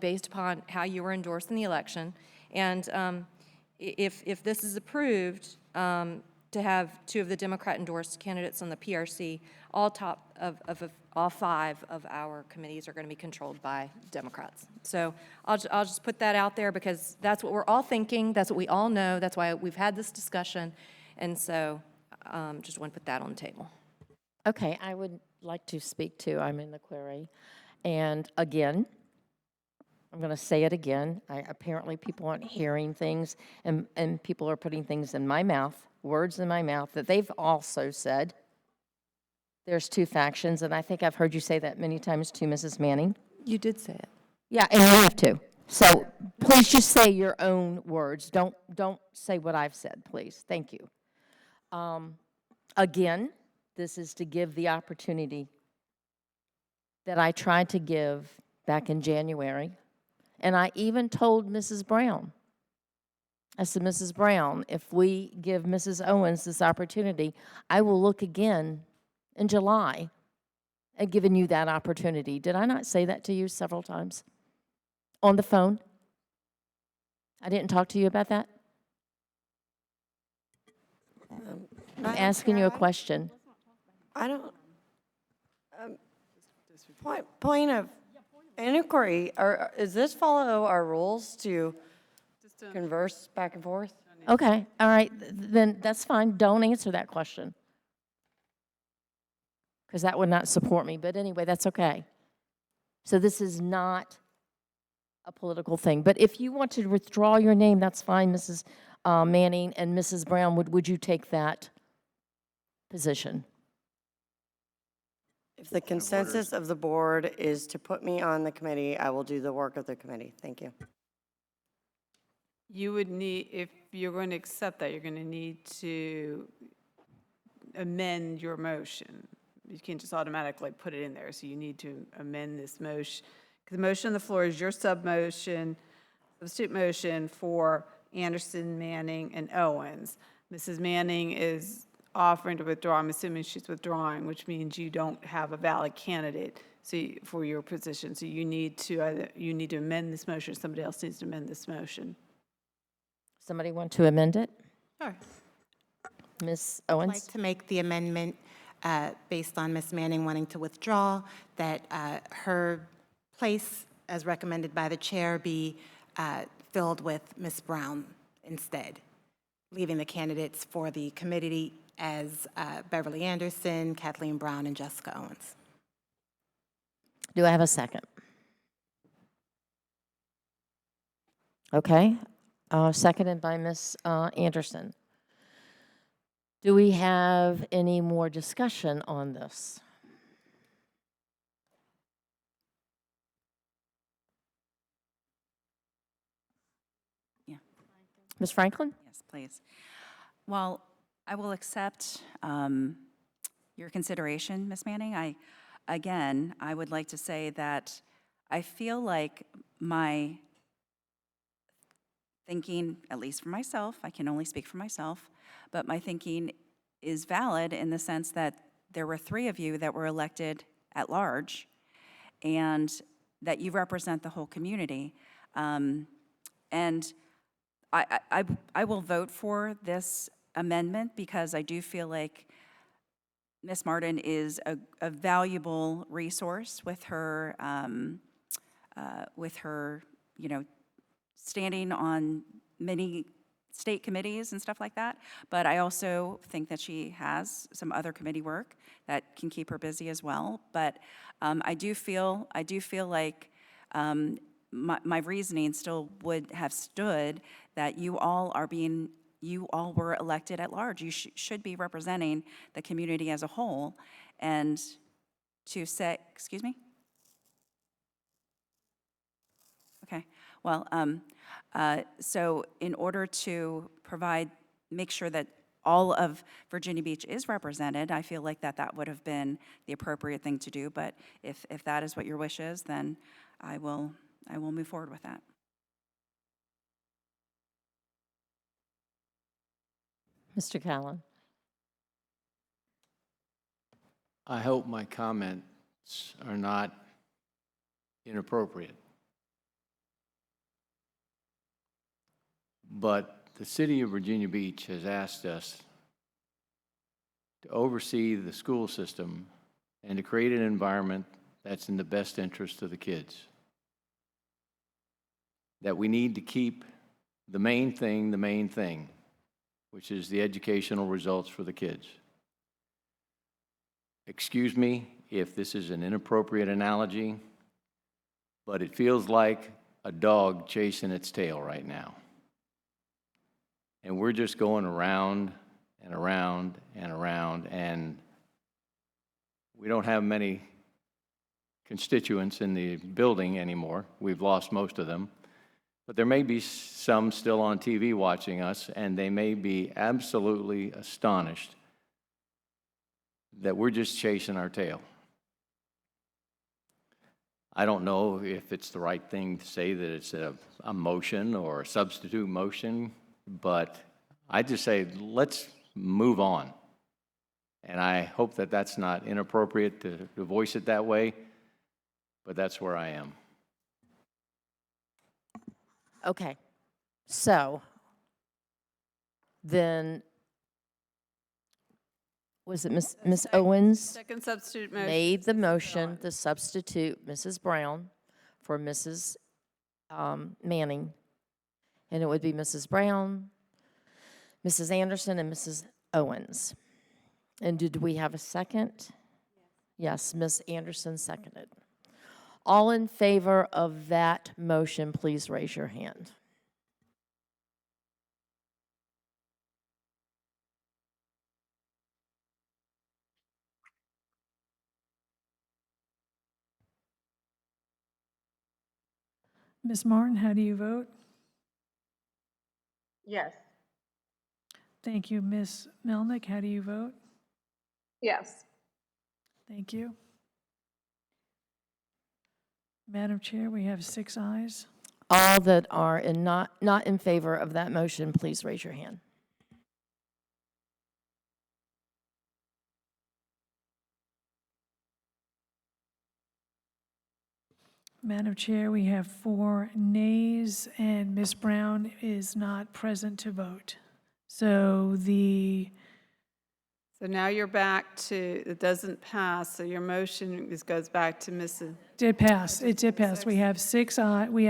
based upon how you were endorsed in the election. And if this is approved, to have 2 of the Democrat-endorsed candidates on the PRC, all 5 of our committees are going to be controlled by Democrats. So I'll just put that out there because that's what we're all thinking. That's what we all know. That's why we've had this discussion. And so just want to put that on the table. Okay, I would like to speak to, I'm in the query. And again, I'm going to say it again. Apparently people aren't hearing things, and people are putting things in my mouth, words in my mouth that they've also said. There's 2 factions, and I think I've heard you say that many times too, Mrs. Manning. You did say it. Yeah, and you have to. So please just say your own words. Don't say what I've said, please. Thank you. Again, this is to give the opportunity that I tried to give back in January. And I even told Mrs. Brown, I said, Mrs. Brown, if we give Mrs. Owens this opportunity, I will look again in July at giving you that opportunity. Did I not say that to you several times? On the phone? I didn't talk to you about that? I'm asking you a question. I don't, point of inquiry, is this follow our rules to converse back and forth? Okay, all right, then that's fine. Don't answer that question. Because that would not support me. But anyway, that's okay. So this is not a political thing. But if you want to withdraw your name, that's fine, Mrs. Manning and Mrs. Brown. Would you take that position? If the consensus of the board is to put me on the committee, I will do the work of the committee. Thank you. You would need, if you're going to accept that, you're going to need to amend your motion. You can't just automatically put it in there, so you need to amend this motion. The motion on the floor is your substitute motion for Anderson, Manning, and Owens. Mrs. Manning is offering to withdraw. I'm assuming she's withdrawing, which means you don't have a valid candidate for your position. So you need to amend this motion. Somebody else needs to amend this motion. Somebody want to amend it? Sure. Ms. I'd Owens? like to make the amendment based on Ms. Manning wanting to withdraw, that her place, as recommended by the chair, be filled with Ms. Brown instead, leaving the candidates for the committee as Beverly Anderson, Kathleen Brown, and Jessica Owens. Do I have a second? Okay, seconded by Ms. Anderson. Do we have any more discussion on this? Yeah. Ms. Franklin? Yes, please. Well, I will accept your consideration, Ms. Manning. Again, I would like to say that I feel like my thinking, at least for myself, I can only speak for myself, but my thinking is valid in the sense that there were 3 of you that were elected at large and that you represent the whole community. And I will vote for this amendment because I do feel like Ms. Martin is a valuable resource with her, standing on many state committees and stuff like that. But I also think that she has some other committee work that can keep her busy as well. But I do feel like my reasoning still would have stood that you all were elected at large. You should be representing the community as a whole. And to say, excuse me? Well, so in order to make sure that all of Virginia Beach is represented, I feel like that would have been the appropriate thing to do. But if that is what your wish is, then I will move forward with that. Mr. Callen. I hope my comments are not inappropriate. But the city of Virginia Beach has asked us to oversee the school system and to create an environment that's in the best interest of the kids. That we need to keep the main thing, which is the educational results for the kids. Excuse me if this is an inappropriate analogy, but it feels like a dog chasing its tail right now. And we're just going around and around and around, and we don't have many constituents in the building anymore. We've lost most of them. But there may be some still on TV watching us, and they may be absolutely astonished that we're just chasing our tail. I don't know if it's the right thing to say that it's a motion or a substitute motion, but I just say, let's move on. And I hope that that's not inappropriate to voice it that way, but that's where I am. Okay, so then, was it Ms. Owens? Second substitute motion. Made the motion to substitute Mrs. Brown for Mrs. Manning. And it would be Mrs. Brown, Mrs. Anderson, and Mrs. Owens. And did we have a second? Yes, Ms. Anderson seconded. All in favor of that motion, please raise your hand. Ms. Martin, how do you vote? Yes. Thank you. Ms. Melnick, how do you vote? Yes. Thank you. Madam Chair, we have 6 ayes. All that are not in favor of that motion, please raise your hand. Madam Chair, we have 4 nays, and Ms. Brown is not present to vote. So So now you're back to, it doesn't pass, so your motion goes back to Mrs. Did pass, it did pass. We have 6 ayes.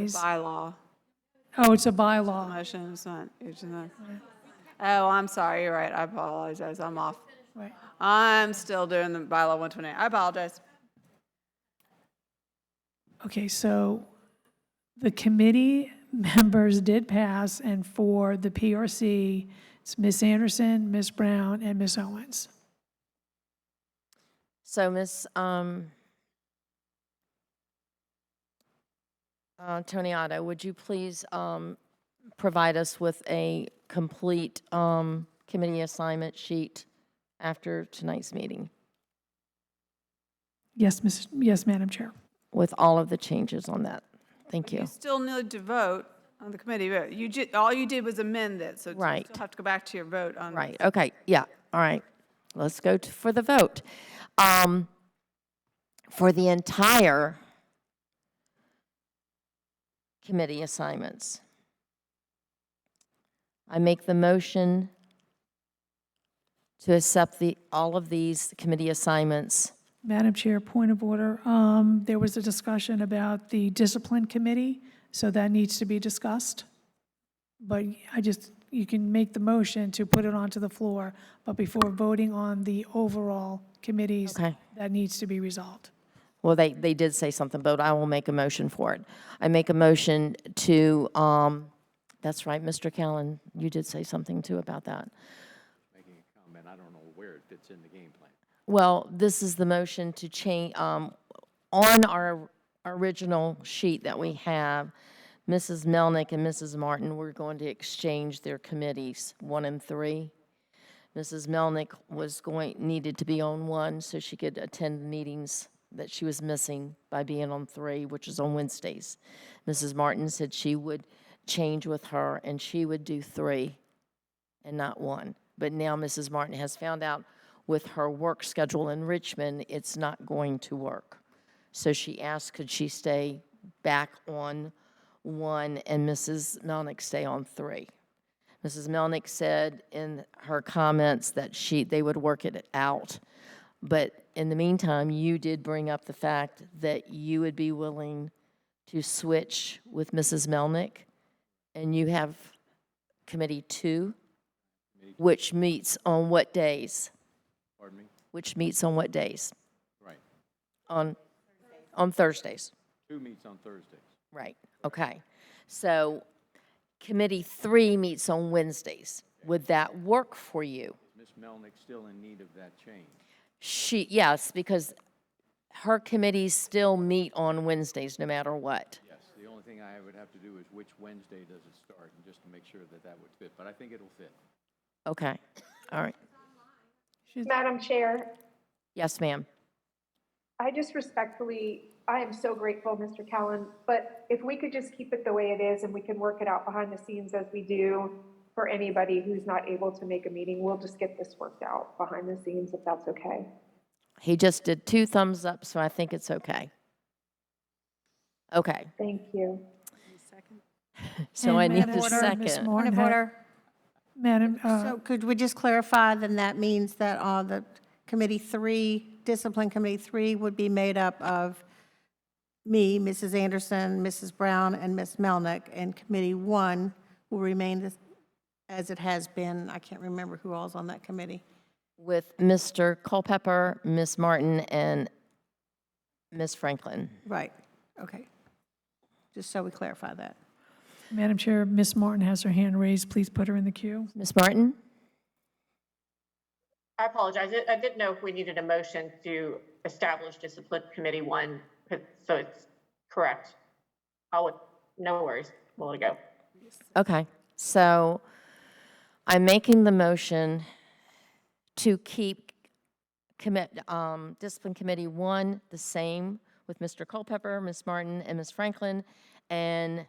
It's a bylaw. Oh, it's a bylaw. Motion is not, oh, I'm sorry, you're right, I apologize, I'm off. Right. I'm still doing the bylaw 128, I apologize. Okay, so the committee members did pass, and for the PRC, it's Ms. Anderson, Ms. Brown, and Ms. Owens. So Ms. Toniato, would you please provide us with a complete committee assignment sheet after tonight's meeting Yes, Madam Chair. with all of the changes on that? Thank you. You still need to vote on the committee vote. All you did was amend it, so you Right. still have to go back to your vote on. Right, okay, yeah, all right. Let's go for the vote. For the entire committee assignments, I make the motion to accept all of these committee assignments. Madam Chair, point of order. There was a discussion about the discipline committee, so that needs to be discussed. But you can make the motion to put it onto the floor, but before voting on the overall committees, Okay. that needs to be resolved. Well, they did say something, but I will make a motion for it. I make a motion to, that's right, Mr. Callen, you did say something too about that. Making a comment, I don't know where it fits in the game plan. Well, this is the motion to change, on our original sheet that we have, Mrs. Melnick and Mrs. Martin were going to exchange their committees, 1 and 3. Mrs. Melnick needed to be on 1 so she could attend the meetings that she was missing by being on 3, which is on Wednesdays. Mrs. Martin said she would change with her and she would do 3 and not 1. But now Mrs. Martin has found out with her work schedule in Richmond, it's not going to work. So she asked, could she stay back on 1 and Mrs. Melnick stay on 3? Mrs. Melnick said in her comments that they would work it out. But in the meantime, you did bring up the fact that you would be willing to switch with Mrs. Melnick, and you have Committee 2, which meets on what days? Pardon me? Which meets on what days? Right. On Thursdays. 2 meets on Thursdays. Right, okay. So Committee 3 meets on Wednesdays. Would that work for you? Is Ms. Melnick still in need of that change? Yes, because her committees still meet on Wednesdays no matter what. Yes, the only thing I would have to do is which Wednesday does it start, and just to make sure that that would fit, but I think it'll fit. Okay, all right. Madam Chair, Yes, ma'am. I just respectfully, I am so grateful, Mr. Callen, but if we could just keep it the way it is and we can work it out behind the scenes as we do for anybody who's not able to make a meeting, we'll just get this worked out behind the scenes if that's okay. He just did 2 thumbs up, so I think it's okay. Okay, Thank you. so I And need Madam a Chair, Ms. second. Martin had- Madam, So could we just clarify, then that means that the Committee 3, Discipline Committee 3 would be made up of me, Mrs. Anderson, Mrs. Brown, and Ms. Melnick, and Committee 1 will remain as it has been. I can't remember who all's on that committee. With Mr. Culpepper, Ms. Martin, and Ms. Franklin. Right, okay. Just so we clarify that. Madam Chair, Ms. Martin has her hand raised. Please put her in the queue. Ms. Martin? I apologize. I didn't know if we needed a motion to establish Discipline Committee 1, so it's correct. No worries. We'll let it go. Okay, so I'm making the motion to keep Discipline Committee 1 the same with Mr. Culpepper, Ms. Martin, and Ms. Franklin, and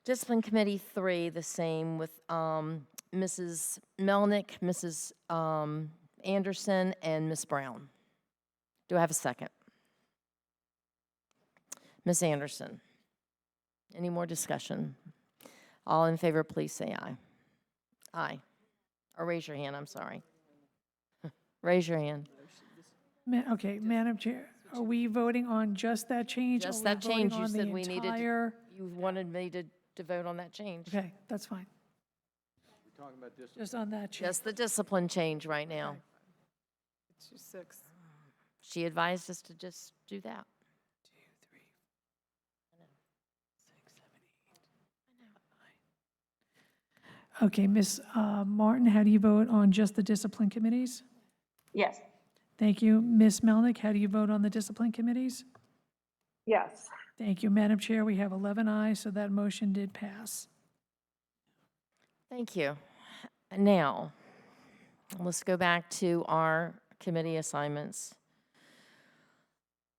Discipline Committee 3 the same with Mrs. Melnick, Mrs. Anderson, and Ms. Brown. Do I have a second? Ms. Anderson, any more discussion? All in favor, please say aye. Aye. Or raise your hand, I'm sorry. Raise your hand. Okay, Madam Chair, are we voting on just that change? Just or that are we change, voting you on said the we needed, entire- you wanted me to vote on that change. Okay, that's fine. We're talking about this. Just on that change. Just the discipline change right now. It's 6. She advised us to just do that. Okay, Ms. Martin, how do you vote on just the discipline committees? Yes. Thank you. Ms. Melnick, how do you vote on the discipline committees? Yes. Thank you, Madam Chair. We have 11 ayes, so that motion did pass. Thank you. Now, let's go back to our committee assignments.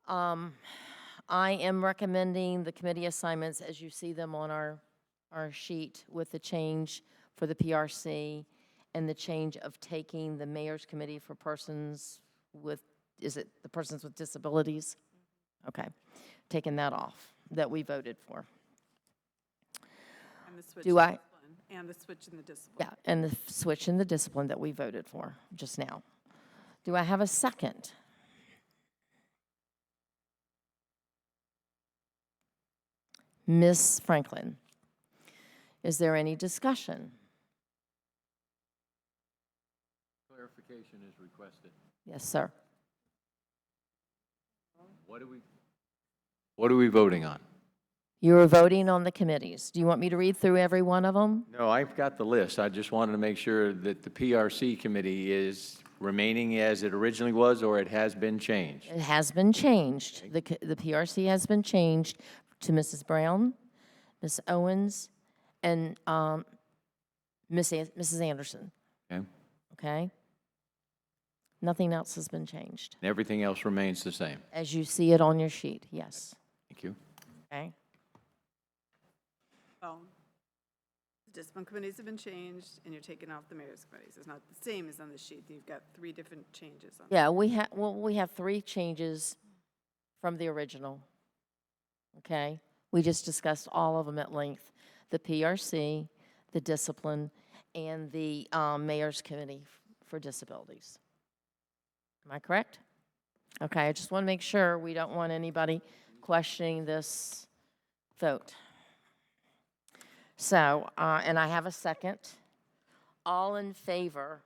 I am recommending the committee assignments as you see them on our sheet with the change for the PRC and the change of taking the Mayor's Committee for persons with, is it the persons with disabilities? Okay, taking that off that we voted for. And the switch Do I? And the switch in the discipline. Yeah, and the switch in the discipline that we voted for just now. Do I have a second? Ms. Franklin, is there any discussion? Clarification is requested. Yes, sir. What are we voting on? You are voting on the committees. Do you want me to read through every one of them? No, I've got the list. I just wanted to make sure that the PRC committee is remaining as it originally was, or it has been changed? It has been changed. The PRC has been changed to Mrs. Brown, Ms. Owens, and Mrs. Anderson, Okay? okay? Nothing else has been changed. And everything else remains the same? As you see it on your sheet, yes, Thank you. okay? Well, the discipline committees have been changed, and you're taking off the mayor's committees. It's not the same as on the sheet. You've got 3 different changes on. Yeah, we have 3 changes from the original, okay? We just discussed all of them at length. The PRC, the discipline, and the mayor's committee for disabilities. Am I correct? Okay, I just want to make sure we don't want anybody questioning this vote. So, and I have a second. All in favor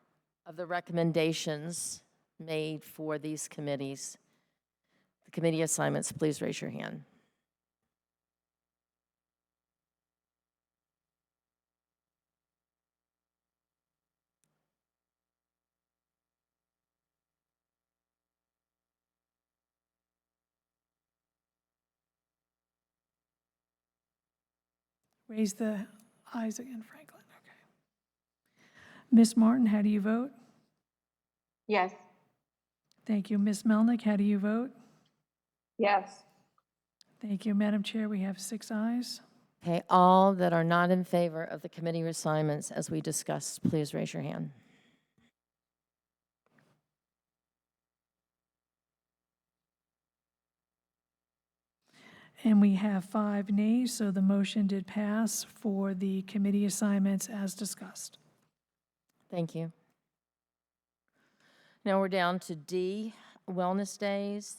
of the recommendations made for these committees, the committee assignments, please raise your hand. Raise the eyes again, Franklin. Okay. Ms. Martin, how do you vote? Yes. Thank you. Ms. Melnick, how do you vote? Yes. Thank you. Madam Chair, we have 6 ayes. Okay, all that are not in favor of the committee assignments as we discussed, please raise your hand. And we have 5 nays, so the motion did pass for the committee assignments as discussed. Thank you. Now we're down to D, wellness days.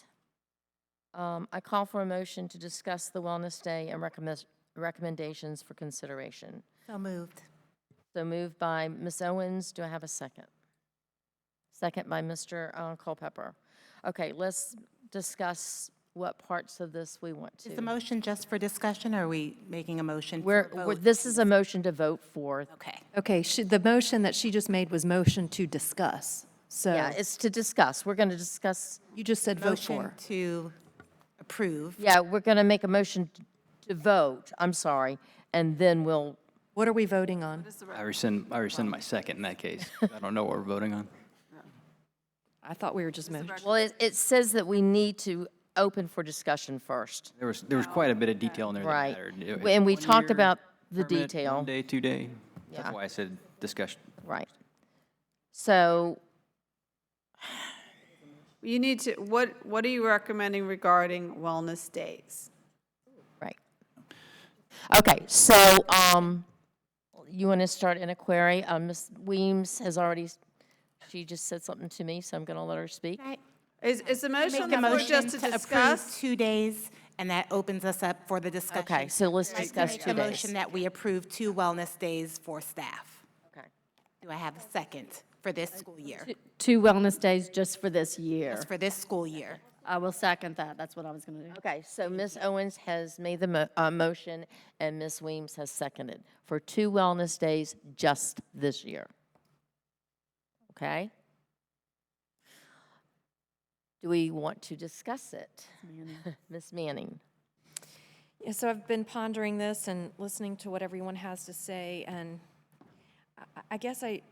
I call for a motion to discuss the wellness day and recommendations for consideration. So moved. So moved by Ms. Owens. Do I have a second? Second by Mr. Culpepper. Okay, let's discuss what parts of this we want to. Is the motion just for discussion, or are we making a motion for We're, vote? this is a motion to vote for. Okay. Okay, the motion that she just made was motion to discuss. So Yeah, it's to discuss. We're going to discuss. you just said vote Motion for. to approve. Yeah, we're going to make a motion to vote, I'm sorry, and then we'll, What are we voting on? I rescind my second in that case. I don't know what we're voting on. I thought we were just motion. well, it says that we need to open for discussion first. There was quite a bit of detail in there that Right. mattered. It And we was talked 1 year about the permit, detail. 1 day, 2 day. That's Yeah. why I said discussion. Right. So, You need to, what are you recommending regarding wellness days? right. Okay, so, you want to start in a query? Ms. Weems has already, she just said something to me, so I'm going to let her speak. Is the motion Make on the the floor motion just to to approve discuss? 2 days, and that opens us up for the discussion. Okay, so let's I discuss make 2 a days. motion that we approve 2 wellness days for staff. Okay. Do I have a second for this school year? 2 wellness days just for this year. Just for this school year. I will second that. That's what I was going to do. Okay, so Ms. Owens has made the motion, and Ms. Weems has seconded for 2 wellness days just this year. Okay? Do we want to discuss it? Ms. Manning? Yeah, so I've been pondering this and listening to what everyone has to say, and I guess I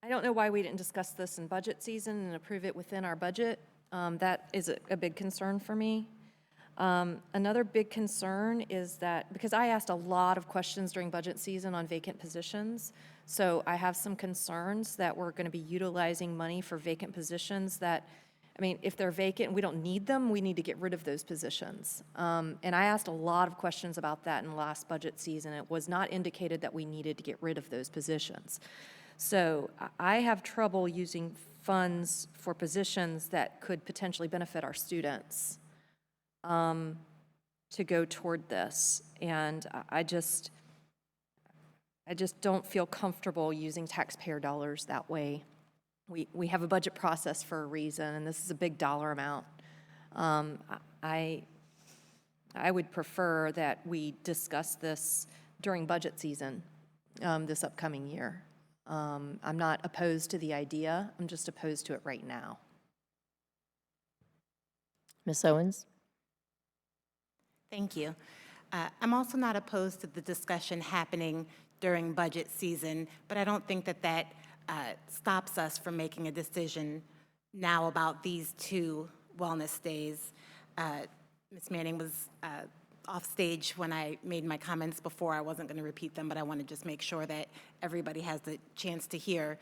don't know why we didn't discuss this in budget season and approve it within our budget. That is a big concern for me. Another big concern is that, because I asked a lot of questions during budget season on vacant positions, so I have some concerns that we're going to be utilizing money for vacant positions that, I mean, if they're vacant and we don't need them, we need to get rid of those positions. And I asked a lot of questions about that in the last budget season. It was not indicated that we needed to get rid of those positions. So I have trouble using funds for positions that could potentially benefit our students to go toward this. And I just don't feel comfortable using taxpayer dollars that way. We have a budget process for a reason, and this is a big dollar amount. I would prefer that we discuss this during budget season this upcoming year. I'm not opposed to the idea, I'm just opposed to it right now. Ms. Owens? Thank you. I'm also not opposed to the discussion happening during budget season, but I don't think that that stops us from making a decision now about these two wellness days. Ms. Manning was off stage when I made my comments before. I wasn't going to repeat them, but I want to just make sure that everybody has the chance to hear.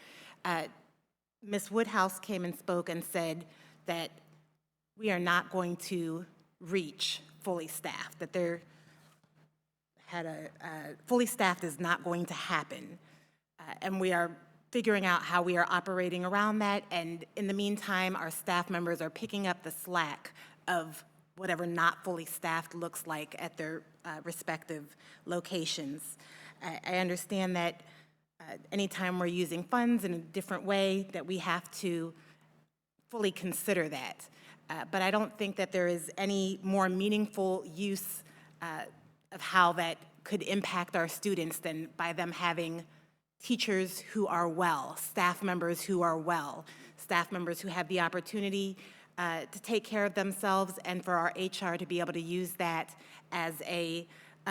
Ms. Woodhouse came and spoke and said that we are not going to reach fully staffed, that fully staffed is not going to happen. And we are figuring out how we are operating around that. And in the meantime, our staff members are picking up the slack of whatever not fully staffed looks like at their respective locations. I understand that anytime we're using funds in a different way, that we have to fully consider that. But I don't think that there is any more meaningful use of how that could impact our students than by them having teachers who are well, staff members who are well, staff members who have the opportunity to take care of themselves, and for our HR to be able to use that as a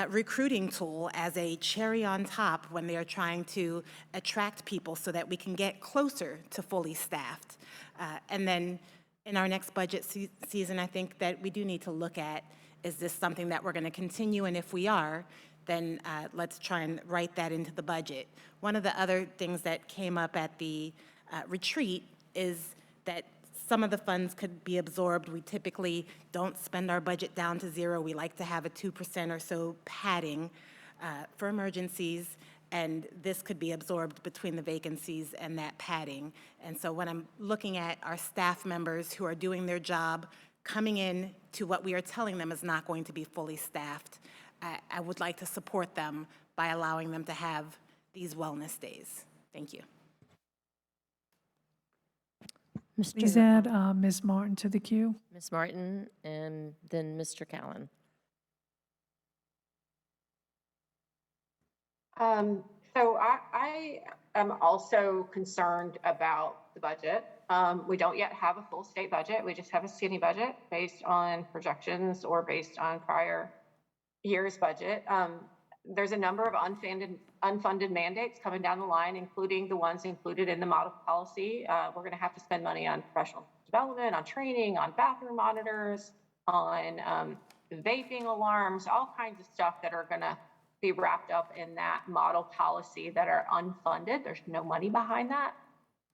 recruiting tool, as a cherry on top when they are trying to attract people so that we can get closer to fully staffed. And then in our next budget season, I think that we do need to look at, is this something that we're going to continue? And if we are, then let's try and write that into the budget. One of the other things that came up at the retreat is that some of the funds could be absorbed. We typically don't spend our budget down to zero. We like to have a 2% or so padding for emergencies, and this could be absorbed between the vacancies and that padding. And so when I'm looking at our staff members who are doing their job, coming in to what we are telling them is not going to be fully staffed, I would like to support them by allowing them to have these wellness days. Thank you. Please add Ms. Martin to the queue. Ms. Martin, and then Mr. Callen. So I am also concerned about the budget. We don't yet have a full state budget. We just have a skinny budget based on projections or based on prior year's budget. There's a number of unfunded mandates coming down the line, including the ones included in the model policy. We're going to have to spend money on professional development, on training, on bathroom monitors, on vaping alarms, all kinds of stuff that are going to be wrapped up in that model policy that are unfunded. There's no money behind that.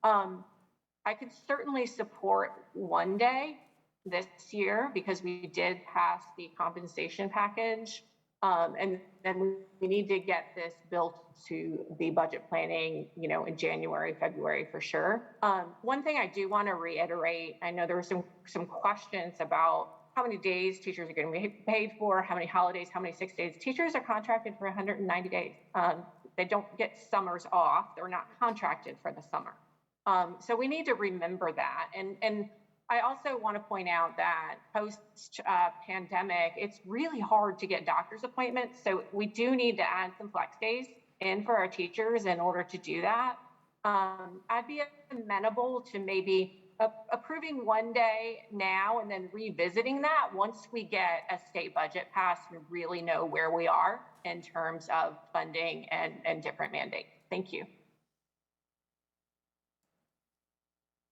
I could certainly support one day this year because we did pass the compensation package. And then we need to get this built to the budget planning, in January, February for sure. One thing I do want to reiterate, I know there were some questions about how many days teachers are going to be paid for, how many holidays, how many 6 days. Teachers are contracted for 190 days. They don't get summers off. They're not contracted for the summer. So we need to remember that. And I also want to point out that post-pandemic, it's really hard to get doctor's appointments. So we do need to add some flex days in for our teachers in order to do that. I'd be amenable to maybe approving one day now and then revisiting that once we get a state budget passed and really know where we are in terms of funding and different mandates. Thank you.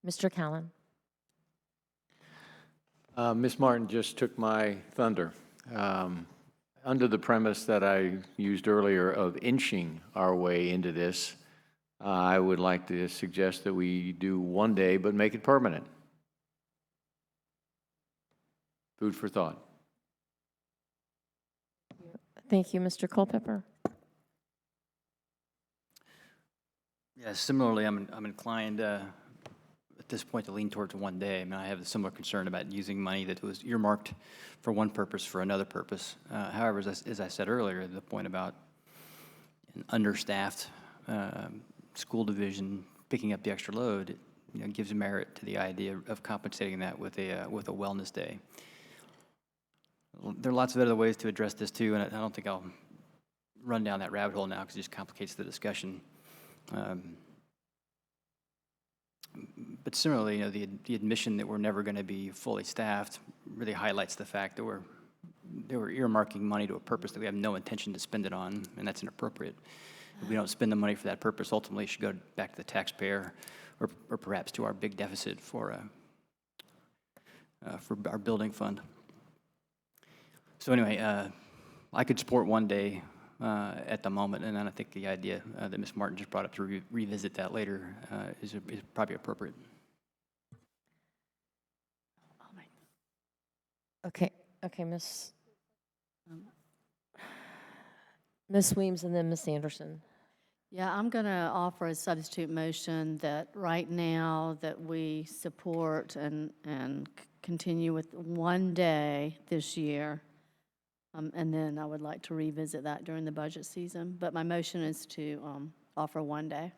Mr. Callen. Ms. Martin just took my thunder. Under the premise that I used earlier of inching our way into this, I would like to suggest that we do one day, but make it permanent. Food for thought. Thank you, Mr. Culpepper. Yeah, similarly, I'm inclined at this point to lean towards one day. I mean, I have a similar concern about using money that was earmarked for one purpose for another purpose. However, as I said earlier, the point about an understaffed school division picking up the extra load, gives merit to the idea of compensating that with a wellness day. There are lots of other ways to address this too, and I don't think I'll run down that rabbit hole now because it just complicates the discussion. But similarly, the admission that we're never going to be fully staffed really highlights the fact that they were earmarking money to a purpose that we have no intention to spend it on, and that's inappropriate. If we don't spend the money for that purpose, ultimately it should go back to the taxpayer or perhaps to our big deficit for our building fund. So anyway, I could support one day at the moment, and then I think the idea that Ms. Martin just brought up to revisit that later is probably appropriate. Okay, Ms. Weems and then Ms. Anderson. Yeah, I'm going to offer a substitute motion that right now that we support and continue with one day this year. And then I would like to revisit that during the budget season. But my motion is to offer one day.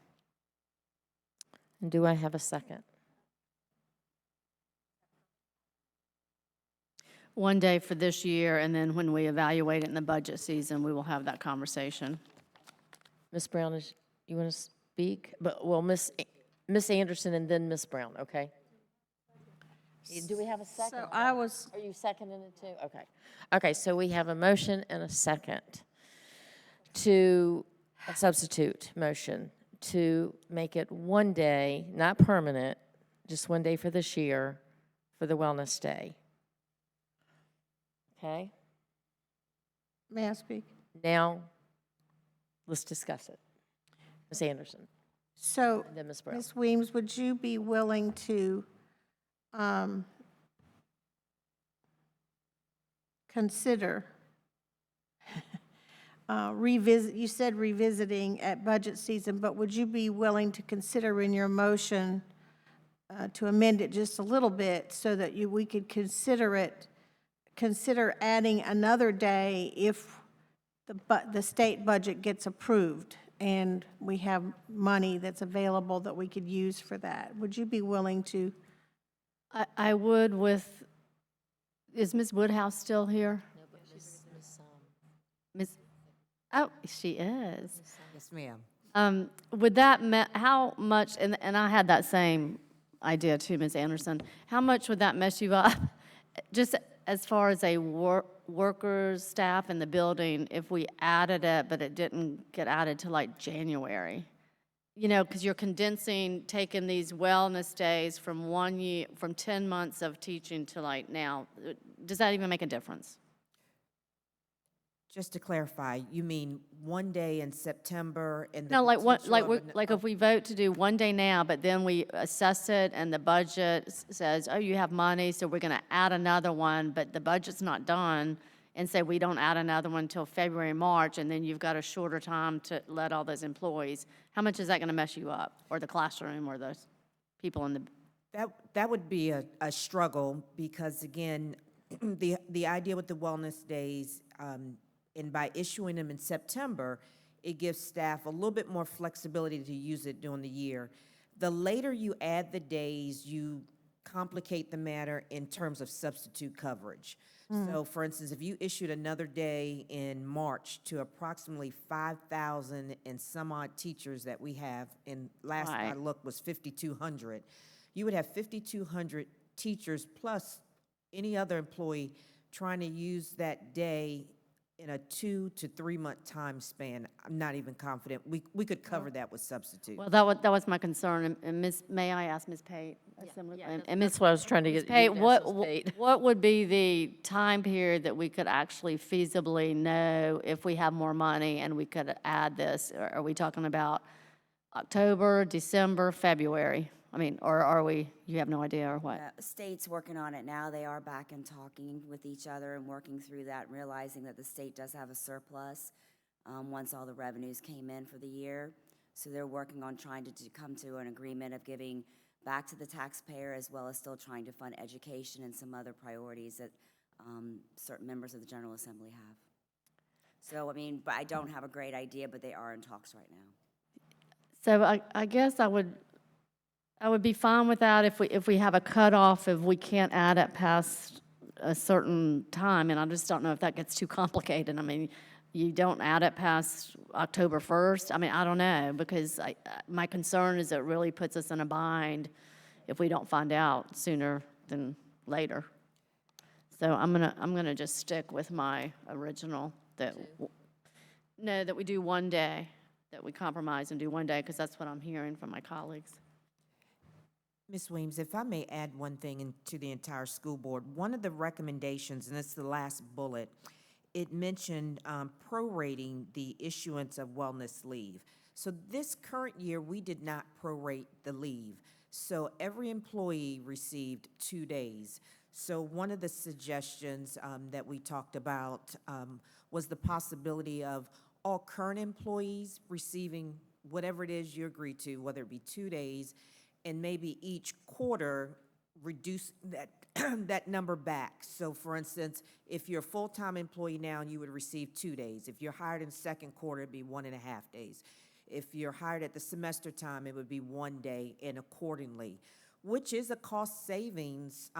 And do I have a second? One day for this year, and then when we evaluate it in the budget season, we will have that conversation. Ms. Brown, you want to speak? Well, Ms. Anderson and then Ms. Brown, okay? Do we have a second? So I was, Are you seconding it too? Okay. Okay, so we have a motion and a second to a substitute motion to make it one day, not permanent, just one day for this year for the Wellness Day. Okay? may I speak? Now, let's discuss it. Ms. Anderson. So, And then Ms. Brown. Ms. Weems, would you be willing to consider revisit, you said revisiting at budget season, but would you be willing to consider in your motion to amend it just a little bit so that we could consider adding another day if the state budget gets approved and we have money that's available that we could use for that? Would you be willing to? I would with, is Ms. Woodhouse still here? Ms. Oh, she is. Yes, ma'am. Would that, how much, and I had that same idea too, Ms. Anderson, how much would that mess you up? Just as far as a workers, staff in the building, if we added it, but it didn't get added to like January? You know, because you're condensing, taking these wellness days from 1 year, from 10 months of teaching to like now. Does that even make a difference? Just to clarify, you mean one day in September and the No, like what, potential of like if we vote to do one day now, but then we assess it and the budget says, oh, you have money, so we're gonna add another one, but the budget's not done, and say we don't add another one until February, March, and then you've got a shorter time to let all those employees, how much is that gonna mess you up? Or the classroom, or those people in the? That would be a struggle, because again, the idea with the wellness days, and by issuing them in September, it gives staff a little bit more flexibility to use it during the year. The later you add the days, you complicate the matter in terms of substitute coverage. So for instance, if you issued another day in March to approximately 5,000 and some odd teachers that we have, and last I looked was 5,200, you would have 5,200 teachers plus any other employee trying to use that day in a 2 to 3 month time span. I'm not even confident we could cover that with substitute. Well, that was my concern, and Ms., may I ask Ms. Pate? And that's what I was trying to get. Pate, you to ask Ms. Pate. what would be the time period that we could actually feasibly know if we have more money and we could add this? Are we talking about October, December, February? I mean, or are we, you have no idea, or what? State's working on it now. They are back and talking with each other and working through that, and realizing that the state does have a surplus once all the revenues came in for the year. So they're working on trying to come to an agreement of giving back to the taxpayer, as well as still trying to fund education and some other priorities that certain members of the General Assembly have. So, I mean, but I don't have a great idea, but they are in talks right now. So I guess I would be fine with that if we have a cutoff, if we can't add it past a certain time, and I just don't know if that gets too complicated. I mean, you don't add it past October 1st. I mean, I don't know, because my concern is it really puts us in a bind if we don't find out sooner than later. So I'm gonna just stick with my original that, that we do one day, that we compromise and do one day, because that's what I'm hearing from my colleagues. Ms. Weems, if I may add one thing to the entire school board, one of the recommendations, and it's the last bullet, it mentioned prorating the issuance of wellness leave. So this current year, we did not prorate the leave. So every employee received 2 days. So one of the suggestions that we talked about was the possibility of all current employees receiving whatever it is you agree to, whether it be 2 days, and maybe each quarter reduce that, that number back. So for instance, if you're a full-time employee now, you would receive 2 days. If you're hired in second quarter, it'd be 1.5 days. If you're hired at the semester time, it would be 1 day, and accordingly, which is a cost savings.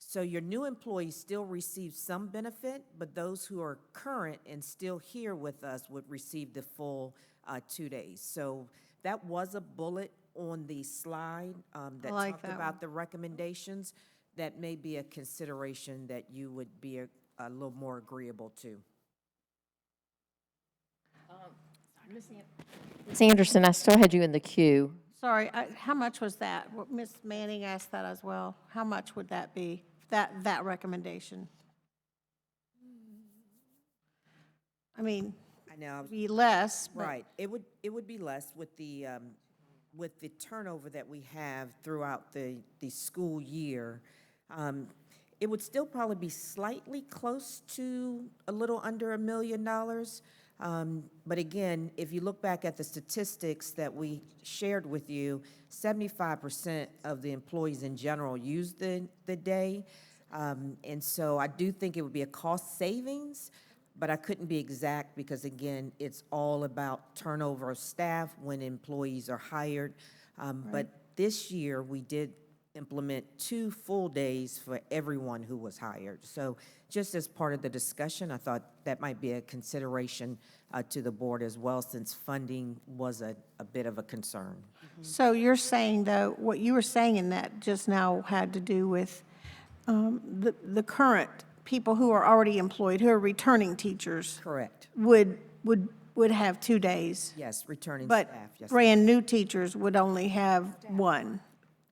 So your new employees still receive some benefit, but those who are current and still here with us would receive the full 2 days. So that was a bullet on the slide that like talked that about the recommendations. That may be a consideration that you would be a little more agreeable to. Ms. Anderson, I still had you in the queue. Sorry, how much was that? Ms. Manning asked that as well. How much would that be, that recommendation? I mean, I know. be less, but Right. It would be less with the turnover that we have throughout the school year. It would still probably be slightly close to a little under $1 million. But again, if you look back at the statistics that we shared with you, 75% of the employees in general use the day. And so I do think it would be a cost savings, but I couldn't be exact because, again, it's all about turnover of staff when employees are hired. But this year, we did implement 2 full days for everyone who was hired. So just as part of the discussion, I thought that might be a consideration to the board as well, since funding was a bit of a concern. so you're saying, though, what you were saying in that just now had to do with the current people who are already employed, who are returning teachers, Correct. would have 2 days. Yes, returning But staff, yes. brand-new teachers would only have 1,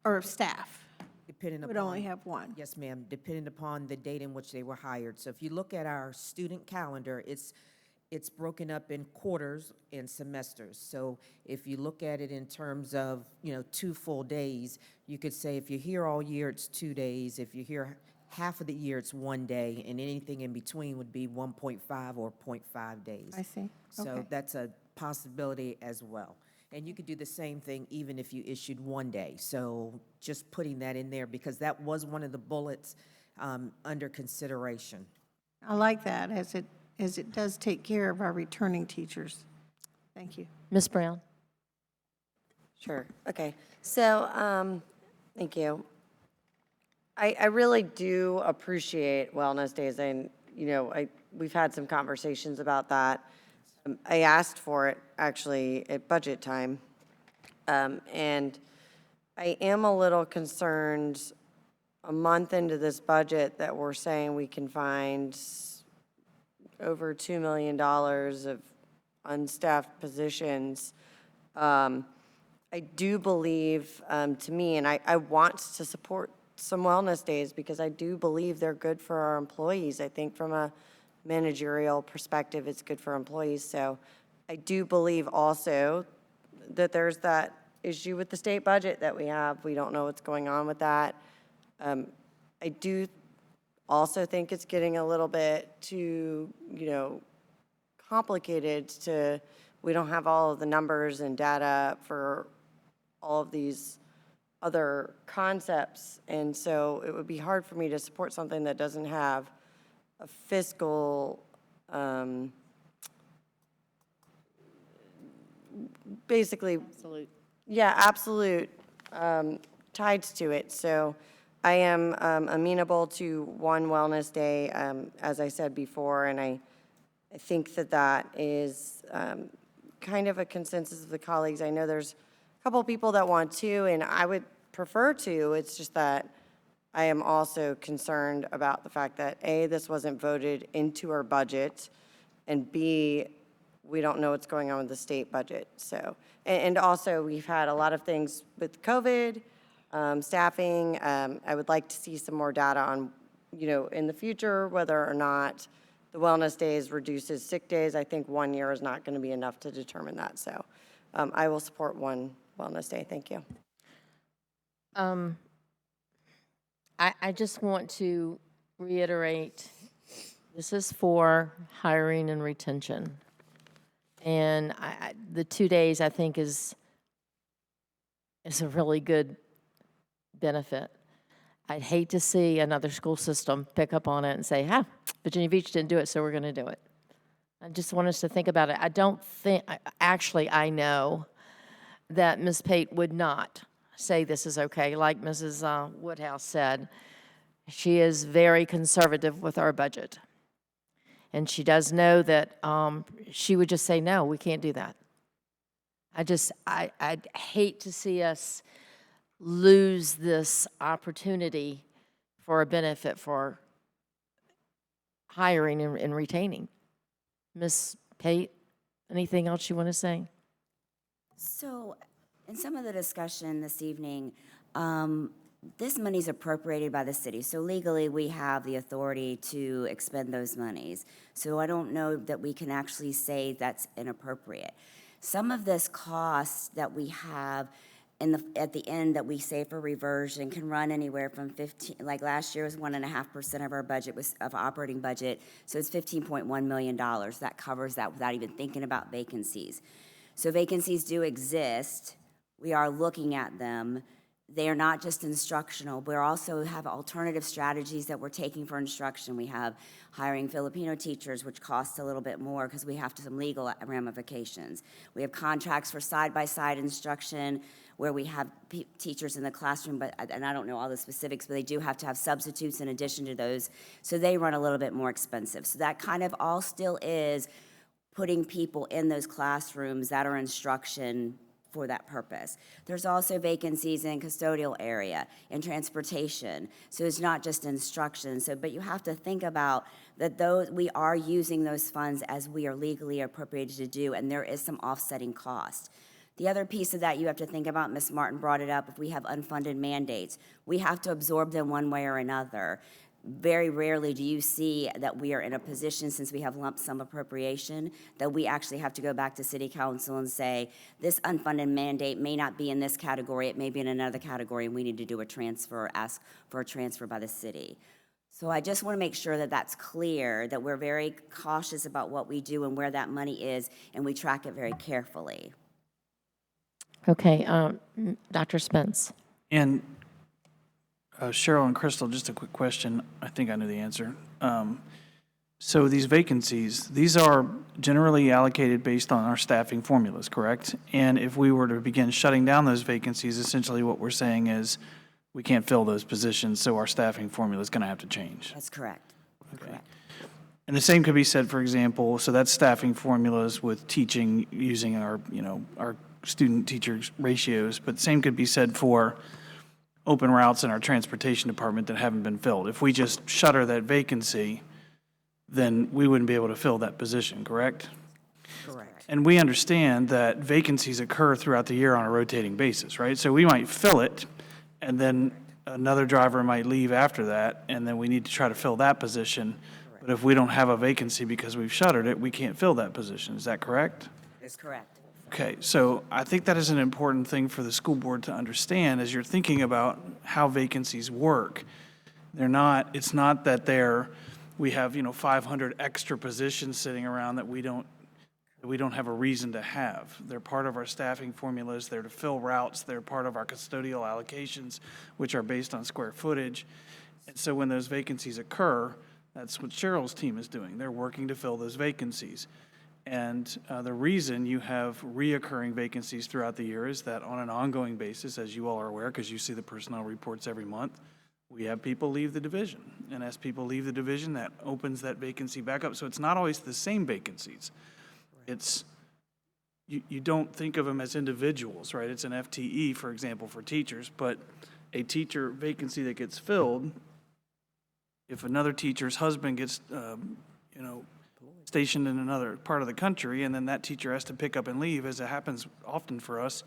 or staff Depending would upon. only have 1. Yes, ma'am, depending upon the date in which they were hired. So if you look at our student calendar, it's broken up in quarters and semesters. So if you look at it in terms of, 2 full days, you could say if you're here all year, it's 2 days. If you're here half of the year, it's 1 day, and anything in between would be 1.5 or 0.5 days. I see. So Okay. that's a possibility as well. And you could do the same thing even if you issued 1 day. So just putting that in there, because that was one of the bullets under consideration. I like that, as it does take care of our returning teachers. Thank you. Ms. Brown? Sure, okay. So, thank you. I really do appreciate wellness days, and, we've had some conversations about that. I asked for it, actually, at budget time. And I am a little concerned, a month into this budget, that we're saying we can find over $2 million of unstaffed positions. I do believe, to me, and I want to support some wellness days because I do believe they're good for our employees. I think from a managerial perspective, it's good for employees. So I do believe also that there's that issue with the state budget that we have. We don't know what's going on with that. I do also think it's getting a little bit too, complicated to, we don't have all of the numbers and data for all of these other concepts. And so it would be hard for me to support something that doesn't have a fiscal, basically. Absolute. Yeah, absolute tides to it. So I am amenable to one wellness day, as I said before, and I I think that that is kind of a consensus of the colleagues. I know there's a couple of people that want to, and I would prefer to. It's just that I am also concerned about the fact that, A, this wasn't voted into our budget, and B, we don't know what's going on with the state budget. So, and also, we've had a lot of things with COVID, staffing. I would like to see some more data on, in the future, whether or not the wellness days reduces sick days. I think 1 year is not going to be enough to determine that. So I will support one wellness day. Thank you. I just want to reiterate, this is for hiring and retention. And the 2 days, I think, is a really good benefit. I'd hate to see another school system pick up on it and say, Virginia Beach didn't do it, so we're going to do it. I just want us to think about it. I don't think, actually, I know that Ms. Pate would not say this is okay, like Mrs. Woodhouse said. She is very conservative with our budget. And she does know that she would just say, no, we can't do that. I'd hate to see us lose this opportunity for a benefit for hiring and retaining. Ms. Pate, anything else you want to say? So, in some of the discussion this evening, this money is appropriated by the city. So legally, we have the authority to expend those monies. So I don't know that we can actually say that's inappropriate. Some of this cost that we have at the end that we save for reversion can run anywhere from 15, like last year was 1.5% of our budget, of operating budget, so it's $15.1 million. That covers that without even thinking about vacancies. So vacancies do exist. We are looking at them. They are not just instructional. We also have alternative strategies that we're taking for instruction. We have hiring Filipino teachers, which costs a little bit more because we have some legal ramifications. We have contracts for side-by-side instruction where we have teachers in the classroom, and I don't know all the specifics, but they do have to have substitutes in addition to those, so they run a little bit more expensive. So that kind of all still is putting people in those classrooms that are instruction for that purpose. There's also vacancies in custodial area, in transportation, so it's not just instruction. So, but you have to think about that we are using those funds as we are legally appropriated to do, and there is some offsetting cost. The other piece of that you have to think about, Ms. Martin brought it up, if we have unfunded mandates, we have to absorb them one way or another. Very rarely do you see that we are in a position, since we have lump sum appropriation, that we actually have to go back to City Council and say, this unfunded mandate may not be in this category, it may be in another category, and we need to do a transfer, ask for a transfer by the city. So I just want to make sure that that's clear, that we're very cautious about what we do and where that money is, and we track it very carefully. Okay, Dr. Spence. And Cheryl and Crystal, just a quick question. I think I know the answer. So these vacancies, these are generally allocated based on our staffing formulas, correct? And if we were to begin shutting down those vacancies, essentially what we're saying is we can't fill those positions, so our staffing formula is going to have to change. That's correct. Okay. And the same could be said, for example, so that's staffing formulas with teaching using our, our student-teacher ratios, but same could be said for open routes in our transportation department that haven't been filled. If we just shutter that vacancy, then we wouldn't be able to fill that position, correct? Correct. And we understand that vacancies occur throughout the year on a rotating basis, right? So we might fill it, and then another driver might leave after that, and then we need to try to fill that position. But if we don't have a vacancy because we've shuttered it, we can't fill that position. Is that correct? That's correct. Okay, so I think that is an important thing for the school board to understand as you're thinking about how vacancies work. It's not that we have, 500 extra positions sitting around that we don't have a reason to have. They're part of our staffing formulas, they're to fill routes, they're part of our custodial allocations, which are based on square footage. And so when those vacancies occur, that's what Cheryl's team is doing. They're working to fill those vacancies. And the reason you have reoccurring vacancies throughout the year is that on an ongoing basis, as you all are aware, because you see the personnel reports every month, we have people leave the division. And as people leave the division, that opens that vacancy back up. So it's not always the same vacancies. It's, you don't think of them as individuals, right? It's an FTE, for example, for teachers, but a teacher vacancy that gets filled, if another teacher's husband gets, stationed in another part of the country, and then that teacher has to pick up and leave, as it happens often for us,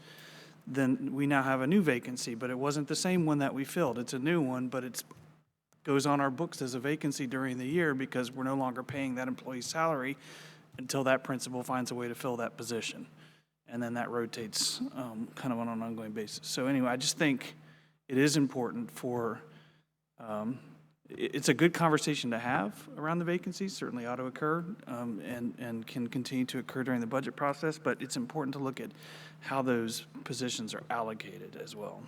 then we now have a new vacancy, but it wasn't the same one that we filled. It's a new one, but it's goes on our books as a vacancy during the year because we're no longer paying that employee's salary until that principal finds a way to fill that position. And then that rotates kind of on an ongoing basis. So anyway, I just think it is important for, it's a good conversation to have around the vacancies, certainly ought to occur, and can continue to occur during the budget process, but it's important to look at how those positions are allocated as well.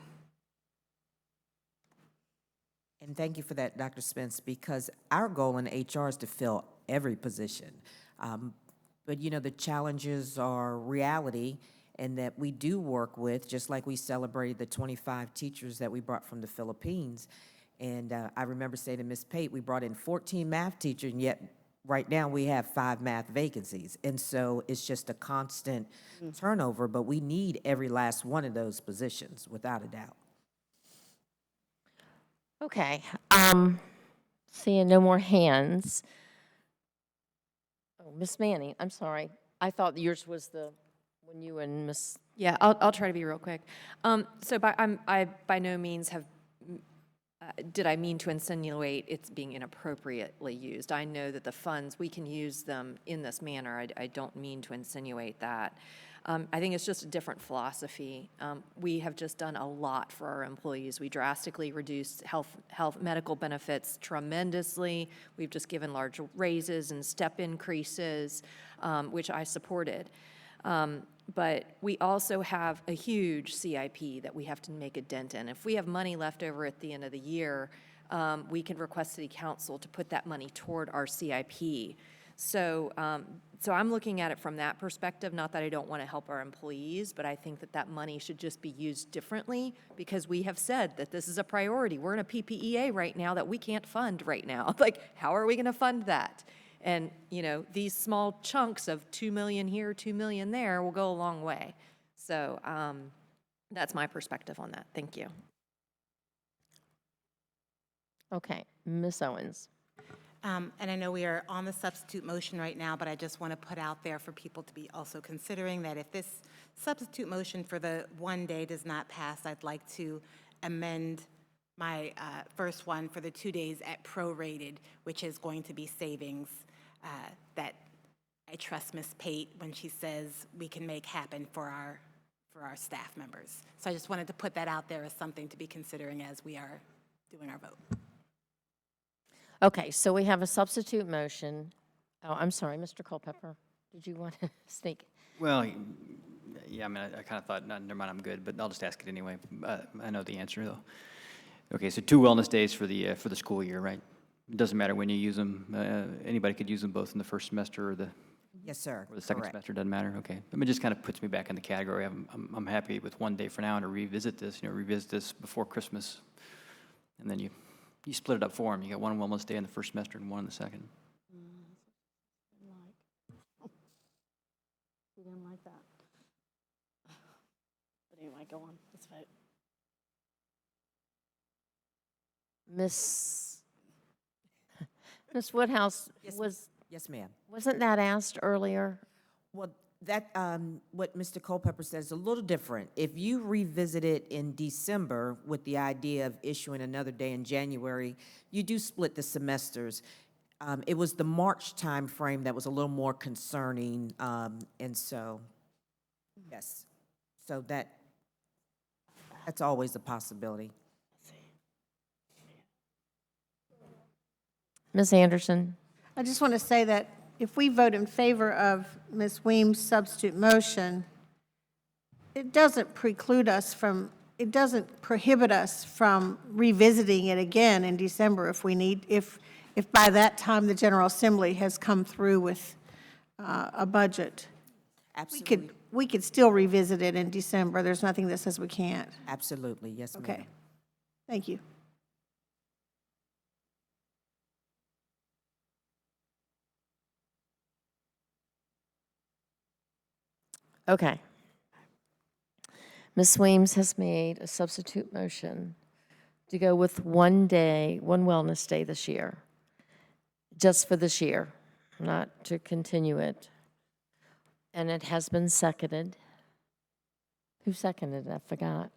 And thank you for that, Dr. Spence, because our goal in HR is to fill every position. But, the challenges are reality, and that we do work with, just like we celebrated the 25 teachers that we brought from the Philippines. And I remember saying to Ms. Pate, we brought in 14 math teachers, and yet right now we have 5 math vacancies. And so it's just a constant turnover, but we need every last one of those positions, without a doubt. Okay, seeing no more hands. Oh, Ms. Manning, I'm sorry. I thought yours was when you and Ms. Yeah, I'll try to be real quick. So I by no means have, did I mean to insinuate it's being inappropriately used. I know that the funds, we can use them in this manner. I don't mean to insinuate that. I think it's just a different philosophy. We have just done a lot for our employees. We drastically reduced health medical benefits tremendously. We've just given large raises and step increases, which I supported. But we also have a huge CIP that we have to make a dent in. If we have money left over at the end of the year, we can request City Council to put that money toward our CIP. So I'm looking at it from that perspective, not that I don't want to help our employees, but I think that that money should just be used differently because we have said that this is a priority. We're in a PPEA right now that we can't fund right now. Like, how are we going to fund that? And, these small chunks of $2 million here, $2 million there will go a long way. So that's my perspective on that. Thank you. Okay, Ms. Owens. And I know we are on the substitute motion right now, but I just want to put out there for people to be also considering that if this substitute motion for the one day does not pass, I'd like to amend my first one for the 2 days at prorated, which is going to be savings that I trust Ms. Pate when she says we can make happen for our staff members. So I just wanted to put that out there as something to be considering as we are doing our vote. Okay, so we have a substitute motion. Oh, I'm sorry, Mr. Culpepper. Did you want to speak? Well, yeah, I mean, I kind of thought, never mind, I'm good, but I'll just ask it anyway. I know the answer, though. Okay, so 2 wellness days for the school year, right? It doesn't matter when you use them. Anybody could use them both in the first semester or the Yes, sir. or the second Correct. semester. Doesn't matter. Okay, I mean, it just kind of puts me back in the category. I'm happy with 1 day for now and to revisit this. Revisit this before Christmas, and then you split it up for them. You got 1 wellness day in the first semester and 1 in the second. You didn't like that. But anyway, go on, let's vote. Ms. Woodhouse, Yes, ma'am. wasn't that asked earlier? Well, that, what Mr. Culpepper says is a little different. If you revisit it in December with the idea of issuing another day in January, you do split the semesters. It was the March timeframe that was a little more concerning, and so, yes. So that's always a possibility. Ms. Anderson? I just want to say that if we vote in favor of Ms. Weems' substitute motion, it doesn't preclude us from, it doesn't prohibit us from revisiting it again in December if we need, if by that time the General Assembly has come through with a budget. Absolutely. We could still revisit it in December. There's nothing that says we can't. Absolutely, yes, ma'am. Okay. Thank you. Okay. Ms. Weems has made a substitute motion to go with one day, one wellness day this year, just for this year, not to continue it. And it has been seconded. Who seconded it? I forgot.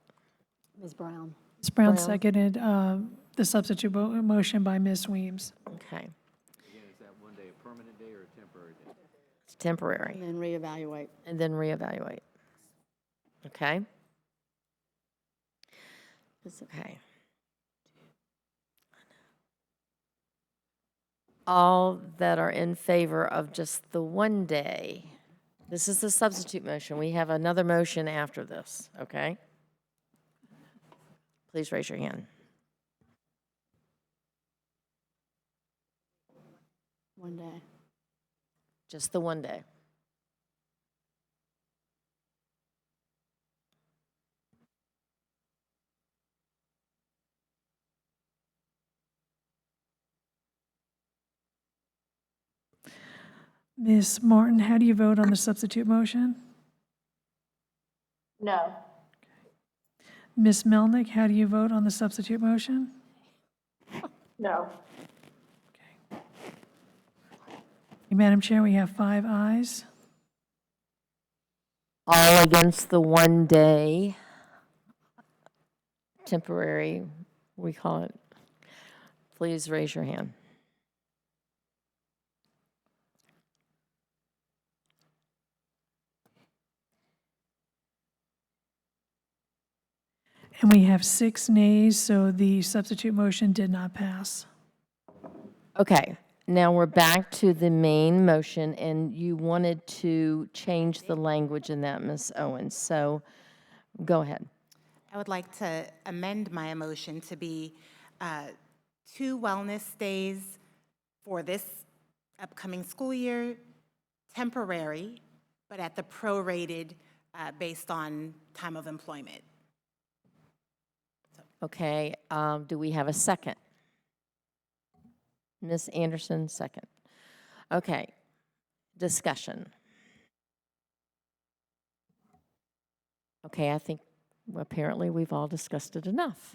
Ms. Brown. Ms. Brown Brown. seconded the substitute motion by Ms. Weems. Okay. Again, is that one day a permanent day or a temporary day? It's temporary. And then reevaluate. And then reevaluate. Okay? Okay. All that are in favor of just the one day, this is the substitute motion. We have another motion after this, okay? Please raise your hand. One day. Just the one day. Ms. Martin, how do you vote on the substitute motion? No. Ms. Melnick, how do you vote on the substitute motion? No. Madam Chair, we have 5 ayes. All against the one day temporary, we call it. Please raise your hand. And we have 6 nays, so the substitute motion did not pass. Okay, now we're back to the main motion, and you wanted to change the language in that, Ms. Owens, so go ahead. I would like to amend my motion to be 2 wellness days for this upcoming school year, temporary, but at the prorated based on time of employment. Okay, do we have a second? Ms. Anderson, second. Okay, discussion. Okay, I think apparently we've all discussed it enough.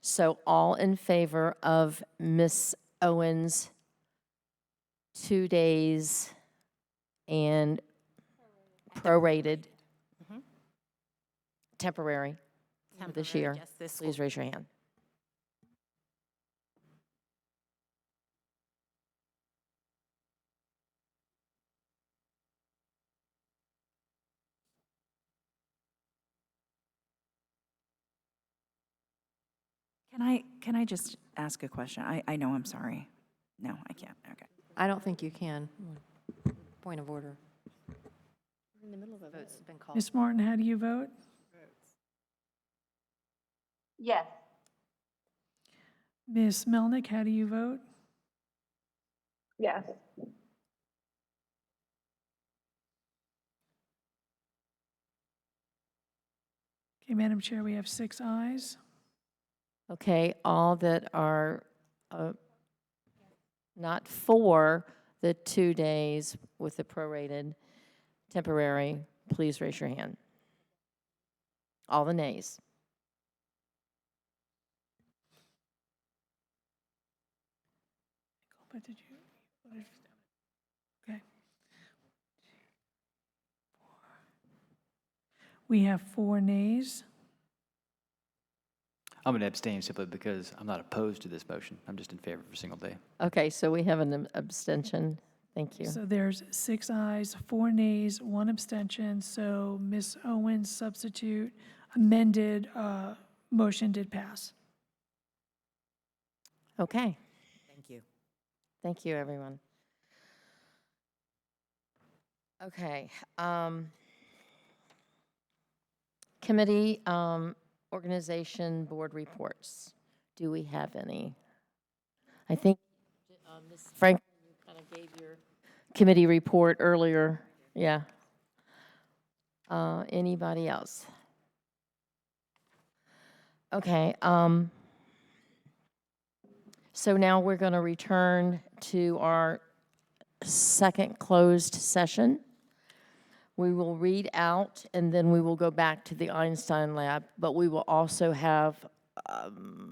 So all in favor of Ms. Owens' 2 days and prorated, temporary, for this year, Temporary, just this please raise your hand. Can I just ask a question? I know, I'm sorry. No, I can't, okay. I don't think you can. Point of order. We're in the middle of a vote. Vote's been called. Ms. Martin, how do you vote? Yes. Ms. Melnick, how do you vote? Yes. Okay, Madam Chair, we have 6 ayes. Okay, all that are not for the 2 days with the prorated temporary, please raise your hand. All the nays. But did you? Okay. We have 4 nays. I'm going to abstain simply because I'm not opposed to this motion. I'm just in favor of a single day. Okay, so we have an abstention. Thank you. So there's 6 ayes, 4 nays, 1 abstention. So Ms. Owens' substitute amended motion did pass. Okay, Thank you. thank you, everyone. Okay. Committee, organization, board reports. Do we have any? I think, Ms. Franklin, you kind of gave your committee report earlier. Yeah. Anybody else? Okay. So now we're going to return to our second closed session, We will read out, and then we will go back to the Einstein Lab, but we will also have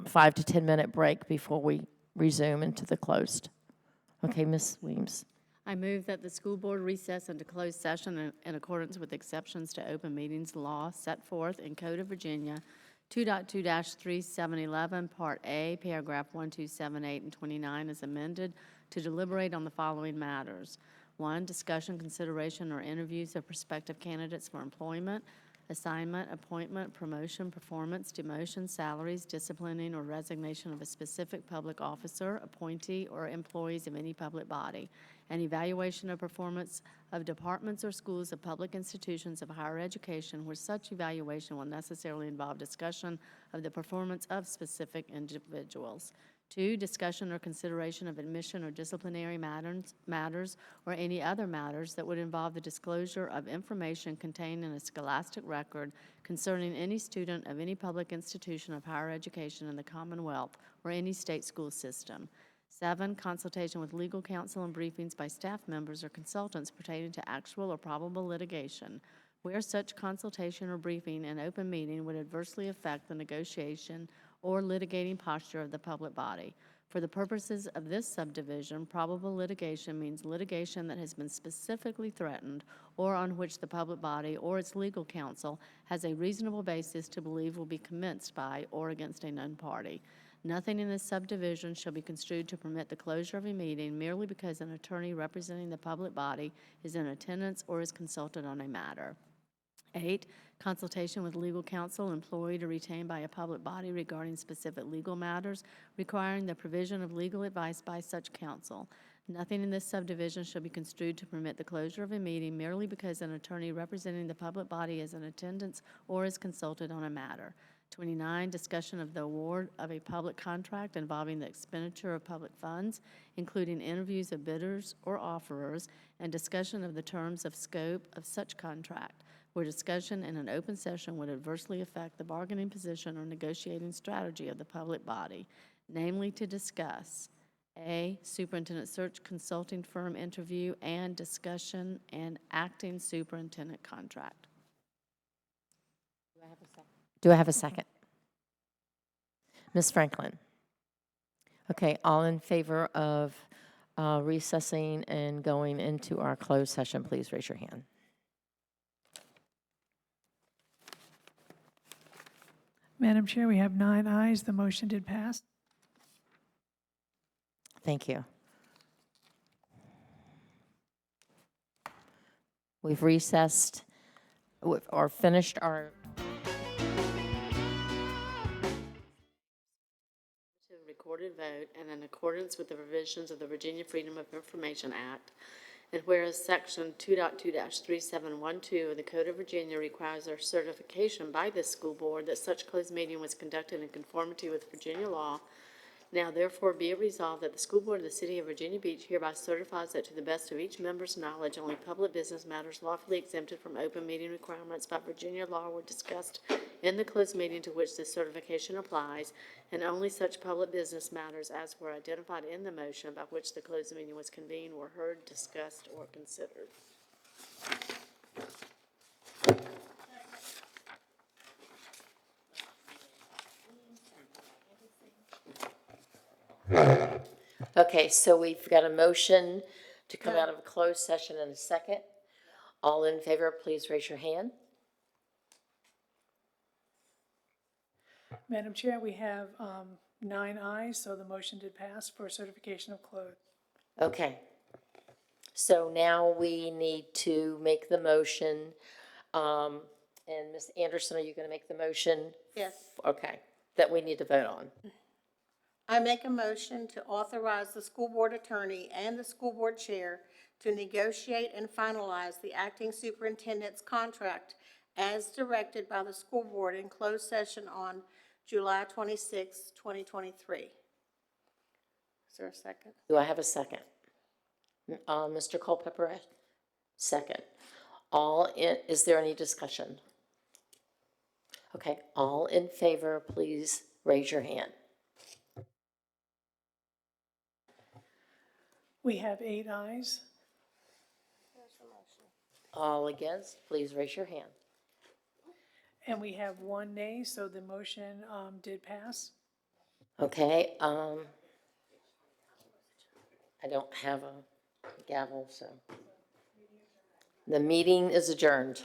5 to 10 minute break before we resume into the closed. Okay, Ms. Weems. I move that the school board recess into closed session in accordance with exceptions to open meetings law set forth in Code of Virginia 2.2-3711, Part A, paragraph 1, 2, 7, 8, and 29 as amended to deliberate on the following matters. 1, discussion, consideration, or interviews of prospective candidates for employment, assignment, appointment, promotion, performance, demotion, salaries, disciplining, or resignation of a specific public officer, appointee, or employees of any public body, and evaluation of performance of departments or schools of public institutions of higher education where such evaluation will necessarily involve discussion of the performance of specific individuals. 2, discussion or consideration of admission or disciplinary matters or any other matters that would involve the disclosure of information contained in a scholastic record concerning any student of any public institution of higher education in the Commonwealth or any state school system. 7, consultation with legal counsel and briefings by staff members or consultants pertaining to actual or probable litigation, where such consultation or briefing in open meeting would adversely affect the negotiation or litigating posture of the public body. For the purposes of this subdivision, probable litigation means litigation that has been specifically threatened or on which the public body or its legal counsel has a reasonable basis to believe will be commenced by or against a known party. Nothing in this subdivision shall be construed to permit the closure of a meeting merely because an attorney representing the public body is in attendance or is consulted on a matter. 8, consultation with legal counsel employed or retained by a public body regarding specific legal matters requiring the provision of legal advice by such counsel. Nothing in this subdivision shall be construed to permit the closure of a meeting merely because an attorney representing the public body is in attendance or is consulted on a matter. 29, discussion of the award of a public contract involving the expenditure of public funds, including interviews of bidders or offerers, and discussion of the terms of scope of such contract, where discussion in an open session would adversely affect the bargaining position or negotiating strategy of the public body, namely to discuss A, superintendent search consulting firm interview and discussion and acting superintendent contract. Do I have a second? Ms. Franklin? Okay, all in favor of recessing and going into our closed session, please raise your hand. Madam Chair, we have 9 ayes. The motion did pass. Thank you. We've recessed or finished our recorded vote and in accordance with the provisions of the Virginia Freedom of Information Act, and whereas Section 2.2-3712 of the Code of Virginia requires a certification by this school board that such closed meeting was conducted in conformity with Virginia law, now therefore be it resolved that the school board of the City of Virginia Beach hereby certifies that to the best of each member's knowledge, only public business matters lawfully exempted from open meeting requirements by Virginia law were discussed in the closed meeting to which this certification applies, and only such public business matters as were identified in the motion by which the closed meeting was convened were heard, discussed, or considered. Okay, so we've got a motion to come out of a closed session in a second. All in favor, please raise your hand. Madam Chair, we have 9 ayes, so the motion did pass for certification of closed. Okay. So now we need to make the motion. And Ms. Anderson, are you going to make the motion? Yes. Okay, that we need to vote on. I make a motion to authorize the school board attorney and the school board chair to negotiate and finalize the acting superintendent's contract as directed by the school board in closed session on July 26, 2023. Is there a second? Do I have a second? Mr. Culpepper, second. Is there any discussion? Okay, all in favor, please raise your hand. We have 8 ayes. All against, please raise your hand. And we have one nay, so the motion did pass. Okay, I don't have a gavel, so. The meeting is adjourned.